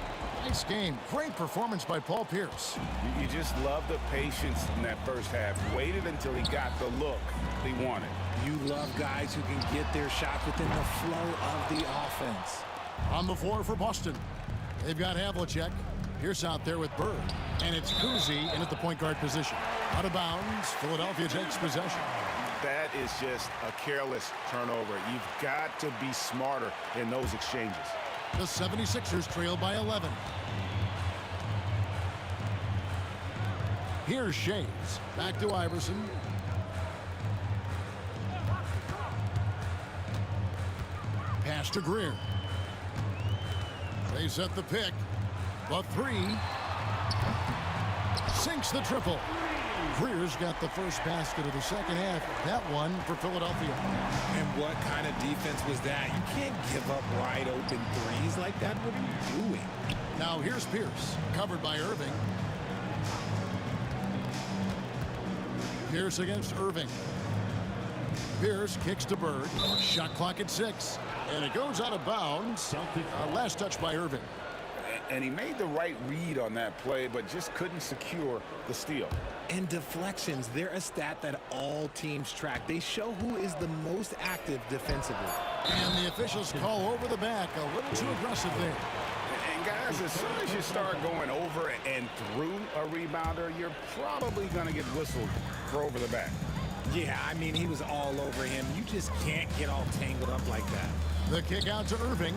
Nice game. Great performance by Paul Pierce. You just love the patience in that first half. Waited until he got the look he wanted. You love guys who can get their shots within the flow of the offense. On the floor for Boston, they've got Havlicek. Pierce out there with Bird. And it's Kuzi in at the point guard position. Out of bounds, Philadelphia takes possession. That is just a careless turnover. You've got to be smarter in those exchanges. The 76ers trail by 11. Here's Shays. Back to Iverson. Pass to Greer. They set the pick. The 3. Sinks the triple. Greer's got the first basket of the second half. That one for Philadelphia. And what kind of defense was that? You can't give up wide open threes like that. What are you doing? Now here's Pierce, covered by Irving. Pierce against Irving. Pierce kicks to Bird. Shot clock at 6. And it goes out of bounds. Last touch by Irving. And he made the right read on that play, but just couldn't secure the steal. And deflections, they're a stat that all teams track. They show who is the most active defensively. And the officials call over the back. A little too aggressive there. And guys, as soon as you start going over and through a rebounder, you're probably going to get whistled for over the back. Yeah, I mean, he was all over him. You just can't get all tangled up like that. The kick out to Irving.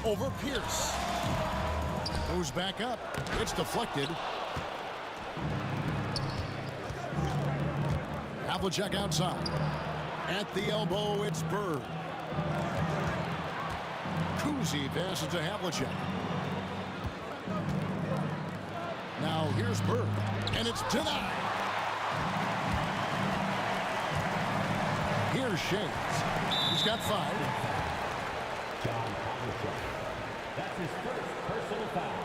Over Pierce. Goes back up. It's deflected. Havlicek outside. At the elbow, it's Bird. Kuzi passes to Havlicek. Now here's Bird. And it's denied. Here's Shades. He's got 5. John Havlicek. That's his first personal foul.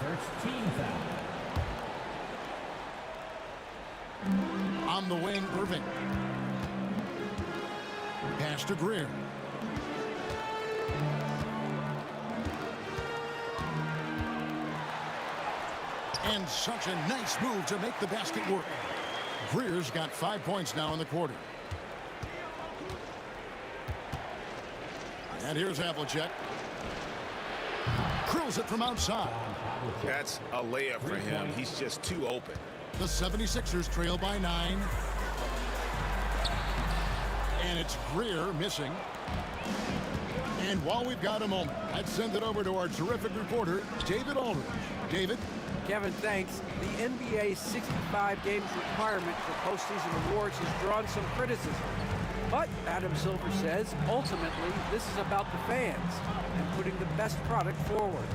First team foul. On the wing, Irving. Pass to Greer. And such a nice move to make the basket work. Greer's got 5 points now in the quarter. And here's Havlicek. Curls it from outside. That's a layup for him. He's just too open. The 76ers trail by 9. And it's Greer missing. And while we've got a moment, let's send it over to our terrific reporter, David Aldridge. David? Kevin, thanks. The NBA's 65 games requirement for postseason awards has drawn some criticism. But Adam Silver says, ultimately, this is about the fans and putting the best product forward.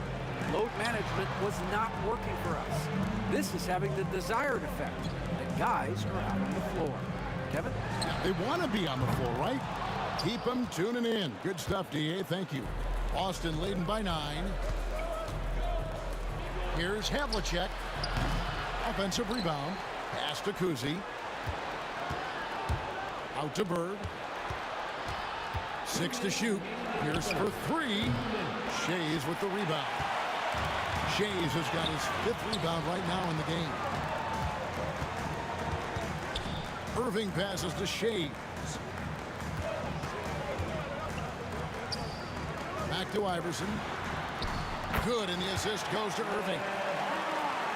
Load management was not working for us. This is having the desired effect. The guys are out on the floor. Kevin? They want to be on the floor, right? Keep them tuning in. Good stuff, DA. Thank you. Boston leading by 9. Here's Havlicek. Offensive rebound. Pass to Kuzi. Out to Bird. 6 to shoot. Here's for 3. Shays with the rebound. Shays has got his 5th rebound right now in the game. Irving passes to Shays. Back to Iverson. Good, and the assist goes to Irving.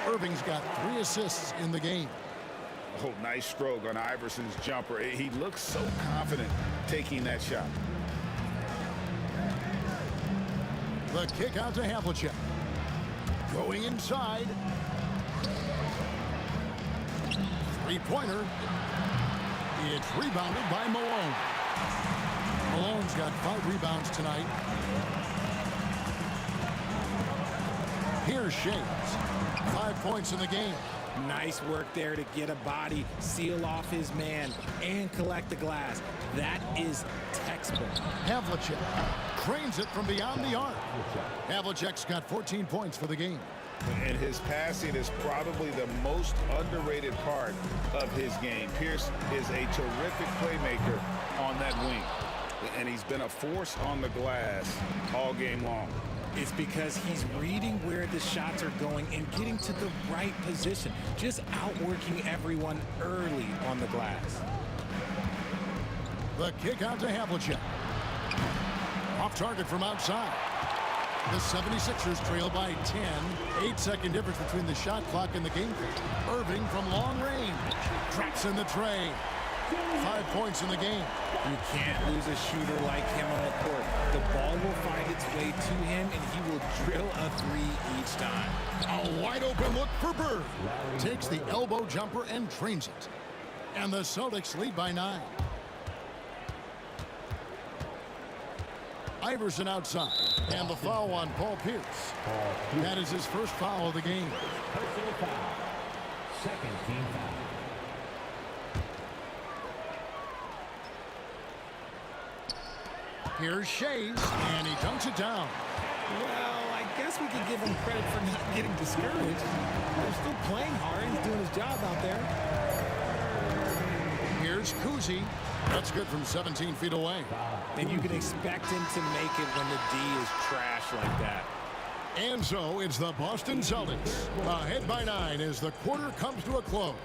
Irving's got 3 assists in the game. Oh, nice stroke on Iverson's jumper. He looks so confident taking that shot. The kick out to Havlicek. Going inside. 3-pointer. It's rebounded by Malone. Malone's got 5 rebounds tonight. Here's Shades. 5 points in the game. Nice work there to get a body, seal off his man, and collect the glass. That is textbook. Havlicek cranes it from beyond the arc. Havlicek's got 14 points for the game. And his passing is probably the most underrated part of his game. Pierce is a terrific playmaker on that wing. And he's been a force on the glass all game long. It's because he's reading where the shots are going and getting to the right position. Just outworking everyone early on the glass. The kick out to Havlicek. Off target from outside. The 76ers trail by 10. 8-second difference between the shot clock and the game clock. Irving from long range. Traps in the tray. 5 points in the game. You can't lose a shooter like him on the court. The ball will find its way to him, and he will drill a 3 each time. A wide open look for Bird. Takes the elbow jumper and trains it. And the Celtics lead by 9. Iverson outside. And the foul on Paul Pierce. That is his first foul of the game. Personal foul. Second team foul. Here's Shays, and he dunks it down. Well, I guess we could give him credit for not getting discouraged. They're still playing hard. He's doing his job out there. Here's Kuzi. That's good from 17 feet away. And you can expect him to make it when the D is trash like that. And so it's the Boston Celtics ahead by 9 as the quarter comes to a close.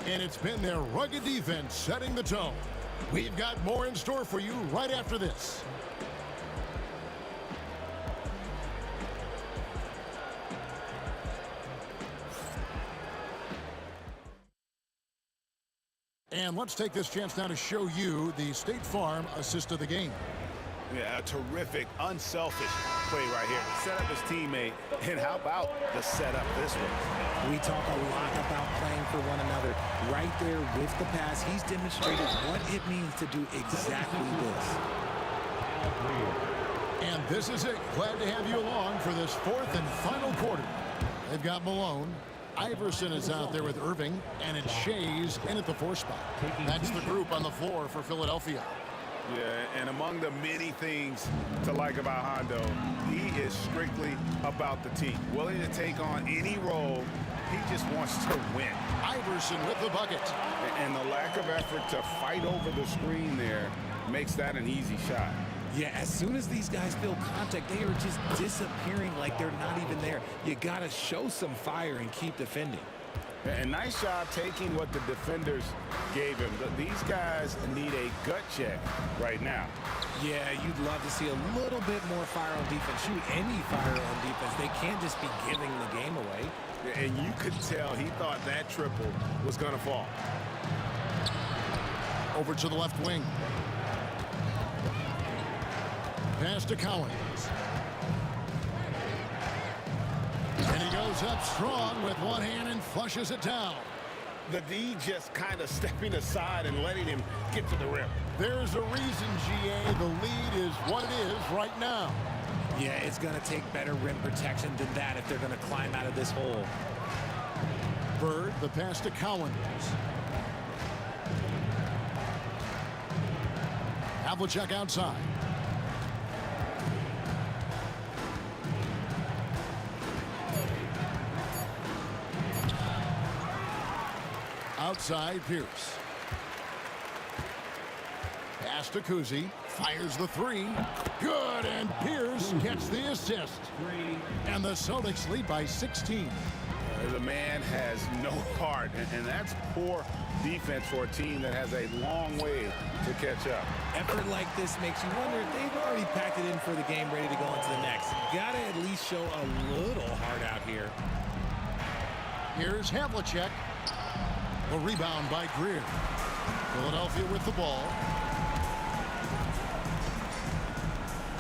And it's been their rugged defense setting the tone. We've got more in store for you right after this. And let's take this chance now to show you the State Farm assist of the game. Yeah, a terrific, unselfish play right here. Set up his teammate, and how about the setup this one? We talk a lot about playing for one another. Right there with the pass, he's demonstrated what it means to do exactly this. And this is it. Glad to have you along for this fourth and final quarter. They've got Malone. Iverson is out there with Irving, and it's Shays in at the 4 spot. That's the group on the floor for Philadelphia. Yeah, and among the many things to like about Hondo, he is strictly about the team. Willing to take on any role. He just wants to win. Iverson with the bucket. And the lack of effort to fight over the screen there makes that an easy shot. Yeah, as soon as these guys feel contact, they are just disappearing like they're not even there. You got to show some fire and keep defending. And nice job taking what the defenders gave him. These guys need a gut check right now. Yeah, you'd love to see a little bit more fire on defense. Shoot any fire on defense. They can't just be giving the game away. And you could tell he thought that triple was going to fall. Over to the left wing. Pass to Collins. And he goes up strong with one hand and flushes it down. The D just kind of stepping aside and letting him get to the rim. There's a reason, GA, the lead is what it is right now. Yeah, it's going to take better rim protection than that if they're going to climb out of this hole. Bird, the pass to Collins. Havlicek outside. Outside, Pierce. Pass to Kuzi. Fires the 3. Good, and Pierce gets the assist. And the Celtics lead by 16. The man has no heart, and that's poor defense for a team that has a long way to catch up. Effort like this makes you wonder if they've already packed it in for the game, ready to go into the next. Gotta at least show a little heart out here. Here's Havlicek. A rebound by Greer. Philadelphia with the ball.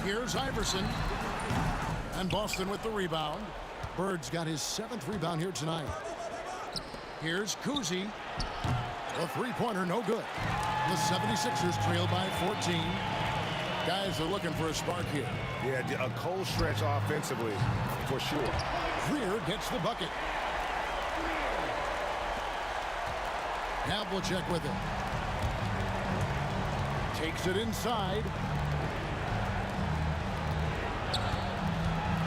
Here's Iverson. And Boston with the rebound. Bird's got his 7th rebound here tonight. Here's Kuzi. The three-pointer, no good. The 76ers trail by 14. Guys are looking for a spark here. Yeah, a cold stretch offensively, for sure. Greer gets the bucket. Havlicek with it. Takes it inside.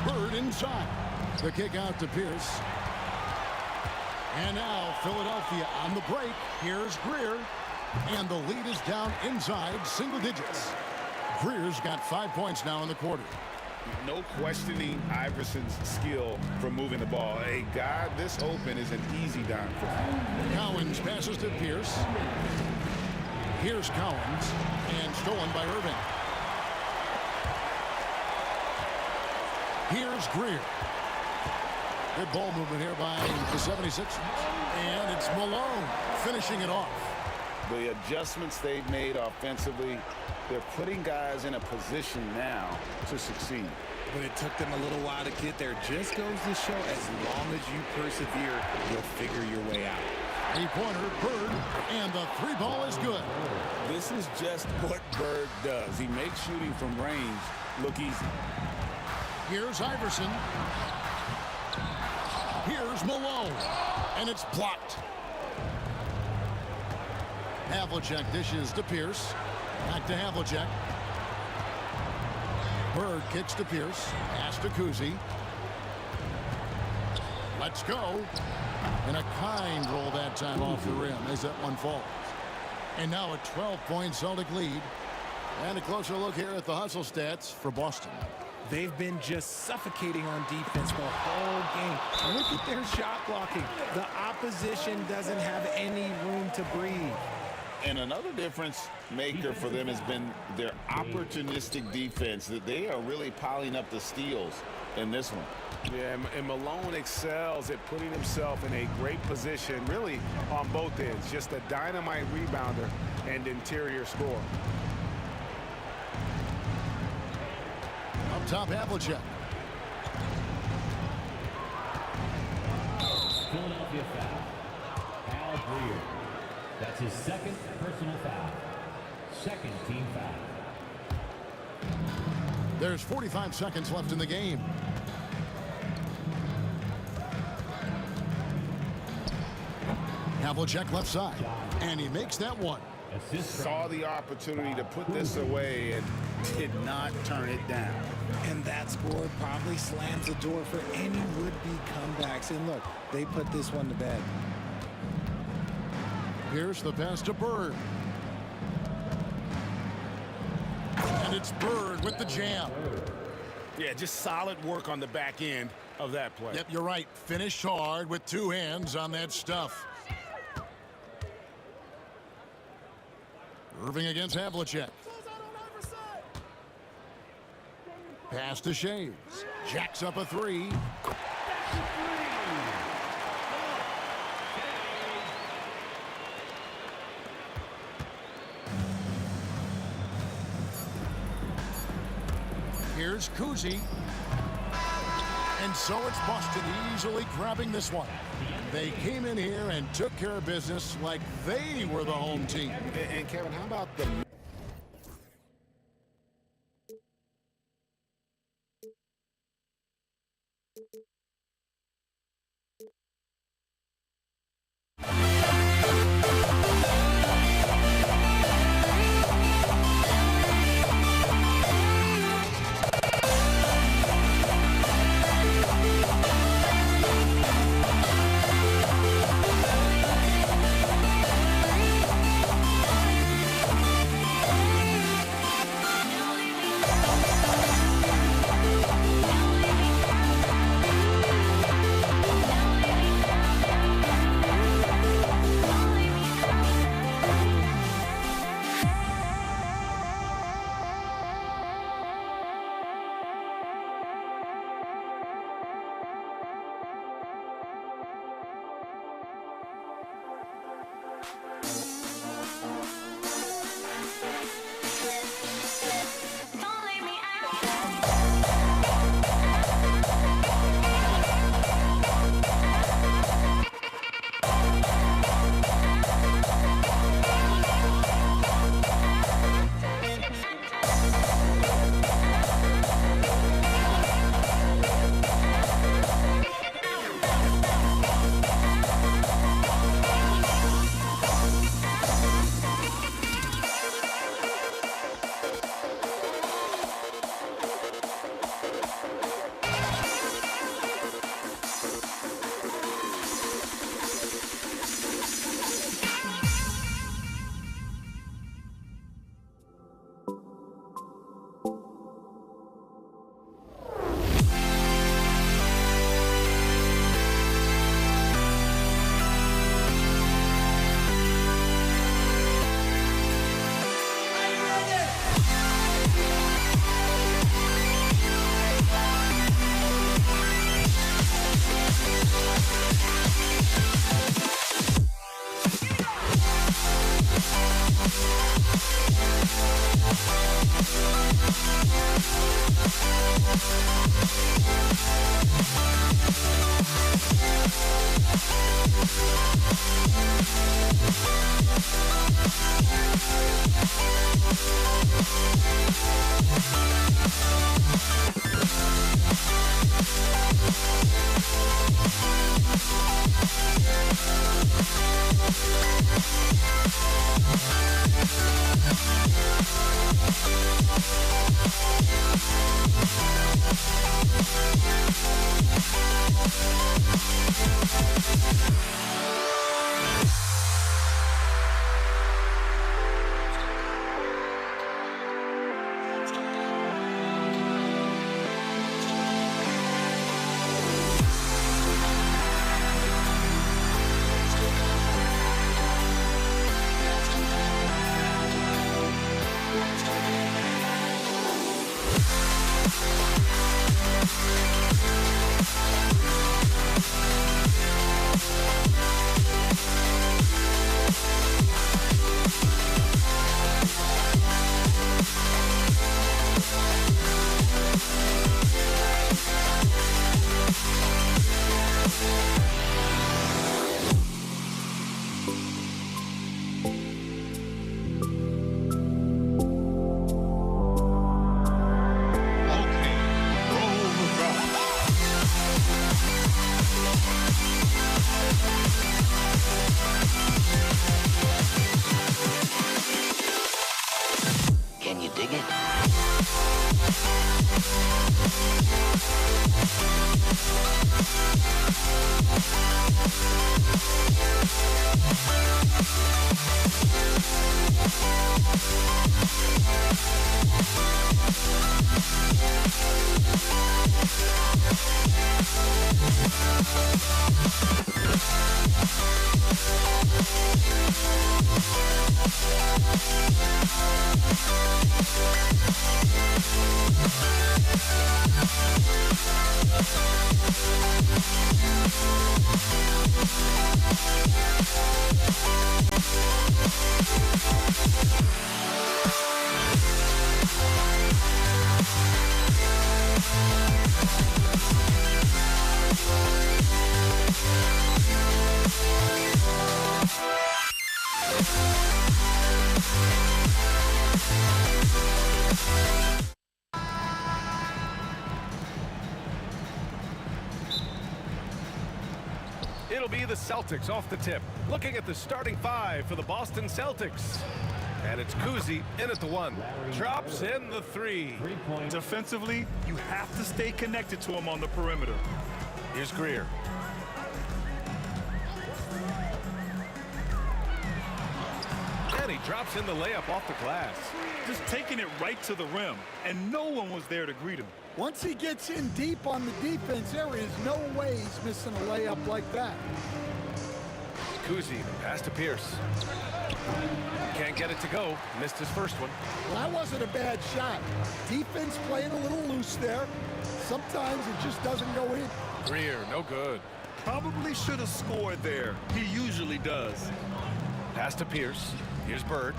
Bird inside. The kick out to Pierce. And now Philadelphia on the break. Here's Greer. And the lead is down inside single digits. Greer's got 5 points now in the quarter. No questioning Iverson's skill for moving the ball. A guy this open is an easy dime for him. Collins passes to Pierce. Here's Collins. And stolen by Irving. Here's Greer. Good ball movement here by the 76ers. And it's Malone finishing it off. The adjustments they've made offensively, they're putting guys in a position now to succeed. But it took them a little while to get there. Just goes to show, as long as you persevere, you'll figure your way out. 3-pointer, Bird, and the 3-ball is good. This is just what Bird does. He makes shooting from range look easy. Here's Iverson. Here's Malone. And it's blocked. Havlicek dishes to Pierce. Back to Havlicek. Bird kicks to Pierce. Pass to Kuzi. Let's go. And a kind roll that time off the rim as that one falls. And now a 12-point Celtic lead. And a closer look here at the hustle stats for Boston. They've been just suffocating on defense the whole game. Look at their shot blocking. The opposition doesn't have any room to breathe. And another difference maker for them has been their opportunistic defense, that they are really piling up the steals in this one. Yeah, and Malone excels at putting himself in a great position, really on both ends. Just a dynamite rebounder and interior scorer. Up top, Havlicek. Philadelphia foul. Al Greer. That's his second personal foul. Second team foul. There's 45 seconds left in the game. Havlicek left side, and he makes that one. Saw the opportunity to put this away and did not turn it down. And that score probably slams the door for any would-be comebacks. And look, they put this one to bed. Here's the pass to Bird. And it's Bird with the jam. Yeah, just solid work on the back end of that play. Yep, you're right. Finished hard with two hands on that stuff. Irving against Havlicek. Pass to Shaves. Jacks up a three. Here's Kuzi. And so it's Boston easily grabbing this one. They came in here and took care of business like they were the home team. And Kevin, how about the... It'll be the Celtics off the tip. Looking at the starting five for the Boston Celtics. And it's Kuzi in at the one. Drops in the three. Defensively, you have to stay connected to him on the perimeter. Here's Greer. And he drops in the layup off the glass. Just taking it right to the rim, and no one was there to greet him. Once he gets in deep on the defense, there is no way he's missing a layup like that. Kuzi, pass to Pierce. Can't get it to go. Missed his first one. Well, that wasn't a bad shot. Defense playing a little loose there. Sometimes it just doesn't go in. Greer, no good. Probably should have scored there. He usually does. Pass to Pierce. Here's Bird.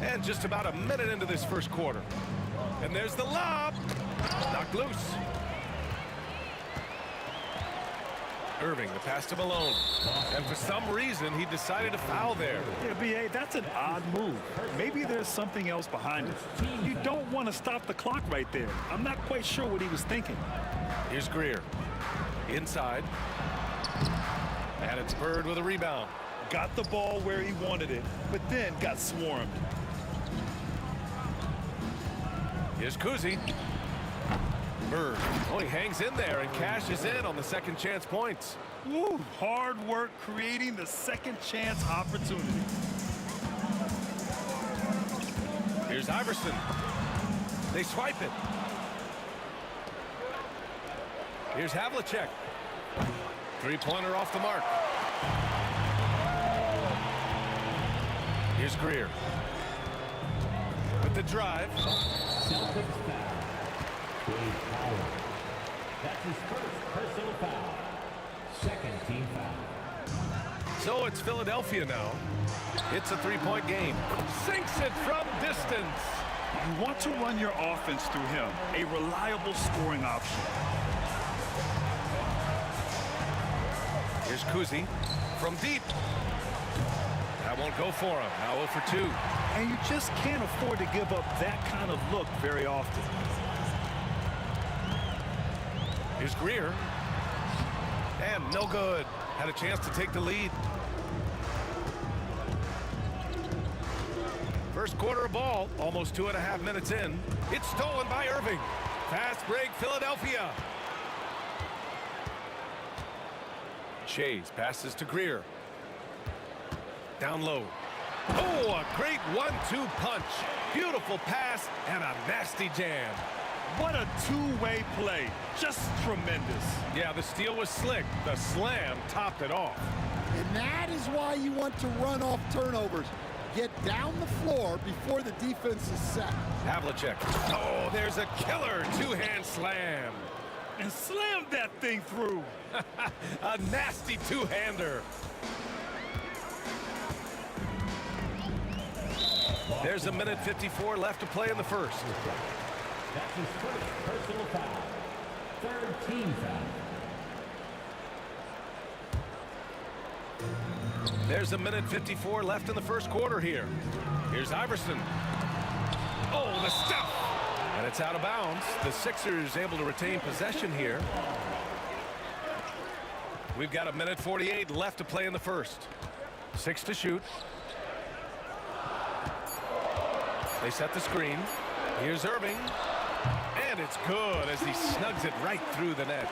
And just about a minute into this first quarter. And there's the lob. Knocked loose. Irving, the pass to Malone. And for some reason, he decided to foul there. Yeah, B.A., that's an odd move. Maybe there's something else behind it. You don't want to stop the clock right there. I'm not quite sure what he was thinking. Here's Greer. Inside. And it's Bird with a rebound. Got the ball where he wanted it, but then got swarmed. Here's Kuzi. Bird. Oh, he hangs in there and cashes in on the second chance points. Woo, hard work creating the second chance opportunity. Here's Iverson. They swipe it. Here's Havlicek. Three-pointer off the mark. Here's Greer. With the drive. Celtics foul. Dave Powell. That's his first personal foul. Second team foul. So it's Philadelphia now. It's a three-point game. Sinks it from distance. You want to run your offense through him. A reliable scoring option. Here's Kuzi from deep. That won't go for him. Now 0 for 2. And you just can't afford to give up that kind of look very often. Here's Greer. And no good. Had a chance to take the lead. First quarter of ball, almost 2.5 minutes in. It's stolen by Irving. Fast break, Philadelphia. Shays passes to Greer. Down low. Oh, a great 1-2 punch. Beautiful pass and a nasty jam. What a two-way play. Just tremendous. Yeah, the steal was slick. The slam topped it off. And that is why you want to run off turnovers. Get down the floor before the defense is set. Havlicek. Oh, there's a killer two-hand slam. And slammed that thing through. A nasty two-hander. There's a minute 54 left to play in the first. That's his first personal foul. Third team foul. There's a minute 54 left in the first quarter here. Here's Iverson. Oh, the stuff. And it's out of bounds. The Sixers able to retain possession here. We've got a minute 48 left to play in the first. 6 to shoot. They set the screen. Here's Irving. And it's good as he snugs it right through the net.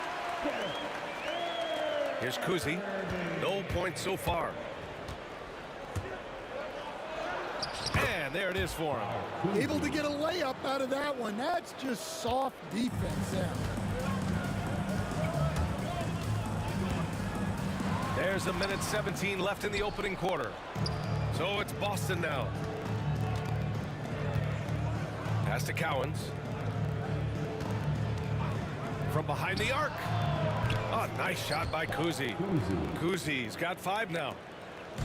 Here's Kuzi. No points so far. And And there it is for him. Able to get a layup out of that one. That's just soft defense there. There's a minute 17 left in the opening quarter. So it's Boston now. Pass to Cowens. From behind the arc. Oh, nice shot by Kuzi. Kuzi's got 5 now.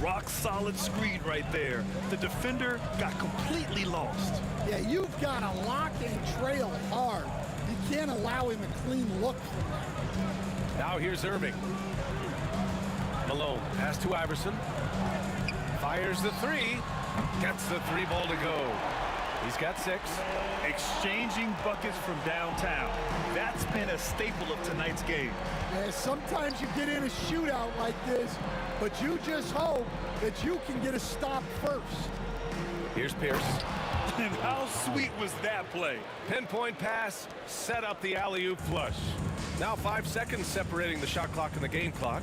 Rock solid screen right there. The defender got completely lost. Yeah, you've got to lock and trail hard. You can't allow him a clean look from that. Now here's Irving. Malone, pass to Iverson. Fires the 3. Gets the 3 ball to go. He's got 6. Exchanging buckets from downtown. That's been a staple of tonight's game. Yeah, sometimes you get in a shootout like this, but you just hope that you can get a stop first. Here's Pierce. And how sweet was that play? Pinpoint pass, set up the alley-oop flush. Now 5 seconds separating the shot clock and the game clock.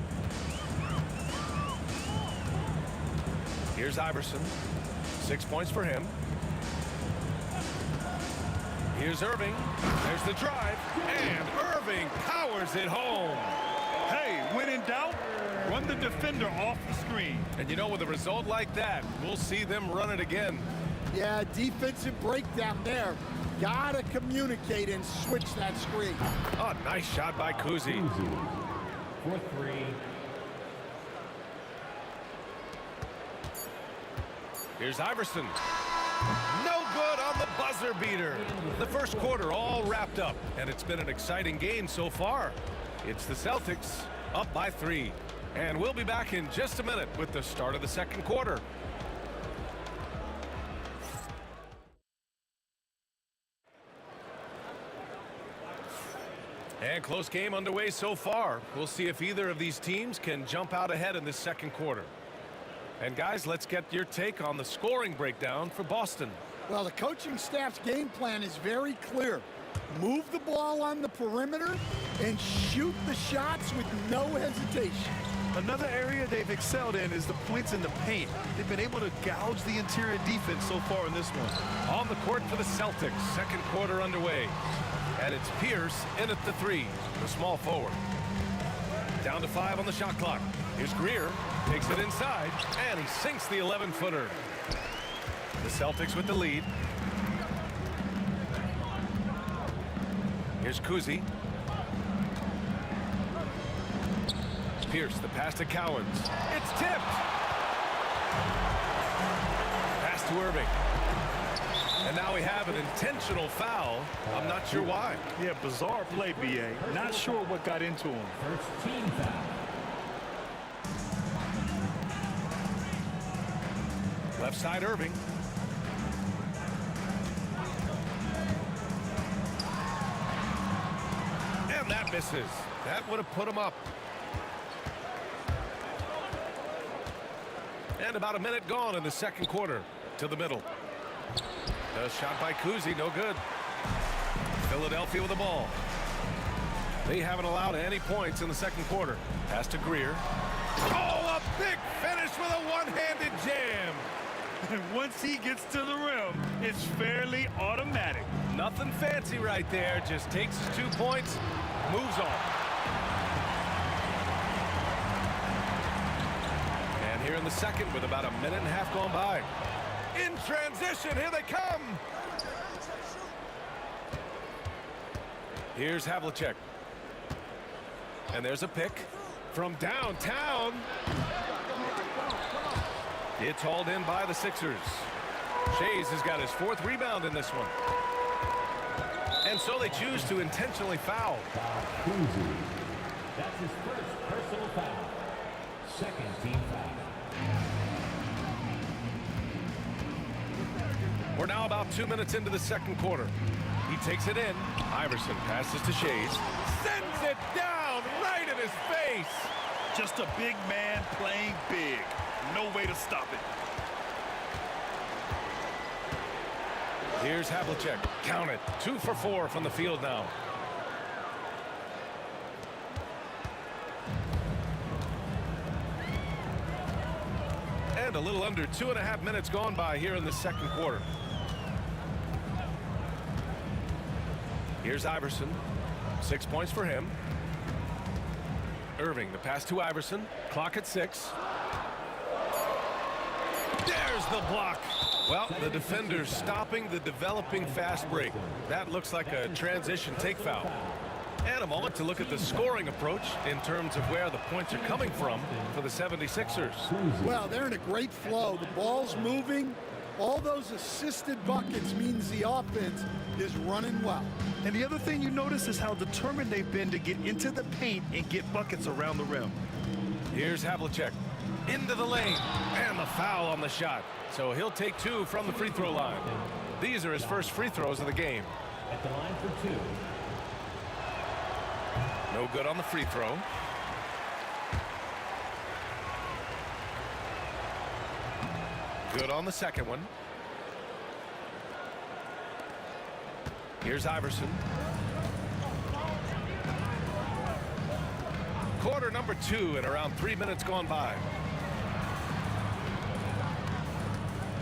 Here's Iverson. 6 points for him. Here's Irving. There's the drive. And Irving powers it home. Hey, when in doubt, run the defender off the screen. And you know, with a result like that, we'll see them run it again. Yeah, defensive breakdown there. Gotta communicate and switch that screen. Oh, nice shot by Kuzi. For 3. Here's Iverson. No good on the buzzer beater. The first quarter all wrapped up, and it's been an exciting game so far. It's the Celtics up by 3. And we'll be back in just a minute with the start of the second quarter. And close game underway so far. We'll see if either of these teams can jump out ahead in this second quarter. And guys, let's get your take on the scoring breakdown for Boston. Well, the coaching staff's game plan is very clear. Move the ball on the perimeter and shoot the shots with no hesitation. Another area they've excelled in is the points in the paint. They've been able to gouge the interior defense so far in this one. On the court for the Celtics, second quarter underway. And it's Pierce in at the 3, the small forward. Down to 5 on the shot clock. Here's Greer, takes it inside, and he sinks the 11-footer. The Celtics with the lead. Here's Kuzi. Pierce, the pass to Cowens. It's tipped. Pass to Irving. And now we have an intentional foul. I'm not sure why. Yeah, bizarre play, B.A. Not sure what got into him. First team foul. Left side, Irving. And that misses. That would have put him up. And about a minute gone in the second quarter to the middle. A shot by Kuzi, no good. Philadelphia with the ball. They haven't allowed any points in the second quarter. Pass to Greer. Oh, a big finish with a one-handed jam. And once he gets to the rim, it's fairly automatic. Nothing fancy right there. Just takes his 2 points, moves on. And here in the second with about a minute and a half gone by. In transition, here they come. Here's Havlicek. And there's a pick from downtown. It's hauled in by the Sixers. Shays has got his 4th rebound in this one. And so they choose to intentionally foul. That's his first personal foul. Second team foul. We're now about 2 minutes into the second quarter. He takes it in. Iverson passes to Shays. Sends it down right in his face. Just a big man playing big. No way to stop it. Here's Havlicek. Count it. 2 for 4 from the field now. And a little under 2.5 minutes gone by here in the second quarter. Here's Iverson. 6 points for him. Irving, the pass to Iverson. Clock at 6. There's the block. Well, the defender's stopping the developing fast break. That looks like a transition take foul. And a moment to look at the scoring approach in terms of where the points are coming from for the 76ers. Well, they're in a great flow. The ball's moving. All those assisted buckets means the offense is running well. And the other thing you notice is how determined they've been to get into the paint and get buckets around the rim. Here's Havlicek into the lane, and the foul on the shot. So he'll take 2 from the free throw line. These are his first free throws of the game. At the line for 2. No good on the free throw. Good on the second one. Here's Iverson. Quarter number 2 and around 3 minutes gone by.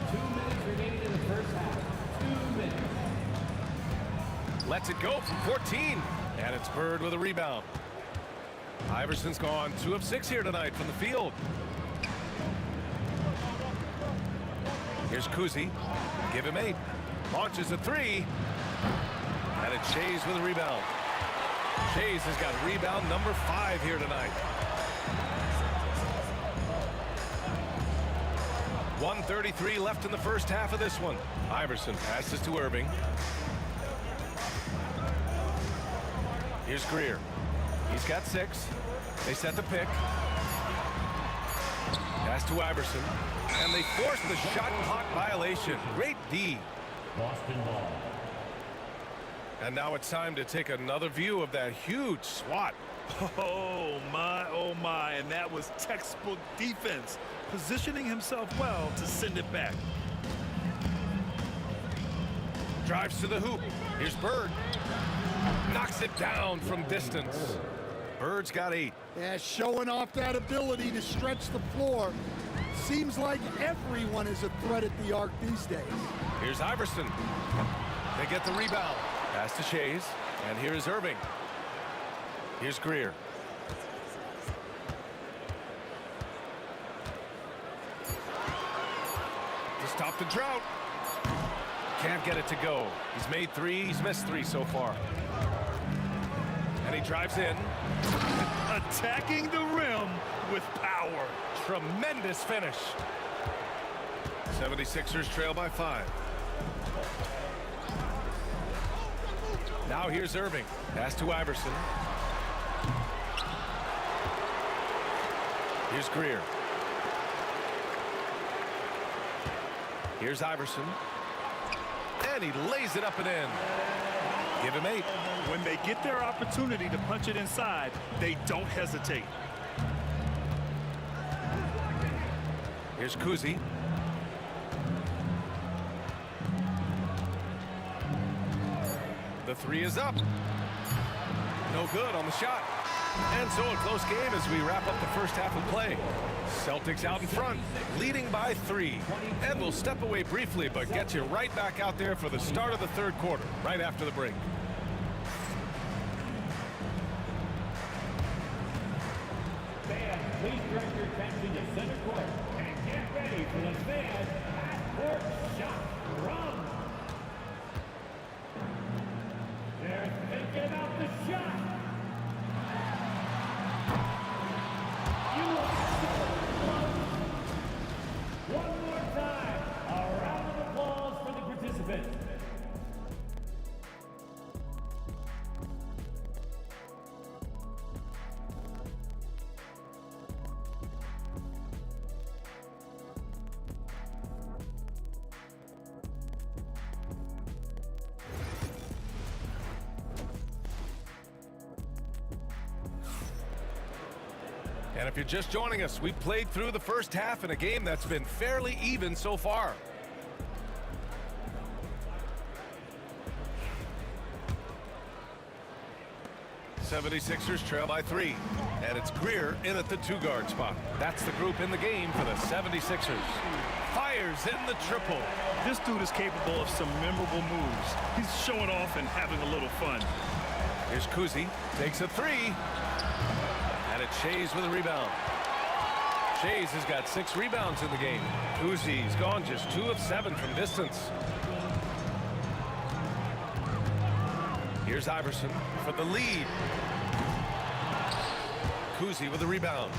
2 minutes remaining in the first half. 2 minutes. Lets it go from 14. And it's Bird with a rebound. Iverson's gone 2 of 6 here tonight from the field. Here's Kuzi. Give him 8. Launches a 3. And it's Shays with a rebound. Shays has got rebound number 5 here tonight. 1:33 left in the first half of this one. Iverson passes to Irving. Here's Greer. He's got 6. They set the pick. Pass to Iverson. And they force the shot clock violation. Great D. Boston ball. And now it's time to take another view of that huge swat. Oh my, and that was textbook defense, positioning himself well to send it back. Drives to the hoop. Here's Bird. Knocks it down from distance. Bird's got 8. Yeah, showing off that ability to stretch the floor. Seems like everyone is a threat at the arc these days. Here's Iverson. They get the rebound. Pass to Shays. And here's Irving. Here's Greer. To stop the drought. Can't get it to go. He's made 3. He's missed 3 so far. And he drives in. Attacking the rim with power. Tremendous finish. 76ers trail by 5. Now here's Irving. Pass to Iverson. Here's Greer. Here's Iverson. And he lays it up and in. Give him 8. When they get their opportunity to punch it inside, they don't hesitate. Here's Kuzi. The 3 is up. No good on the shot. And so a close game as we wrap up the first half of play. Celtics out in front, leading by 3. And we'll step away briefly, but get you right back out there for the start of the third quarter, right after the break. Fans, please direct your attention to center court and get ready for the fan half-court shot run. They're thinking about the shot. One more time, a round of applause for the participants. And if you're just joining us, we've played through the first half in a game that's been fairly even so far. 76ers trail by 3. And it's Greer in at the 2-guard spot. That's the group in the game for the 76ers. Fires in the triple. This dude is capable of some memorable moves. He's showing off and having a little fun. Here's Kuzi, takes a 3. And it's Shays with a rebound. Shays has got 6 rebounds in the game. Kuzi's gone just 2 of 7 from distance. Here's Iverson for the lead. Kuzi with the rebound.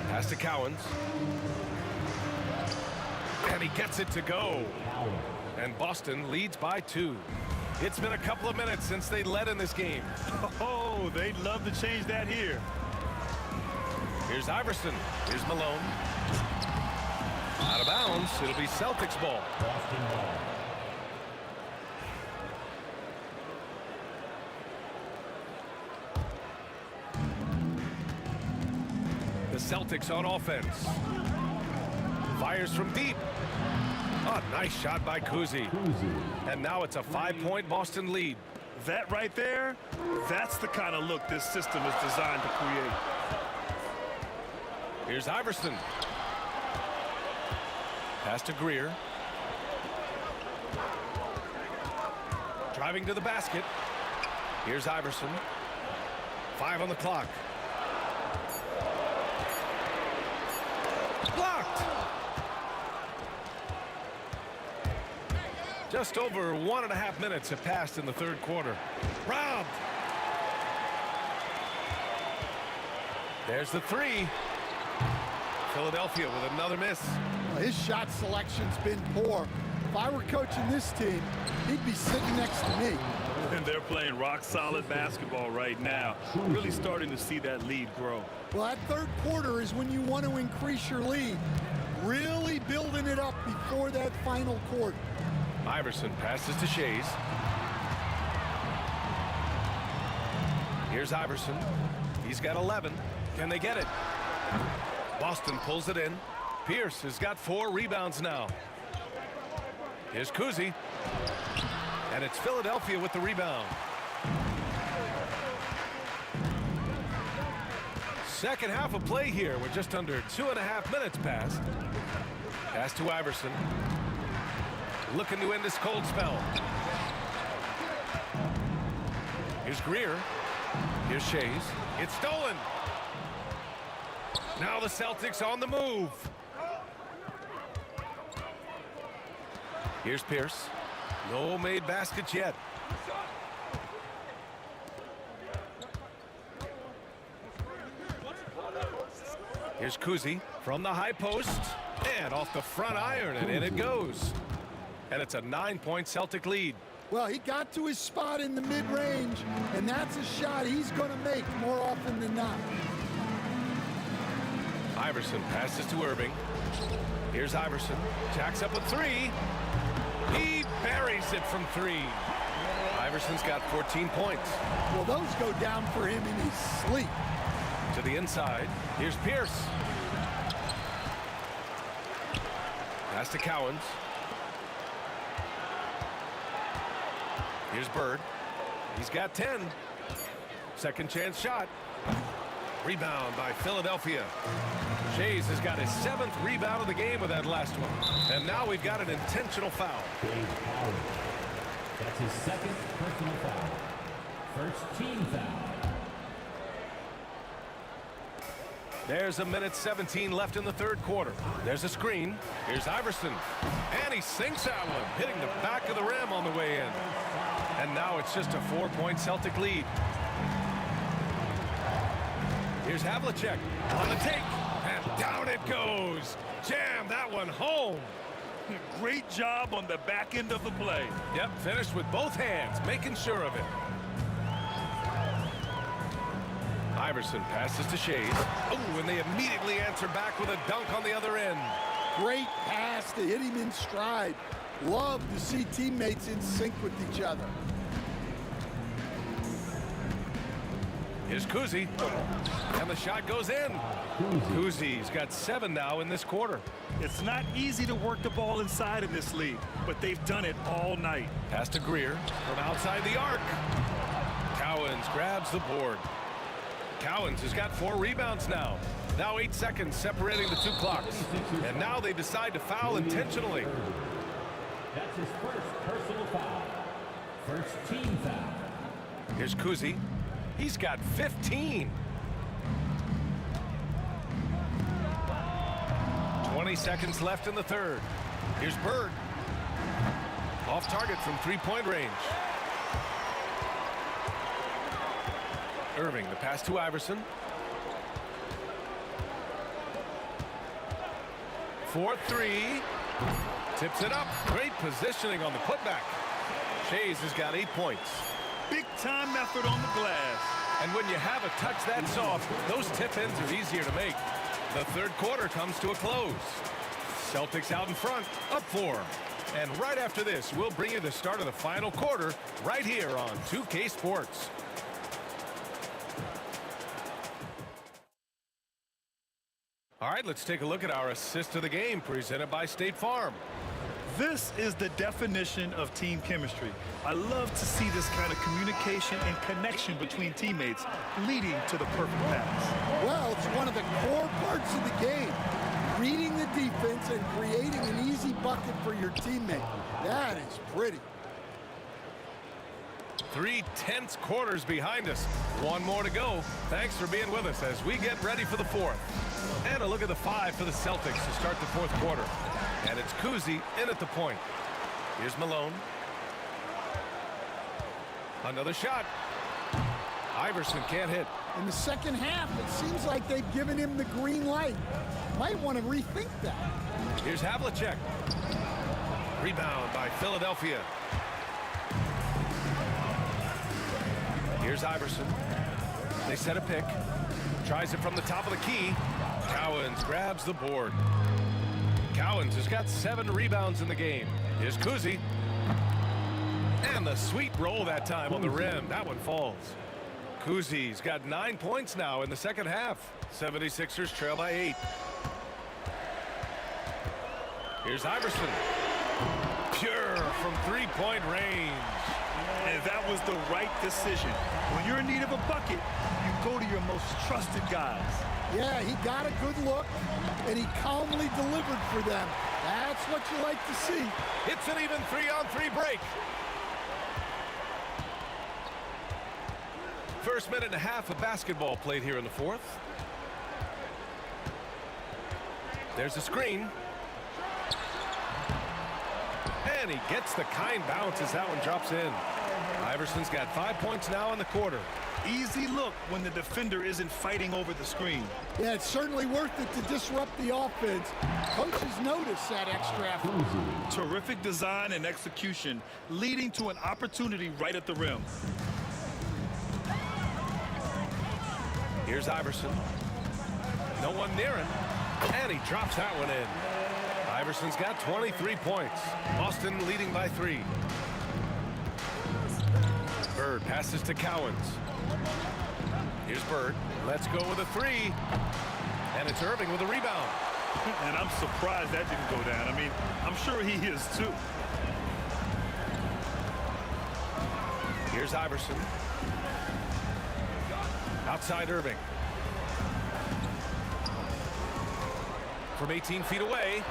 Pass to Cowens. And he gets it to go. And Boston leads by 2. It's been a couple of minutes since they led in this game. Oh, they'd love to change that here. Here's Iverson. Here's Malone. Out of bounds. It'll be Celtics ball. The Celtics on offense. Fires from deep. Oh, nice shot by Kuzi. And now it's a 5-point Boston lead. That right there, that's the kind of look this system is designed to create. Here's Iverson. Pass to Greer. Driving to the basket. Here's Iverson. 5 on the clock. Blocked. Just over 1.5 minutes have passed in the third quarter. Robbed. There's the 3. Philadelphia with another miss. Well, his shot selection's been poor. If I were coaching this team, he'd be sitting next to me. And they're playing rock-solid basketball right now. Really starting to see that lead grow. Well, that third quarter is when you want to increase your lead. Really building it up before that final quarter. Iverson passes to Shays. Here's Iverson. He's got 11. Can they get it? Boston pulls it in. Pierce has got 4 rebounds now. Here's Kuzi. And it's Philadelphia with the rebound. Second half of play here. We're just under 2.5 minutes past. Pass to Iverson. Looking to end this cold spell. Here's Greer. Here's Shays. It's stolen. Now the Celtics on the move. Here's Pierce. No made baskets yet. Here's Kuzi from the high post. And off the front iron, and in it goes. And it's a 9-point Celtic lead. Well, he got to his spot in the mid-range, and that's a shot he's going to make more often than not. Iverson passes to Irving. Here's Iverson. Jacks up a 3. He buries it from 3. Iverson's got 14 points. Well, those go down for him in his sleep. To the inside. Here's Pierce. Pass to Cowens. Here's Bird. He's got 10. Second chance shot. Rebound by Philadelphia. Shays has got his 7th rebound of the game with that last one. And now we've got an intentional foul. That's his 2nd personal foul. First team foul. There's 1:17 left in the third quarter. There's a screen. Here's Iverson. And he sinks that one, hitting the back of the rim on the way in. And now it's just a 4-point Celtic lead. Here's Havlicek on the take. And down it goes. Jam that one home. Great job on the back end of the play. Yep, finished with both hands, making sure of it. Iverson passes to Shays. Oh, and they immediately answer back with a dunk on the other end. Great pass to hit him in stride. Love to see teammates in sync with each other. Here's Kuzi. And the shot goes in. Kuzi's got 7 now in this quarter. It's not easy to work the ball inside in this league, but they've done it all night. Pass to Greer from outside the arc. Cowens grabs grabs the board. Cowens has got 4 rebounds now. Now 8 seconds separating the 2 clocks. And now they decide to foul intentionally. That's his first personal foul. First team foul. Here's Kuzi. He's got 15. 20 seconds left in the third. Here's Bird. Off target from 3-point range. Irving, the pass to Iverson. 4-3. Tips it up. Great positioning on the putback. Shays has got 8 points. Big time effort on the glass. And when you have a touch that soft, those tip-ins are easier to make. The third quarter comes to a close. Celtics out in front, up 4. And right after this, we'll bring you the start of the final quarter right here on 2K Sports. All right, let's take a look at our assist of the game presented by State Farm. This is the definition of team chemistry. I love to see this kind of communication and connection between teammates leading to the perfect pass. Well, it's one of the core parts of the game. Reading the defense and creating an easy bucket for your teammate. That is pretty. 3 tense quarters behind us. 1 more to go. Thanks for being with us as we get ready for the 4th. And a look at the 5 for the Celtics to start the 4th quarter. And it's Kuzi in at the point. Here's Malone. Another shot. Iverson can't hit. In the second half, it seems like they've given him the green light. Might want to rethink that. Here's Havlicek. Rebound by Philadelphia. Here's Iverson. They set a pick. Tries it from the top of the key. Cowens grabs the board. Cowens has got 7 rebounds in the game. Here's Kuzi. And the sweet roll that time on the rim. That one falls. Kuzi's got 9 points now in the second half. 76ers trail by 8. Here's Iverson. Pure from 3-point range. And that was the right decision. When you're in need of a bucket, you go to your most trusted guys. Yeah, he got a good look, and he calmly delivered for them. That's what you like to see. It's an even 3-on-3 break. First minute and a half of basketball played here in the 4th. There's a screen. And he gets the kind bounce as that one drops in. Iverson's got 5 points now in the quarter. Easy look when the defender isn't fighting over the screen. Yeah, it's certainly worth it to disrupt the offense. Coaches notice that extra effort. Terrific design and execution, leading to an opportunity right at the rim. Here's Iverson. No one near him. And he drops that one in. Iverson's got 23 points. Boston leading by 3. Bird passes to Cowens. Here's Bird. Let's go with a 3. And it's Irving with a rebound. And I'm surprised that didn't go down. I mean, I'm sure he is too. Here's Iverson. Outside Irving. From 18 feet away,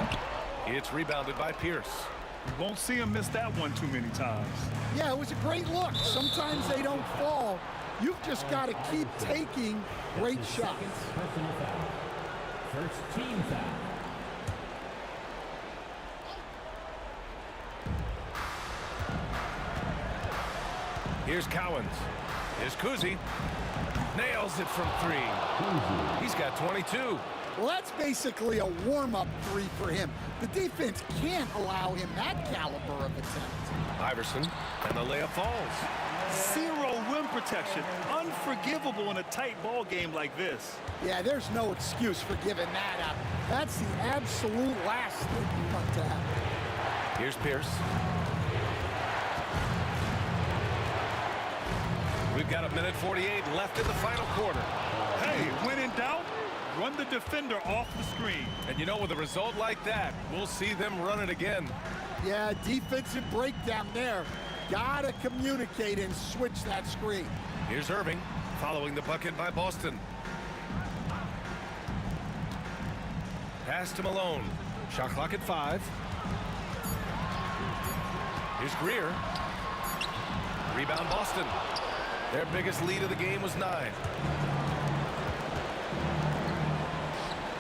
it's rebounded by Pierce. You won't see him miss that one too many times. Yeah, it was a great look. Sometimes they don't fall. You've just got to keep taking great shots. First team foul. Here's Cowens. Here's Kuzi. Nails it from 3. He's got 22. Well, that's basically a warm-up 3 for him. The defense can't allow him that caliber of attempt. Iverson, and the layup falls. 0 rim protection. Unforgivable in a tight ball game like this. Yeah, there's no excuse for giving that up. That's the absolute last thing you want to happen. Here's Pierce. We've got 1:48 left in the final quarter. Hey, when in doubt, run the defender off the screen. And you know, with a result like that, we'll see them run it again. Yeah, defensive breakdown there. Gotta communicate and switch that screen. Here's Irving following the bucket by Boston. Pass to Malone. Shot clock at 5. Here's Greer. Rebound Boston. Their biggest lead of the game was 9.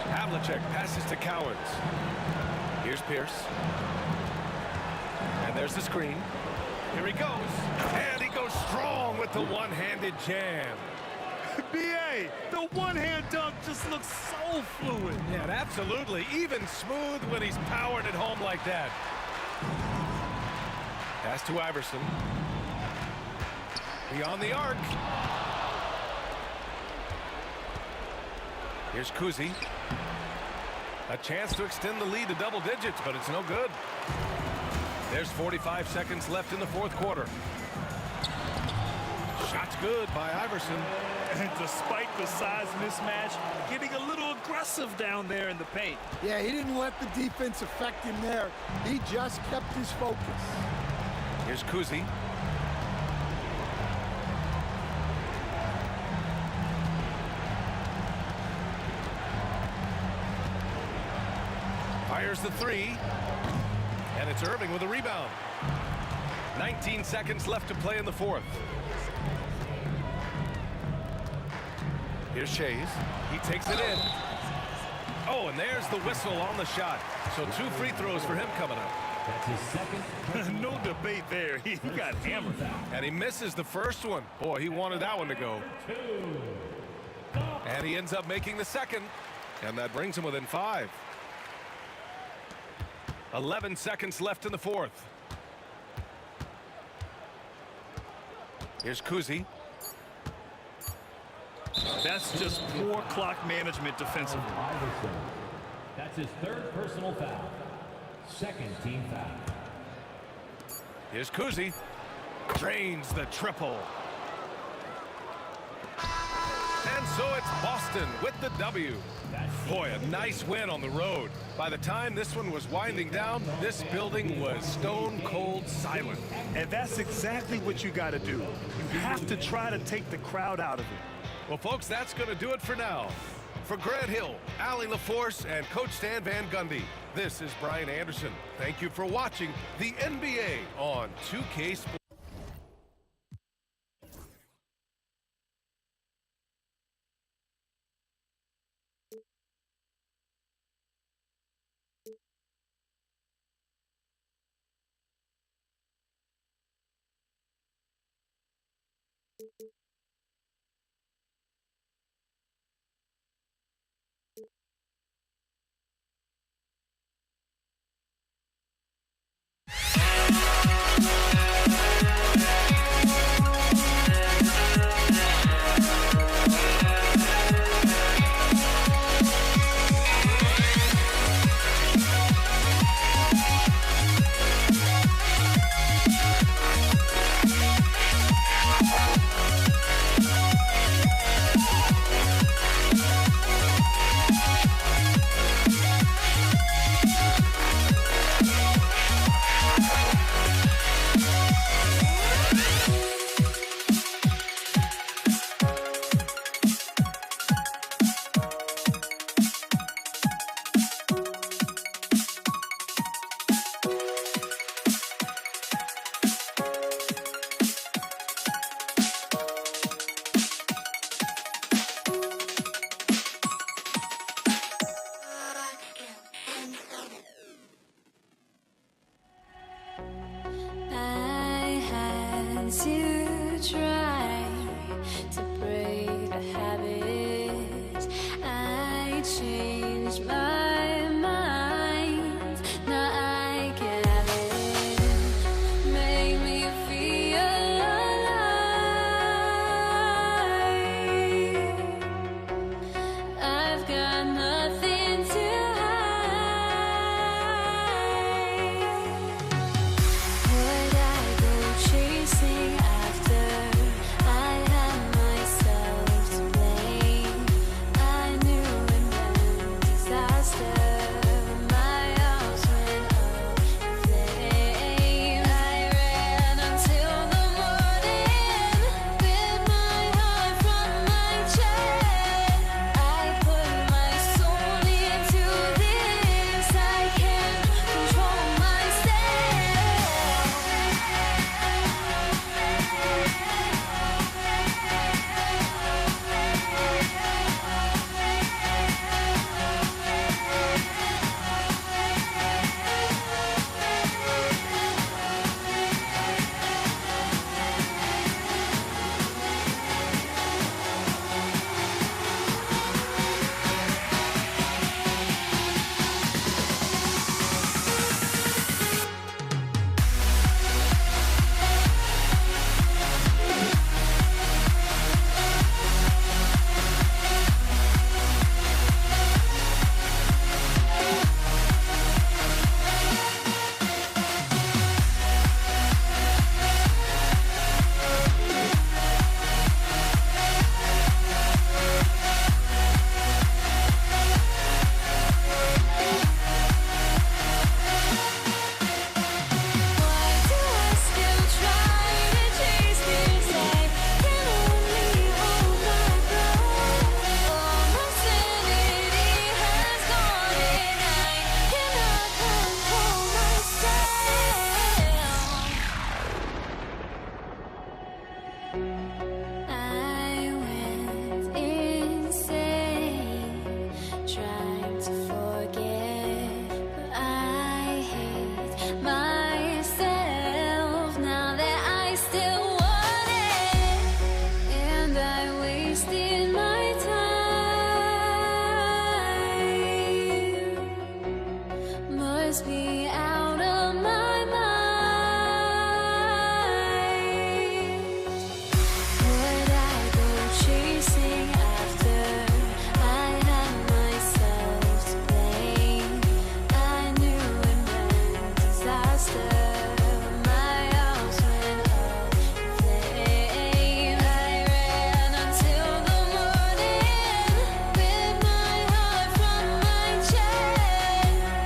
Havlicek passes to Cowens. Here's Pierce. And there's the screen. Here he goes. And he goes strong with the one-handed jam. B.A., the one-hand dunk just looks so fluid. Yeah, absolutely. Even smooth when he's powered at home like that. Pass to Iverson. Beyond the arc. Here's Kuzi. A chance to extend the lead to double digits, but it's no good. There's 45 seconds left in the fourth quarter. Shot's good by Iverson. And despite the size mismatch, getting a little aggressive down there in the paint. Yeah, he didn't let the defense affect him there. He just kept his focus. Here's Kuzi. Fires the 3. And it's Irving with a rebound. 19 seconds left to play in the fourth. Here's Shays. He takes it in. Oh, and there's the whistle on the shot. So 2 free throws for him coming up. That's his second. No debate there. He got hammered. And he misses the first one. Boy, he wanted that one to go. And he ends up making the second. And that brings him within 5. 11 seconds left in the fourth. Here's Kuzi. That's just poor clock management defensively. That's his 3rd personal foul. 2nd team foul. Here's Kuzi. Drains the triple. And so it's Boston with the W. Boy, a nice win on the road. By the time this one was winding down, this building was stone cold silent. And that's exactly what you got to do. You have to try to take the crowd out of it. Well, folks, that's going to do it for now. For Grant Hill, Allie LaForce, and Coach Stan Van Gundy, this is Brian Anderson. Thank you for watching the NBA on 2K Sports. must be out of my mind. Would I go chasing after I had myself to blame? I knew it meant disaster. My house went up in flames. I ran until the morning with my heart from my chest.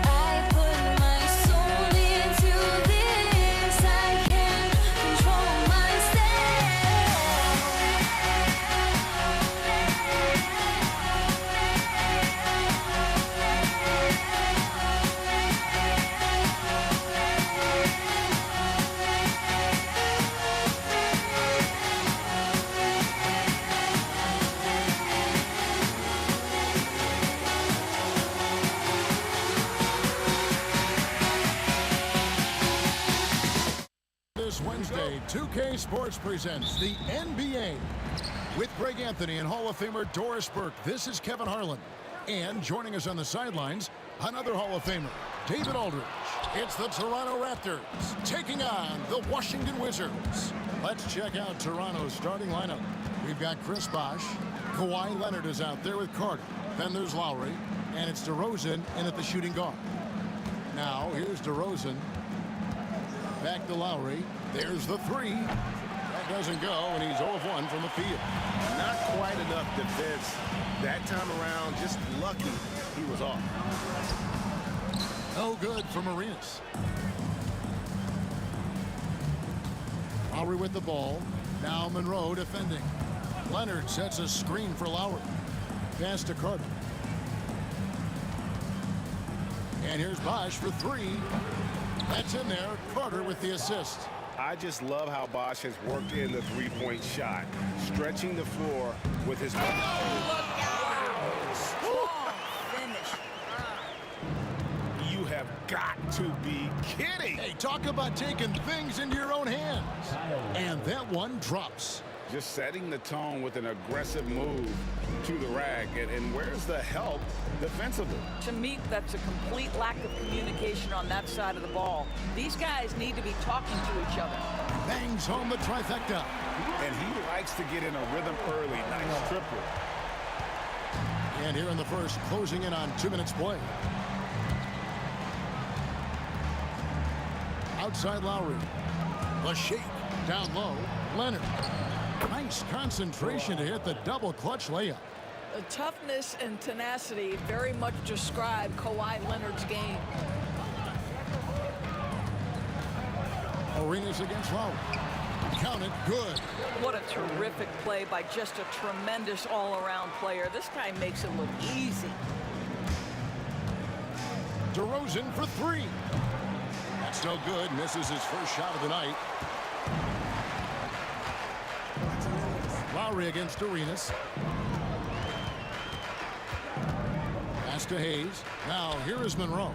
I put my soul into this. I can't control myself. This Wednesday, 2K Sports presents the NBA. With Greg Anthony and Hall of Famer Doris Burke, this is Kevin Harlan. And joining us on the sidelines, another Hall of Famer, David Aldridge. It's the Toronto Raptors taking on the Washington Wizards. Let's check out Toronto's starting lineup. We've got Chris Bosh. Kawhi Leonard is out there with Carter. Then there's Lowry. And it's DeRozan in at the shooting guard. Now, here's DeRozan. Back to Lowry. There's the three. That doesn't go, and he's 0 of 1 from the field. Not quite enough defense that time around. Just lucky he was off. No good from Arenas. Lowry with the ball. Now Monroe defending. Leonard sets a screen for Lowry. Pass to Carter. And here's Bosh for three. That's in there. Carter with the assist. I just love how Bosh has worked in the three-point shot, stretching the floor with his... Strong finish. You have got to be kidding. Hey, talk about taking things into your own hands. And that one drops. Just setting the tone with an aggressive move to the rack. And where's the help defensively? To me, that's a complete lack of communication on that side of the ball. These guys need to be talking to each other. Bangs home the trifecta. And he likes to get in a rhythm early. Nice triple. And here in the first, closing in on 2 minutes play. Outside Lowry. The shake. Down low. Leonard. Nice concentration to hit the double clutch layup. The toughness and tenacity very much describe Kawhi Leonard's game. Arenas against Lowry. Count it. Good. What a terrific play by just a tremendous all-around player. This guy makes it look easy. DeRozan for three. That's no good. Misses his first shot of the night. Lowry against Arenas. Pass to Hayes. Now here is Monroe.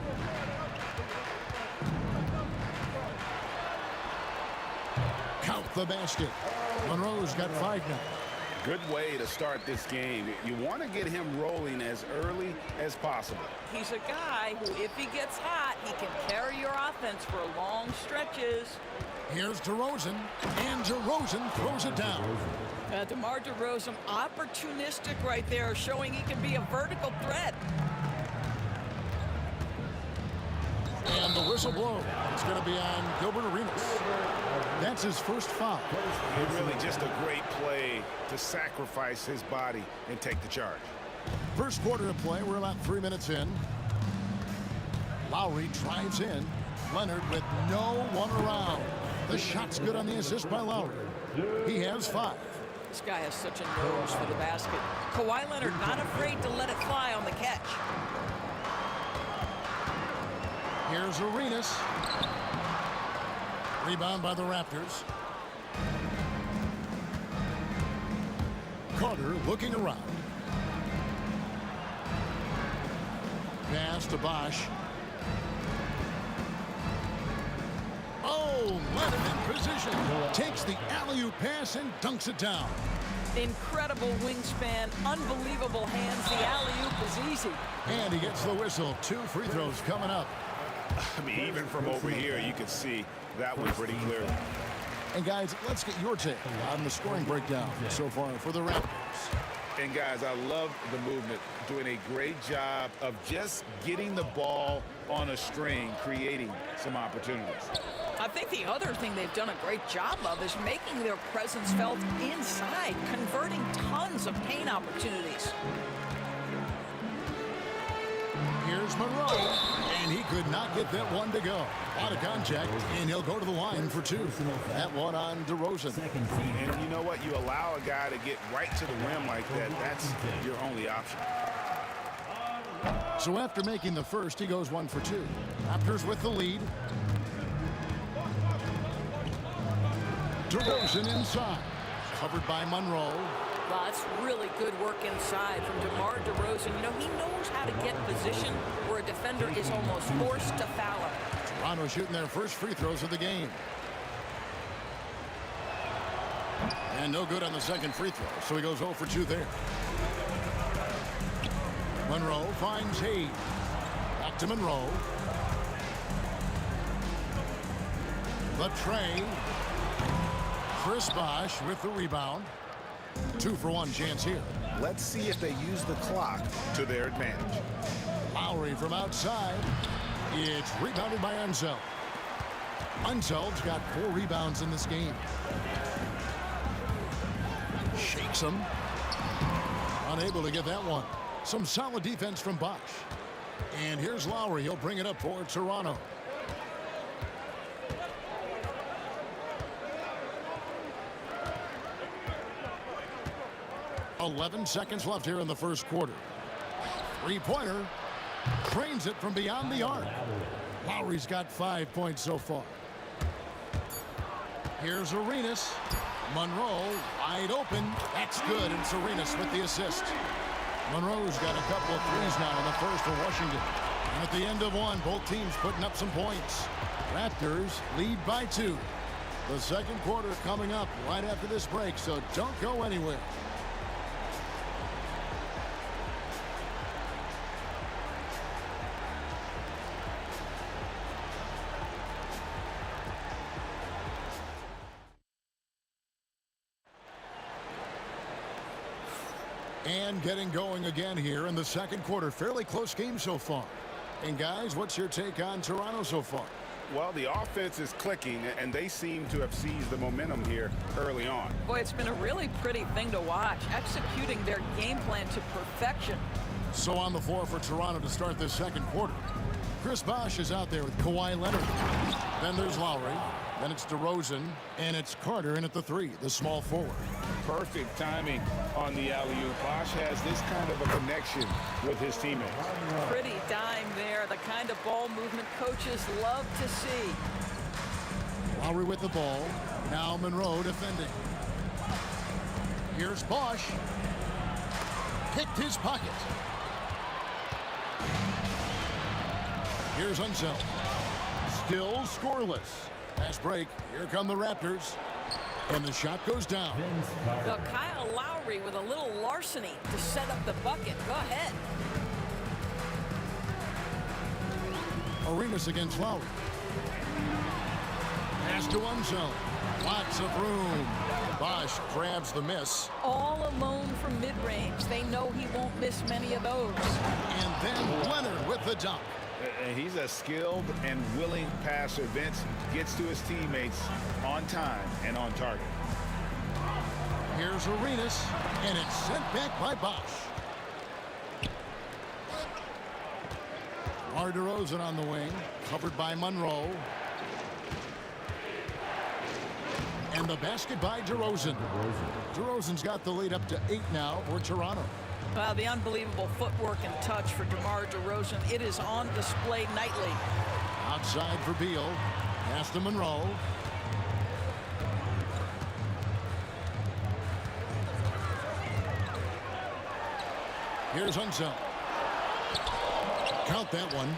Count the basket. Monroe's got 5 now. Good way to start this game. You want to get him rolling as early as possible. He's a guy who, if he gets hot, he can carry your offense for long stretches. Here's DeRozan, and DeRozan throws it down. DeMar DeRozan, opportunistic right there, showing he can be a vertical threat. And the whistle blows. It's going to be on Gilbert Arenas. That's his first foul. Really just a great play to sacrifice his body and take the charge. First quarter of play. We're about 3 minutes in. Lowry drives in. Leonard with no one around. The shot's good on the assist by Lowry. He has 5. This guy has such a nose for the basket. Kawhi Leonard not afraid to let it fly on the catch. Here's Arenas. Rebound by the Raptors. Carter looking around. Pass to Bosh. Oh, Leonard in position. Takes the alley-oop pass and dunks it down. Incredible wingspan, unbelievable hands. The alley-oop is easy. And he gets the whistle. 2 free throws coming up. I mean, even from over here, you can see that one pretty clearly. And guys, let's get your take on the scoring breakdown so far for the Raptors. And guys, I love the movement, doing a great job of just getting the ball on a string, creating some opportunities. I think the other thing they've done a great job of is making their presence felt inside, converting tons of paint opportunities. Here's Monroe, and he could not get that one to go. Out of contact, and he'll go to the line for two. That one on DeRozan. And you know what? You allow a guy to get right to the rim like that. That's your only option. So after making the first, he goes 1 for 2. Raptors with the lead. DeRozan inside. Covered by Monroe. Wow, that's really good work inside from DeMar DeRozan. You know, he knows how to get position where a defender is almost forced to foul him. Toronto shooting their first free throws of the game. And no good on the second free throw, so he goes 0 for 2 there. Monroe finds Hayes. Back to Monroe. The tray. Chris Bosh with the rebound. 2 for 1 chance here. Let's see if they use the clock to their advantage. Lowry from outside. It's rebounded by Unseld. Unseld's got 4 rebounds in this game. Shakes him. Unable to get that one. Some solid defense from Bosh. And here's Lowry. He'll bring it up for Toronto. .11 seconds left here in the first quarter. Three-pointer. Trains it from beyond the arc. Lowry's got 5 points so far. Here's Arenas. Monroe wide open. That's good, and Arenas with the assist. Monroe's got a couple of threes now in the first for Washington. And at the end of one, both teams putting up some points. Raptors lead by 2. The second quarter coming up right after this break, so don't go anywhere. And getting going again here in the second quarter. Fairly close game so far. And guys, what's your take on Toronto so far? Well, the offense is clicking, and they seem to have seized the momentum here early on. Boy, it's been a really pretty thing to watch, executing their game plan to perfection. So on the floor for Toronto to start this second quarter. Chris Bosh is out there with Kawhi Leonard. Then there's Lowry. Then it's DeRozan. And it's Carter in at the 3, the small forward. Perfect timing on the alley-oop. Bosh has this kind of a connection with his teammates. Pretty dime there. The kind of ball movement coaches love to see. Lowry with the ball. Now Monroe defending. Here's Bosh. Picked his pocket. Here's Unseld. Still scoreless. Fast break. Here come the Raptors. And the shot goes down. So Kyle Lowry with a little larceny to set up the bucket. Go ahead. Arenas against Lowry. Pass to Unseld. Lots of room. Bosh grabs the miss. All alone from mid-range. They know he won't miss many of those. And then Leonard with the dunk. And he's a skilled and willing passer. Vince gets to his teammates on time and on target. Here's Arenas, and it's sent back by Bosh. DeRozan on the wing, covered by Monroe. And the basket by DeRozan. DeRozan's got the lead up to 8 now for Toronto. Wow, the unbelievable footwork and touch for DeMar DeRozan. It is on display nightly. Outside for Beal. Pass to Monroe. Here's Unseld. Count that one.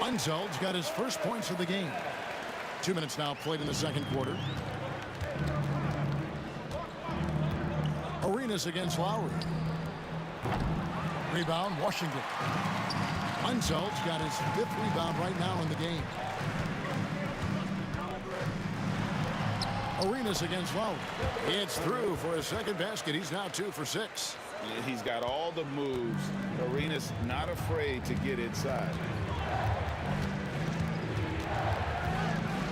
Unseld's got his first points of the game. 2 minutes now played in the second quarter. Arenas against Lowry. Rebound, Washington. Unseld's got his 5th rebound right now in the game. Arenas against Lowry. It's through for his 2nd basket. He's now 2 for 6. He's got all the moves. Arenas not afraid to get inside.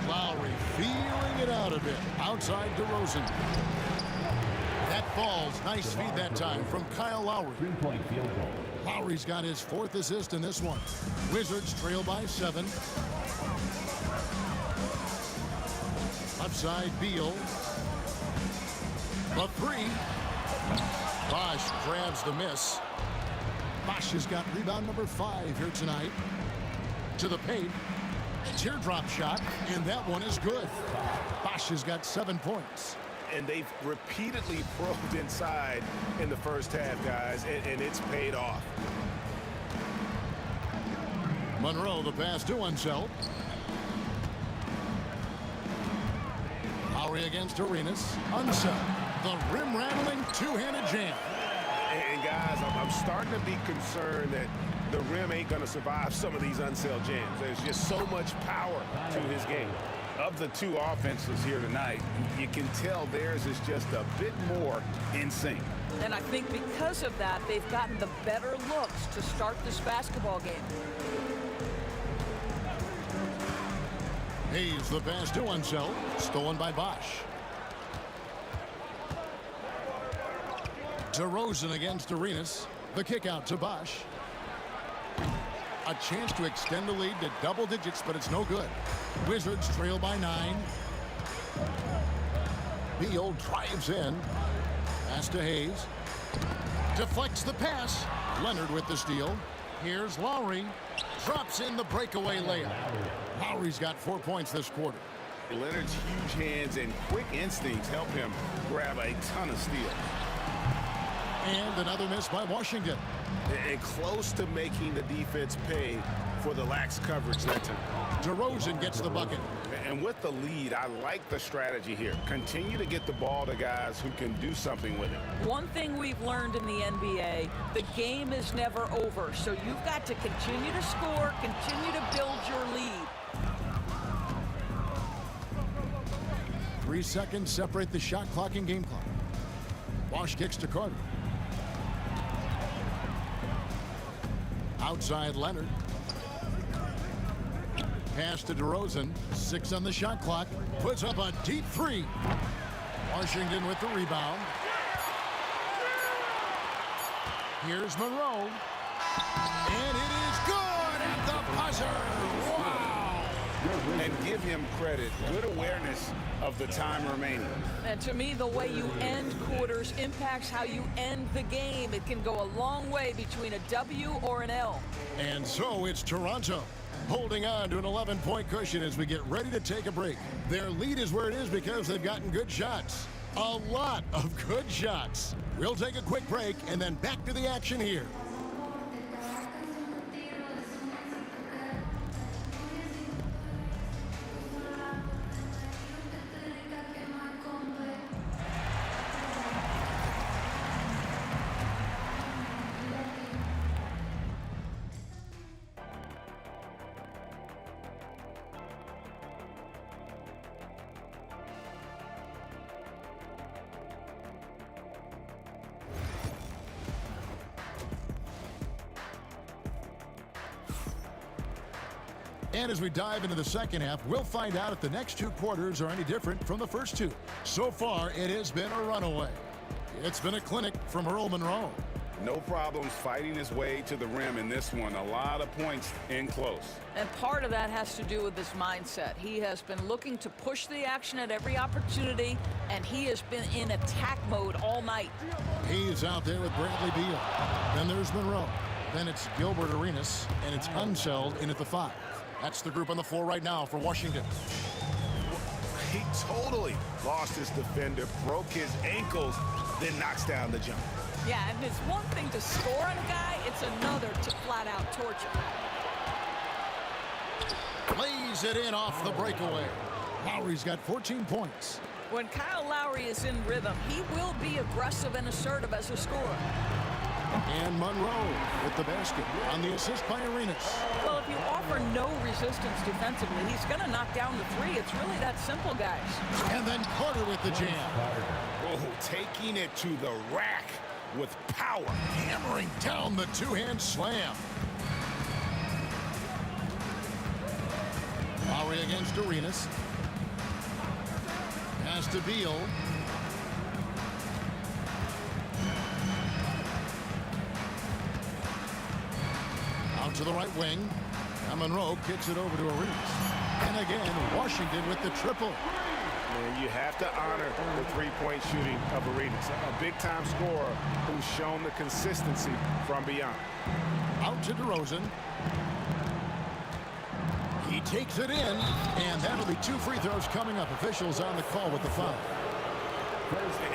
Lowry feeling it out a bit. Outside DeRozan. That falls. Nice feed that time from Kyle Lowry. Lowry's got his 4th assist in this one. Wizards trail by 7. Left side, Beal. The 3. Bosch grabs the miss. Bosch has got rebound number 5 here tonight. To the paint. Teardrop shot, and that one is good. Bosch has got 7 points. And they've repeatedly probed inside in the first half, guys, and it's paid off. Monroe, the pass to Unseld. Lowry against Arenas. Unseld. The rim-rattling two-handed jam. And guys, I'm starting to be concerned that the rim ain't going to survive some of these Unseld jams. There's just so much power to his game. Of the 2 offenses here tonight, You can tell theirs is just a bit more in sync. And I think because of that, they've gotten the better looks to start this basketball game. Hayes, the pass to Unseld. Stolen by Bosch. DeRozan against Arenas. The kick out to Bosch. A chance to extend the lead to double digits, but it's no good. Wizards trail by 9. Beal drives in. Pass to Hayes. Deflects the pass. Leonard with the steal. Here's Lowry. Drops in the breakaway layup. Lowry's got 4 points this quarter. Leonard's huge hands and quick instincts help him grab a ton of steals. And another miss by Washington. And close to making the defense pay for the lax coverage that time. DeRozan gets the bucket. And with the lead, I like the strategy here. Continue to get the ball to guys who can do something with it. One thing we've learned in the NBA, the game is never over. So you've got to continue to score, continue to build your lead. 3 seconds separate the shot clock and game clock. Bosch kicks to Carter. Outside Leonard. Pass to DeRozan. 6 on the shot clock. Puts up a deep 3. Washington with the rebound. Here's Monroe. And it is good at the buzzer. Wow. And give him credit. Good awareness of the time remaining. And to me, the way you end quarters impacts how you end the game. It can go a long way between a W or an L. And so it's Toronto holding on to an 11-point cushion as we get ready to take a break. Their lead is where it is because they've gotten good shots. A lot of good shots. We'll take a quick break and then back to the action here. And as we dive into the second half, we'll find out if the next 2 quarters are any different from the first 2. So far, it has been a runaway. It's been a clinic from Earl Monroe. No problems fighting his way to the rim in this one. A lot of points in close. And part of that has to do with his mindset. He has been looking to push the action at every opportunity, and he has been in attack mode all night. He's out there with Bradley Beal. Then there's Monroe. Then it's Gilbert Arenas, and it's Unseld in at the 5. That's the group on the floor right now for Washington. He totally lost his defender, broke his ankles, then knocks down the jump. Yeah, and it's one thing to score on a guy, it's another to flat out torch him. Lays it in off the breakaway. Lowry's got 14 points. When Kyle Lowry is in rhythm, he will be aggressive and assertive as a scorer. And Monroe with the basket on the assist by Arenas. Well, if you offer no resistance defensively, he's going to knock down the three. It's really that simple, guys. And then Carter with the jam. Oh, taking it to the rack with power. Hammering down the two-hand slam. Lowry against Arenas. Pass to Beal. Out to the right wing. Now Monroe kicks it over to Arenas. And again, Washington with the triple. And you have to honor the three-point shooting of Arenas. A big-time scorer who's shown the consistency from beyond. Out to DeRozan. He takes it in, and that'll be 2 free throws coming up. Officials on the call with the foul.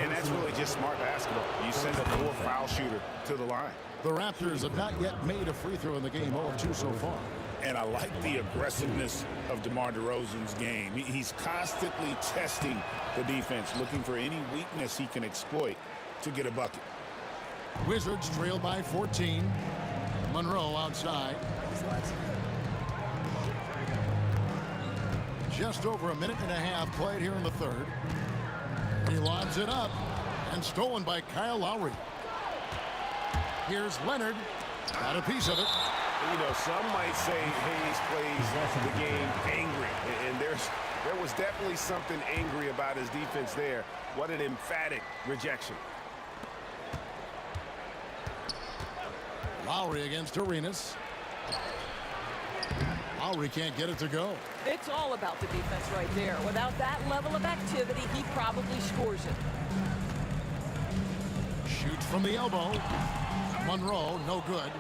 And that's really just smart basketball. You send a 4-foul shooter to the line. The Raptors have not yet made a free throw in the game, 0-2 so far. And I like the aggressiveness of DeMar DeRozan's game. He's constantly testing the defense, looking for any weakness he can exploit to get a bucket. Wizards trail by 14. Monroe outside. Just over a minute and a half played here in the third. He lobs it up and stolen by Kyle Lowry. Here's Leonard. Got a piece of it. You know, some might say Hayes plays the game angry. And there was definitely something angry about his defense there. What an emphatic rejection. Lowry against Arenas. Lowry can't get it to go. It's all about the defense right there. Without that level of activity, he probably scores it. Shoots from the elbow. Monroe, no good.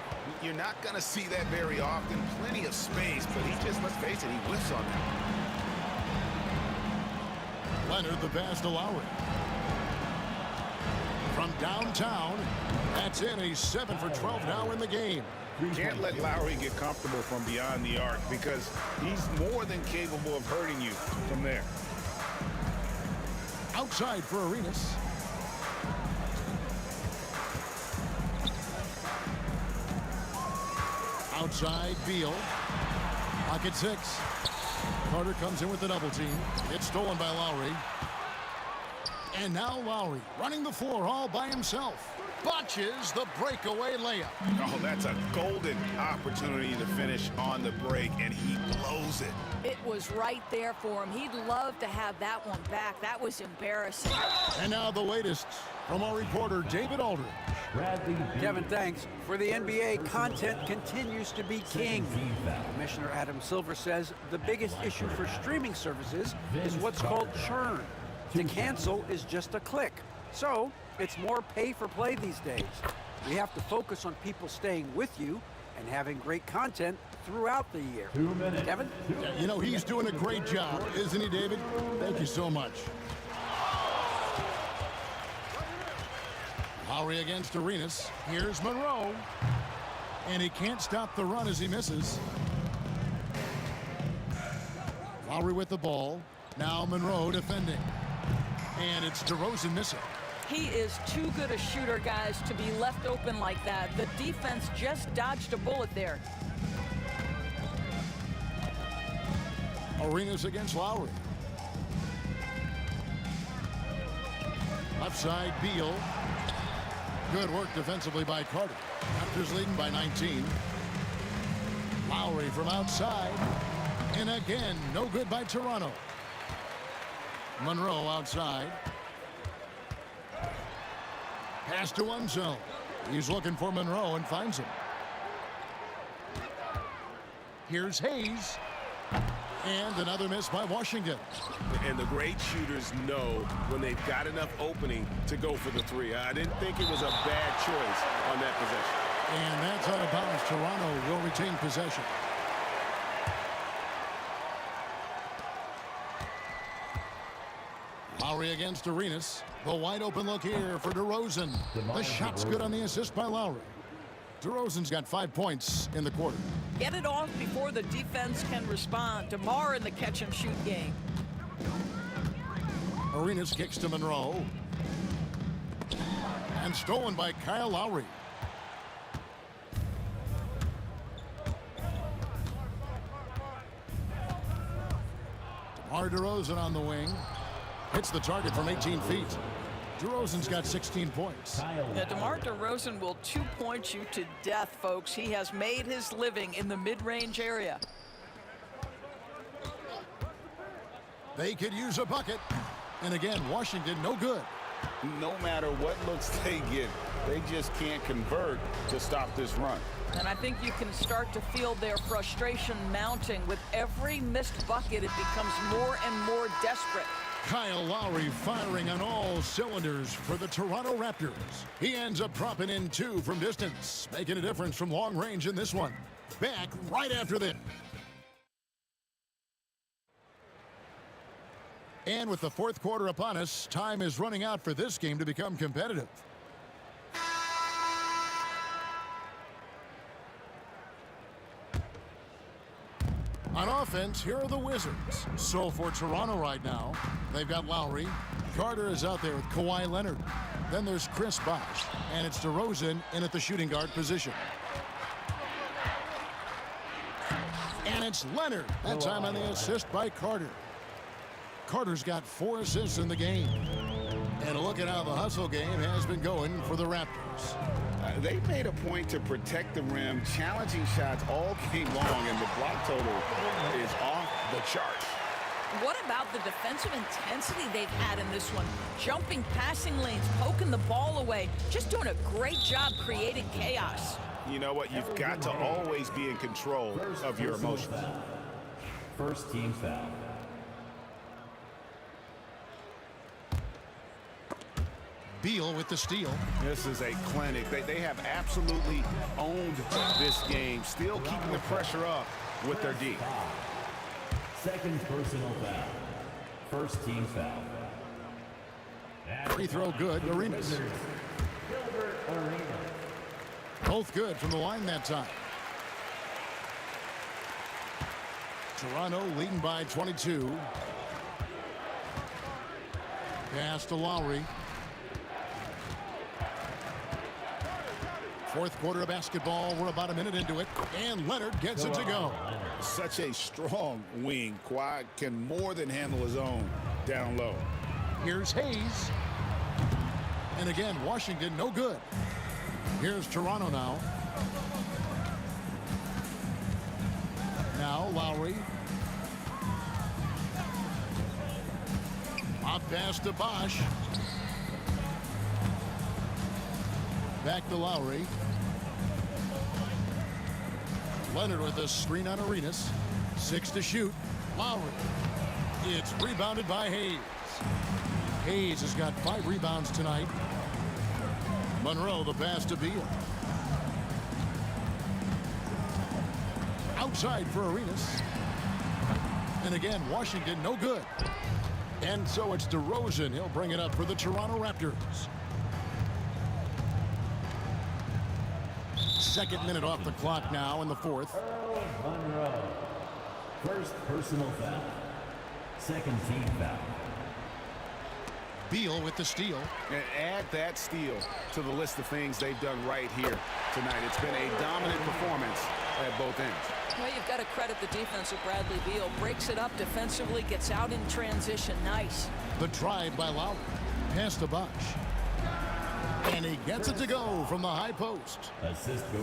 You're not going to see that very often. Plenty of space, but he just, let's face it, he whiffs on that. Leonard the pass to Lowry. From downtown, that's in. He's 7 for 12 now in the game. Can't let Lowry get comfortable from beyond the arc because he's more than capable of hurting you from there. Outside for Arenas. Outside, Beal. Pocket 6. Carter comes in with the double team. It's stolen by Lowry. And now Lowry running the floor all by himself. Botches the breakaway layup. Oh, that's a golden opportunity to finish on the break, and he blows it. It was right there for him. He'd love to have that one back. That was embarrassing. And now the latest from our reporter, David Aldridge. Kevin, thanks. For the NBA, content continues to be king. Commissioner Adam Silver says the biggest issue for streaming services is what's called churn. To cancel is just a click. So it's more pay for play these days. We have to focus on people staying with you and having great content throughout the year. 2 minutes. Kevin? You know, he's doing a great job, isn't he, David? Thank you so much. Lowry against Arenas. Here's Monroe. And he can't stop the run as he misses. Lowry with the ball. Now Monroe defending. And it's DeRozan missing. He is too good a shooter, guys, to be left open like that. The defense just dodged a bullet there. Arenas against Lowry. Left side, Beal. Good work defensively by Carter. Raptors leading by 19. Lowry from outside. And again, no good by Toronto. Monroe outside. Pass to one zone. He's looking for Monroe and finds him. Here's Hayes. And another miss by Washington. And the great shooters know when they've got enough opening to go for the three. I didn't think it was a bad choice on that possession. And that's out of bounds. Toronto will retain possession. Lowry against Arenas. The wide open look here for DeRozan. The shot's good on the assist by Lowry. DeRozan's got 5 points in the quarter. Get it off before the defense can respond. DeMar in the catch-and-shoot game. Arenas kicks to Monroe. And stolen by Kyle Lowry. DeMar DeRozan on the wing. Hits the target from 18 feet. DeRozan's got 16 points. Yeah, DeMar DeRozan will 2-point you to death, folks. He has made his living in the mid-range area. They could use a bucket. And again, Washington no good. No matter what looks they get, they just can't convert to stop this run. And I think you can start to feel their frustration mounting. With every missed bucket, it becomes more and more desperate. Kyle Lowry firing on all cylinders for the Toronto Raptors. He ends up dropping in 2 from distance, making a difference from long range in this one. Back right after this. And with the fourth quarter upon us, time is running out for this game to become competitive. On offense, here are the Wizards. So for Toronto right now, they've got Lowry. Carter is out there with Kawhi Leonard. Then there's Chris Bosh, and it's DeRozan in at the shooting guard position. And it's Leonard. That time on the assist by Carter. Carter's got 4 assists in the game. And look at how the hustle game has been going for the Raptors. They made a point to protect the rim, challenging shots all game long, and the block total is off the chart. What about the defensive intensity they've had in this one? Jumping passing lanes, poking the ball away, just doing a great job creating chaos. You know what? You've got to always be in control of your emotions. First team foul. Beal with the steal. This is a clinic. They have absolutely owned this game, still keeping the pressure up with their D. Second personal foul. First team foul. Free throw good, Arenas. Both good from the line that time. Toronto leading by 22. Pass to Lowry. Fourth quarter of basketball. We're about a minute into it. And Leonard gets it to go. Such a strong wing. Kawhi can more than handle his own down low. Here's Hayes. And again, Washington no good. Here's Toronto now. Now Lowry. Up pass to Bosh. Back to Lowry. Leonard with a screen on Arenas. 6 to shoot. Lowry. It's rebounded by Hayes. Hayes has got 5 rebounds tonight. Monroe the pass to Beal. Outside for Arenas. And again, Washington no good. And so it's DeRozan. He'll bring it up for the Toronto Raptors. Second minute off the clock now in the fourth. Monroe. First personal foul. Second team foul. Beal with the steal. And add that steal to the list of things they've done right here tonight. It's been a dominant performance at both ends. Well, you've got to credit the defense of Bradley Beal. Breaks it up defensively, gets out in transition. Nice. The drive by Lowry. Pass to Bosh. And he gets it to go from the high post.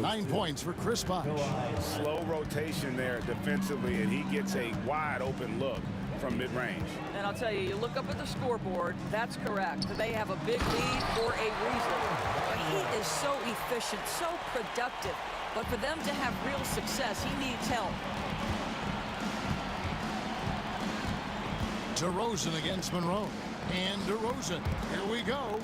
9 points for Chris Bosh. Slow rotation there defensively, and he gets a wide open look from mid-range. And I'll tell you, you look up at the scoreboard, that's correct. They have a big lead for a reason. But he is so efficient, so productive. But for them to have real success, he needs help. DeRozan against Monroe. And DeRozan, here we go.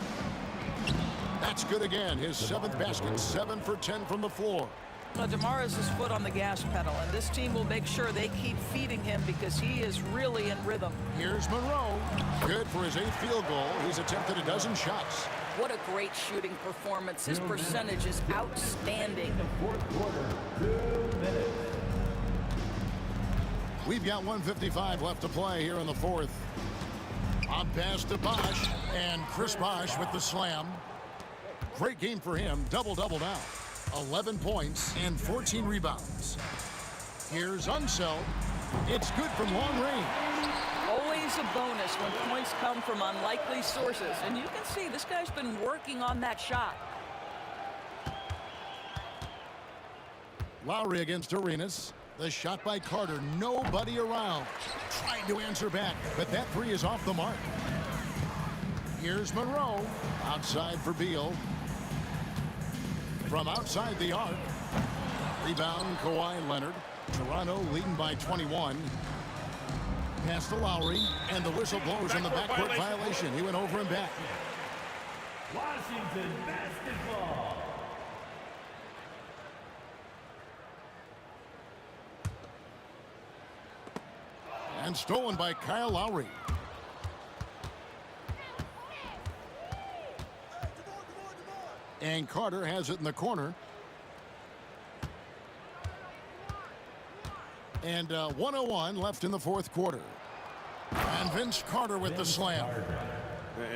That's good again. His 7th basket, 7 for 10 from the floor. Now, DeMar has his foot on the gas pedal, and this team will make sure they keep feeding him because he is really in rhythm. Here's Monroe. Good for his 8th field goal. He's attempted a dozen shots. What a great shooting performance. His percentage is outstanding. Fourth quarter, 2 minutes. We've got 1:55 left to play here in the fourth. On pass to Bosh, and Chris Bosh with the slam. Great game for him. Double-double now. 11 points and 14 rebounds. Here's Unseld. It's good from long range. always a bonus when points come from unlikely sources. And you can see this guy's been working on that shot. Lowry against Arenas. The shot by Carter. Nobody around. Trying to answer back, but that three is off the mark. Here's Monroe. Outside for Beal. From outside the arc. Rebound, Kawhi Leonard. Toronto leading by 21. Pass to Lowry, and the whistle blows on the backcourt violation. He went over and back. Washington basketball. And stolen by Kyle Lowry. And Carter has it in the corner. And 1:01 left in the fourth quarter. And Vince Carter with the slam.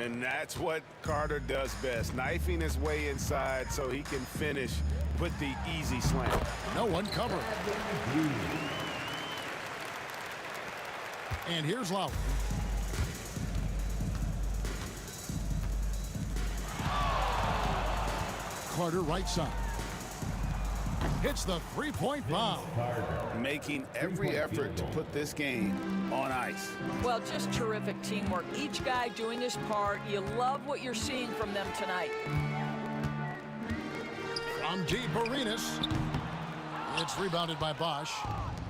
And that's what Carter does best, knifing his way inside so he can finish with the easy slam. No one covered. And here's Lowry. Carter right side. Hits the three-point bomb. Making every effort to put this game on ice. Well, just terrific teamwork. Each guy doing his part. You love what you're seeing from them tonight. From deep, Arenas. It's rebounded by Bosch.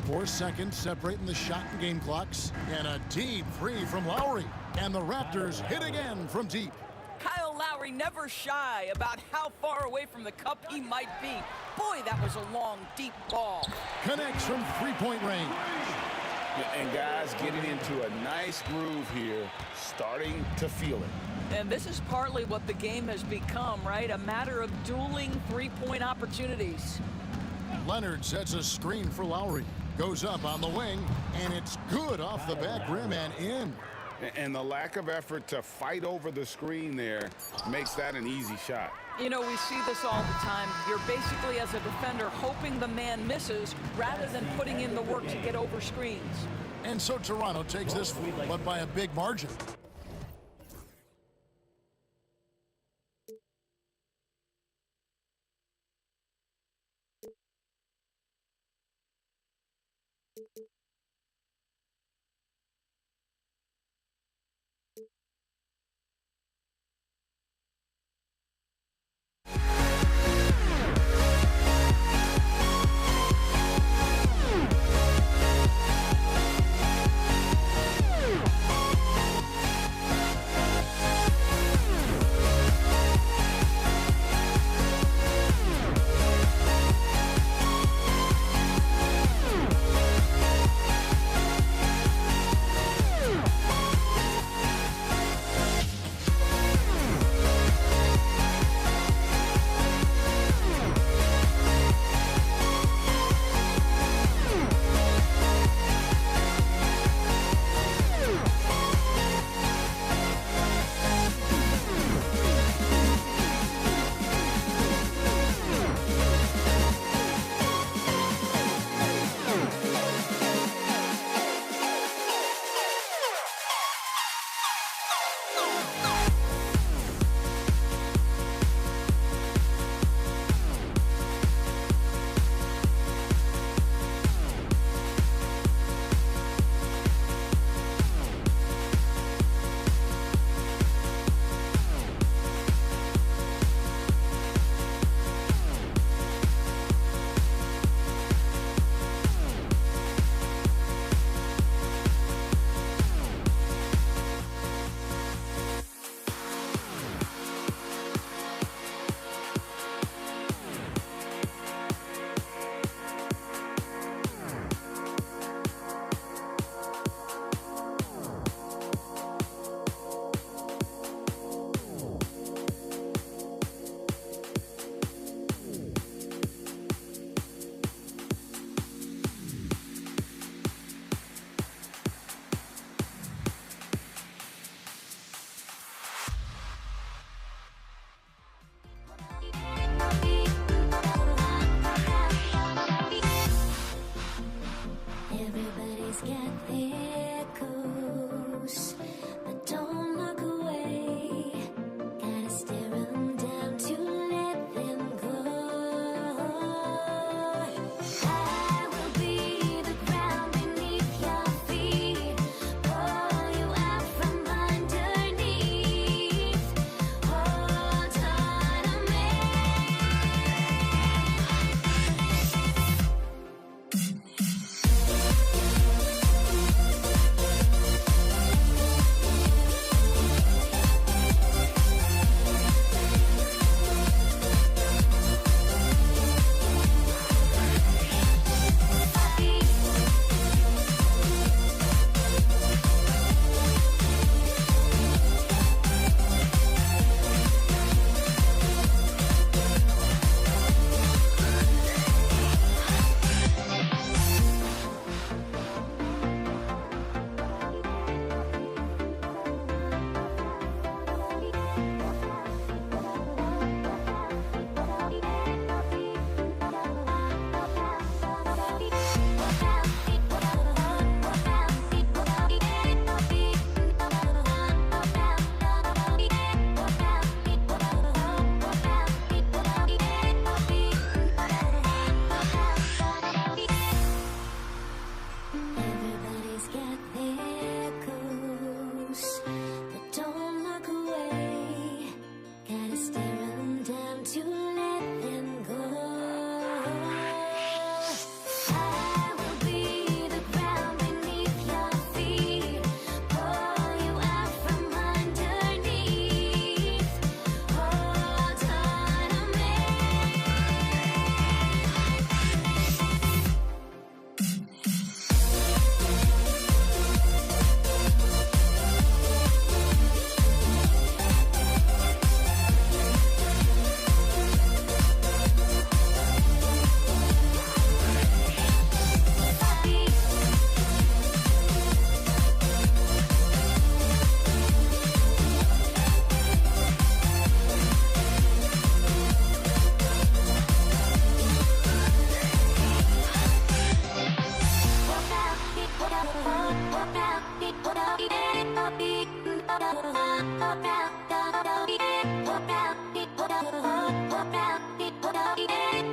4 seconds separating the shot and game clocks. And a deep three from Lowry. And the Raptors hit again from deep. Kyle Lowry never shy about how far away from the cup he might be. Boy, that was a long, deep ball. Connects from three-point range. And guys getting into a nice groove here, starting to feel it. And this is partly what the game has become, right? A matter of dueling three-point opportunities. Leonard sets a screen for Lowry. Goes up on the wing, and it's good off the back rim and in. And the lack of effort to fight over the screen there makes that an easy shot. You know, we see this all the time. You're basically, as a defender, hoping the man misses rather than putting in the work to get over screens. And so Toronto takes this, but by a big margin.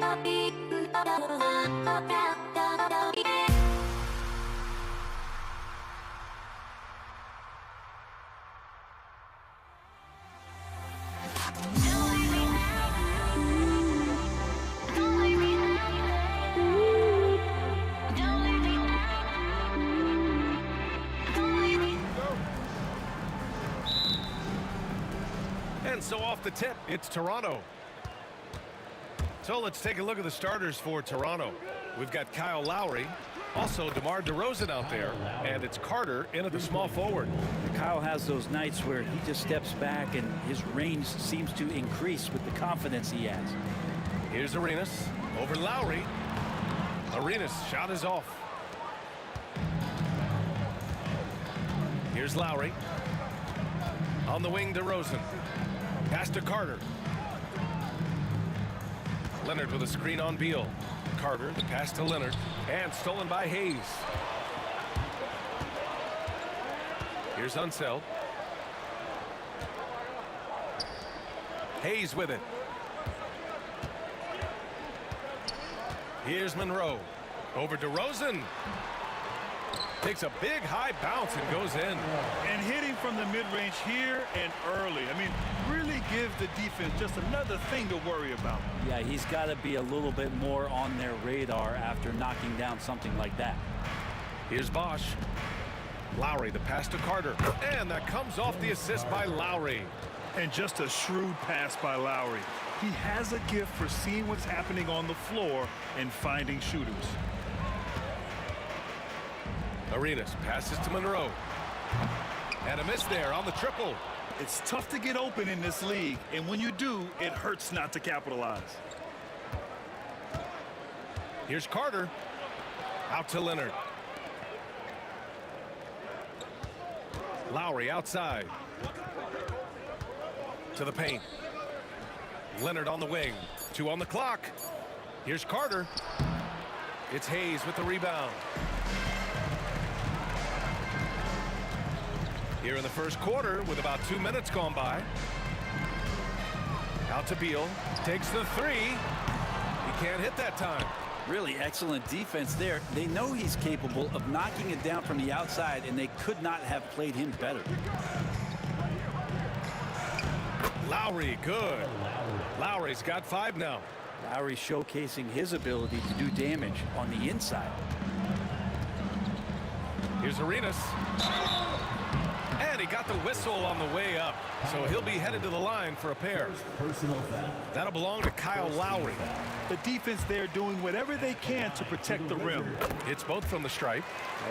And so off the tip, it's Toronto. So let's take a look at the starters for Toronto. We've got Kyle Lowry, also DeMar DeRozan out there, and it's Carter in at the small forward. Kyle has those nights where he just steps back and his range seems to increase with the confidence he has. Here's Arenas over Lowry. Arenas shot is off. Here's Lowry. On the wing, DeRozan. Pass to Carter. Leonard with a screen on Beal. Carter, the pass to Leonard. And stolen by Hayes. Here's Unseld. Hayes with it. Here's Monroe. Over DeRozan. Takes a big high bounce and goes in. And hitting from the mid-range here and early. I mean, really give the defense just another thing to worry about. Yeah, he's got to be a little bit more on their radar after knocking down something like that. Here's Bosch. Lowry, the pass to Carter. And that comes off the assist by Lowry. And just a shrewd pass by Lowry. He has a gift for seeing what's happening on the floor and finding shooters. Arenas passes to Monroe. And a miss there on the triple. It's tough to get open in this league, and when you do, it hurts not to capitalize. Here's Carter. Out to Leonard. Lowry outside. To the paint. Leonard on the wing. 2 on the clock. Here's Carter. It's Hayes with the rebound. Here in the first quarter with about 2 minutes gone by. Out to Beal. Takes the three. He can't hit that time. Really excellent defense there. They know he's capable of knocking it down from the outside, and they could not have played him better. Lowry, good. Lowry's got 5 now. Lowry showcasing his ability to do damage on the inside. Here's Arenas. And he got the whistle on the way up. So he'll be headed to the line for a pair. That'll belong to Kyle Lowry. The defense there doing whatever they can to protect the rim. It's both from the stripe.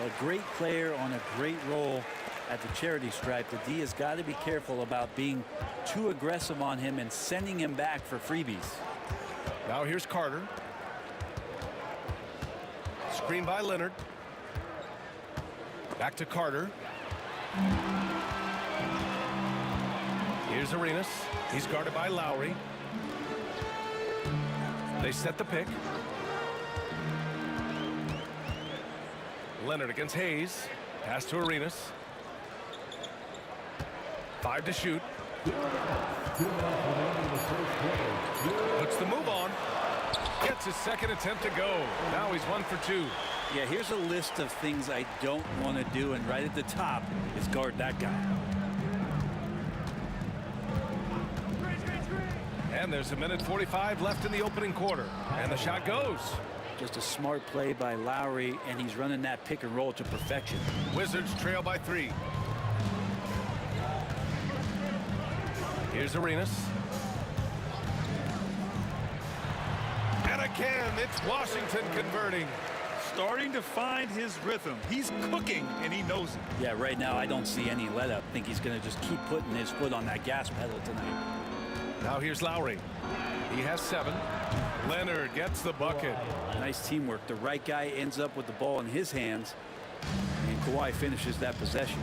A great player on a great role at the charity stripe. The D has got to be careful about being too aggressive on him and sending him back for freebies. Now here's Carter. Screen by Leonard. Back to Carter. Here's Arenas. He's guarded by Lowry. They set the pick. Leonard against Hayes. Pass to Arenas. 5 to shoot. Puts the move on. Gets his second attempt to go. Now he's 1 for 2. Yeah, here's a list of things I don't want to do, and right at the top is guard that guy. And there's 1:45 left in the opening quarter. And the shot goes. Just a smart play by Lowry, and he's running that pick and roll to perfection. Wizards trail by 3. Here's Arenas. And again, it's Washington converting. Starting to find his rhythm. He's cooking, and he knows it. Yeah, right now I don't see any let up. I think he's going to just keep putting his foot on that gas pedal tonight. Now here's Lowry. He has 7. Leonard gets the bucket. Nice teamwork. The right guy ends up with the ball in his hands, and Kawhi finishes that possession.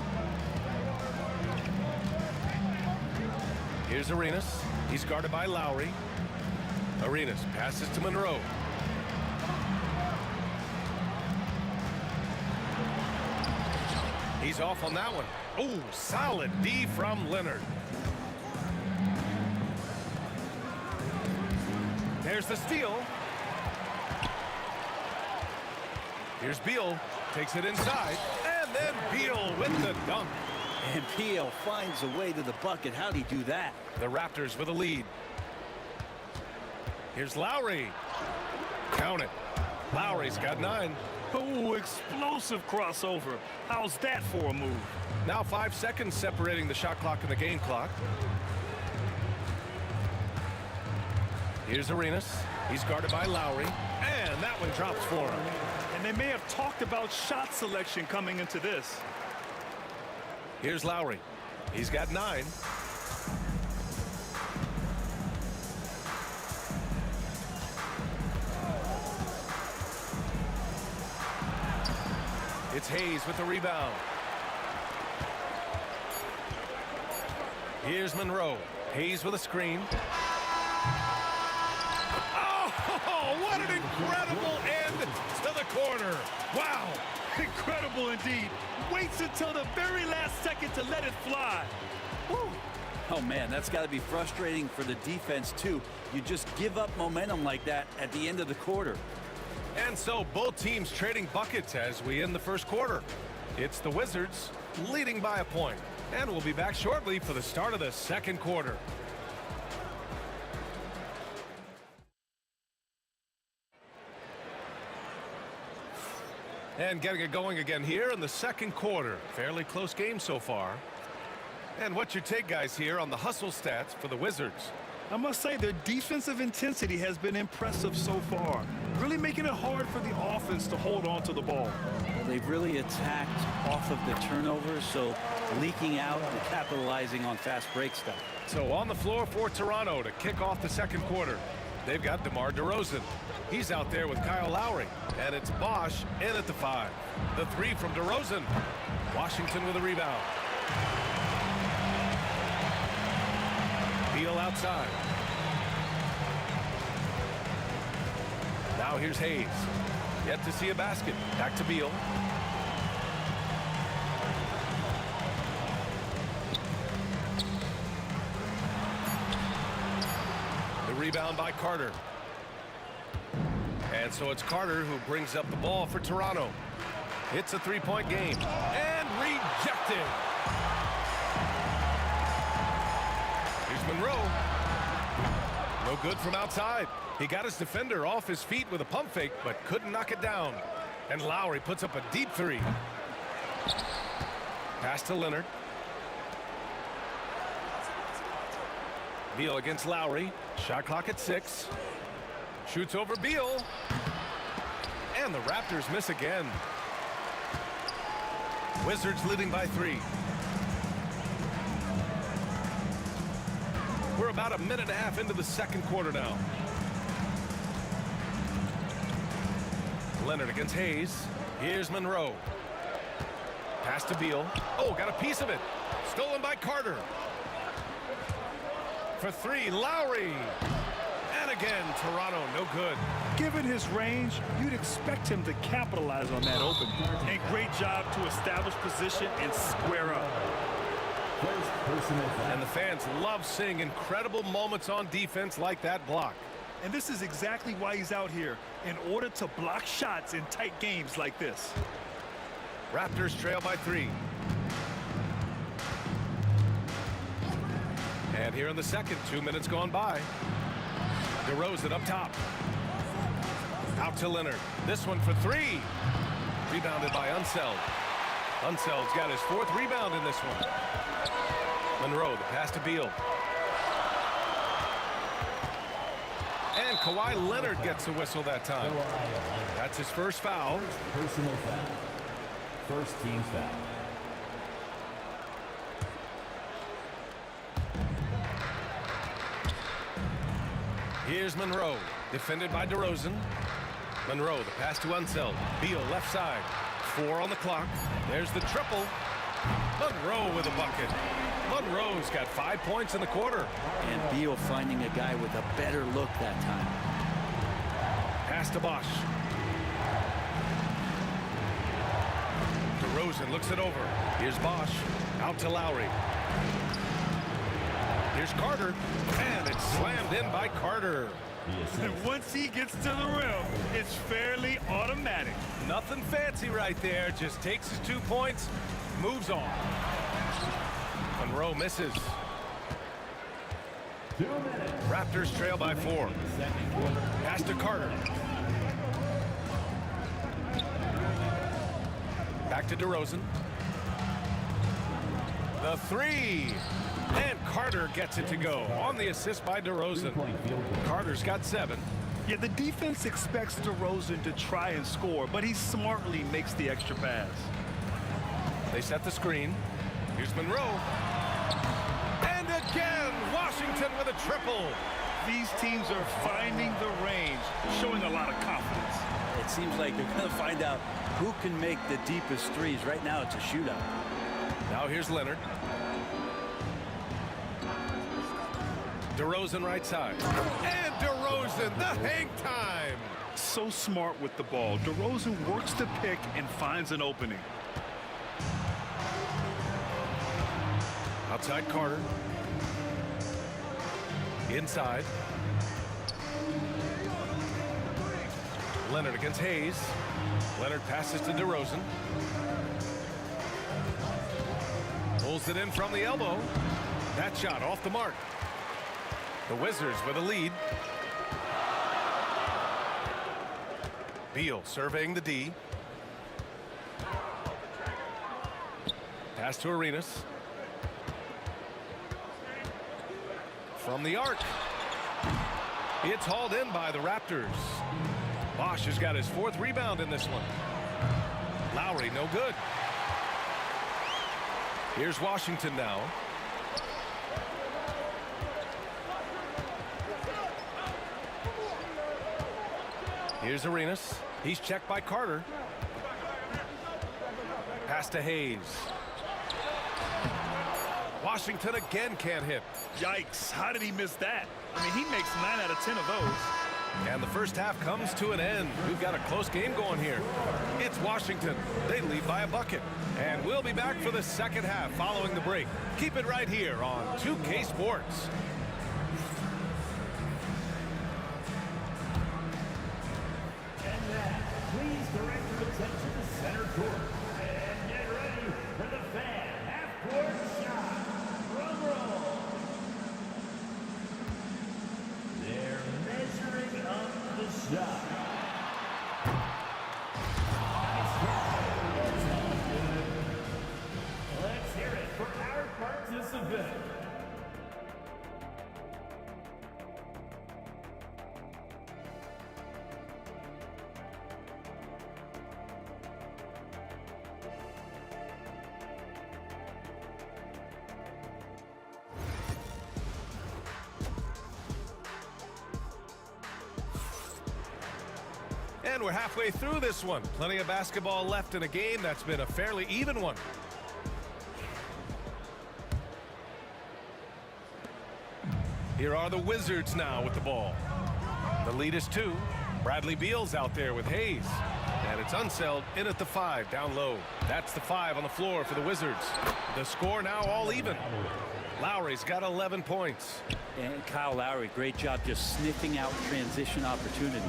Here's Arenas. He's guarded by Lowry. Arenas passes to Monroe. He's off on that one. Oh, solid D from Leonard. There's the steal. Here's Beal, takes it inside, and then Beal with the dunk. And Beal finds a way to the bucket. How'd he do that? The Raptors with a lead. Here's Lowry. Count it. Lowry's got 9. Oh, explosive crossover. How's that for a move? Now 5 seconds separating the shot clock and the game clock. Here's Arenas. He's guarded by Lowry, and that one drops for him. And they may have talked about shot selection coming into this. Here's Lowry. He's got 9. It's Hayes with the rebound. Here's Monroe. Hayes with a screen. Oh, what an incredible end to the corner. Wow, incredible indeed. Waits until the very last second to let it fly. Woo. Oh, man, that's got to be frustrating for the defense, too. You just give up momentum like that at the end of the quarter. And so both teams trading buckets as we end the first quarter. It's the Wizards leading by a point. And we'll be back shortly for the start of the second quarter. And getting it going again here in the second quarter. Fairly close game so far. And what's your take, guys, here on the hustle stats for the Wizards? I must say their defensive intensity has been impressive so far, really making it hard for the offense to hold on to the ball. Well, they've really attacked off of the turnovers, so leaking out and capitalizing on fast break stuff. So on the floor for Toronto to kick off the second quarter, they've got DeMar DeRozan. He's out there with Kyle Lowry, and it's Bosch in at the 5. The 3 from DeRozan. Washington with a rebound. Beal outside. Now here's Hayes. Yet to see a basket. Back to Beal. The rebound by Carter. And so it's Carter who brings up the ball for Toronto. It's a 3-point game. And rejected. Monroe. No good from outside. He got his defender off his feet with a pump fake, but couldn't knock it down. And Lowry puts up a deep 3. Pass to Leonard. Beal against Lowry. Shot clock at 6. Shoots over Beal. And the Raptors miss again. Wizards leading by 3. We're about a minute and a half into the second quarter now. Leonard against Hayes. Here's Monroe. Pass to Beal. Oh, got a piece of it. Stolen by Carter. For 3, Lowry. And again, Toronto, no good. Given his range, you'd expect him to capitalize on that opening. And great job to establish position and square up. And the fans love seeing incredible moments on defense like that block. And this is exactly why he's out here, in order to block shots in tight games like this. Raptors trail by 3. And here in the second, 2 minutes gone by. DeRozan up top. Out to Leonard. This one for 3. Rebounded by Unseld. Unseld's got his 4th rebound in this one. Monroe, the pass to Beal. And Kawhi Leonard gets a whistle that time. That's his first foul. Personal foul. First team foul. Here's Monroe, defended by DeRozan. Monroe, the pass to Unseld. Beal left side. 4 on the clock. There's the triple. Monroe with a bucket. Monroe's got 5 points in the quarter. And Beal finding a guy with a better look that time. Pass to Bosch. DeRozan looks it over. Here's Bosch. Out to Lowry. Here's Carter. And it's slammed in by Carter. And once he gets to the rim, it's fairly automatic. Nothing fancy right there. Just takes his 2 points, moves on. Monroe misses. Raptors trail by 4. Pass to Carter. Back to DeRozan. The 3. And Carter gets it to go on the assist by DeRozan. Carter's got 7. Yeah, the defense expects DeRozan to try and score, but he smartly makes the extra pass. They set the screen. Here's Monroe. And again, Washington with a triple. These teams are finding the range, showing a lot of confidence. It seems like they're going to find out who can make the deepest threes. Right now, it's a shootout. Now here's Leonard. DeRozan right side. And DeRozan, the hang time. So smart with the ball. DeRozan works the pick and finds an opening. Outside Carter. Inside. Leonard against Hayes. Leonard passes to DeRozan. Pulls it in from the elbow. That shot off the mark. The Wizards with a lead. Beal surveying the D. Pass to Arenas. From the arc. It's hauled in by the Raptors. Bosch has got his 4th rebound in this one. Lowry no good. Here's Washington now. Here's Arenas. He's checked by Carter. Pass to Hayes. Washington again can't hit. Yikes, how did he miss that? I mean, he makes 9 out of 10 of those. And the first half comes to an end. We've got a close game going here. It's Washington. They lead by a bucket. And we'll be back for the second half following the break. Keep it right here on 2K Sports. And now, please direct your attention to center court. And get ready for the fan half-court shot. Drum roll. They're measuring up the shot. Let's hear it for our participant. And we're halfway through this one. Plenty of basketball left in a game that's been a fairly even one. Here are the Wizards now with the ball. The lead is 2. Bradley Beal's out there with Hayes. And it's Unseld in at the 5 down low. That's the 5 on the floor for the Wizards. The score now all even. Lowry's got 11 points. And Kyle Lowry, great job just sniffing out transition opportunities.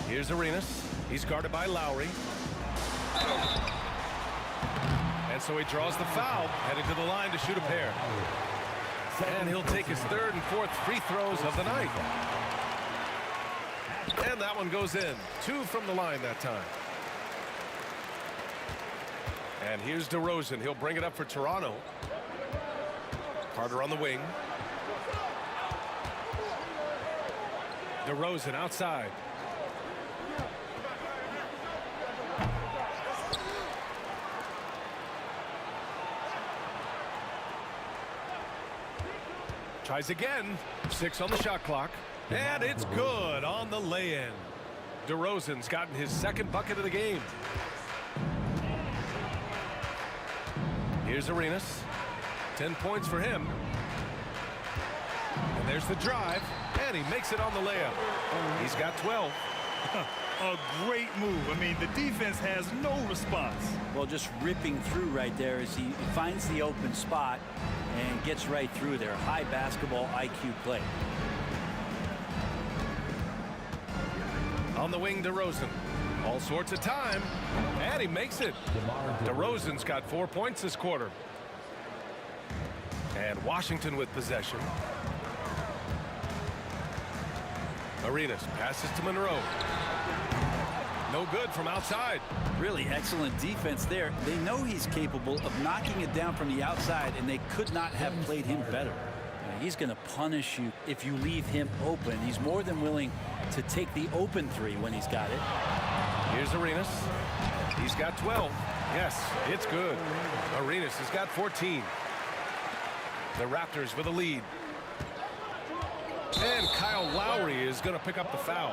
Here's Arenas. He's guarded by Lowry. And so he draws the foul, headed to the line to shoot a pair. And he'll take his 3rd and 4th free throws of the night. And that one goes in. 2 from the line that time. And here's DeRozan. He'll bring it up for Toronto. Carter on the wing. DeRozan outside. Tries again. 6 on the shot clock. And it's good on the lay-in. DeRozan's gotten his 2nd bucket of the game. Here's Arenas. 10 points for him. And there's the drive. And he makes it on the layup. He's got 12. A great move. I mean, the defense has no response. Well, just ripping through right there as he finds the open spot. and gets right through there. High basketball IQ play. On the wing, DeRozan. All sorts of time, and he makes it. DeRozan's got 4 points this quarter. And Washington with possession. Arenas passes to Monroe. No good from outside. Really excellent defense there. They know he's capable of knocking it down from the outside, and they could not have played him better. He's going to punish you if you leave him open. He's more than willing to take the open three when he's got it. Here's Arenas. He's got 12. Yes, it's good. Arenas has got 14. The Raptors with a lead. And Kyle Lowry is going to pick up the foul.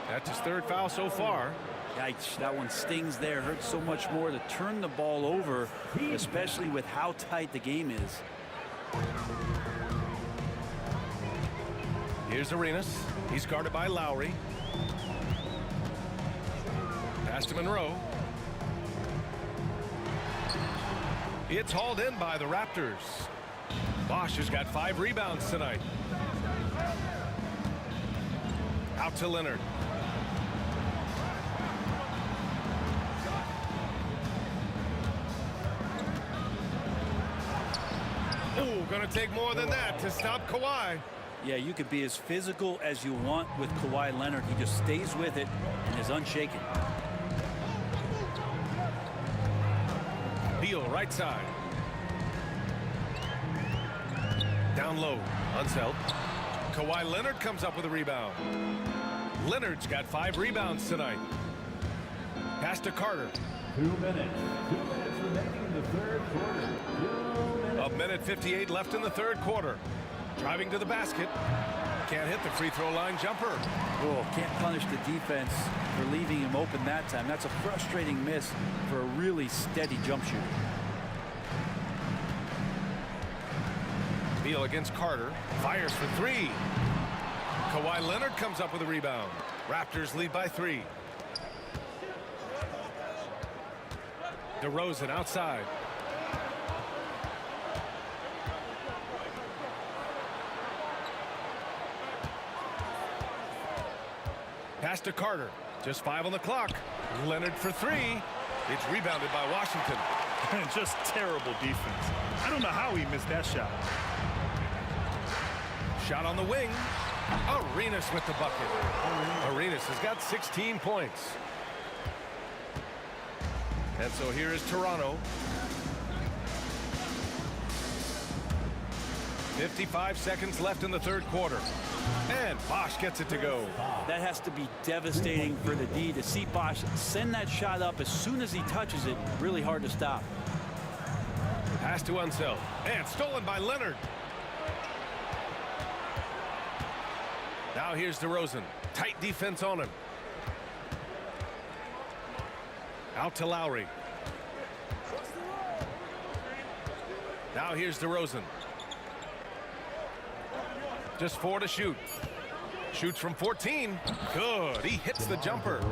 That's his third foul so far. Yikes, that one stings there. Hurts so much more to turn the ball over, especially with how tight the game is. Here's Arenas. He's guarded by Lowry. Pass to Monroe. It's hauled in by the Raptors. Bosch has got 5 rebounds tonight. Out to Leonard. Oh, gonna take more than that to stop Kawhi. Yeah, you could be as physical as you want with Kawhi Leonard. He just stays with it and is unshaken. Beal right side. Down low. Unseld. Kawhi Leonard comes up with a rebound. Leonard's got 5 rebounds tonight. Pass to Carter. 2 minutes. 2 minutes remaining in the third quarter. 2 minutes. A minute 58 left in the third quarter. Driving to the basket. Can't hit the free throw line jumper. Oh, can't punish the defense for leaving him open that time. That's a frustrating miss for a really steady jump shooter. Beal against Carter. Fires for 3. Kawhi Leonard comes up with a rebound. Raptors lead by 3. DeRozan outside. Pass to Carter. Just 5 on the clock. Leonard for 3. It's rebounded by Washington. Just terrible defense. I don't know how he missed that shot. Shot on the wing. Arenas with the bucket. Arenas has got 16 points. And so here is Toronto. 55 seconds left in the third quarter. And Bosch gets it to go. That has to be devastating for the D to see Bosch send that shot up as soon as he touches it. Really hard to stop. Pass to Unseld. And stolen by Leonard. Now here's DeRozan. Tight defense on him. Out to Lowry. Now here's DeRozan. Just 4 to shoot. Shoots from 14. Good. He hits the jumper.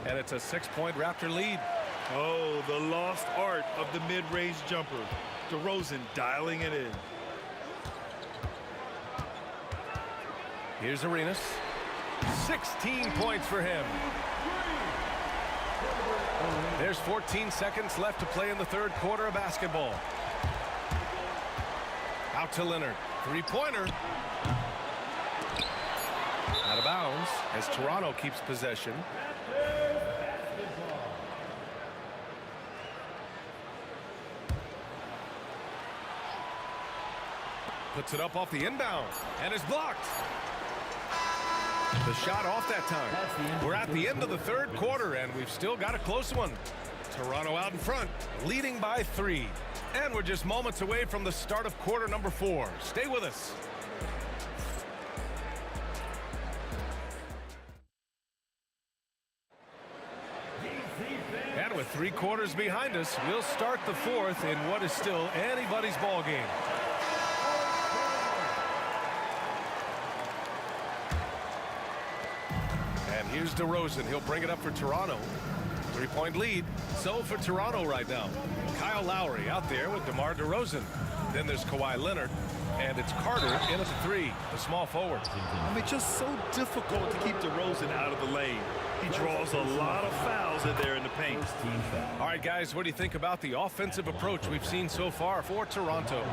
And it's a 6-point Raptor lead. Oh, the lost art of the mid-range jumper. DeRozan dialing it in. Here's Arenas. 16 points for him. There's 14 seconds left to play in the third quarter of basketball. Out to Leonard. 3-pointer. Out of bounds as Toronto keeps possession. Puts it up off the inbound and is blocked. The shot off that time. We're at the end of the third quarter and we've still got a close one. Toronto out in front, leading by 3. And we're just moments away from the start of quarter number 4. Stay with us. And with 3 quarters behind us, we'll start the fourth in what is still anybody's ball game. And here's DeRozan. He'll bring it up for Toronto. 3-point lead. So for Toronto right now. Kyle Lowry out there with DeMar DeRozan. Then there's Kawhi Leonard. And it's Carter in at the 3, the small forward. I mean, just so difficult to keep DeRozan out of the lane. He draws a lot of fouls in there in the paint. All right, guys, what do you think about the offensive approach we've seen so far for Toronto?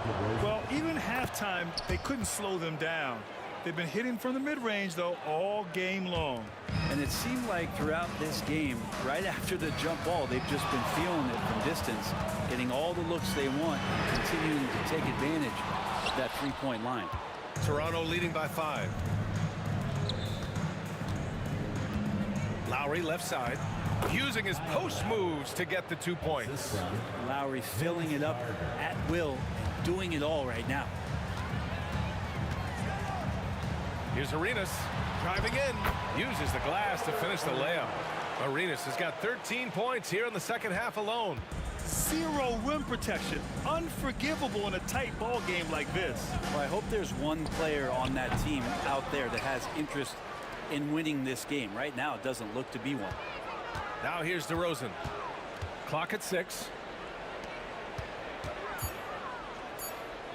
Well, even halftime, they couldn't slow them down. They've been hitting from the mid-range, though, all game long. And it seemed like throughout this game, right after the jump ball, they've just been feeling it from distance, getting all the looks they want, and continuing to take advantage of that three-point line. Toronto leading by 5. Lowry left side, using his post moves to get the 2 points. Lowry filling it up at will, doing it all right now. Here's Arenas driving in, uses the glass to finish the layup. Arenas has got 13 points here in the second half alone. 0 rim protection. Unforgivable in a tight ball game like this. Well, I hope there's one player on that team out there that has interest in winning this game. Right now, it doesn't look to be one. Now here's DeRozan. Clock at 6.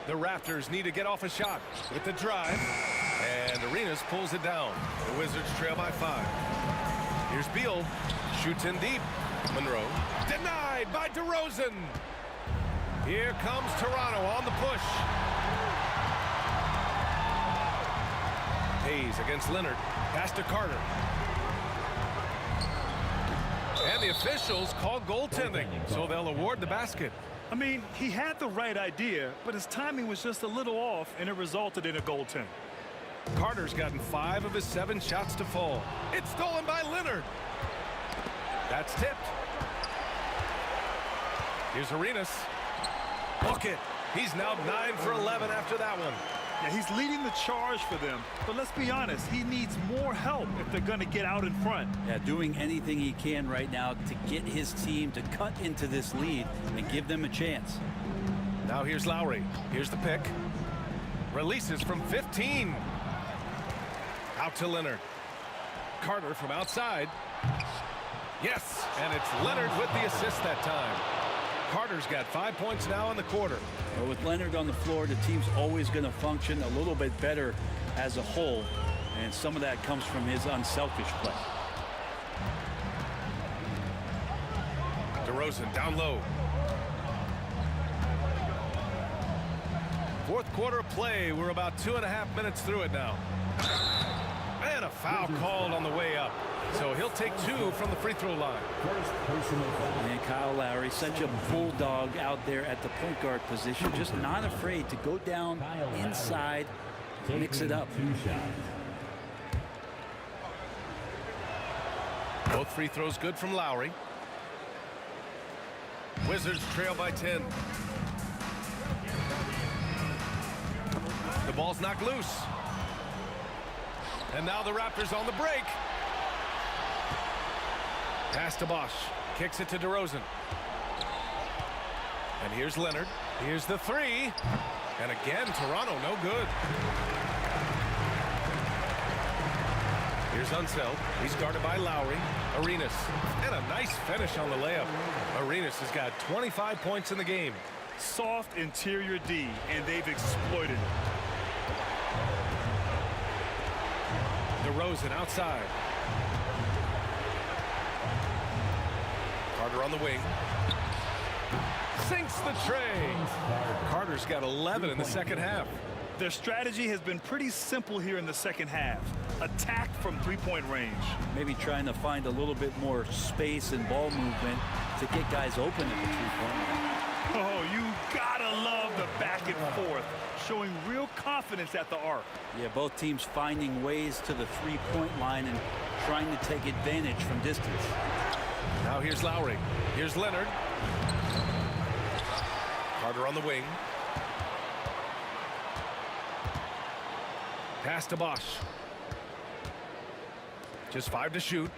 The Raptors need to get off a shot with the drive. And Arenas pulls it down. The Wizards trail by 5. Here's Beal. Shoots in deep. Monroe. Denied by DeRozan. Here comes Toronto on the push. Hayes against Leonard. Pass to Carter. And the officials call goaltending, so they'll award the basket. I mean, he had the right idea, but his timing was just a little off, and it resulted in a goaltend. Carter's gotten 5 of his 7 shots to fall. It's stolen by Leonard. That's tipped. Here's Arenas. Bucket. He's now 9 for 11 after that one. Yeah, he's leading the charge for them. But let's be honest, he needs more help if they're going to get out in front. Yeah, doing anything he can right now to get his team to cut into this lead and give them a chance. Now here's Lowry. Here's the pick. Releases from 15. Out to Leonard. Carter from outside. Yes, and it's Leonard with the assist that time. Carter's got 5 points now in the quarter. Well, with Leonard on the floor, the team's always going to function a little bit better as a whole, and some of that comes from his unselfish play. DeRozan down low. Fourth quarter of play. We're about 2.5 minutes through it now. And a foul called on the way up. So he'll take 2 from the free throw line. And Kyle Lowry, such a bulldog out there at the point guard position, just not afraid to go down inside, mix it up. Both free throws good from Lowry. Wizards trail by 10. The ball's knocked loose. And now the Raptors on the break. Pass to Bosch. Kicks it to DeRozan. And here's Leonard. Here's the 3. And again, Toronto no good. Here's Unseld. He's guarded by Lowry. Arenas. And a nice finish on the layup. Arenas has got 25 points in the game. Soft interior D, and they've exploited it. DeRozan outside. Carter on the wing. Sinks the tray. Carter's got 11 in the second half. Their strategy has been pretty simple here in the second half. Attack from three-point range. Maybe trying to find a little bit more space and ball movement to get guys open at the three-point line. Oh, you gotta love the back and forth, showing real confidence at the arc. Yeah, both teams finding ways to the three-point line and trying to take advantage from distance. Now here's Lowry. Here's Leonard. Carter on the wing. Pass to Bosch. Just 5 to shoot.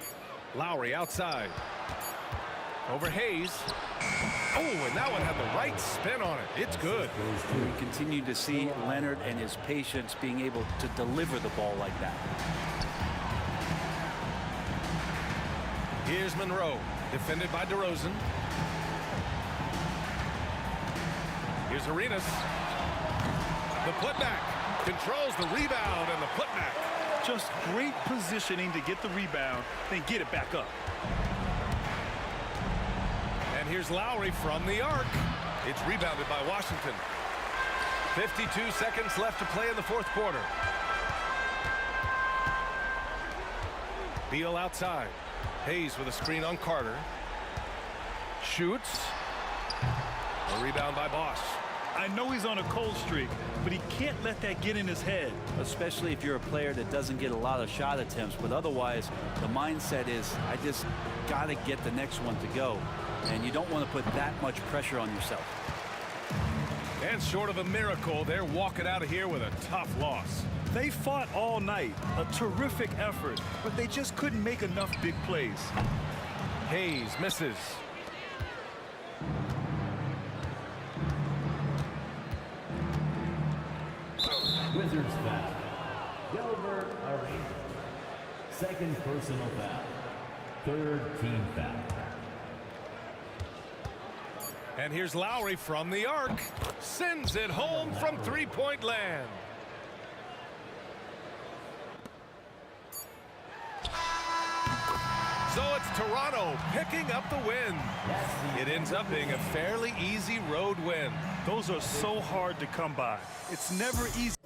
Lowry outside. Over Hayes. Oh, and that one had the right spin on it. It's good. We continue to see Leonard and his patience being able to deliver the ball like that. Here's Monroe, defended by DeRozan. Here's Arenas. The putback controls the rebound and the putback. Just great positioning to get the rebound, then get it back up. And here's Lowry from the arc. It's rebounded by Washington. 52 seconds left to play in the fourth quarter. Beal outside. Hayes with a screen on Carter. Shoots. A rebound by Bosch. I know he's on a cold streak, but he can't let that get in his head. Especially if you're a player that doesn't get a lot of shot attempts, but otherwise the mindset is I just got to get the next one to go, and you don't want to put that much pressure on yourself. And short of a miracle, they're walking out of here with a tough loss. They fought all night, a terrific effort, but they just couldn't make enough big plays. Hayes misses. Wizards foul. Gilbert Arenas. Second personal foul. Third team foul. And here's Lowry from the arc. Sends it home from three-point land. So it's Toronto picking up the win. It ends up being a fairly easy road win. Those are so hard to come by. It's never easy.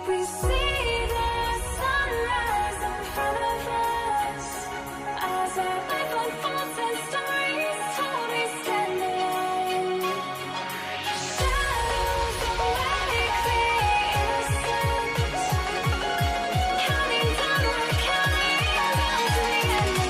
We see the sunrise in front of us as our life unfolds and stories told. We stand alone. Shadows awake the innocence, counting down, we're counting down to the end.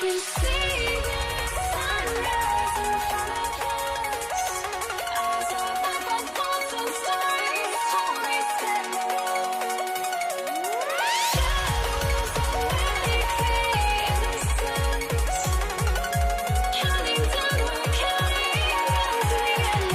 We see the sunrise in front of us as our life unfolds and stories told. We stand alone. Shadows awake the innocence, counting down, we're counting down to the end.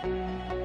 Thank you.